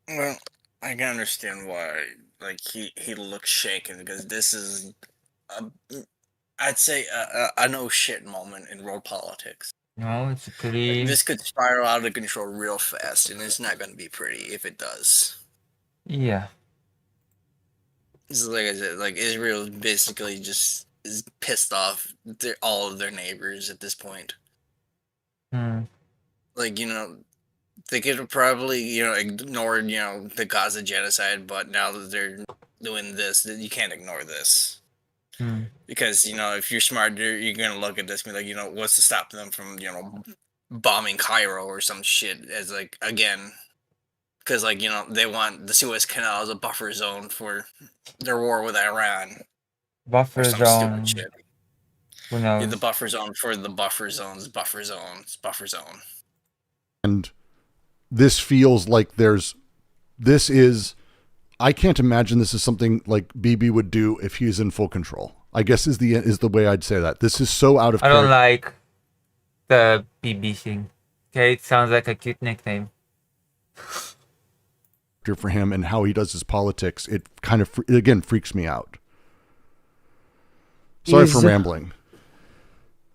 Well, I can understand why, like he looks shaken because this is, I'd say a no shit moment in world politics. No, it's Like, pretty. this could spiral out of control real fast, and it's not going to be pretty if it does. Yeah. It's like I said, like Israel basically just is pissed off all of their neighbors at this point. Hmm. Like, they could have probably, ignored, the Gaza genocide, but now that they're doing this, you can't ignore this. Hmm. Because, if you're smart, you're going to look at this and be like, what's to stop them from, bombing Cairo or some shit as, like, again. Because, like, they want the Suez Canal as a buffer zone for their war with Iran. Buffer Or some zone. stupid shit. Who Yeah, knows? the buffer zone for the buffer zones, buffer zone. And this feels like I can't imagine this is something like Bibi would do if he's in full control. I guess is the way I'd say that. This is so out of I don't character. like the BB thing. Okay, it sounds like a cute nickname. For him and how he does his politics, it kind of again freaks me out. Sorry for rambling.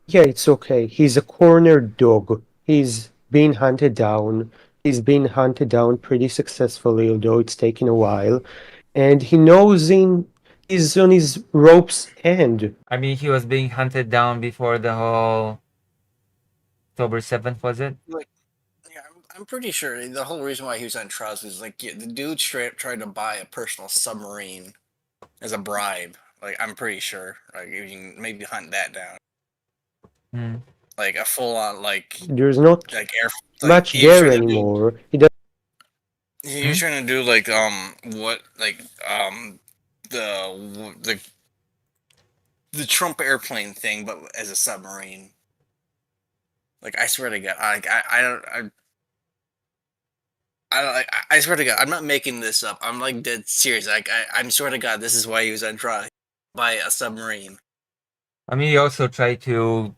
Yeah, it's okay. He's a cornered dog. He's been hunted down. He's been hunted down pretty successfully, although it's taken a while. And he knows he's on his rope's end. I mean, he was being hunted down before the whole October 7th, was it? Like, yeah, I'm pretty sure the whole reason why he was on trial is like the dude straight tried to buy a personal submarine as a bribe. Like, I'm pretty sure. Like, you can maybe hunt that down. Hmm. Like a full on There's not like much he was there trying to do- anymore. He He was trying to do like the Trump airplane thing, but as a submarine. Like, I swear to God, I swear to God, I'm not making this up. I'm like dead serious. Like, I'm swear to God, this is why he was on trial. By a submarine. I mean, he also tried to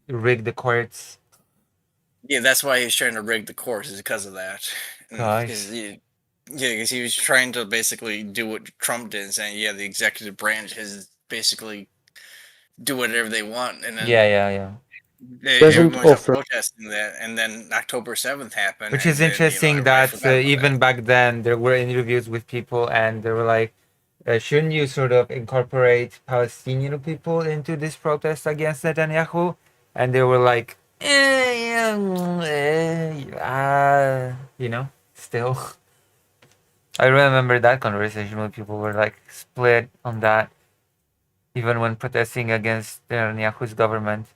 rig the courts. Yeah, that's why he was trying to rig the course, is because of that. Nice. Because he was trying to basically do what Trump did, saying, yeah, the executive branch is basically do whatever they want. And then Yeah. Doesn't everyone was offer- protesting that, and then October 7th happened. Which and is then, interesting everybody that forgot about even back then there were interviews with people and they were like, shouldn't you sort of incorporate Palestinian people into this protest against Netanyahu? And they were like, still. I remember that conversation when people were like split on that, even when protesting against Netanyahu's government.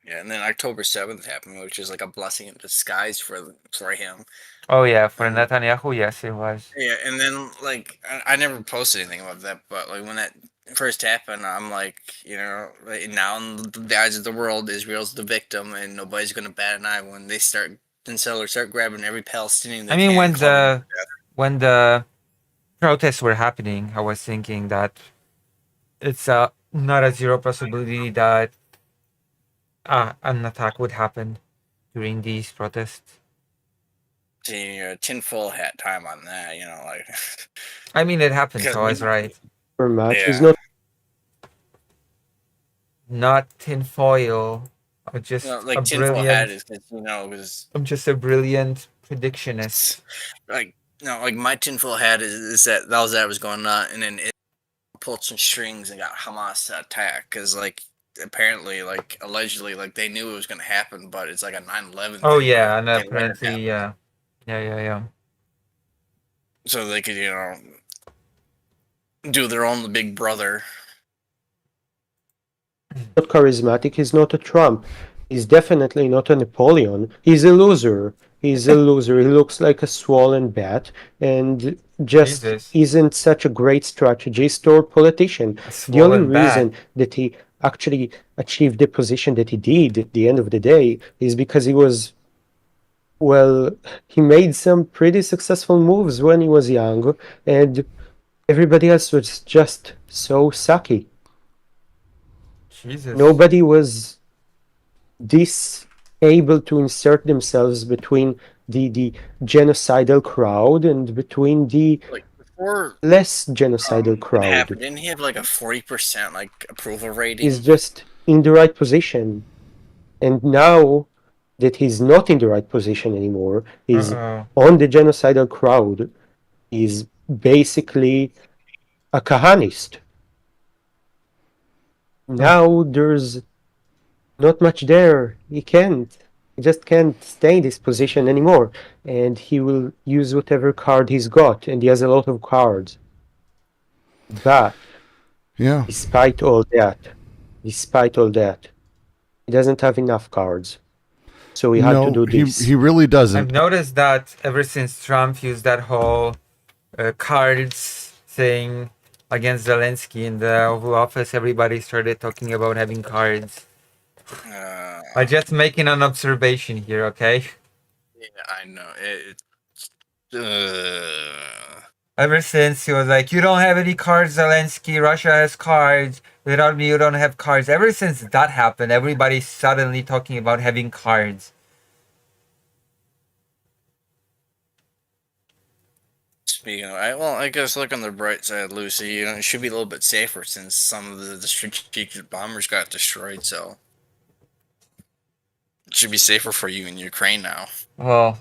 Yeah, and then October 7th happened, which is like a blessing in disguise for him. Oh yeah, for Netanyahu, yes, it was. Yeah, and then like I never posted anything about that, but like when that first happened, I'm like, like, now in the eyes of the world, Israel's the victim, and nobody's gonna bat an eye when they start grabbing every Palestinian. I mean, when the protests were happening, I was thinking that it's not a zero possibility that an attack would happen during these protests. Tinfoil hat time on that, like. I mean, it happens. Because So I was right. For much. Yeah. He's Not tinfoil. I'm just No, like a tinfoil brilliant. hat is because I'm just a brilliant predictionist. Like like my tinfoil hat is that that was going on, and then it pulled some strings and got Hamas to attack because like apparently like allegedly like they knew it was going to happen, but it's like a 9/11. Oh thing, yeah, and they let it apparently happen. yeah. So they could do their own Big Brother. Not charismatic. He's not a Trump. He's definitely not a Napoleon. He's a loser. He's a loser. He looks like a swollen bat and just Jesus. isn't such a great strategist or politician. The only swollen bat. reason that he actually achieved the position that he did at the end of the day is because he was, well, he made some pretty successful moves when he was young, and everybody else was just so sucky. Jesus. Nobody was this able to insert themselves between the genocidal crowd and between the Like before less genocidal it crowd. happened, didn't he have like a 40% like approval rating? He's just in the right position. And now that he's not in the right position anymore, he's Uh-oh. on the genocidal crowd, he's basically a Kahanist. Now there's not much there. He just can't stay in this position anymore. And he will use whatever card he's got. And he has a lot of cards. But Yeah. despite all that, he doesn't have enough cards. So we had to do this. He really doesn't. I've noticed that ever since Trump used that whole cards thing against Zelensky in the Oval Office, everybody started talking about having cards. I'm just making an observation here, okay? Yeah, I know. Ever since he was like, you don't have any cards, Zelensky, Russia has cards, without me you don't have cards. Ever since that happened, everybody's suddenly talking about having cards. Speaking of, I guess look on the bright side, Lucy. It should be a little bit safer since some of the strategic bombers got destroyed. So it should be safer for you in Ukraine now. Well,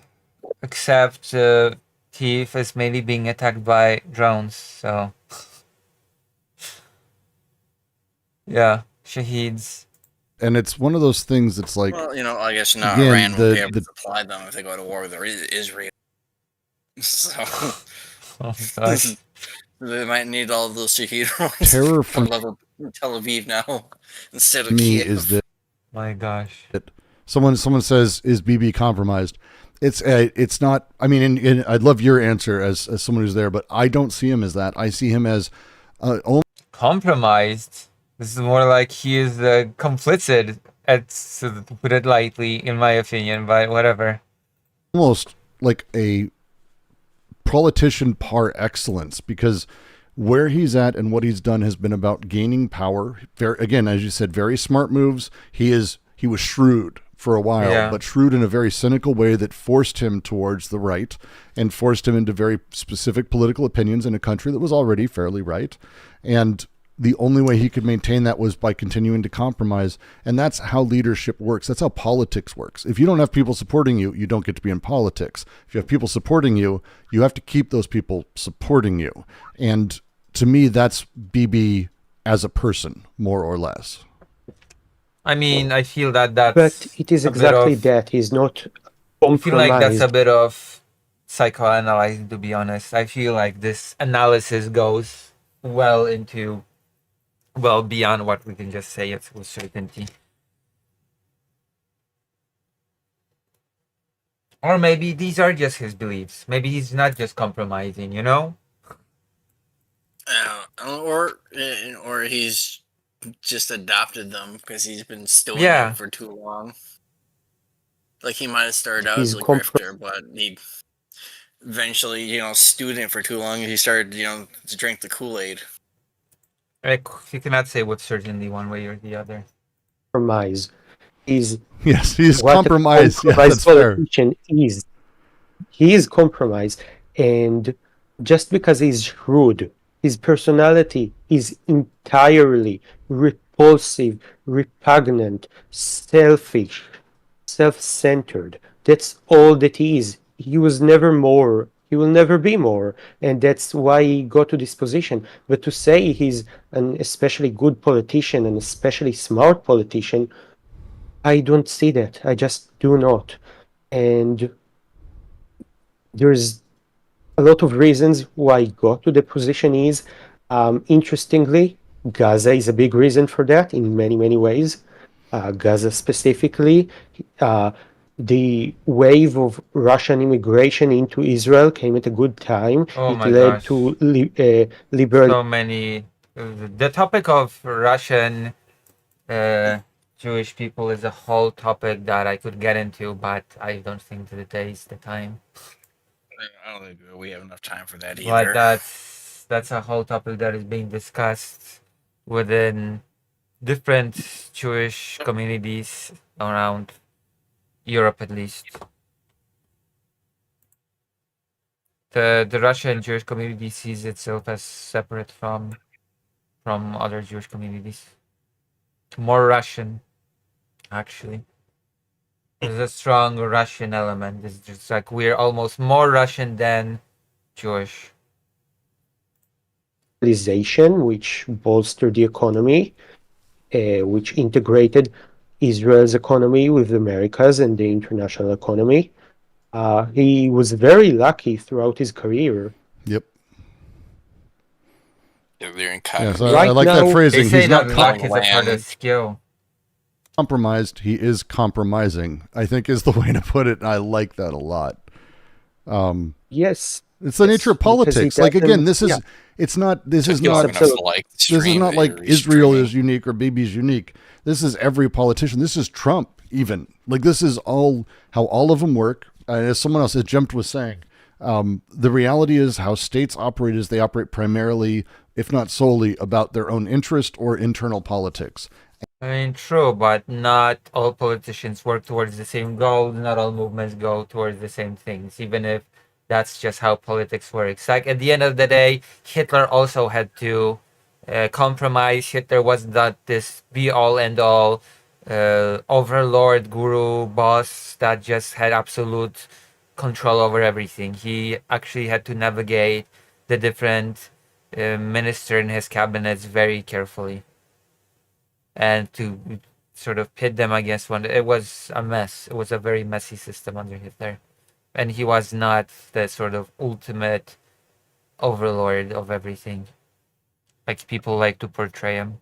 except Kiev is mainly being attacked by drones, so yeah, Shaheeds. And it's one of those things that's like, Well, I guess now again, Iran will be the- able to the- supply them if they go to war with Israel. So Oh gosh. they might need all of those Shahid drones Terror to from- level Tel Aviv now instead of me Kiev. is that My gosh. someone says, is BB compromised? It's not. I mean, and I'd love your answer as someone who's there, but I don't see him as that. I see him as Compromised. This is more like he is complicit, to put it lightly, in my opinion, but whatever. almost like a politician par excellence, because where he's at and what he's done has been about gaining power. Again, as you said, very smart moves. He was shrewd for a while, Yeah. but shrewd in a very cynical way that forced him towards the right and forced him into very specific political opinions in a country that was already fairly right. And the only way he could maintain that was by continuing to compromise. And that's how leadership works. That's how politics works. If you don't have people supporting you, you don't get to be in politics. If you have people supporting you, you have to keep those people supporting you. And to me, that's BB as a person, more or less. I mean, I feel that's But it is a bit exactly of- that. He's not I feel like that's a compromised. bit of psychoanalyzing, to be honest. I feel like this analysis goes well beyond what we can just say it with certainty. Or maybe these are just his beliefs. Maybe he's not just compromising, you know? Or he's just adopted them because he's been stewing Yeah. them for too long. Like he might have started out He's as a grifter, but he eventually, stewed in for too long, and he started, to drink the Kool-Aid. Like, you cannot say with certainty one way or the other. Compromise. He's Yes, he's what a compromised. Yeah, compromised that's fair. politician is. He is compromised, and just because he's shrewd, his personality is entirely repulsive, repugnant, selfish, self-centered. That's all that he is. he was never more. He will never be more, and that's why he got to this position. But to say he's an especially good politician, an especially smart politician, I don't see that. I just do not. And there's a lot of reasons why he got to the position he is. Interestingly, Gaza is a big reason for that in many, many ways. Gaza specifically, the wave of Russian immigration into Israel came at a good time. Oh It my led gosh. to liberal. So many. The topic of Russian Jewish people is a whole topic that I could get into, but I don't think today is the time. I don't think we have enough time for that But either. that's a whole topic that is being discussed within different Jewish communities around Europe, at least. The Russian Jewish community sees itself as separate from other Jewish communities. More Russian, actually. There's a strong Russian element. It's just like we're almost more Russian than Jewish. Which bolstered the economy, which integrated Israel's economy with America's and the international economy. He was very lucky throughout his career. Yep. They're in Yeah, so I like that phrasing. He's not luck is a part of skill. compromised. He is compromising, I think is the way to put it. And I like that a lot. Yes. It's the nature of politics. Like again, this is yeah. it's not this is Took you long not enough to, like, this is stream not it like or Israel restream is unique or Bibi's unique. This is every politician. This is Trump even. Like this is all how all of them work. As someone else, as Jumped was saying, the reality is how states operate is they operate primarily, if not solely, about their own interest or internal politics. I mean, true, but not all politicians work towards the same goals. Not all movements go towards the same things, even if that's just how politics works. Like at the end of the day, Hitler also had to compromise. Hitler was not this be-all, end-all overlord, guru, boss that just had absolute control over everything. He actually had to navigate the different minister in his cabinets very carefully, and to sort of pit them against one. It was a mess. It was a very messy system under Hitler. And he was not the sort of ultimate overlord of everything, like people like to portray him.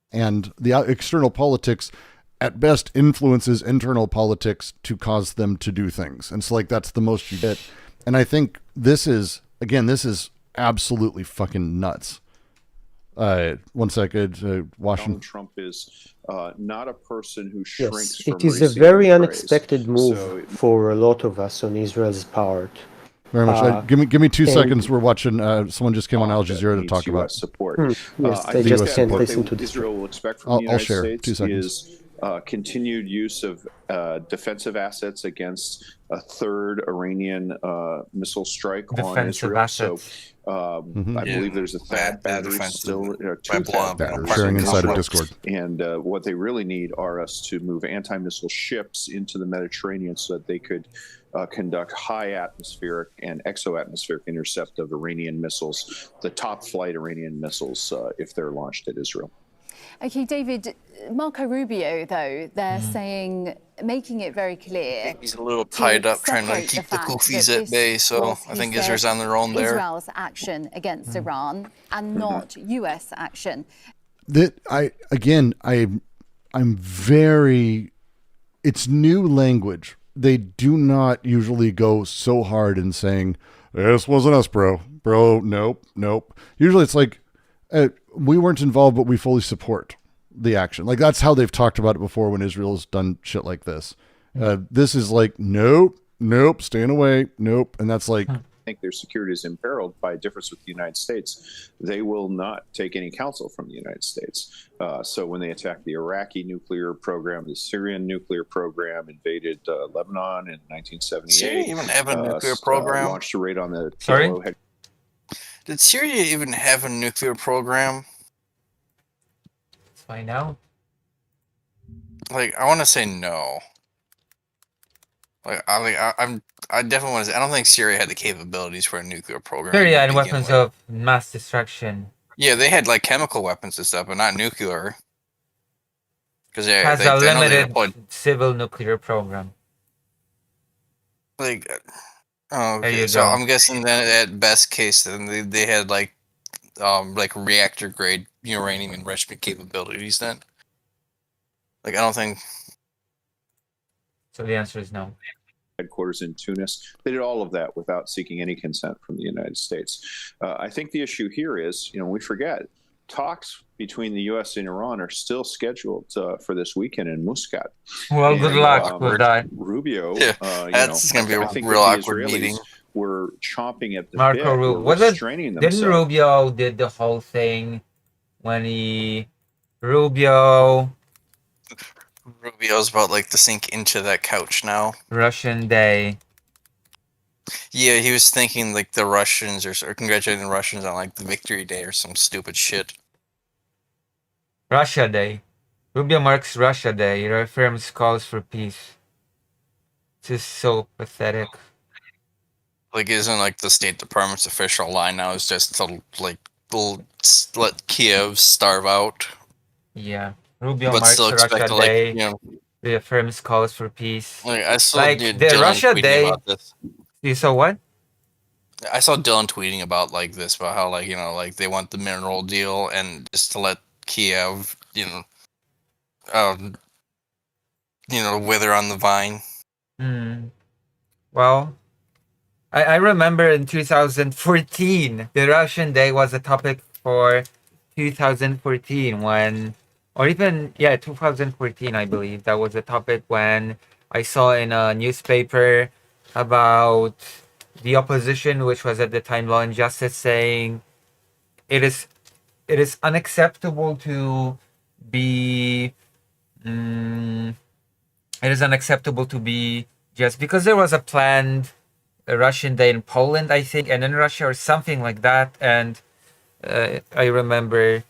And the external politics at best influences internal politics to cause them to do things. And so like that's the most you get. And I think this is absolutely fucking nuts. 1 second, Washington. Donald Trump is not a person who shrinks Yes, from it is a receiving very praise. unexpected move So for a lot of us on Israel's part. Very much. Give me 2 and- seconds. We're watching. Someone just came on Al Jazeera to needs talk about. US support. Yes, I they think just that can't what listen to this. Israel will expect from I'll the United share. States 2 seconds. is continued use of defensive assets against a third Iranian missile strike on Defensive Israel. assets. So I Yeah. believe there's a THAAD battery defensive still, by two blowing THAAD up batteries Sharing in inside of Israel. Discord. And what they really need are us to move anti-missile ships into the Mediterranean so that they could conduct high atmospheric and exo-atmospheric intercept of Iranian missiles, the top flight Iranian missiles, if they're launched at Israel. Okay, David, Marco Rubio, though, they're saying, making it very clear. He's a little tied up trying to separate keep the fact koofies that at bay, this so was, I he think said, Israel's on their own there. Israel's action against Iran and not US action. I'm very. It's new language. They do not usually go so hard in saying, "This wasn't us, bro. Bro, nope." Usually it's like, we weren't involved, but we fully support the action. Like that's how they've talked about it before when Israel's done shit like this. This is like, nope, staying away, nope. And that's like, Think their security is imperiled by a difference with the United States, they will not take any counsel from the United States. So when they attacked the Iraqi nuclear program, the Syrian nuclear program, invaded Lebanon in 1978. Syria even have a nuclear program? Launched a raid on the Sorry? PLO Did Syria even have a nuclear program? Let's find out. Like, I want to say no. I definitely want to say, I don't think Syria had the capabilities for a nuclear program. Syria to and begin weapons with. of mass destruction. Yeah, they had like chemical weapons and stuff, but not nuclear. Because Has they a I know they limited deployed civil nuclear program. like. Oh, There okay. you So go. I'm guessing then at best case, then they had like reactor grade uranium enrichment capabilities. Then, like, I don't think. So the answer is no. Headquarters in Tunis. They did all of that without seeking any consent from the United States. I think the issue here is, we forget talks between the U.S. and Iran are still scheduled for this weekend in Muscat. Well, good luck with that. Rubio, That's going to be a I think real that the awkward Israelis meeting. were chomping at the Marco bit, Rubio. were Was it? restraining Didn't themselves. Rubio did the whole thing when Rubio's about like to sink into that couch now. Russian Day. Yeah, he was thinking like the Russians or congratulating the Russians on like the Victory Day or some stupid shit. Russia Day. Rubio marks Russia Day. He reaffirms calls for peace. This is so pathetic. Like, isn't like the State Department's official line now is just to like let Kiev starve out? Yeah. Rubio But marks still expect Russia to, like, Day. Reaffirms calls for peace. Like, I saw like Dylan the Russia tweeting Day. about this. You saw what? I saw Dylan tweeting about like this, about how like they want the mineral deal and just to let Kiev, wither on the vine. Well, I remember in 2014, the Russian Day was a topic for 2014 or even 2014, I believe. That was a topic when I saw in a newspaper about the opposition, which was at the time Law and Justice, saying it is unacceptable to be just because there was a planned Russian Day in Poland, I think, and in Russia or something like that. And I remember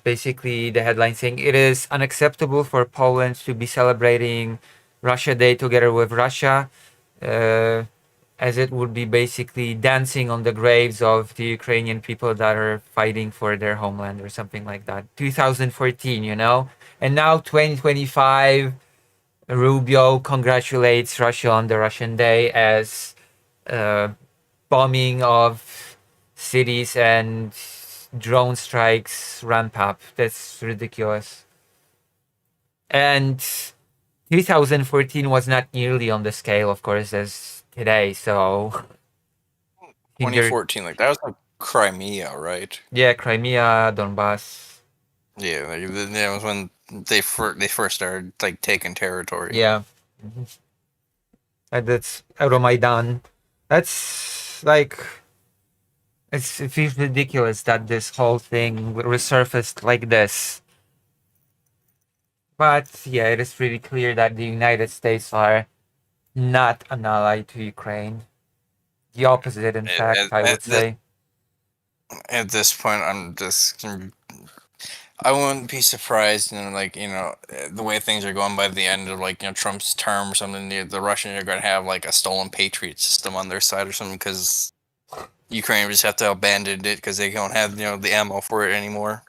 basically the headline saying it is unacceptable for Poland to be celebrating Russia Day together with Russia, as it would be basically dancing on the graves of the Ukrainian people that are fighting for their homeland or something like that. 2014, and now 2025. Rubio congratulates Russia on the Russian Day as bombing of cities and drone strikes ramp up. That's ridiculous. And 2014 was not nearly on the scale, of course, as today. So 2014, like that was like Crimea, right? Yeah, Crimea, Donbass. Yeah, that was when they first started like taking territory. Yeah. And that's Euromaidan. That's like it feels ridiculous that this whole thing resurfaced like this. But yeah, it is pretty clear that the United States are not an ally to Ukraine. The opposite, in fact, I would say. At this point, I wouldn't be surprised, the way things are going by the end of Trump's term or something. The Russians are going to have like a stolen Patriot system on their side or something because Ukraine just have to abandon it because they don't have the ammo for it anymore.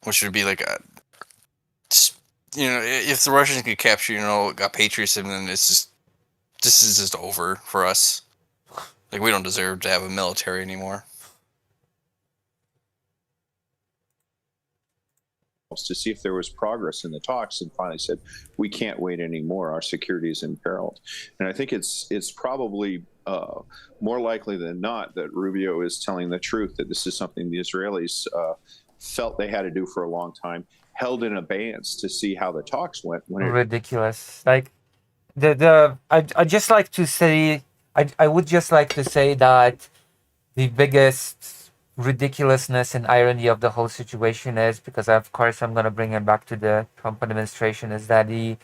Which would be like if the Russians could capture a Patriot system, then this is just over for us. Like, we don't deserve to have a military anymore. To see if there was progress in the talks, and finally said, we can't wait anymore. Our security is imperiled. And I think it's probably more likely than not that Rubio is telling the truth, that this is something the Israelis felt they had to do for a long time, held in abeyance to see how the talks went. Ridiculous. Like I just like to say, I would just like to say that the biggest ridiculousness and irony of the whole situation is, because of course I'm going to bring it back to the Trump administration, is that he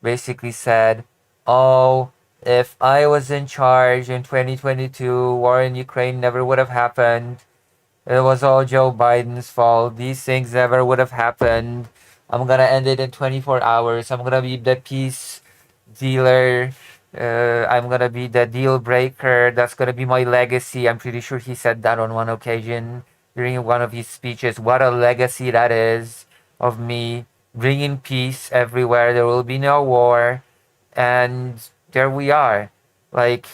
basically said, oh, if I was in charge in 2022, war in Ukraine never would have happened. It was all Joe Biden's fault. These things never would have happened. I'm gonna end it in 24 hours. I'm gonna be the peace dealer. I'm gonna be the deal breaker. That's gonna be my legacy. I'm pretty sure he said that on one occasion during one of his speeches. What a legacy that is of me bringing peace everywhere. There will be no war. And there we are. Like,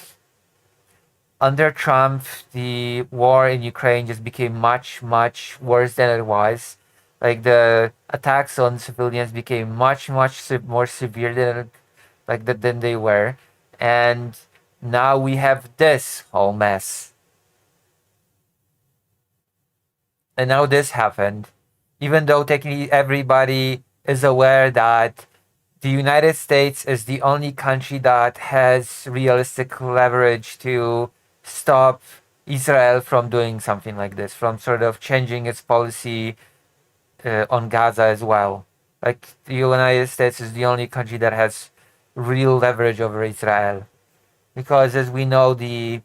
under Trump, the war in Ukraine just became much, much worse than it was. Like, the attacks on civilians became much, much more severe than they were. And now we have this whole mess. And now this happened. Even though technically everybody is aware that the United States is the only country that has realistic leverage to stop Israel from doing something like this, from sort of changing its policy on Gaza as well. Like, the United States is the only country that has real leverage over Israel. Because as we know, the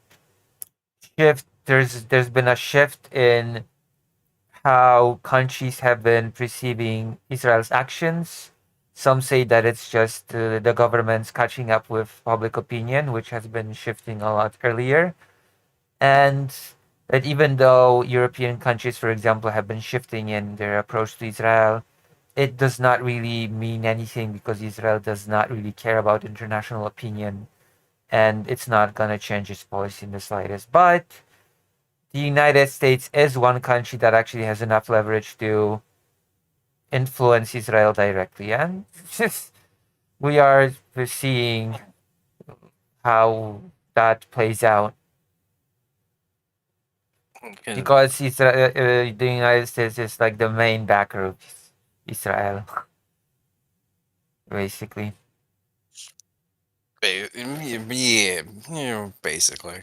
shift there's been a shift in how countries have been perceiving Israel's actions. Some say that it's just the government's catching up with public opinion, which has been shifting a lot earlier. And that even though European countries, for example, have been shifting in their approach to Israel, it does not really mean anything because Israel does not really care about international opinion, and it's not going to change its policy in the slightest. But the United States is one country that actually has enough leverage to influence Israel directly. And we are seeing how that plays out. Okay. Because the United States is like the main backer of Israel, basically. Yeah, basically.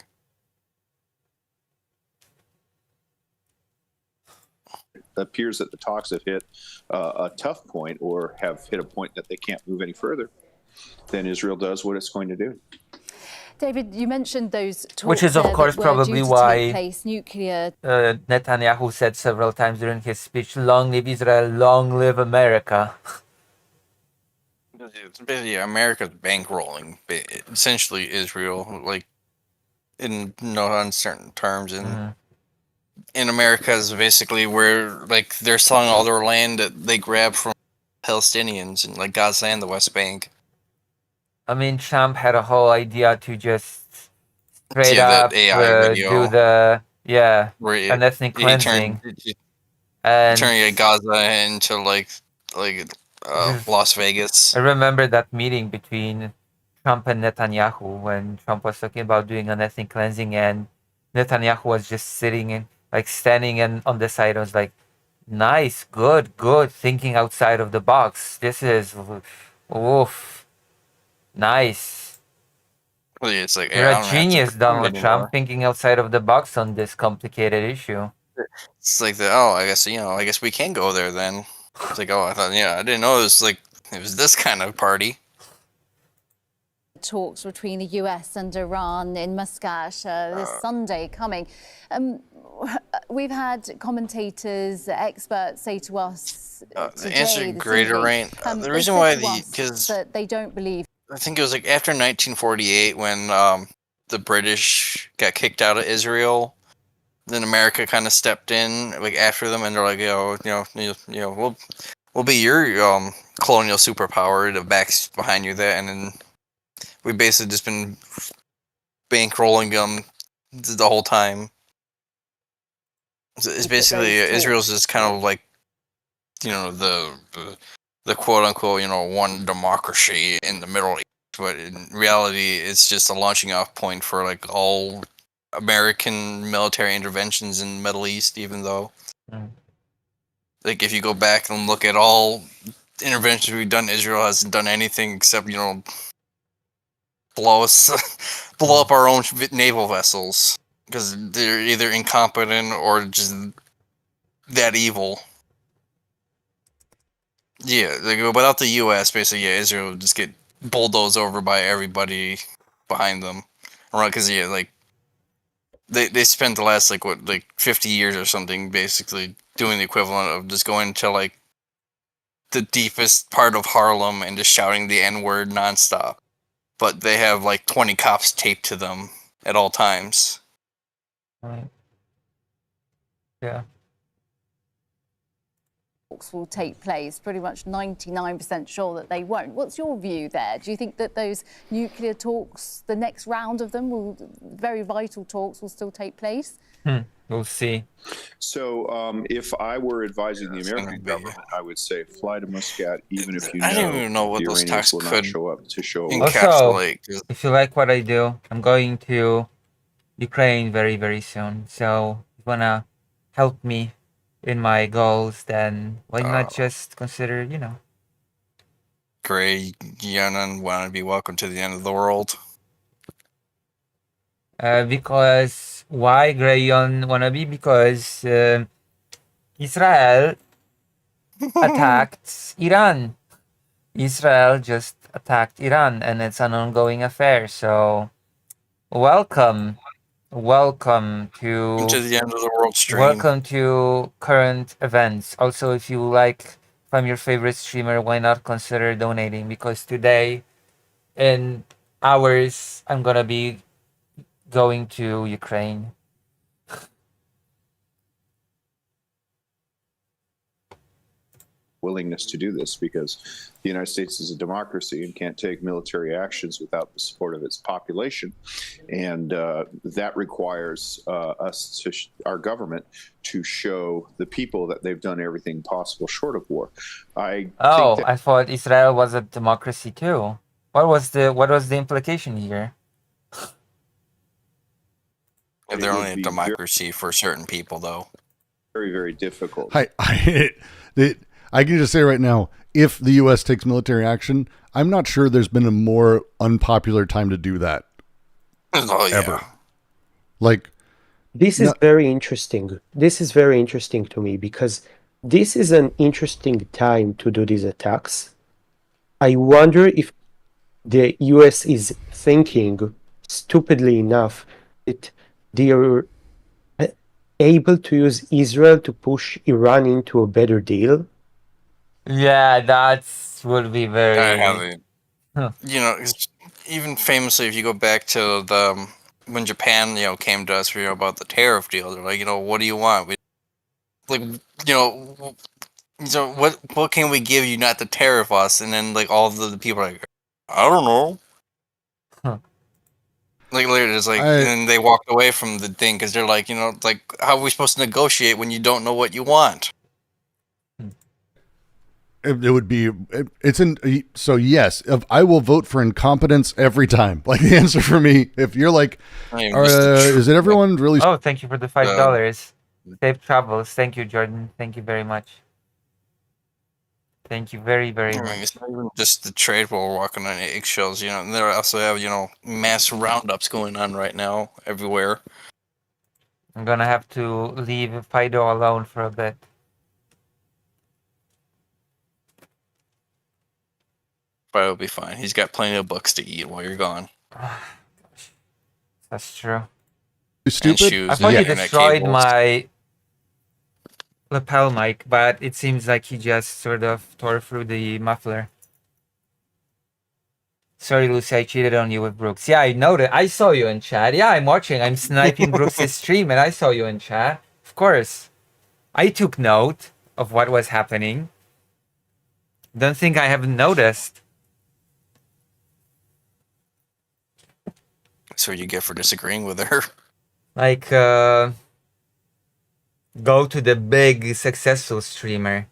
It appears that the talks have hit a tough point, or have hit a point that they can't move any further. Then Israel does what it's going to do. David, you mentioned those talks, Which is, of there course, that were probably due to why take place, nuclear. Netanyahu said several times during his speech, "Long live Israel, long live America." It's basically America's bankrolling essentially Israel, like in no uncertain terms, and in America is basically where like they're selling all their land that they grab from Palestinians in like Gaza and the West Bank. I mean, Trump had a whole idea to just straight that up AI video do the where an ethnic he cleansing. turned And Gaza into like Las Vegas. I remember that meeting between Trump and Netanyahu when Trump was talking about doing an ethnic cleansing, and Netanyahu was just sitting and like standing and on the side. I was like, nice, good, thinking outside of the box. This is oof, nice. Well, yeah, it's like You're I a don't have to genius, pretend Donald anymore. Trump, thinking outside of the box on this complicated issue. It's like I guess we can go there then. It's like, I thought, I didn't know it was this kind of party. Talks between the US and Iran in Muscat this Sunday coming. We've had commentators, experts say to us The today, answer this greater evening, rain. The they reason said why to us because that they don't believe. I think it was like after 1948 when the British got kicked out of Israel. Then America kind of stepped in like after them, and they're like, we'll be your colonial superpower that backs behind you there, and then we basically just been bankrolling them the whole time. It's basically Israel's just kind of like the quote unquote one democracy in the Middle East, but in reality it's just a launching off point for like all American military interventions in the Middle East, even though like if you go back and look at all interventions we've done, Israel hasn't done anything except blow up our own naval vessels because they're either incompetent or just that evil. Yeah, like without the U.S., basically, Israel would just get bulldozed over by everybody behind them, right? Because like they spent the last 50 years or something basically doing the equivalent of just going to like the deepest part of Harlem and just shouting the N-word nonstop. But they have like 20 cops taped to them at all times. Right. Yeah. Talks will take place. Pretty much 99% sure that they won't. What's your view there? Do you think that those nuclear talks, the next round of them, very vital talks, will still take place? We'll see. So, if I were advising the American government, I would say fly to Muscat, even if you know I don't even know what the those Iranians talks will not could show up to show up. Also, if you like what I do, I'm going to Ukraine very, very soon. So if you wanna help me in my goals, then why not just consider, Gray Yeonan want to be welcome to the end of the world. Because why Grayon wannabe? Because Israel attacked Iran. Israel just attacked Iran, and it's an ongoing affair. So, welcome to the end of the world stream. Welcome to current events. Also, if I'm your favorite streamer, why not consider donating? Because today, in hours, I'm gonna be going to Ukraine. Willingness to do this because the United States is a democracy and can't take military actions without the support of its population, and that requires our government to show the people that they've done everything possible short of war. I thought Israel was a democracy too. What was the implication here? They're only a democracy for certain people, though. Very, very difficult. I can just say right now, if the U.S. takes military action, I'm not sure there's been a more unpopular time to do that. Ever. Like, this is very interesting. This is very interesting to me because this is an interesting time to do these attacks. I wonder if the U.S. is thinking, stupidly enough, that they are able to use Israel to push Iran into a better deal. Yeah, that would be very. You know, even famously, if you go back to when Japan, came to us, about the tariff deal, they're like, what do you want? So what can we give you not to tariff us? And then all the people are like, I don't know. Literally, just and then they walked away from the thing because they're like, how are we supposed to negotiate when you don't know what you want? It would be, so yes, I will vote for incompetence every time. Like the answer for me, if you're like, is it everyone really? Oh, thank you for the $5. Safe travels. Thank you, Jordan. Thank you very much. Thank you very, very much. It's not even just the trade war walking on eggshells, and they also have, mass roundups going on right now everywhere. I'm gonna have to leave Fido alone for a bit. But it'll be fine. He's got plenty of books to eat while you're gone. That's true. Stupid. I thought he destroyed my lapel mic, but it seems like he just sort of tore through the muffler. Sorry, Lucy, I cheated on you with Brooks. Yeah, I noticed. I saw you in chat. Yeah, I'm watching. I'm sniping Brooks' stream, and I saw you in chat. Of course. I took note of what was happening. Don't think I haven't noticed. That's what you get for disagreeing with her. Go to the big successful streamer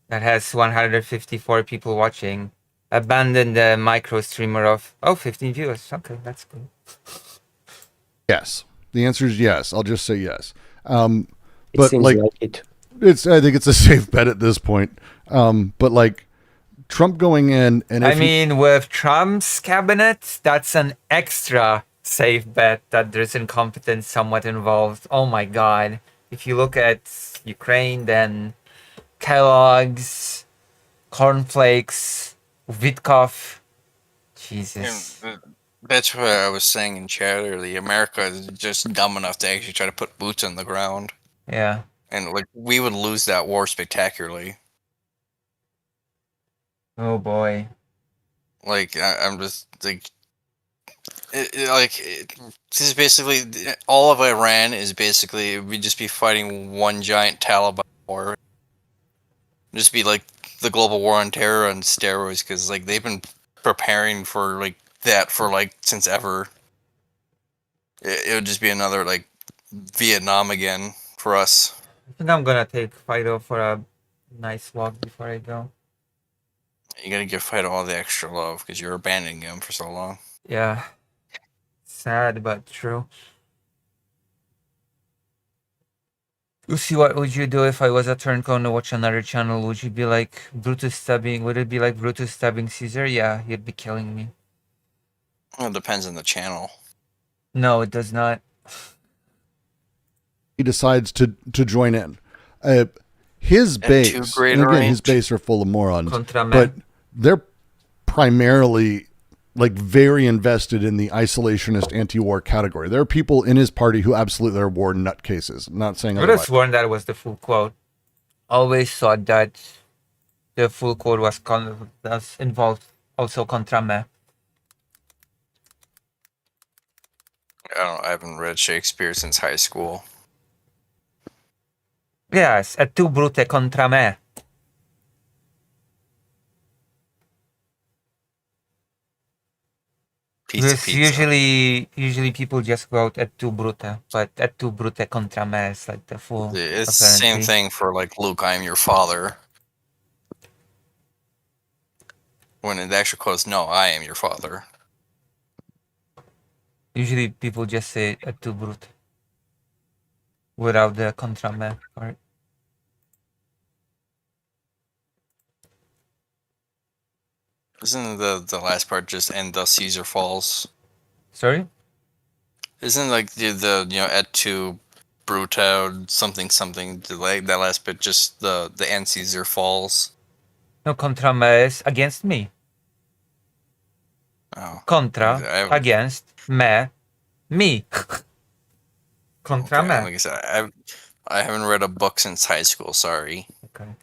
that has 154 people watching. Abandon the micro streamer of 15 viewers. Okay, that's good. Yes. The answer is yes. I'll just say yes. It but seems like it. I think it's a safe bet at this point. But Trump going in, and with Trump's cabinet, that's an extra safe bet that there's incompetence somewhat involved. Oh my God. If you look at Ukraine, then Kellogg's, cornflakes, Vitkov. Jesus. That's what I was saying in chat earlier. America is just dumb enough to actually try to put boots on the ground. Yeah. And we would lose that war spectacularly. Oh boy. Like I'm just like, this is basically all of Iran is basically we'd just be fighting one giant Taliban war. Just be like the global war on terror on steroids, because like they've been preparing for like that for like since ever. It would just be another like Vietnam again for us. I think I'm gonna take Fido for a nice walk before I go. You gotta give Fido all the extra love because you're abandoning him for so long. Yeah. Sad but true. Lucy, what would you do if I was a turncoat to watch another channel? Would you be like Brutus stabbing? Would it be like Brutus stabbing Caesar? Yeah, he'd be killing me. Well, it depends on the channel. No, it does not. He decides to join in. His At base, two and greater again, his range. base are full of morons, Contra me. but they're primarily like very invested in the isolationist anti-war category. There are people in his party who absolutely are war nutcases. I'm not saying I would have otherwise. sworn that was the full quote. Always thought that the full quote was involved also contra me. I haven't read Shakespeare since high school. Yes, et tu brute contra me. Because usually people just go out et tu brute, but et tu brute contra me is like the full. It's the same apparently. thing for like Luke, I am your father. When it actually quotes, no, I am your father. Usually people just say et tu brute without the contra me part. Isn't the last part just and thus Caesar falls? Sorry? Isn't like the et tu brute something that last bit just the and Caesar falls? No, contra me is against me. Oh. Contra against me. Contra me. Like I said, I haven't read a book since high school. Sorry. Okay.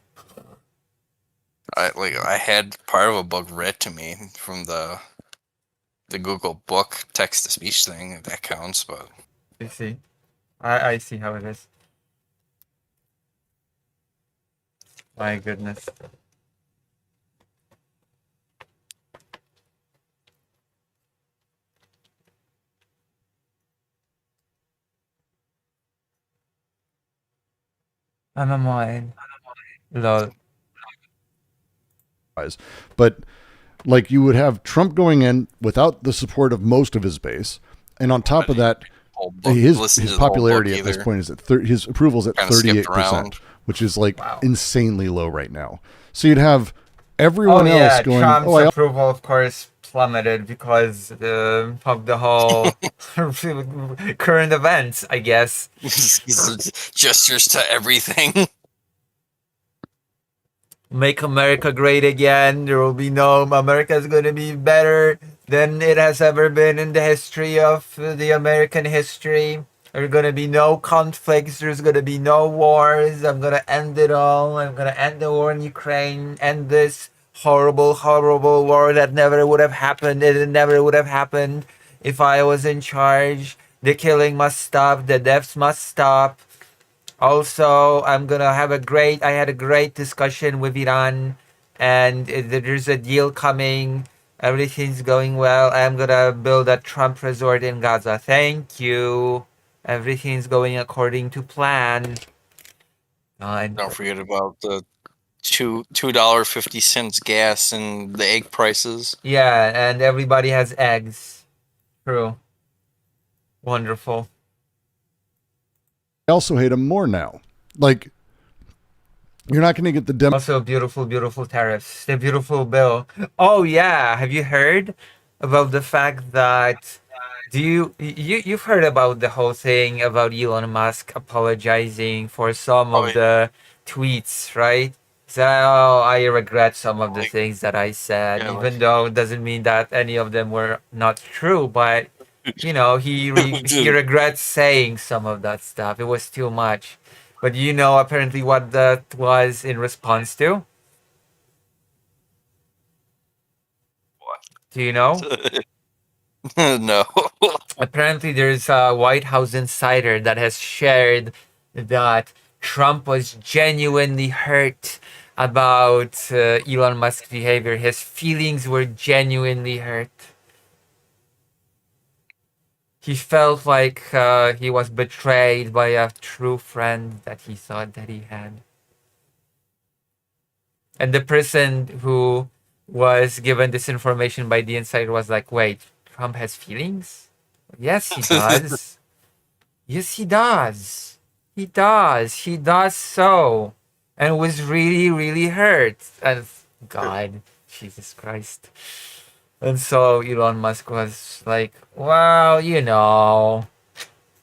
I had part of a book read to me from the Google book text to speech thing, if that counts, but I see. I see how it is. My goodness. I'm a mine. Lol. But like you would have Trump going in without the support of most of his base, and on top of that, his popularity at this point is at his approval is at Kinda skipped 38%, which is like insanely low right now. So you'd have everyone else going. Trump's Oh, I approval, of course, plummeted because of the whole current events, I guess. gestures to everything. Make America great again. There will be no America is going to be better than it has ever been in the history of the American history. There's going to be no conflicts. There's going to be no wars. I'm going to end it all. I'm going to end the war in Ukraine. End this horrible, horrible war that never would have happened. It never would have happened if I was in charge. The killing must stop. The deaths must stop. Also, I had a great discussion with Iran, and there's a deal coming. Everything's going well. I'm gonna build a Trump resort in Gaza. Thank you. Everything's going according to plan. Don't forget about the $2.50 gas and the egg prices. Yeah, and everybody has eggs. True. Wonderful. I also hate him more now. Like, you're not going to get the Also, beautiful, beautiful tariffs. The beautiful bill. Oh yeah, have you heard about the fact that you've heard about the whole thing about Elon Musk apologizing for some of the tweets, right? So I regret some of the things that I said, even though it doesn't mean that any of them were not true, but he he regrets saying some of that stuff. It was too much. But apparently what that was in response to? Do you know? No. Apparently, there's a White House insider that has shared that Trump was genuinely hurt about Elon Musk's behavior. His feelings were genuinely hurt. He felt like he was betrayed by a true friend that he thought that he had. And the person who was given this information by the insider was like, wait, Trump has feelings? Yes, he does. Yes, he does. He does. He does so. And was really, really hurt. And God, Jesus Christ. And so Elon Musk was like, well, you know,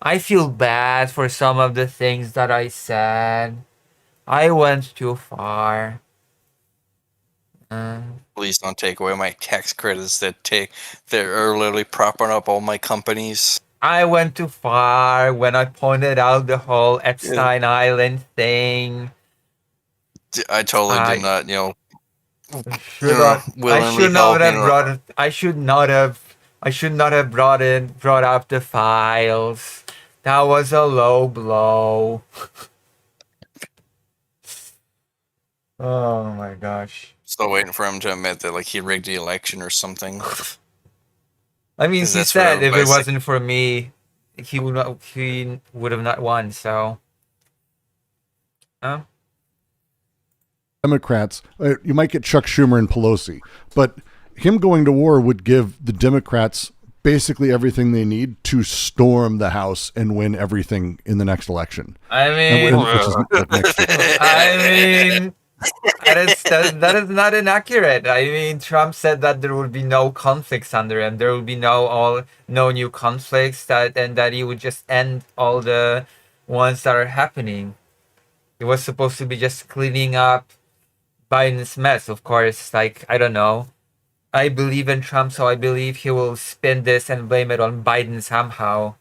I feel bad for some of the things that I said. I went too far. Please don't take away my tax credits that are literally propping up all my companies. I went too far when I pointed out the whole Epstein Island thing. I totally I- did not, I should not have brought up the files. That was a low blow. Oh my gosh. Still waiting for him to admit that like he rigged the election or something. I mean, he 'Cause that's what said if it everybody's saying. wasn't for me, he would have not won. So, Democrats, you might get Chuck Schumer and Pelosi, but him going to war would give the Democrats basically everything they need to storm the House and win everything in the next election. I mean, that is not inaccurate. I mean, Trump said that there would be no conflicts under him. There would be no new conflicts, and that he would just end all the ones that are happening. It was supposed to be just cleaning up Biden's mess, of course. Like, I don't know. I believe in Trump, so I believe he will spin this and blame it on Biden somehow,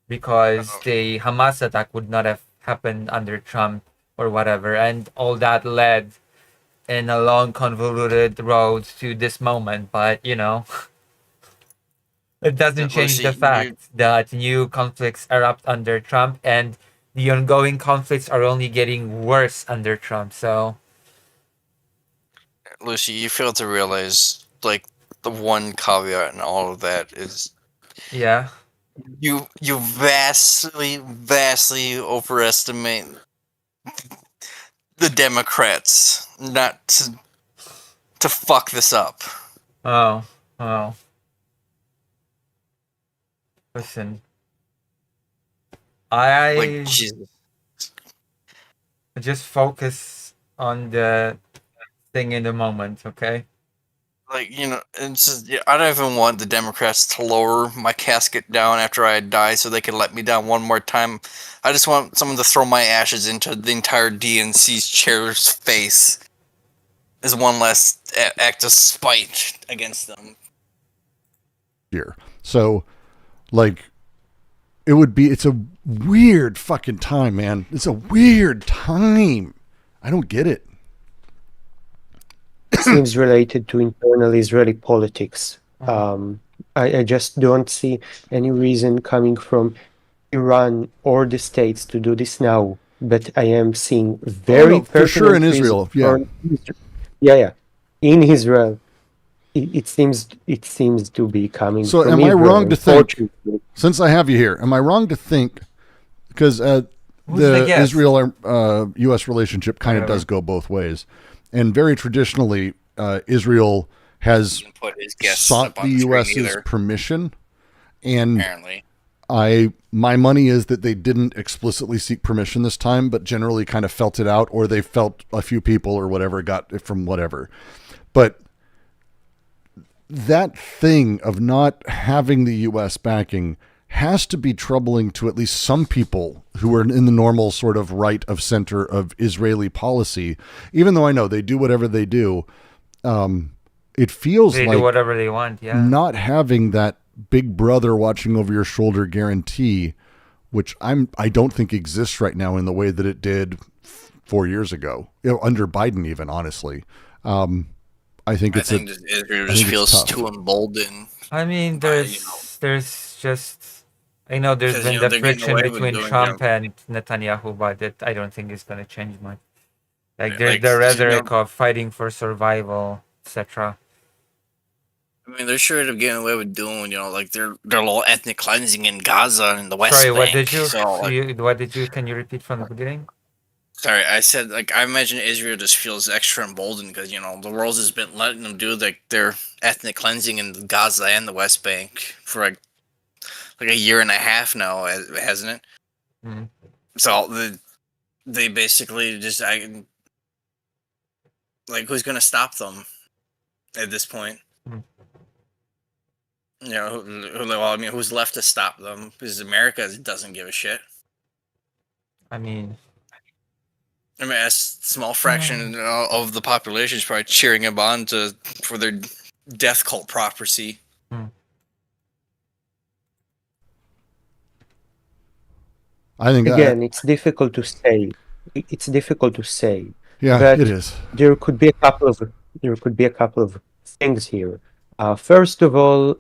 because the Hamas attack would not have happened under Trump or whatever, and all that led in a long, convoluted road to this moment. But you know, it doesn't change the fact that new conflicts erupt under Trump, and the ongoing conflicts are only getting worse under Trump. So, Lucy, you fail to realize like the one caveat in all of that is yeah, you vastly overestimate the Democrats not to fuck this up. oh, listen, I Jesus. just focus on the thing in the moment, okay? Like, it's just, I don't even want the Democrats to lower my casket down after I die so they can let me down one more time. I just want someone to throw my ashes into the entire DNC's chair's face as one last act of spite against them. Here. So, like, it's a weird fucking time, man. It's a weird time. I don't get it. Seems related to internal Israeli politics. I just don't see any reason coming from Iran or the States to do this now. But I am seeing very for sure in pertinent Israel. reasons Yeah. yeah. In Israel, it seems to be coming. So from am I Israel, wrong to think, unfortunately. since I have you here, am I wrong to think, because the the guest? Israel-U.S. relationship kind of does go both ways, and very traditionally, Israel has Put his guests sought up on the the screen U.S.'s either. permission, and Apparently. my money is that they didn't explicitly seek permission this time, but generally kind of felt it out, or they felt a few people or whatever got it from whatever. But that thing of not having the U.S. backing has to be troubling to at least some people who are in the normal sort of right of center of Israeli policy, even though I know they do whatever they do. It feels They like do whatever they want, yeah. not having that big brother watching over your shoulder guarantee, which I don't think exists right now in the way that it did 4 years ago, under Biden, even honestly. I think I it's think a. just Israel I just think it's feels tough. too emboldened. I mean, there's just, I know there's 'Cause, been you know, the they're getting friction away with between doing, Trump and Netanyahu, but that I don't think it's gonna change much. Like there's like, the 'cause, you know, rhetoric of fighting for survival, etc. I mean, they're sure to get away with doing, you know, like their little ethnic cleansing in Gaza and in the West Sorry, Bank. what did you? So, like, What did you? Can you repeat from the beginning? sorry, I said like I imagine Israel just feels extra emboldened because you know the world has been letting them do like their ethnic cleansing in Gaza and the West Bank for like a year and a half now, hasn't it? Mhm. So they basically just like who's gonna stop them at this point? Mhm. You know, well, I mean, who's left to stop them? Because America doesn't give a shit. I mean, a small fraction of the population is probably cheering him on for their death cult prophecy. I think Again, it's difficult to say. It's difficult to say. Yeah, but it is. There could be a couple of things here. First of all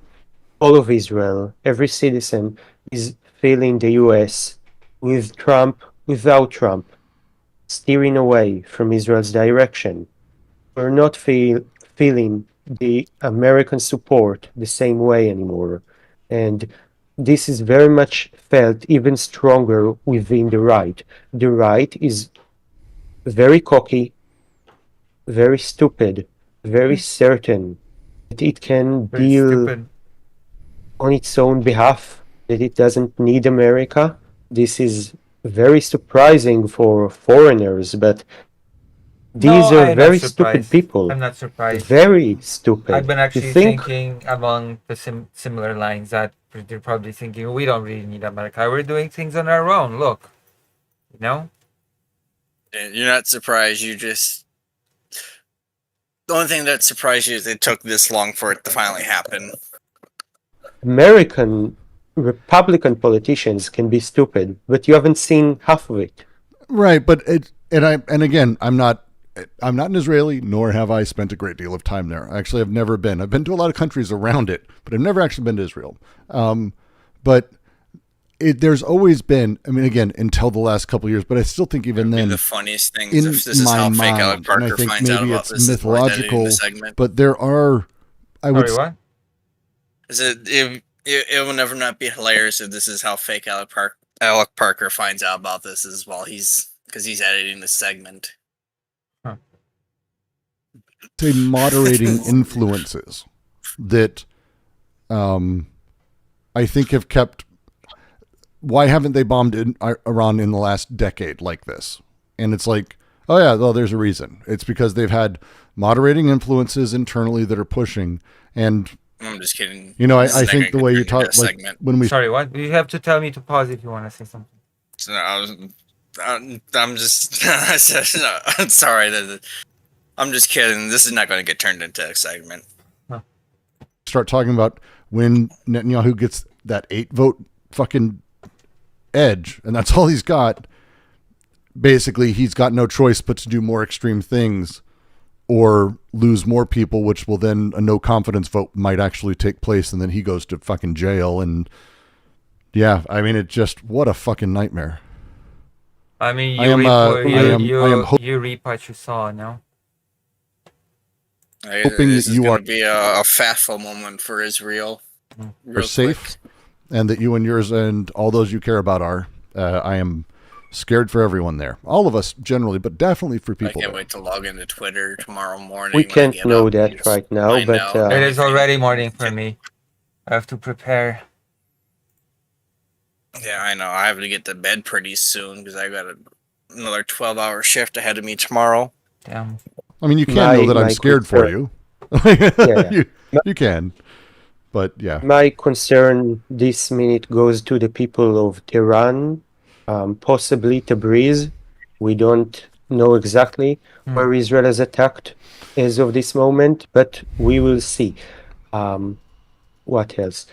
of Israel, every citizen is feeling the U.S. with Trump, without Trump, steering away from Israel's direction. We're not feeling the American support the same way anymore, and this is very much felt even stronger within the right. The right is very cocky, very stupid, very certain that it can Very deal stupid. on its own behalf, that it doesn't need America. This is very surprising for foreigners, but these No, are I'm not very stupid surprised. people. I'm not surprised. Very stupid. I've been You actually think thinking along the similar lines that they're probably thinking we don't really need America. We're doing things on our own. Look, you know. You're not surprised. You just the only thing that surprised you is it took this long for it to finally happen. American Republican politicians can be stupid, but you haven't seen half of it. Right, but again, I'm not an Israeli, nor have I spent a great deal of time there. Actually, I've never been. I've been to a lot of countries around it, but I've never actually been to Israel. But there's always been, I mean, again, until the last couple of years, but I still think even then, The funniest thing in is if this is my how fake mind, Alec and Parker I think finds out maybe about it's this mythological, in the segment. but there are, I would Sorry, what? Is it will never not be hilarious if this is how fake Alec Parker finds out about this as well. Because he's editing the segment. say moderating influences that I think have kept. Why haven't they bombed Iran in the last decade like this? And it's like, oh yeah, well, there's a reason. It's because they've had moderating influences internally that are pushing. And I'm just kidding. You know, I This is not think the gonna way you turn talk, into a like segment. when we Sorry, what? You have to tell me to pause if you want to say something. So I'm just I said, no, I'm sorry. I'm just kidding. This is not going to get turned into a segment. start talking about when Netanyahu gets that 8-vote fucking edge, and that's all he's got. Basically, he's got no choice but to do more extreme things or lose more people, which will then a no confidence vote might actually take place, and then he goes to fucking jail. And yeah, I mean, it just, what a fucking nightmare. I mean, I am you reap what you saw, no? hoping This that is you going are to be a fatful moment for Israel. real safe, and that you and yours and all those you care about are. I am scared for everyone there. All of us generally, but definitely for I people can't there. wait to log into Twitter tomorrow morning. We when I can't get know up that and right now, find but out. It is already morning for me. I have to prepare. Yeah, I know. I have to get to bed pretty soon because I got another 12-hour shift ahead of me tomorrow. Damn. I mean, you can know that I'm scared for you. Yeah. You can. But yeah. My concern this minute goes to the people of Tehran, possibly Tabriz. We don't know exactly where Israel has attacked as of this moment, but we will see. What else?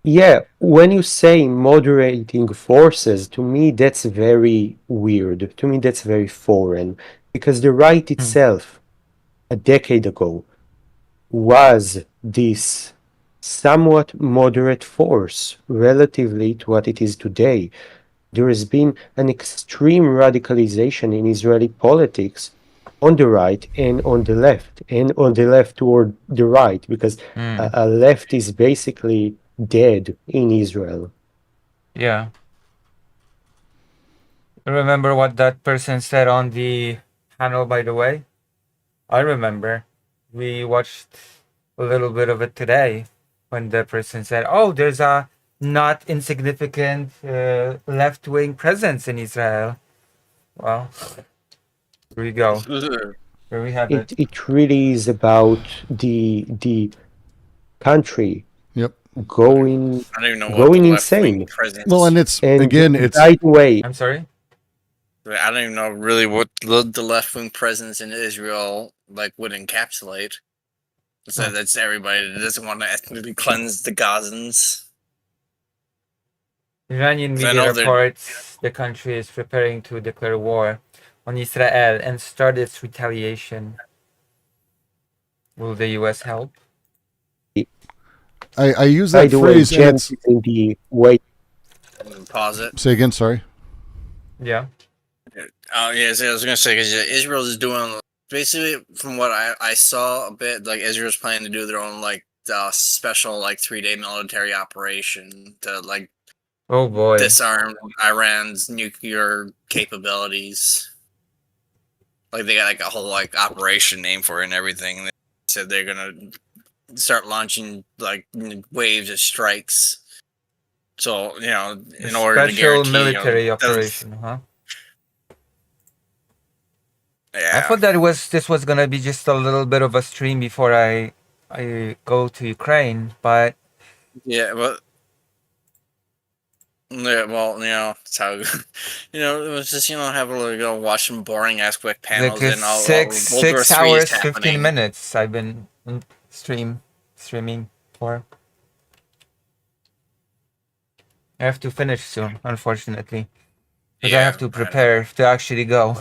Yeah, when you say moderating forces, to me that's very weird. To me that's very foreign, because the right itself, a decade ago, was this somewhat moderate force relatively to what it is today. There has been an extreme radicalization in Israeli politics on the right and on the left toward the right, because a left is basically dead in Israel. Yeah. Remember what that person said on the panel, by the way? I remember. We watched a little bit of it today when the person said, oh, there's a not insignificant left-wing presence in Israel. Well, here we go. Here we have it. It really is about the country going I don't even know what the insane. left-wing presence. Well, and it's And again, it's right away. I'm sorry? I don't even know really what the left-wing presence in Israel like would encapsulate. So that's everybody that doesn't want to ethnically cleanse the Gazans. Iranian So I media know they're- reports the country is preparing to declare war on Israel and start its retaliation. Will the U.S. help? I use By that the way, phrase. and James it's, is in the way. Pause it. say again. Sorry. Yeah. Oh yeah, so I was gonna say because Israel is doing basically from what I saw a bit like Israel's planning to do their own like special like 3-day military operation to like Oh boy. disarm Iran's nuclear capabilities. Like they got like a whole like operation name for it and everything. They said they're gonna start launching like waves of strikes. So in order to Special guarantee military doesn't- operation, huh? Yeah. I thought this was gonna be just a little bit of a stream before I go to Ukraine, but Yeah, but yeah, well, it's how it was just have a little go watch some boring ass quick panels like and all six World War III is hours, happening. 15 minutes I've been streaming for. I have to finish soon, unfortunately, because I Yeah, have to prepare to actually go.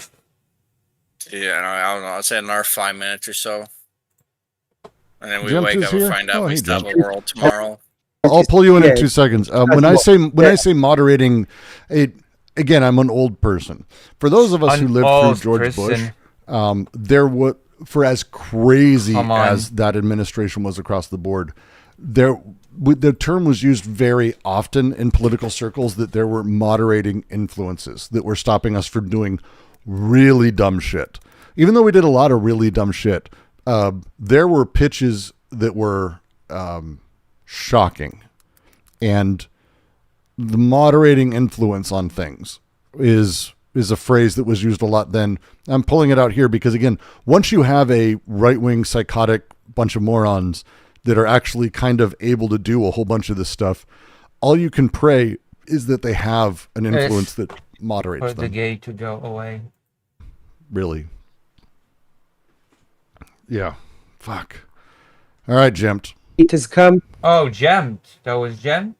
Yeah, I don't know. I'd say another 5 minutes or so, and then we Jump wake is up and here? find out Oh, we hey, still have Jump. a world tomorrow. I'll pull you in Yeah. 2 seconds. When I say moderating, again, I'm an old person. For those of us who An lived old through George person. Bush, there was, for as crazy Come on. as that administration was across the board, the term was used very often in political circles that there were moderating influences that were stopping us from doing really dumb shit. Even though we did a lot of really dumb shit, there were pitches that were shocking. And the moderating influence on things is a phrase that was used a lot then. I'm pulling it out here because, again, once you have a right-wing psychotic bunch of morons that are actually kind of able to do a whole bunch of this stuff, all you can pray is that they have an influence that moderates For the them. gay to go away. Really. Yeah. Fuck. All right, Gemmed. It has come. Oh, Gemmed. That was Gemmed?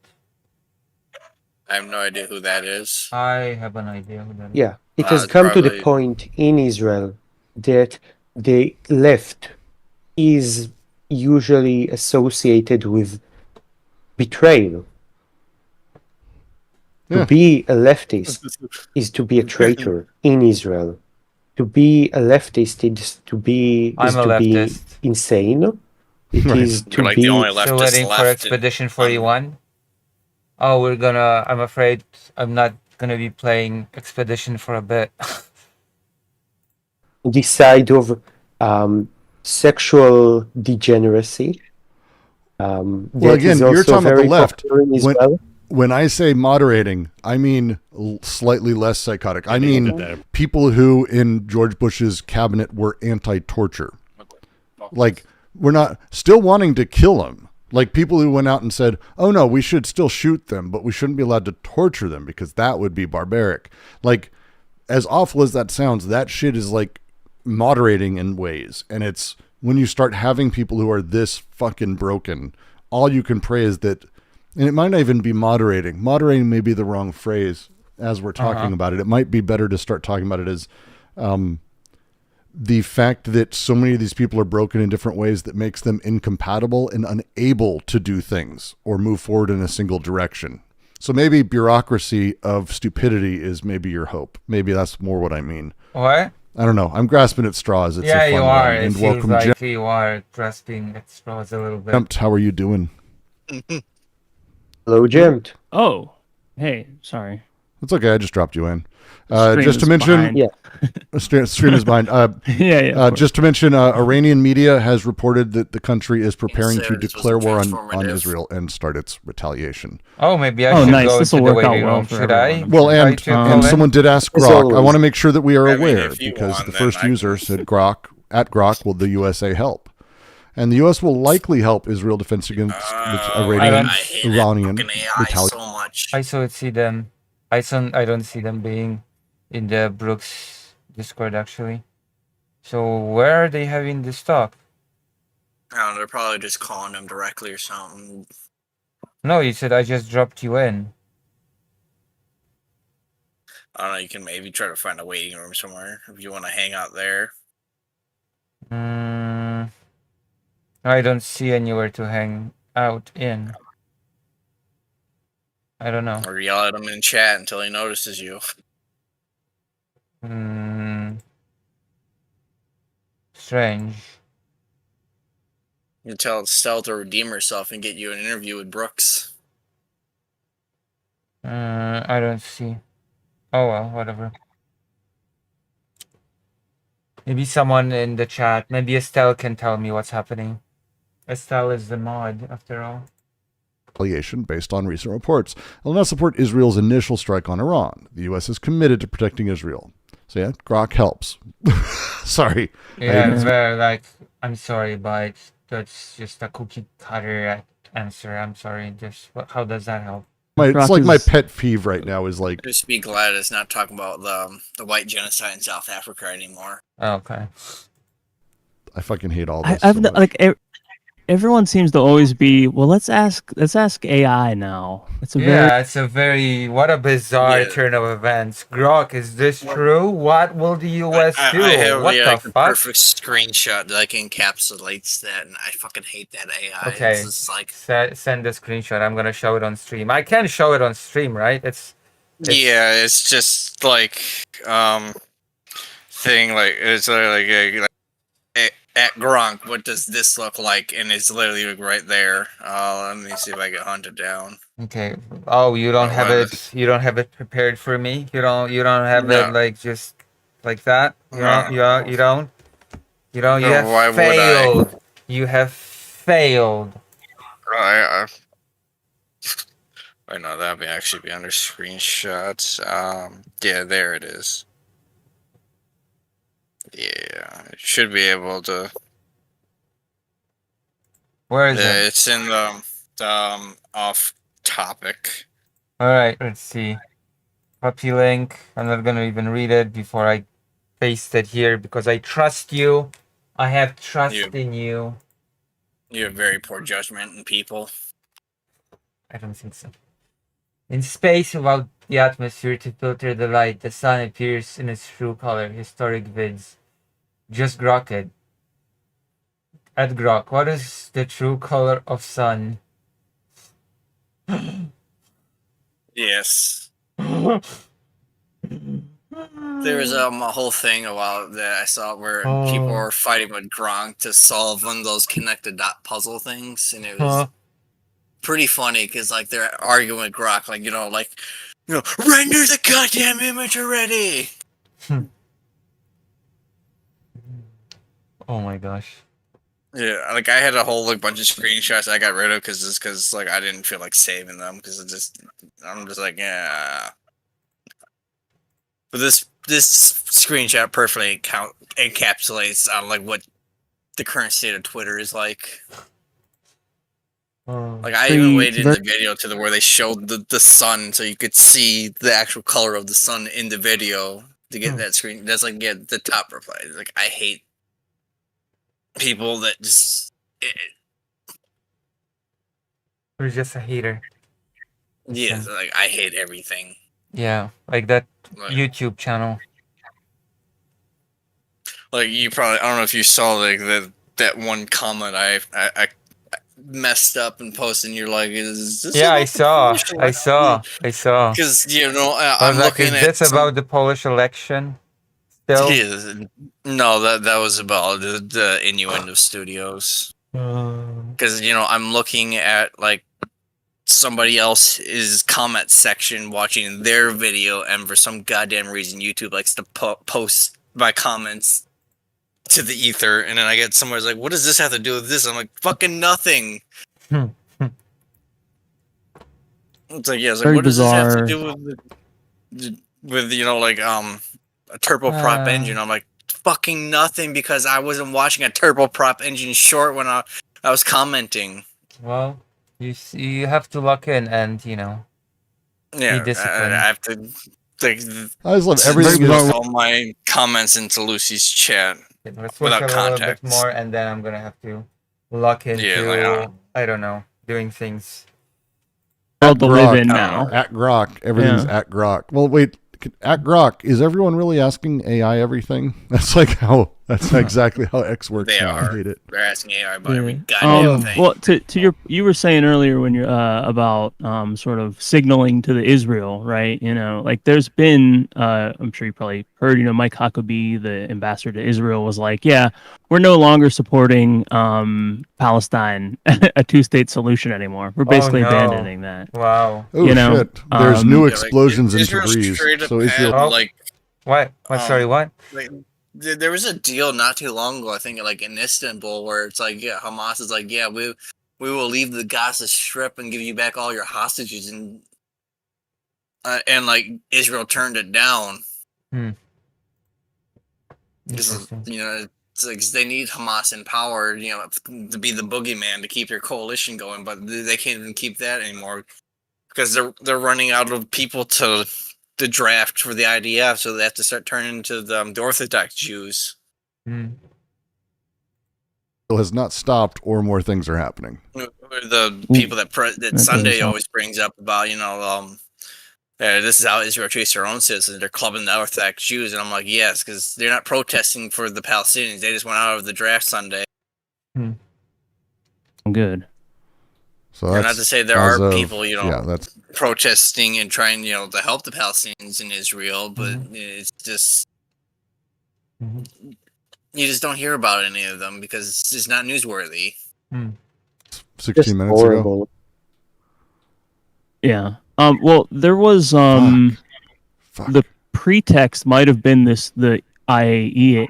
I have no idea who that is. I have an idea who that is. Yeah, it Ah, has it's come to the probably- point in Israel that the left is usually associated with betrayal. Yeah. To be a leftist is to be a traitor in Israel. To be a leftist is to be I'm a leftist. insane. It Right. is to You're like be the only Still leftist waiting for left. Expedition 41. Oh, I'm afraid I'm not gonna be playing Expedition for a bit. the side of sexual degeneracy. Well, That again, is you're also talking about very the left. popular in Israel. When I say moderating, I mean slightly less psychotic. I mean people who in George Bush's cabinet were anti-torture. Like, we're not still wanting to kill them. Like people who went out and said, oh no, we should still shoot them, but we shouldn't be allowed to torture them because that would be barbaric. Like, as awful as that sounds, that shit is like moderating in ways. And it's when you start having people who are this fucking broken, all you can pray is that, and it might not even be moderating. Moderating may be the wrong phrase as we're talking about it. It might be better to start talking about it as the fact that so many of these people are broken in different ways that makes them incompatible and unable to do things or move forward in a single direction. So maybe bureaucracy of stupidity is maybe your hope. Maybe that's more what I mean. What? I don't know. I'm grasping at straws. It's Yeah, a fun you one. are. And It welcome, feels like Jim. you are grasping at straws a little bit. Jumped. How are you doing? Hello, Jim. Oh, hey, sorry. It's okay. I just dropped you in. Stream Just to is mention, behind. stream is behind. Yeah. Just to mention, Iranian media has reported that the country is preparing Yes, to sir, this was declare war on transformative. Israel and start its retaliation. Oh, maybe I Oh, should nice. go This to will the work out waiting well room. for Should everyone. I? Well, and Should I and call someone in? did ask As Grok. I always. want to make sure that we are I mean, aware if you because want, the then first I user said at Grok will the USA help, and the U.S. will likely help Israel defense against Iranian retaliation. much. I don't see them. I don't see them being in the Brooks Discord actually. So where are they having this talk? I don't know, they're probably just calling him directly or something. No, you said I just dropped you in. I don't know, you can maybe try to find a waiting room somewhere if you want to hang out there. I don't see anywhere to hang out in. I don't know. Or yell at him in chat until he notices you. Strange. You can tell Stealth to redeem herself and get you an interview with Brooks. I don't see. Oh well, whatever. Maybe someone in the chat, maybe Estelle can tell me what's happening. Estelle is the mod, after all. Retaliation based on recent reports. It will not support Israel's initial strike on Iran. The U.S. is committed to protecting Israel. So yeah, Grok helps. Sorry. Yeah, it's very like, I'm sorry, but that's just a cookie cutter answer. I'm sorry. Just how does that help? It's like my pet peeve right now is like, Just be glad it's not talking about the white genocide in South Africa anymore. Okay. I fucking hate all this. I've everyone seems to always be, well, let's ask AI now. It's a It's a very, what a bizarre turn of events. Grok, is this true? What will the US do? I have What the the fuck? perfect screenshot that like encapsulates that, and I fucking hate that AI. Okay, It's just like, send the screenshot. I'm gonna show it on stream. I can show it on stream, right? It's yeah, it's just like thing like it's like at Gronk, what does this look like? And it's literally right there. Let me see if I can hunt it down. okay. Oh, you don't have it. You don't have it prepared for me. You don't have No. it like just like that. You don't. No. You don't. You No, have why would I? failed. You have failed. I know that'd actually be under screenshots. Yeah, there it is. Yeah, it should be able to. Where is it? It's in the off topic. All right, let's see. Copy link. I'm not gonna even read it before I paste it here because I trust you. I have trust in you. You have very poor judgment in people. I don't think so. In space, without the atmosphere to filter the light, the sun appears in its true color. Historic vids. Just Grok it. At Grok, what is the true color of sun? Yes. There was a whole thing a while that I saw where people were fighting with Gronk to solve one of those connected dot puzzle things, and it was pretty funny because like they're arguing with Grok, like render the goddamn image already. Oh my gosh. Yeah, like I had a whole bunch of screenshots I got rid of because like I didn't feel like saving them because I'm just like yeah. But this screenshot perfectly encapsulates like what the current state of Twitter is like. Like I even waited in the video to where they showed the sun so you could see the actual color of the sun in the video to get that screen. That's like get the top reply. Like I hate people that just. You're just a hater. Yeah, like I hate everything. Yeah, like that Like- YouTube channel. like you probably, I don't know if you saw like that one comment I messed up and posted, and you're like, is this Yeah, about the Polish I saw. Because I I'm was like, looking is at this about the Polish election? Still? Yeah, no, that was about the Innuendo Studios. Because I'm looking at like somebody else's comment section watching their video, and for some goddamn reason YouTube likes to post my comments to the ether, and then I get somebody's like, what does this have to do with this? I'm like, fucking nothing. It's like, yeah, it's like, Very what does this have to bizarre. do with like a turboprop engine? I'm like, fucking nothing, because I wasn't watching a turboprop engine short when I was commenting. Well, you have to lock in and Yeah, be disciplined. I have to like I just love everything post is- all my comments into Lucy's chat Let's without work a little bit context. more, and then I'm gonna have to lock into like, I don't know, doing things. At to live Grok, in now. At Grok, everything's Yeah. at Grok. Well, wait, at Grok, is everyone really asking AI everything? That's like how. That's exactly how X works They now. I are. hate it. They're asking AI about every goddamn thing. Well, to your, you were saying earlier when you're about sort of signaling to the Israel, right? Like there's been, I'm sure you probably heard, Mike Huckabee, the ambassador to Israel, was like, yeah, we're no longer supporting Palestine, a two-state solution anymore. We're basically no. abandoning that. Wow. Oh shit! There's new explosions in Israel's Tabriz. straight up So had, Israel. like, What? Sorry, what? Like, there was a deal not too long ago, I think, like in Istanbul, where it's like, yeah, Hamas is like, yeah, we will leave the Gaza Strip and give you back all your hostages, and like Israel turned it down. Because it's like they need Hamas in power, to be the boogeyman to keep their coalition going, but they can't even keep that anymore because they're running out of people to draft for the IDF, so they have to start turning to the Orthodox Jews. Has not stopped, or more things are happening. The people that That Sunday doesn't always brings up about, this is how Israel treats their own citizens. They're clubbing the Orthodox Jews, and I'm like, yes, because they're not protesting for the Palestinians. They just went out of the draft Sunday. Good. So Not that's to say there as are of- people, yeah, that's protesting and trying, to help the Palestinians in Israel, but it's just you just don't hear about any of them because it's just not newsworthy. 16 minutes ago. Yeah. Well, there was the pretext might have been the IAEA,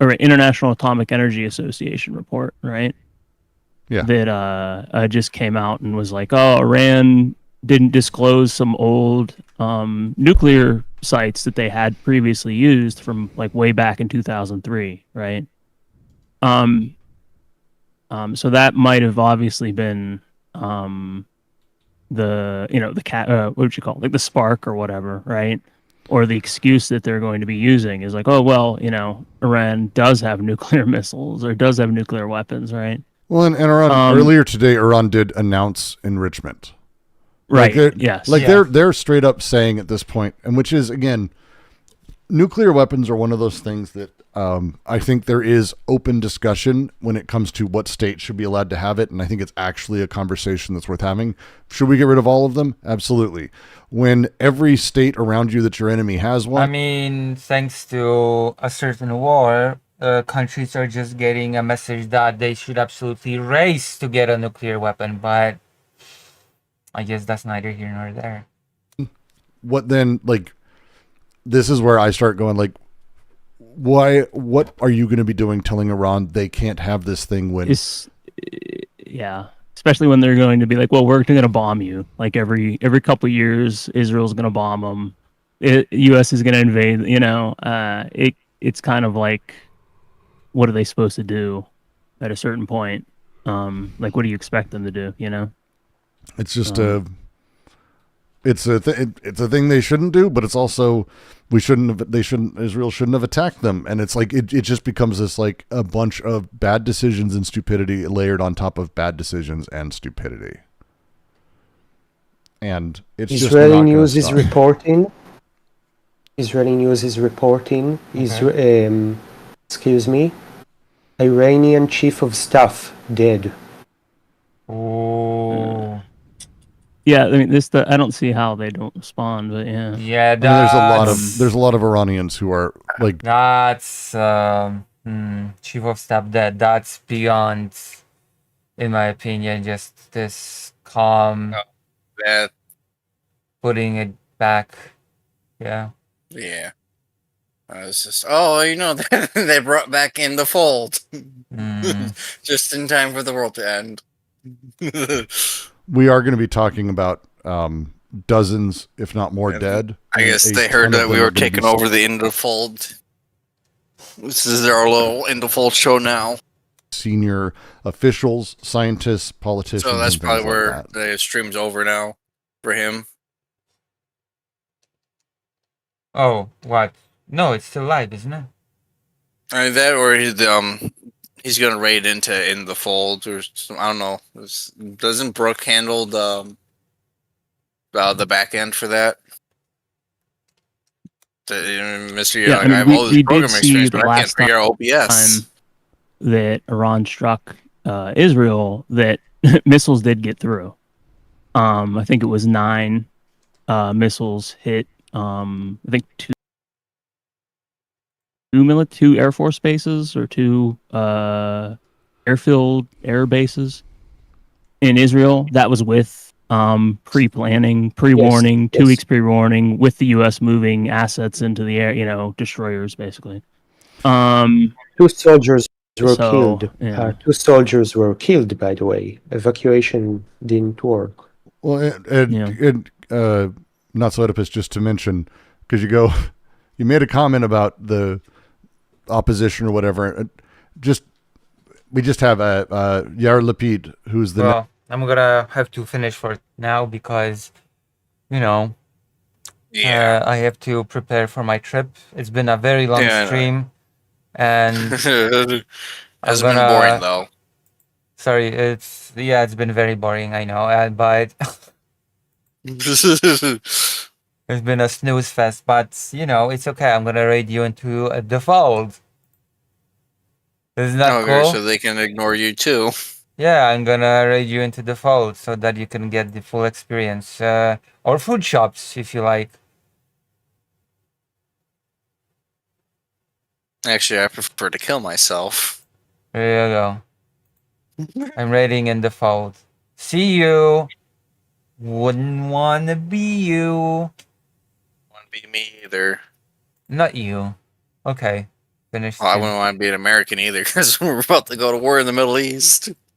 the International Atomic Energy Association report, right? Yeah. That just came out and was like, oh, Iran didn't disclose some old nuclear sites that they had previously used from like way back in 2003, right? So that might have obviously been what would you call it? Like the spark or whatever, right? Or the excuse that they're going to be using is like, oh well, Iran does have nuclear missiles or does have nuclear weapons, right? Well, and Iran earlier today, Iran did announce enrichment. Right. Like they're straight up saying at this point, and which is again, nuclear weapons are one of those things that I think there is open discussion when it comes to what state should be allowed to have it, and I think it's actually a conversation that's worth having. Should we get rid of all of them? Absolutely. When every state around you that's your enemy has one, I mean, thanks to a certain war, countries are just getting a message that they should absolutely race to get a nuclear weapon, but I guess that's neither here nor there. what then? Like, this is where I start going like, why? What are you going to be doing telling Iran they can't have this thing when? Yeah, especially when they're going to be like, well, we're going to bomb you. Like every couple years, Israel's going to bomb them. U.S. is going to invade. It's kind of like, what are they supposed to do at a certain point? Like, what do you expect them to do? It's just it's a thing they shouldn't do, but it's also Israel shouldn't have attacked them, and it's like it just becomes this like a bunch of bad decisions and stupidity layered on top of bad decisions and stupidity, and it's Israeli just not news gonna is stop. reporting Israeli news is reporting. Excuse me. Iranian chief of staff dead. Oh. Yeah, I mean, I don't see how they don't respond, but yeah. Yeah, I mean, there's a lot of Iranians who are like that's chief of staff dead. That's beyond, in my opinion, just this calm That putting it back. Yeah. yeah. It's just they brought back in the fold just in time for the world to end. we are going to be talking about dozens, if not more, dead. I guess and a they heard ton of that them we are were gonna be taking over the end of the fold. This is our little end of fold show now. senior officials, scientists, politicians. So that's and things probably like where that. the stream's over now for him. Oh, what? No, it's still live, isn't it? Either that or he's gonna raid into in the fold or I don't know. Doesn't Brooke handle the back end for that? Mr. Yeah, Young, I mean, I have all this we did programming see experience, the but I can't last figure out time OBS. that Iran struck Israel that missiles did get through. I think it was 9 missiles hit. I think two Air Force bases or 2 airfield air bases in Israel. That was with pre-planning, pre-warning, 2 weeks pre-warning, with the U.S. moving assets into the air, destroyers basically. 2 soldiers were killed. Yeah. 2 soldiers were killed, by the way. Evacuation didn't work. Well, and not so Oedipus, just to mention, because you made a comment about the opposition or whatever. We just have Yair Lapid, who's the Well, I'm gonna have to finish for now because, I have to prepare for my trip. It's been a very long Yeah, I know. stream, and Hasn't been boring though. Sorry, it's been very boring. I know, but it's been a snooze fest. But it's okay. I'm gonna raid you into the fold. Isn't that Okay, cool? so they can ignore you too. Yeah, I'm gonna raid you into the fold so that you can get the full experience. Or food shops if you like. Actually, I prefer to kill myself. There you go. I'm raiding in the fold. See you. Wouldn't wanna be you. Wouldn't be me either. Not you. Okay. Finish. Well, I wouldn't want to be an American either because we're about to go to war in the Middle East.